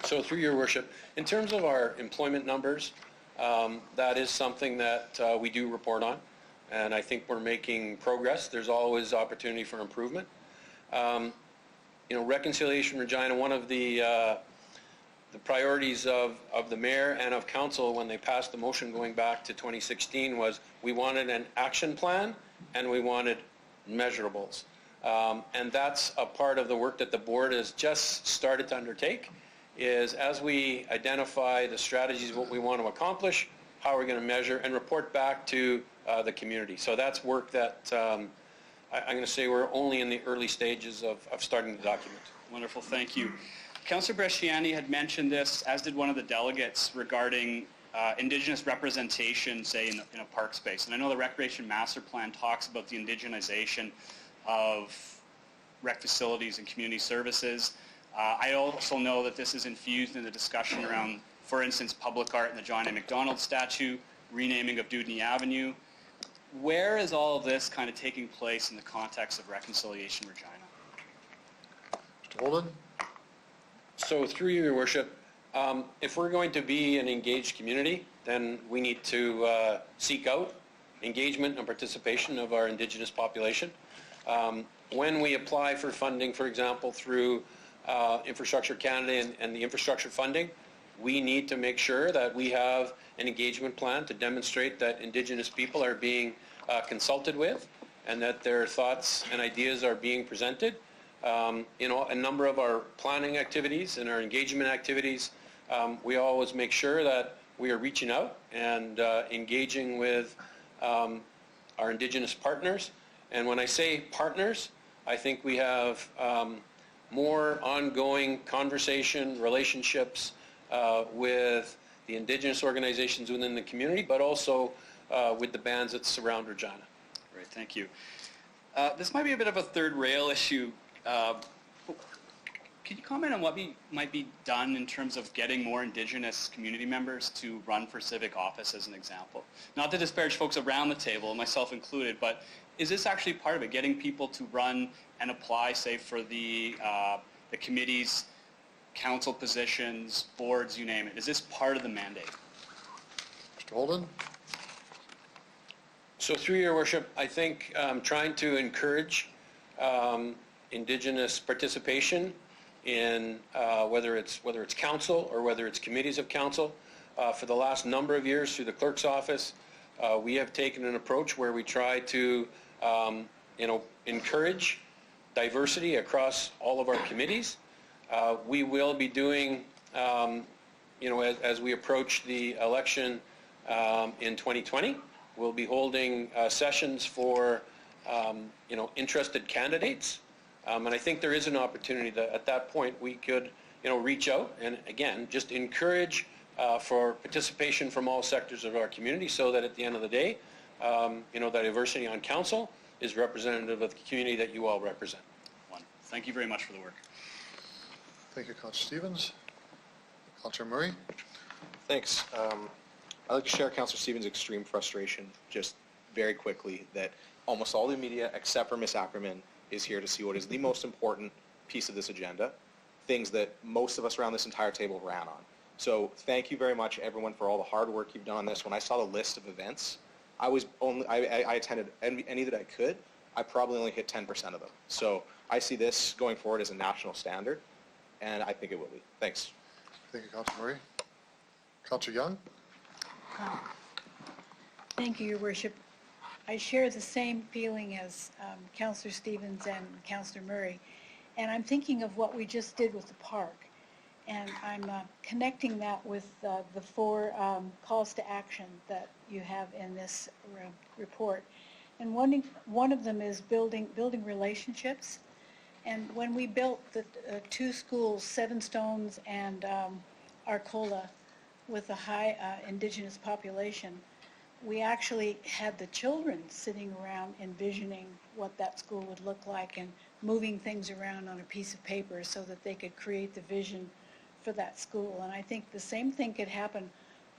S3: So through your worship, in terms of our employment numbers, that is something that we do report on, and I think we're making progress. There's always opportunity for improvement. Reconciliation Regina, one of the priorities of the mayor and of council when they passed the motion going back to 2016 was we wanted an action plan and we wanted measurables. And that's a part of the work that the board has just started to undertake, is as we identify the strategies, what we want to accomplish, how we're going to measure and report back to the community. So that's work that I'm going to say we're only in the early stages of starting to document.
S12: Wonderful, thank you. Councillor Bresciani had mentioned this, as did one of the delegates, regarding Indigenous representation, say, in a park space. And I know the Recreation Master Plan talks about the indigenization of rec facilities and community services. I also know that this is infused in the discussion around, for instance, public art and the John A. Macdonald statue, renaming of Dewdney Avenue. Where is all of this kind of taking place in the context of Reconciliation Regina?
S2: Mr. Holden.
S3: So through you, your worship, if we're going to be an engaged community, then we need to seek out engagement and participation of our Indigenous population. When we apply for funding, for example, through Infrastructure Canada and the infrastructure funding, we need to make sure that we have an engagement plan to demonstrate that Indigenous people are being consulted with and that their thoughts and ideas are being presented. A number of our planning activities and our engagement activities, we always make sure that we are reaching out and engaging with our Indigenous partners. And when I say partners, I think we have more ongoing conversation, relationships with the Indigenous organizations within the community, but also with the bands that surround Regina.
S12: Great, thank you. This might be a bit of a third rail issue. Could you comment on what might be done in terms of getting more Indigenous community members to run for civic office, as an example? Not to disparage folks around the table, myself included, but is this actually part of it, getting people to run and apply, say, for the committees, council positions, boards, you name it? Is this part of the mandate?
S2: Mr. Holden.
S3: So through your worship, I think trying to encourage Indigenous participation in whether it's council or whether it's committees of council. For the last number of years through the clerk's office, we have taken an approach where we try to encourage diversity across all of our committees. We will be doing, as we approach the election in 2020, we'll be holding sessions for interested candidates. And I think there is an opportunity that at that point we could, reach out and, again, just encourage for participation from all sectors of our community so that at the end of the day, that diversity on council is representative of the community that you all represent.
S12: Thank you very much for the work.
S2: Thank you, Councillor Stevens. Councillor Murray.
S19: Thanks. I'd like to share Councillor Stevens' extreme frustration just very quickly that almost all the media except for Ms. Ackerman is here to see what is the most important piece of this agenda, things that most of us around this entire table ran on. So thank you very much, everyone, for all the hard work you've done on this. When I saw the list of events, I attended any that I could. I probably only hit 10% of them. So I see this going forward as a national standard, and I think it will be. Thanks.
S2: Thank you, Councillor Murray. Councillor Young.
S16: Thank you, Your Worship. I share the same feeling as Councillor Stevens and Councillor Murray, and I'm thinking of what we just did with the park, and I'm connecting that with the 4 calls to action that you have in this report. And one of them is building relationships. And when we built the 2 schools, Seven Stones and Arcola, with a high Indigenous population, we actually had the children sitting around envisioning what that school would look like and moving things around on a piece of paper so that they could create the vision for that school. And I think the same thing could happen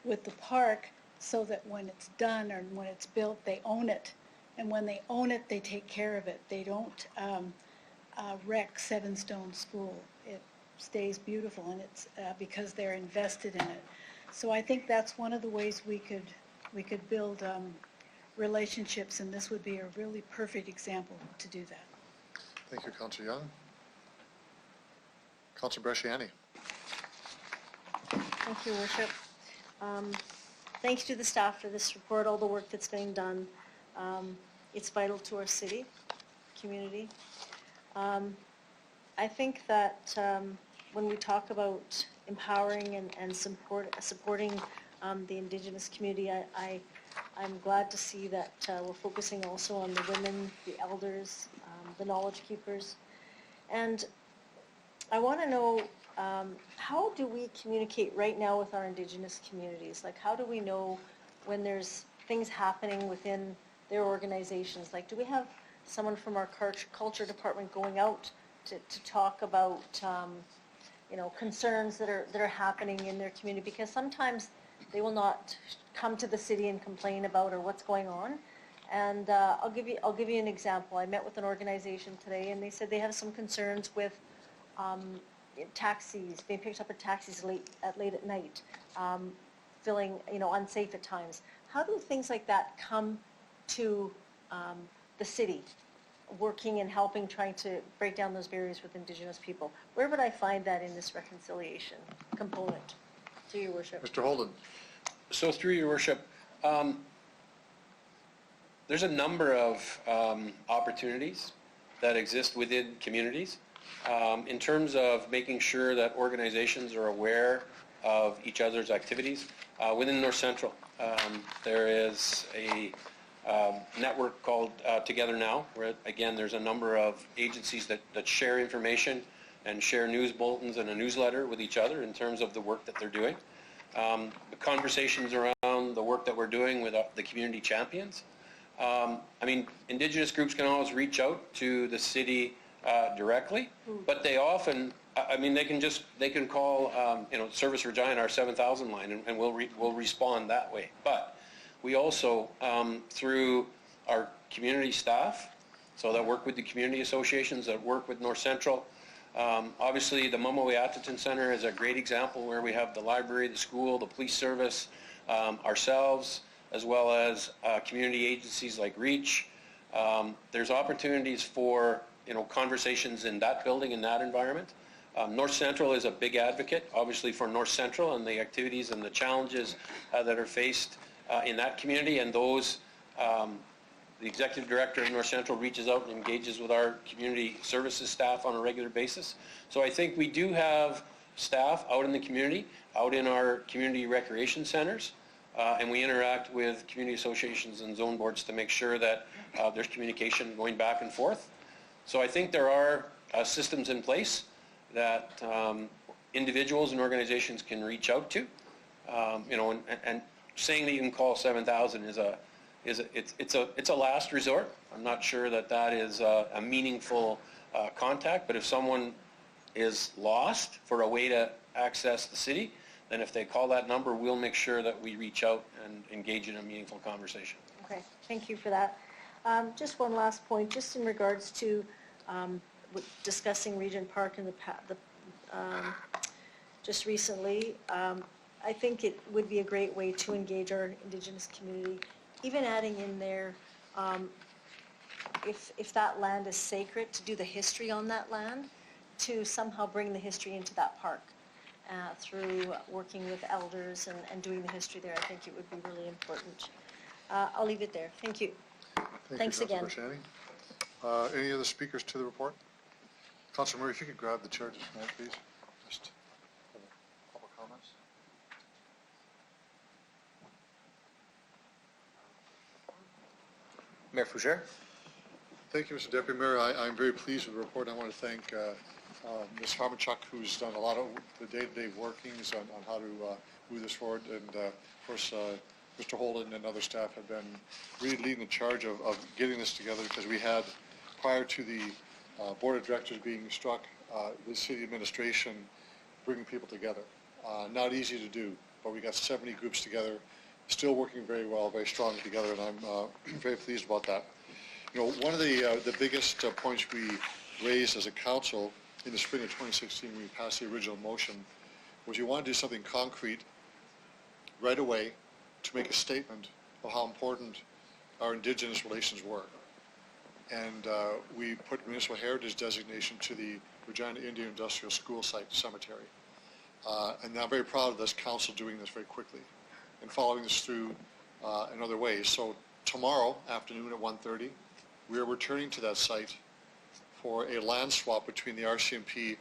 S16: with the park, so that when it's done or when it's built, they own it. And when they own it, they take care of it. They don't wreck Seven Stone School. It stays beautiful, and it's because they're invested in it. So I think that's one of the ways we could build relationships, and this would be a really perfect example to do that.
S2: Thank you, Councillor Young. Councillor Bresciani.
S11: Thank you, Worship. Thanks to the staff for this report, all the work that's being done. It's vital to our city, community. I think that when we talk about empowering and supporting the Indigenous community, I'm glad to see that we're focusing also on the women, the elders, the knowledge keepers. And I want to know, how do we communicate right now with our Indigenous communities? Like, how do we know when there's things happening within their organizations? Like, do we have someone from our culture department going out to talk about, concerns that are happening in their community? Because sometimes they will not come to the city and complain about or what's going on. And I'll give you an example. I met with an organization today, and they said they have some concerns with taxis, being picked up at taxis late at night, feeling unsafe at times. How do things like that come to the city, working and helping, trying to break down those barriers with Indigenous people? Where would I find that in this reconciliation component? To your worship.
S2: Mr. Holden.
S3: So through your worship, there's a number of opportunities that exist within communities in terms of making sure that organizations are aware of each other's activities. Within North Central, there is a network called Together Now, where again there's a number of agencies that share information and share news bulletins and a newsletter with each other in terms of the work that they're doing. The conversations around the work that we're doing with the community champions. Indigenous groups can always reach out to the city directly, but they often, they can call, Service Regina, our 7000 line, and we'll respond that way. But we also, through our community staff, so that work with the community associations, that work with North Central. Obviously, the Mamawe-Atherton Center is a great example where we have the library, the school, the police service, ourselves, as well as community agencies like REACH. There's opportunities for conversations in that building, in that environment. North Central is a big advocate, obviously, for North Central and the activities and the challenges that are faced in that community, and those the executive director of North Central reaches out and engages with our community services staff on a regular basis. So I think we do have staff out in the community, out in our community recreation centers, and we interact with community associations and zone boards to make sure that there's communication going back and forth. So I think there are systems in place that individuals and organizations can reach out to, and saying that you can call 7000 it's a last resort. I'm not sure that is a meaningful contact, but if someone is lost for a way to access the city, then if they call that number, we'll make sure that we reach out and engage in a meaningful conversation.
S11: Okay, thank you for that. Just one last point, just in regards to discussing Regent Park in just recently. I think it would be a great way to engage our Indigenous community, even adding in there, if that land is sacred, to do the history on that land, to somehow bring the history into that park through working with elders and doing the history there. I think it would be really important. I'll leave it there. Thank you. Thanks again.
S2: Any other speakers to the report? Councillor Murray, if you could grab the chair just a minute, please. Just have a couple comments.
S20: Mayor Fougere.
S2: Thank you, Mr. Deputy Mayor. I'm very pleased with the report. I want to thank Ms. Harmanchuk, who's done a lot of the day-to-day workings on how to move this forward. And of course, Mr. Holden and other staff have been really leading the charge of getting this together, because we had, prior to the board of directors being struck, the city administration bringing people together. Not easy to do, but we got 70 groups together, still working very well, very strongly together, and I'm very pleased about that. You know, one of the biggest points we raised as a council in the spring of 2016 when we passed the original motion was you want to do something concrete right away to make a statement of how important our Indigenous relations were. And we put municipal heritage designation to the Regina Indian Industrial School site cemetery. And I'm very proud of this council doing this very quickly and following this through in other ways. So tomorrow afternoon at 1:30, we are returning to that site for a land swap between the RCMP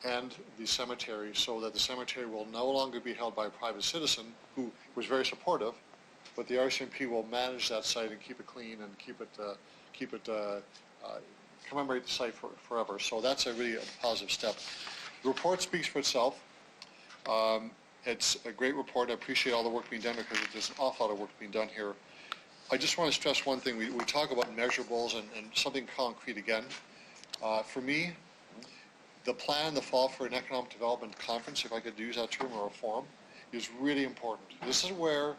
S2: and the cemetery, so that the cemetery will no longer be held by a private citizen who was very supportive, but the RCMP will manage that site and keep it clean and commemorate the site forever. So that's really a positive step. The report speaks for itself. It's a great report. I appreciate all the work being done, because there's an awful lot of work being done here. I just want to stress one thing. We talk about measurables and something concrete again. For me, the plan in the fall for an economic development conference, if I could use that term, or a forum, is really important. This is where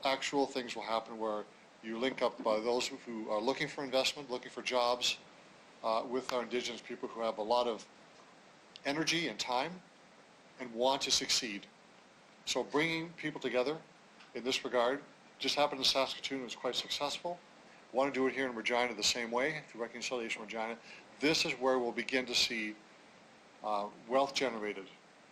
S2: actual things will happen, where you link up those who are looking for investment, looking for jobs, with our Indigenous people who have a lot of energy and time and want to succeed. So bringing people together in this regard just happened in Saskatoon. It was quite successful. Want to do it here in Regina the same way, through Reconciliation Regina. This is where we'll begin to see wealth generated,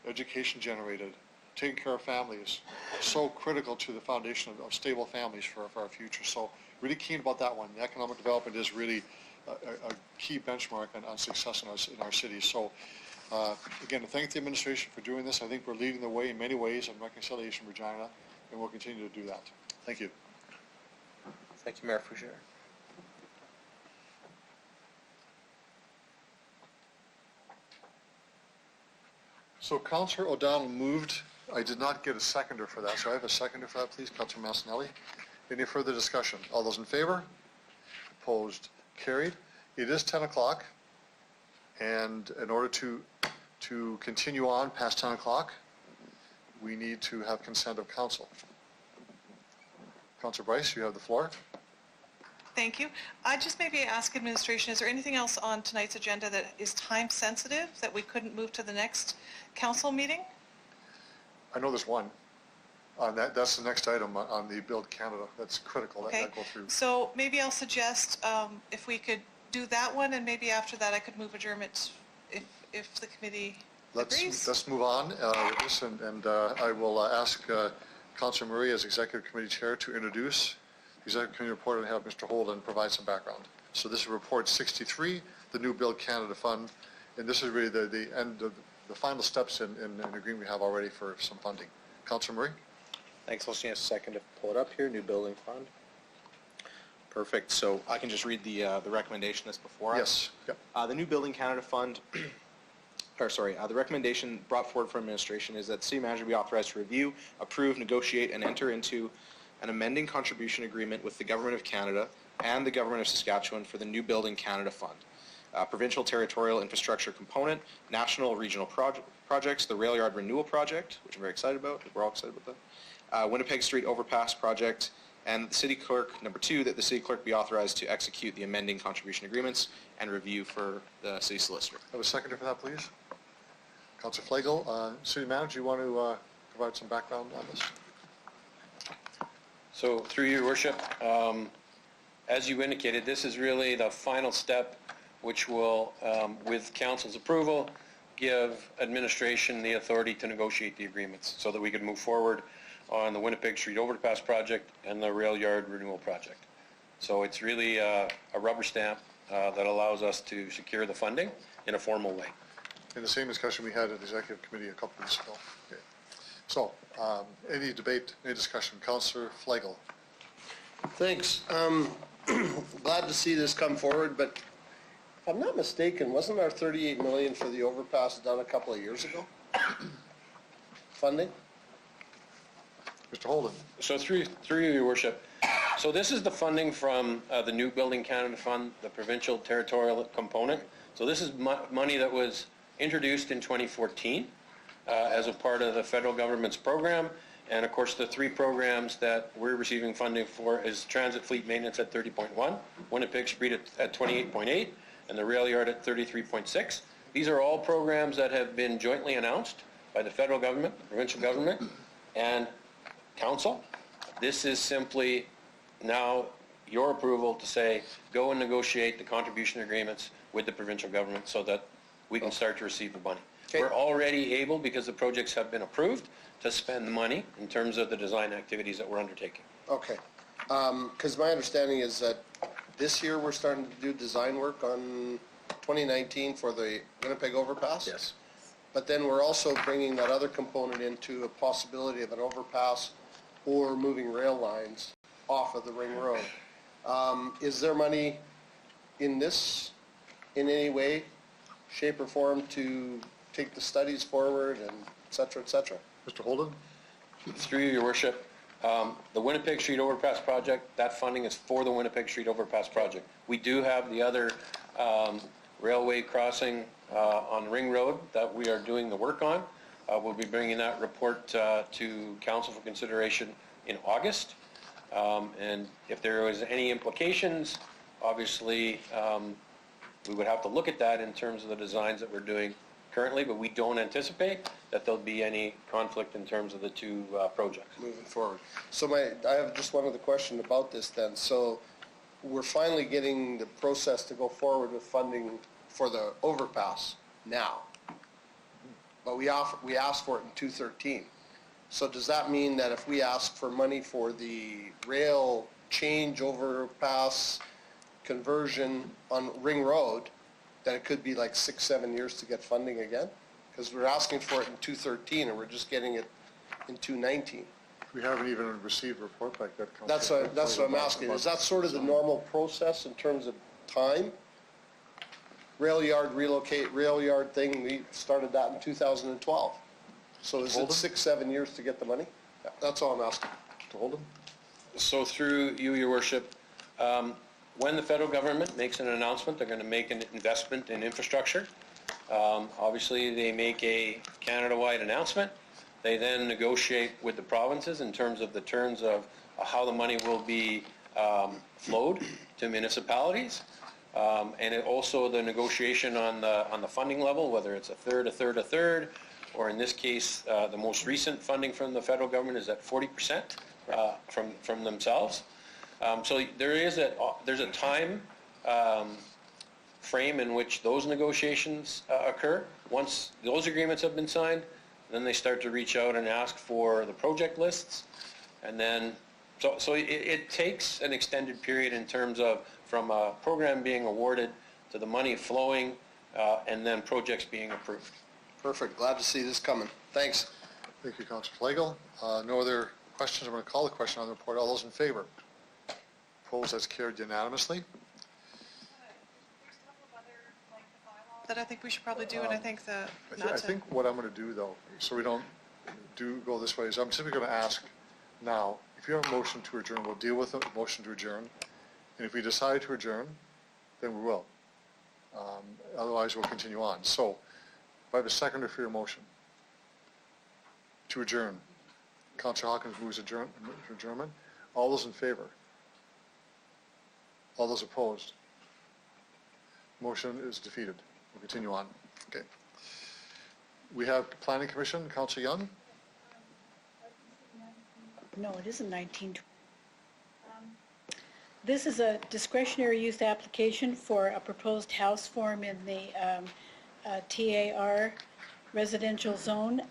S2: education generated, taking care of families, so critical to the foundation of stable families for our future. So really keen about that one. The economic development is really a key benchmark on success in our cities. So again, to thank the administration for doing this. I think we're leading the way in many ways in Reconciliation Regina, and we'll continue to do that. Thank you.
S15: Thank you, Mayor Fougere.
S2: So Councillor O'Donnell moved. I did not get a seconder for that, so I have a seconder for that, please. Councillor Massanelli. Any further discussion? All those in favor? Opposed? Carried. It is 10 o'clock, and in order to continue on past 10 o'clock, we need to have consent of council. Councillor Bryce, you have the floor.
S17: Thank you. I just maybe ask administration, is there anything else on tonight's agenda that is time sensitive that we couldn't move to the next council meeting?
S2: I know there's one. That's the next item on the Build Canada. That's critical.
S17: Okay.
S2: That go through.
S17: So maybe I'll suggest if we could do that one, and maybe after that I could move adjournment if the committee agrees.
S2: Let's move on with this, and I will ask Councillor Murray as Executive Committee Chair to introduce the Executive Committee report and have Mr. Holden provide some background. So this is Report 63, the new Build Canada Fund, and this is really the end of the final steps in an agreement we have already for some funding. Councillor Murray?
S19: Thanks. I'll just need a second to pull it up here. New building fund. Perfect. So I can just read the recommendation that's before us.
S2: Yes. Yep.
S19: The new Building Canada Fund, the recommendation brought forward from administration is that the city manager be authorized to review, approve, negotiate, and enter into an amending contribution agreement with the Government of Canada and the Government of Saskatchewan for the new Building Canada Fund. Provincial Territorial Infrastructure Component, National Regional Projects, the Rail Yard Renewal Project, which I'm very excited about. We're all excited about that. Winnipeg Street Overpass Project, and the City Clerk, number 2, that the City Clerk be authorized to execute the amending contribution agreements and review for the City Solicitor.
S2: I have a seconder for that, please. Councillor Flegel, City Manager, you want to provide some background on this?
S3: So through your worship, as you indicated, this is really the final step which will, with council's approval, give administration the authority to negotiate the agreements so that we can move forward on the Winnipeg Street Overpass Project and the Rail Yard Renewal Project. So it's really a rubber stamp that allows us to secure the funding in a formal way.
S2: In the same discussion we had at the Executive Committee a couple of weeks ago. Okay. So, any debate, any discussion? Councillor Flegel.
S7: Thanks. Glad to see this come forward, but if I'm not mistaken, wasn't our 38 million for the overpass done a couple of years ago? Funding?
S2: Mr. Holden.
S3: So through you, Your Worship, so this is the funding from the New Building Canada Fund, the provincial territorial component. So this is money that was introduced in 2014 as a part of the federal government's program. And of course, the three programs that we're receiving funding for is transit fleet maintenance at 30.1, Winnipeg Street at 28.8, and the rail yard at 33.6. These are all programs that have been jointly announced by the federal government, the provincial government, and council. This is simply now your approval to say, go and negotiate the contribution agreements with the provincial government so that we can start to receive the money.
S7: Okay.
S3: We're already able, because the projects have been approved, to spend the money in terms of the design activities that we're undertaking.
S7: Okay. Because my understanding is that this year we're starting to do design work on 2019 for the Winnipeg overpass?
S2: Yes.
S7: But then we're also bringing that other component into a possibility of an overpass or moving rail lines off of the ring road. Is there money in this, in any way, shape or form to take the studies forward and et cetera, et cetera?
S2: Mr. Holden.
S3: Through you, Your Worship, the Winnipeg Street Overpass project, that funding is for the Winnipeg Street Overpass project. We do have the other railway crossing on Ring Road that we are doing the work on. We'll be bringing that report to council for consideration in August. And if there was any implications, obviously we would have to look at that in terms of the designs that we're doing currently, but we don't anticipate that there'll be any conflict in terms of the two projects.
S7: Moving forward. So I have just one other question about this then. So we're finally getting the process to go forward with funding for the overpass now. But we asked for it in 2013. So does that mean that if we ask for money for the rail change overpass conversion on Ring Road, that it could be like 6-7 years to get funding again? Because we're asking for it in 2013 and we're just getting it in 2019.
S2: We haven't even received a report like that, Councillor.
S7: That's what I'm asking. Is that sort of the normal process in terms of time? Rail yard relocate, rail yard thing, we started that in 2012. So is it
S2: Holden?
S7: 6-7 years to get the money? That's all I'm asking.
S2: Mr. Holden.
S3: So through you, Your Worship, when the federal government makes an announcement, they're going to make an investment in infrastructure. Obviously, they make a Canada-wide announcement. They then negotiate with the provinces in terms of the terms of how the money will be flowed to municipalities. And it also the negotiation on the funding level, whether it's a third, or in this case, the most recent funding from the federal government is at 40% from themselves. So there's a time frame in which those negotiations occur. Once those agreements have been signed, then they start to reach out and ask for the project lists. And then, so it takes an extended period in terms of from a program being awarded to the money flowing and then projects being approved.
S7: Perfect. Glad to see this coming. Thanks.
S2: Thank you, Councillor Flagel. No other questions? I'm going to call the question on the report. All those in favor? Opposed? That's carried unanimously.
S17: That I think we should probably do, and I think that
S2: I think what I'm going to do, though, so we don't go this way, is I'm simply going to ask now, if you have a motion to adjourn, we'll deal with the motion to adjourn. And if we decide to adjourn, then we will. Otherwise, we'll continue on. So, if I have a seconder for your motion to adjourn, Councillor Hawkins moves adjournment. All those in favor? All those opposed? Motion is defeated. We'll continue on. Okay. We have Planning Commission, Councillor Young.
S16: No, it isn't 1920. This is a discretionary use application for a proposed house form in the TAR residential zone.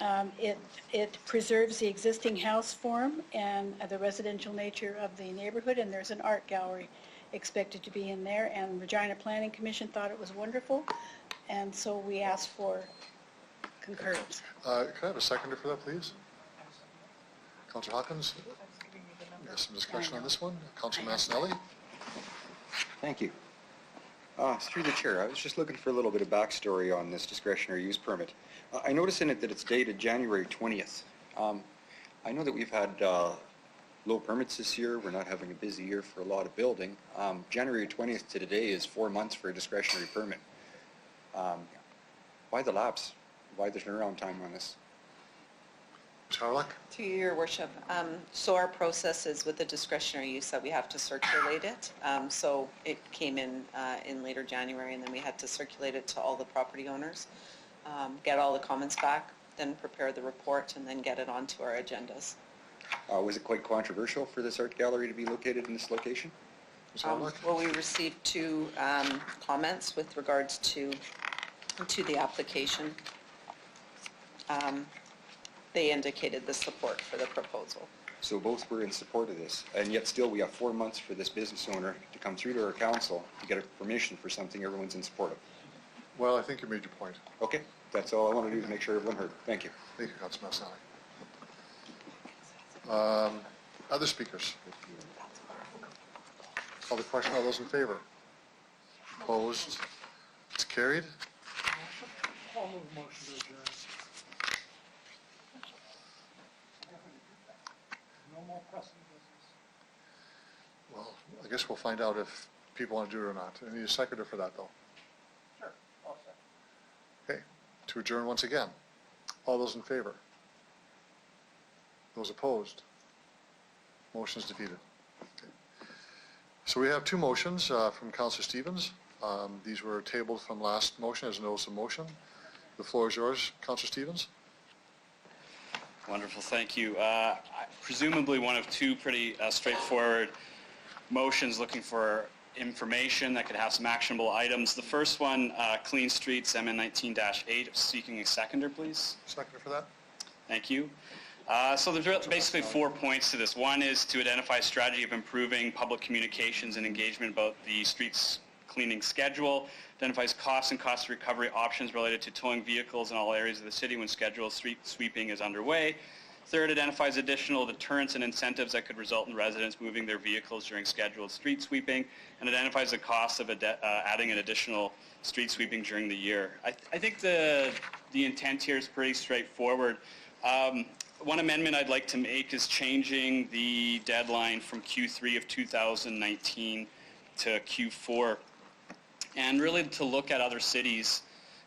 S16: It preserves the existing house form and the residential nature of the neighborhood, and there's an art gallery expected to be in there, and Regina Planning Commission thought it was wonderful, and so we asked for concurrence.
S2: Can I have a seconder for that, please? Councillor Hawkins? Yes, some discussion on this one. Councillor Massinelli?
S5: Thank you. Through the chair, I was just looking for a little bit of backstory on this discretionary use permit. I notice in it that it's dated January 20th. I know that we've had low permits this year. We're not having a busy year for a lot of building. January 20th to today is 4 months for a discretionary permit. Why the lapse? Why the turnaround time on this?
S2: Ms. Harlock?
S8: To you, Your Worship. So our process is with the discretionary use that we have to circulate it. So it came in later January, and then we had to circulate it to all the property owners, get all the comments back, then prepare the report, and then get it onto our agendas.
S5: Was it quite controversial for this art gallery to be located in this location?
S8: Well, we received 2 comments with regards to the application. They indicated the support for the proposal.
S5: So both were in support of this, and yet still we have 4 months for this business owner to come through to our council to get a permission for something everyone's in support of.
S2: Well, I think you made your point.
S5: Okay, that's all I want to do to make sure everyone heard. Thank you.
S2: Thank you, Councilor Massani. Other speakers? Call the question. All those in favor? Opposed? It's carried.
S14: I'll move the motion to adjourn. No more pressing business.
S2: Well, I guess we'll find out if people want to do it or not. I need a seconder for that, though.
S14: Sure, I'll second.
S2: Okay, to adjourn once again. All those in favor? Those opposed? Motion is defeated. Okay. So we have 2 motions from Councillor Stevens. These were tabled from last motion as a notice of motion. The floor is yours, Councillor Stevens.
S12: Wonderful, thank you. Presumably one of 2 pretty straightforward motions looking for information that could have some actionable items. The first one, Clean Streets, MN 19-8, seeking a seconder, please.
S2: Seconder for that.
S12: Thank you. So there's basically 4 points to this. One is to identify a strategy of improving public communications and engagement about the streets cleaning schedule, identifies costs and cost recovery options related to towing vehicles in all areas of the city when scheduled street sweeping is underway. Third, identifies additional deterrents and incentives that could result in residents moving their vehicles during scheduled street sweeping, and identifies the cost of adding an additional street sweeping during the year. I think the intent here is pretty straightforward. One amendment I'd like to make is changing the deadline from Q3 of 2019 to Q4, and really to look at other cities,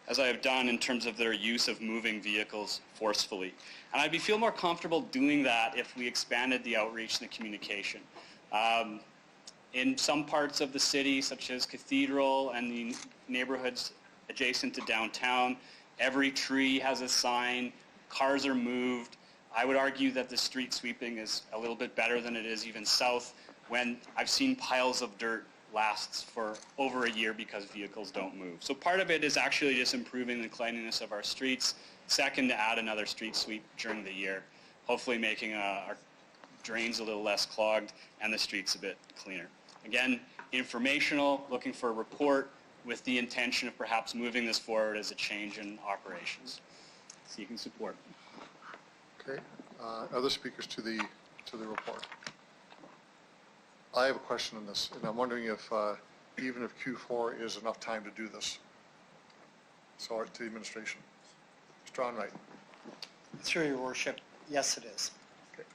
S12: as I have done, in terms of their use of moving vehicles forcefully. And I'd feel more comfortable doing that if we expanded the outreach and the communication. In some parts of the city, such as Cathedral and the neighborhoods adjacent to downtown, every tree has a sign, cars are moved. I would argue that the street sweeping is a little bit better than it is even south, when I've seen piles of dirt lasts for over a year because vehicles don't move. So part of it is actually just improving the cleanliness of our streets. Second, to add another street sweep during the year, hopefully making our drains a little less clogged and the streets a bit cleaner. Again, informational, looking for a report with the intention of perhaps moving this forward as a change in operations. Seeking support.
S2: Okay. Other speakers to the report? I have a question on this, and I'm wondering if even if Q4 is enough time to do this. So to the administration. Mr. Onright.
S20: Through your worship, yes it is.
S2: Okay.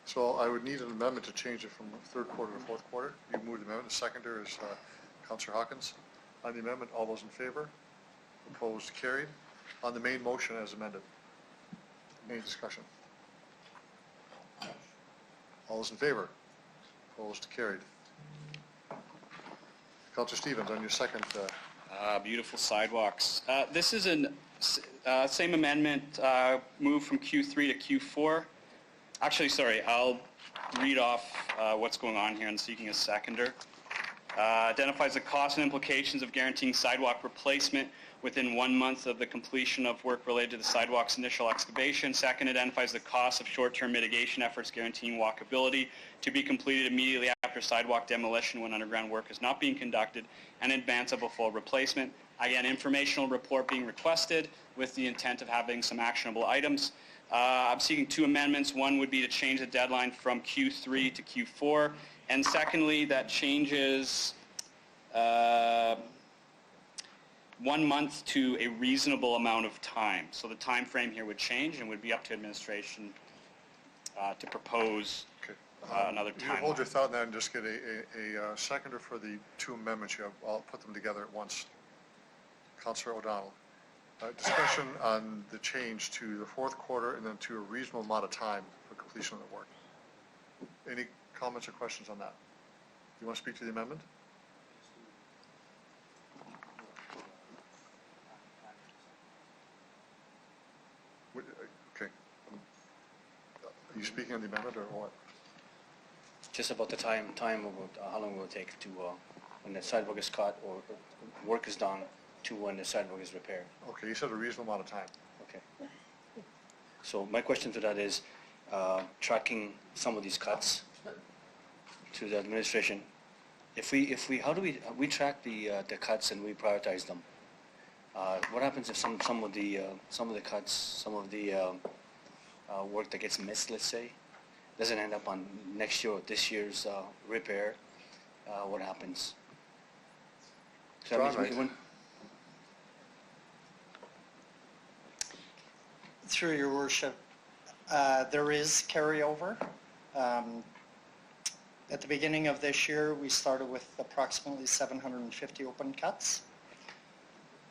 S2: So I would need an amendment to change it from 3rd quarter to 4th quarter. You moved the amendment. The seconder is Councillor Hawkins. On the amendment, all those in favor? Opposed? Carried. On the main motion as amended. Any discussion? All those in favor? Opposed? Carried. Councillor Stevens, on your second.
S12: Beautiful sidewalks. This is an same amendment, move from Q3 to Q4. Actually, sorry, I'll read off what's going on here and seeking a seconder. Identifies the costs and implications of guaranteeing sidewalk replacement within 1 month of the completion of work related to the sidewalk's initial excavation. Second, identifies the cost of short-term mitigation efforts guaranteeing walkability to be completed immediately after sidewalk demolition when underground work is not being conducted and in advance of a full replacement. Again, informational report being requested with the intent of having some actionable items. I'm seeking 2 amendments. One would be to change the deadline from Q3 to Q4. And secondly, that changes 1 month to a reasonable amount of time. So the time frame here would change and would be up to administration to propose another
S2: You hold your
S12: timeline.
S2: thought there and just get a seconder for the two amendments you have. I'll put them together at once. Councillor O'Donnell. Discussion on the change to the fourth quarter and then to a reasonable amount of time for completion of the work. Any comments or questions on that? You want to speak to the amendment? Okay. Are you speaking on the amendment or what?
S6: Just about the time about how long it will take to, when the sidewalk is cut or work is done to when the sidewalk is repaired.
S2: Okay, you said a reasonable amount of time.
S6: Okay. So my question to that is, tracking some of these cuts to the administration. How do we track the cuts and we prioritize them? What happens if some of the cuts, some of the work that gets missed, let's say, doesn't end up on next year or this year's repair? What happens? So that means
S20: Through your worship, there is carryover. At the beginning of this year, we started with approximately 750 open cuts.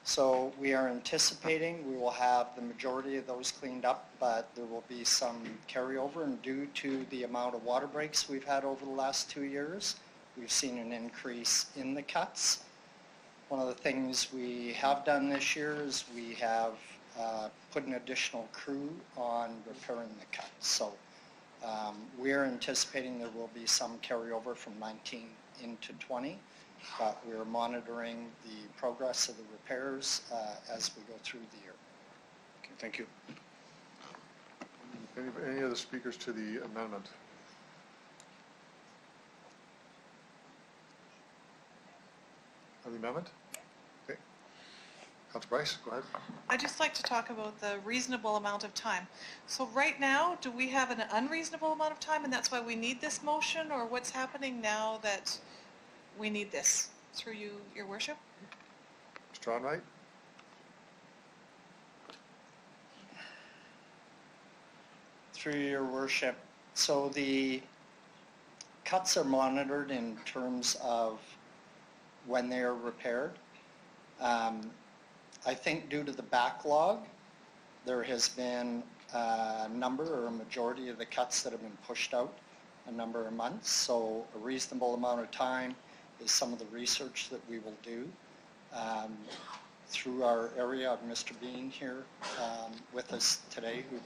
S20: So we are anticipating we will have the majority of those cleaned up, but there will be some carryover, and due to the amount of water breaks we've had over the last 2 years, we've seen an increase in the cuts. One of the things we have done this year is we have put an additional crew on repairing the cuts. So we're anticipating there will be some carryover from 19 into 20, but we're monitoring the progress of the repairs as we go through the year.
S6: Okay, thank you.
S2: Any other speakers to the amendment? On the amendment? Okay. Councillor Bryce, go ahead.
S17: I'd just like to talk about the reasonable amount of time. So right now, do we have an unreasonable amount of time and that's why we need this motion, or what's happening now that we need this? Through you, your worship?
S2: Mr. Onright?
S20: Through your worship, so the cuts are monitored in terms of when they are repaired. I think due to the backlog, there has been a number or a majority of the cuts that have been pushed out a number of months. So a reasonable amount of time is some of the research that we will do. Through our area of Mr. Bean here with us today, who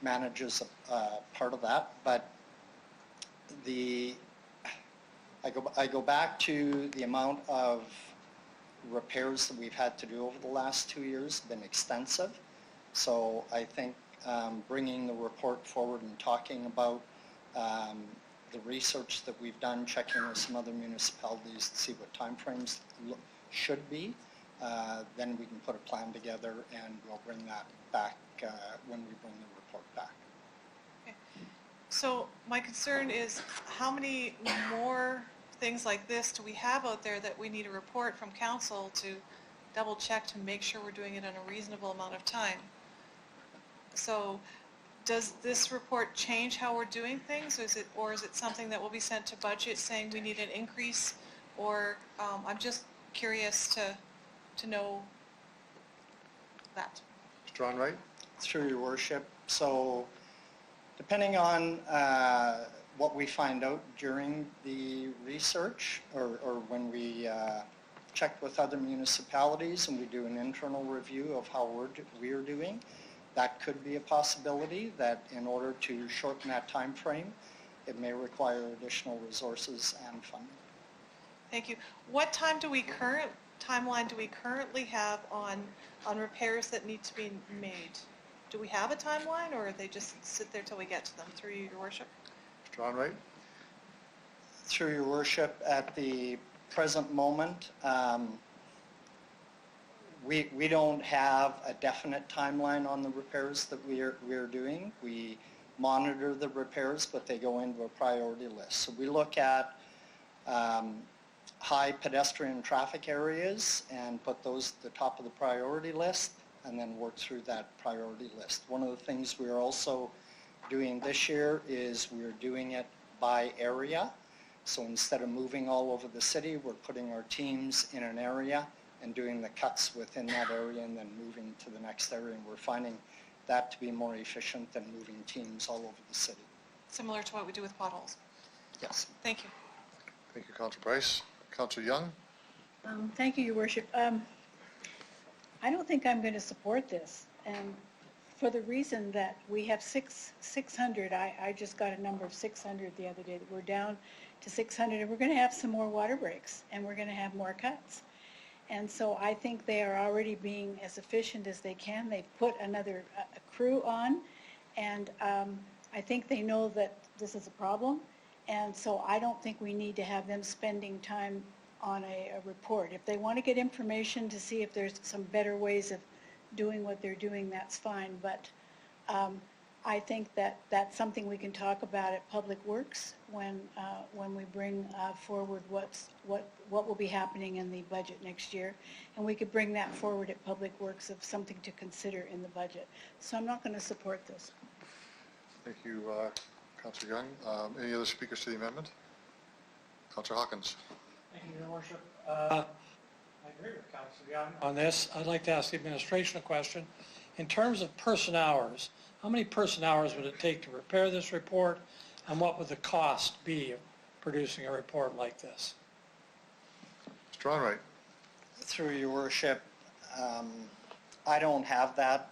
S20: manages a part of that. But I go back to the amount of repairs that we've had to do over the last 2 years have been extensive. So I think bringing the report forward and talking about the research that we've done, checking with some other municipalities to see what timeframes should be, then we can put a plan together and we'll bring that back when we bring the report back.
S17: Okay. So my concern is how many more things like this do we have out there that we need a report from council to double check to make sure we're doing it in a reasonable amount of time? So does this report change how we're doing things, or is it something that will be sent to budget saying we need an increase? Or I'm just curious to know that.
S2: Mr. Onright?
S20: Through your worship. So depending on what we find out during the research or when we check with other municipalities and we do an internal review of how we're doing, that could be a possibility that in order to shorten that time frame, it may require additional resources and funding.
S17: Thank you. What timeline do we currently have on repairs that need to be made? Do we have a timeline, or they just sit there till we get to them? Through you, your worship.
S2: Mr. Onright?
S20: Through your worship, at the present moment, we don't have a definite timeline on the repairs that we're doing. We monitor the repairs, but they go into a priority list. So we look at high pedestrian traffic areas and put those at the top of the priority list and then work through that priority list. One of the things we're also doing this year is we're doing it by area. So instead of moving all over the city, we're putting our teams in an area and doing the cuts within that area and then moving to the next area. And we're finding that to be more efficient than moving teams all over the city.
S17: Similar to what we do with potholes.
S20: Yes.
S17: Thank you.
S2: Thank you, Councillor Bryce. Councillor Young?
S16: Thank you, Your Worship. I don't think I'm going to support this, and for the reason that we have 600. I just got a number of 600 the other day. We're down to 600, and we're going to have some more water breaks, and we're going to have more cuts. And so I think they are already being as efficient as they can. They've put another crew on, and I think they know that this is a problem. And so I don't think we need to have them spending time on a report. If they want to get information to see if there's some better ways of doing what they're doing, that's fine. But I think that that's something we can talk about at Public Works when we bring forward what will be happening in the budget next year. And we could bring that forward at Public Works of something to consider in the budget. So I'm not going to support this.
S2: Thank you, Councillor Young. Any other speakers to the amendment? Councillor Hawkins.
S14: Thank you, Your Worship. I agree with Councillor Young on this. I'd like to ask the administration a question. In terms of person hours, how many person hours would it take to prepare this report, and what would the cost be of producing a report like this?
S2: Mr. Onright.
S20: Through Your Worship, I don't have that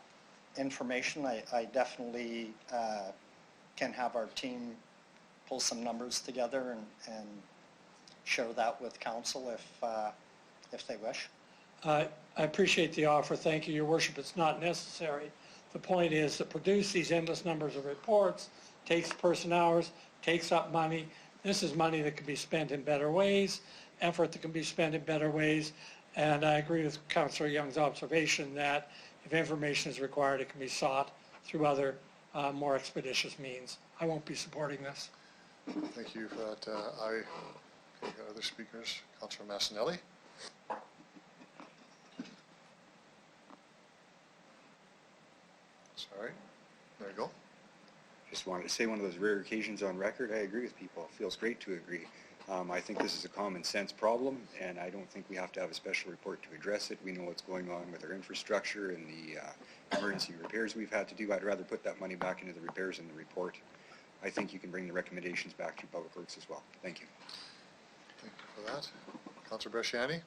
S20: information. I definitely can have our team pull some numbers together and share that with council if they wish.
S14: I appreciate the offer. Thank you, Your Worship. It's not necessary. The point is to produce these endless numbers of reports takes person hours, takes up money. This is money that can be spent in better ways, effort that can be spent in better ways, and I agree with Councillor Young's observation that if information is required, it can be sought through other more expeditious means. I won't be supporting this.
S2: Thank you for that. Okay, other speakers. Councillor Massanelli. Sorry. There you go.
S5: Just wanted to say, one of those rare occasions on record, I agree with people. It feels great to agree. I think this is a common sense problem, and I don't think we have to have a special report to address it. We know what's going on with our infrastructure and the emergency repairs we've had to do. I'd rather put that money back into the repairs in the report. I think you can bring the recommendations back to Public Works as well. Thank you.
S2: Thank you for that. Councillor Bresciani.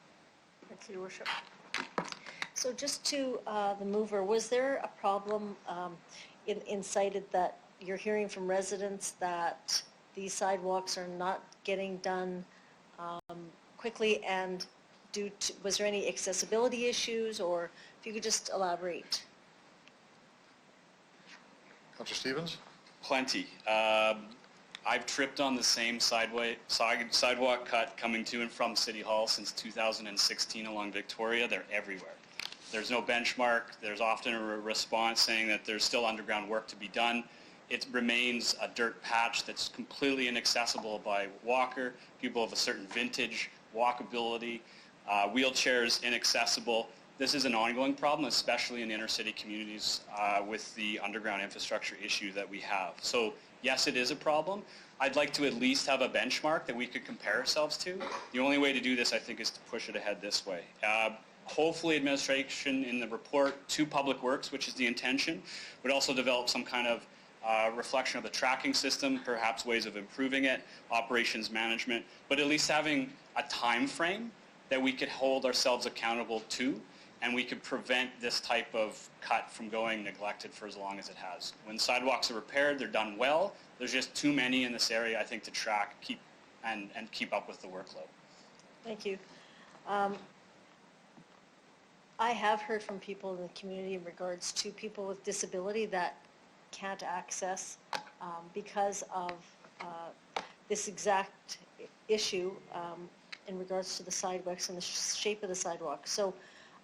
S11: Thank you, Your Worship. So just to the mover, was there a problem incited that you're hearing from residents that these sidewalks are not getting done quickly, and was there any accessibility issues, or if you could just elaborate?
S2: Councillor Stevens.
S12: Plenty. I've tripped on the same sidewalk cut coming to and from City Hall since 2016 along Victoria. They're everywhere. There's no benchmark. There's often a response saying that there's still underground work to be done. It remains a dirt patch that's completely inaccessible by walker, people of a certain vintage, walkability, wheelchairs inaccessible. This is an ongoing problem, especially in inner city communities with the underground infrastructure issue that we have. So yes, it is a problem. I'd like to at least have a benchmark that we could compare ourselves to. The only way to do this, I think, is to push it ahead this way. Hopefully administration in the report to Public Works, which is the intention, would also develop some kind of reflection of the tracking system, perhaps ways of improving it, operations management, but at least having a time frame that we could hold ourselves accountable to, and we could prevent this type of cut from going neglected for as long as it has. When sidewalks are repaired, they're done well. There's just too many in this area, I think, to track and keep up with the workload.
S11: Thank you. I have heard from people in the community in regards to people with disability that can't access because of this exact issue in regards to the sidewalks and the shape of the sidewalk. So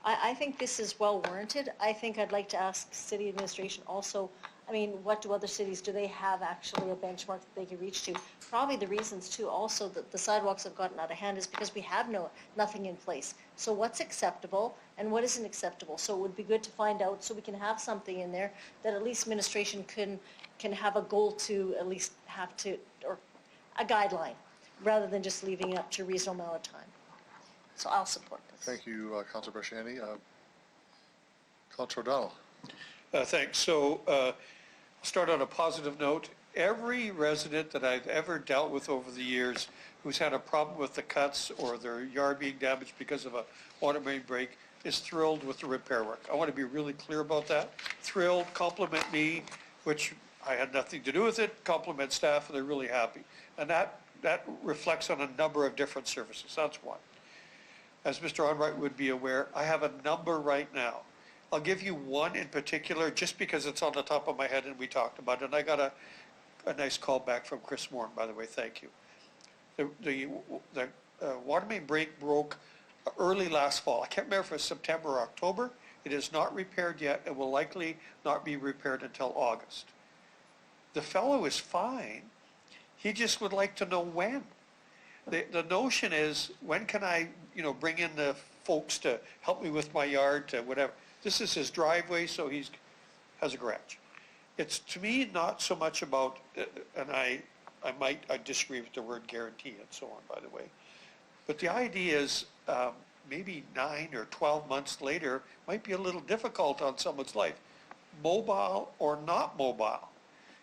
S11: I think this is well warranted. I think I'd like to ask city administration also I mean, what do other cities, do they have actually a benchmark that they can reach to? Probably the reasons too also that the sidewalks have gotten out of hand is because we have nothing in place. So what's acceptable and what isn't acceptable? So it would be good to find out so we can have something in there that at least administration can have a goal to at least have to, or a guideline, rather than just leaving it up to a reasonable amount of time. So I'll support this.
S2: Thank you, Councilor Bresciani. Councilor O'Donnell.
S4: Thanks. So I'll start on a positive note. Every resident that I've ever dealt with over the years who's had a problem with the cuts or their yard being damaged because of a water main break is thrilled with the repair work. I want to be really clear about that. Thrilled, compliment me, which I had nothing to do with it, compliment staff, and they're really happy. And that reflects on a number of different services. That's one. As Mr. Onright would be aware, I have a number right now. I'll give you one in particular, just because it's on the top of my head and we talked about it. And I got a nice call back from Chris Moore, by the way, thank you. The water main break broke early last fall. I can't remember if it was September or October. It is not repaired yet. It will likely not be repaired until August. The fellow is fine. He just would like to know when. The notion is, when can I, bring in the folks to help me with my yard, to whatever. This is his driveway, so he has a garage. It's, to me, not so much about, and I disagree with the word guarantee and so on, by the way. But the idea is, maybe 9 or 12 months later might be a little difficult on someone's life, mobile or not mobile.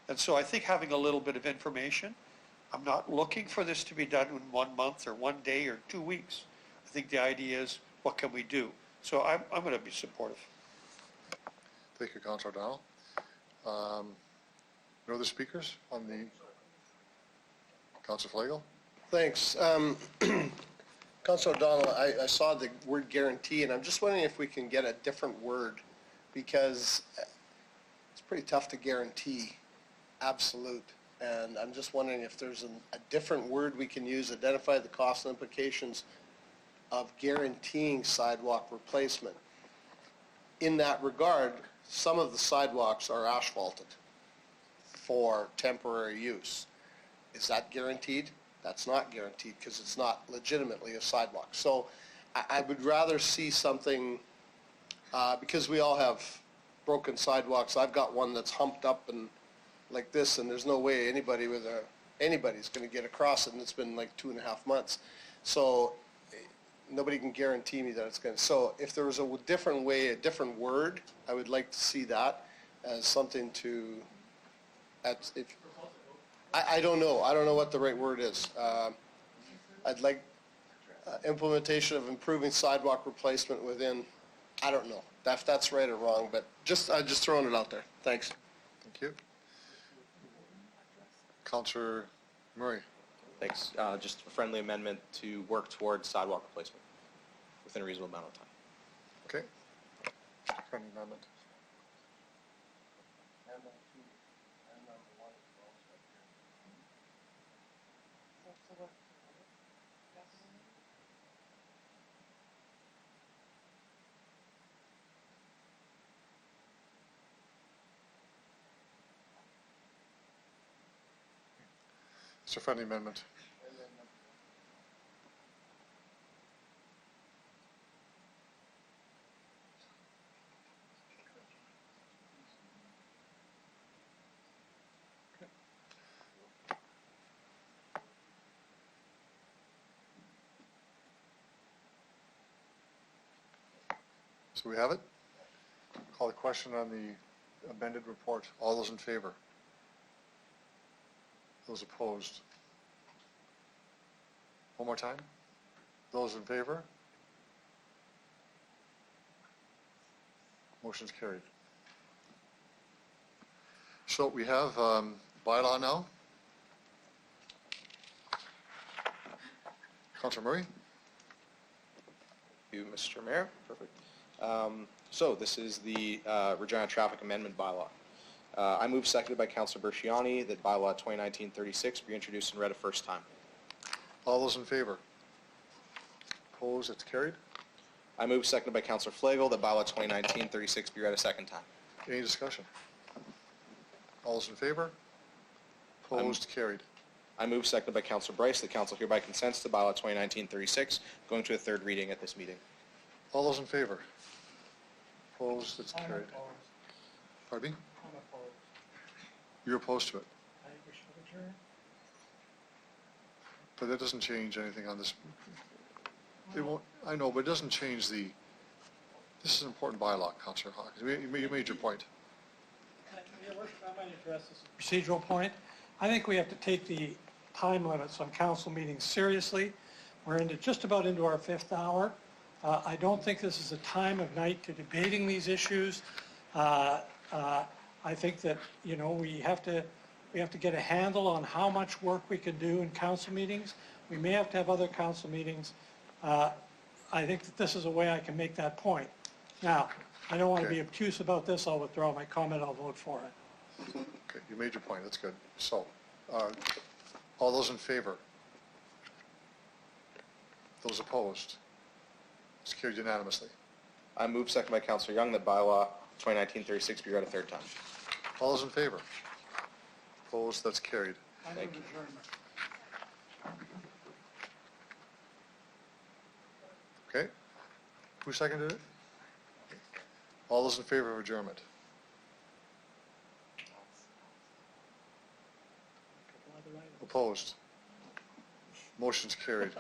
S4: And so I think having a little bit of information, I'm not looking for this to be done in 1 month or 1 day or 2 weeks. I think the idea is, what can we do? So I'm going to be supportive.
S2: Thank you, Councilor O'Donnell. No other speakers on the, Councilor Flagel?
S7: Thanks. Councilor O'Donnell, I saw the word guarantee, and I'm just wondering if we can get a different word, because it's pretty tough to guarantee absolute. And I'm just wondering if there's a different word we can use, identify the cost implications of guaranteeing sidewalk replacement. In that regard, some of the sidewalks are asphalted for temporary use. Is that guaranteed? That's not guaranteed because it's not legitimately a sidewalk. So I would rather see something, because we all have broken sidewalks. I've got one that's humped up and like this, and there's no way anybody's going to get across it, and it's been like 2.5 months. So nobody can guarantee me that it's going to. So if there was a different way, a different word, I would like to see that as something to, I don't know. I don't know what the right word is. I'd like implementation of improving sidewalk replacement within, I don't know if that's right or wrong, but I'm just throwing it out there. Thanks.
S2: Thank you. Councilor Murray.
S19: Thanks. Just a friendly amendment to work towards sidewalk replacement within a reasonable amount of time.
S2: Okay. Friendly amendment. It's a friendly amendment. So we have it. Call the question on the amended report. All those in favor? Those opposed? One more time. Those in favor? Motion's carried. So we have bylaw now. Councilor Murray?
S19: Thank you, Mr. Mayor. Perfect. So this is the Regina Traffic Amendment Bylaw. I move, seconded by Councilor Bresciani, that Bylaw 2019-36 be introduced and read a first time.
S2: All those in favor? Opposed? It's carried.
S19: I move, seconded by Councilor Flagel, that Bylaw 2019-36 be read a second time.
S2: Any discussion? All those in favor? Opposed? Carried.
S19: I move, seconded by Councillor Bryce, the council hereby consents to bylaw 2019-36 going to a third reading at this meeting.
S2: All those in favor? Opposed? That's carried. Pardon me? You're opposed to it?
S14: I think we should adjourn.
S2: But that doesn't change anything on this. It won't, I know, but it doesn't change the, this is an important bylaw, Councillor Hawk. You made your point.
S14: Your Worship, I might address this procedural point. I think we have to take the time limits on council meetings seriously. We're just about into our 5th hour. I don't think this is a time of night to debating these issues. I think that, you know, we have to get a handle on how much work we can do in council meetings. We may have to have other council meetings. I think that this is a way I can make that point. Now, I don't want to be obtuse about this. I'll withdraw my comment. I'll vote for it.
S2: Okay, you made your point. That's good. So, all those in favor? Those opposed? It's carried unanimously.
S19: I move, seconded by Councillor Young, that bylaw 2019-36 be read a third time.
S2: All those in favor? Opposed? That's carried.
S14: Thank you.
S2: Okay. Who seconded it? All those in favor of adjournment? Opposed? Motion's carried.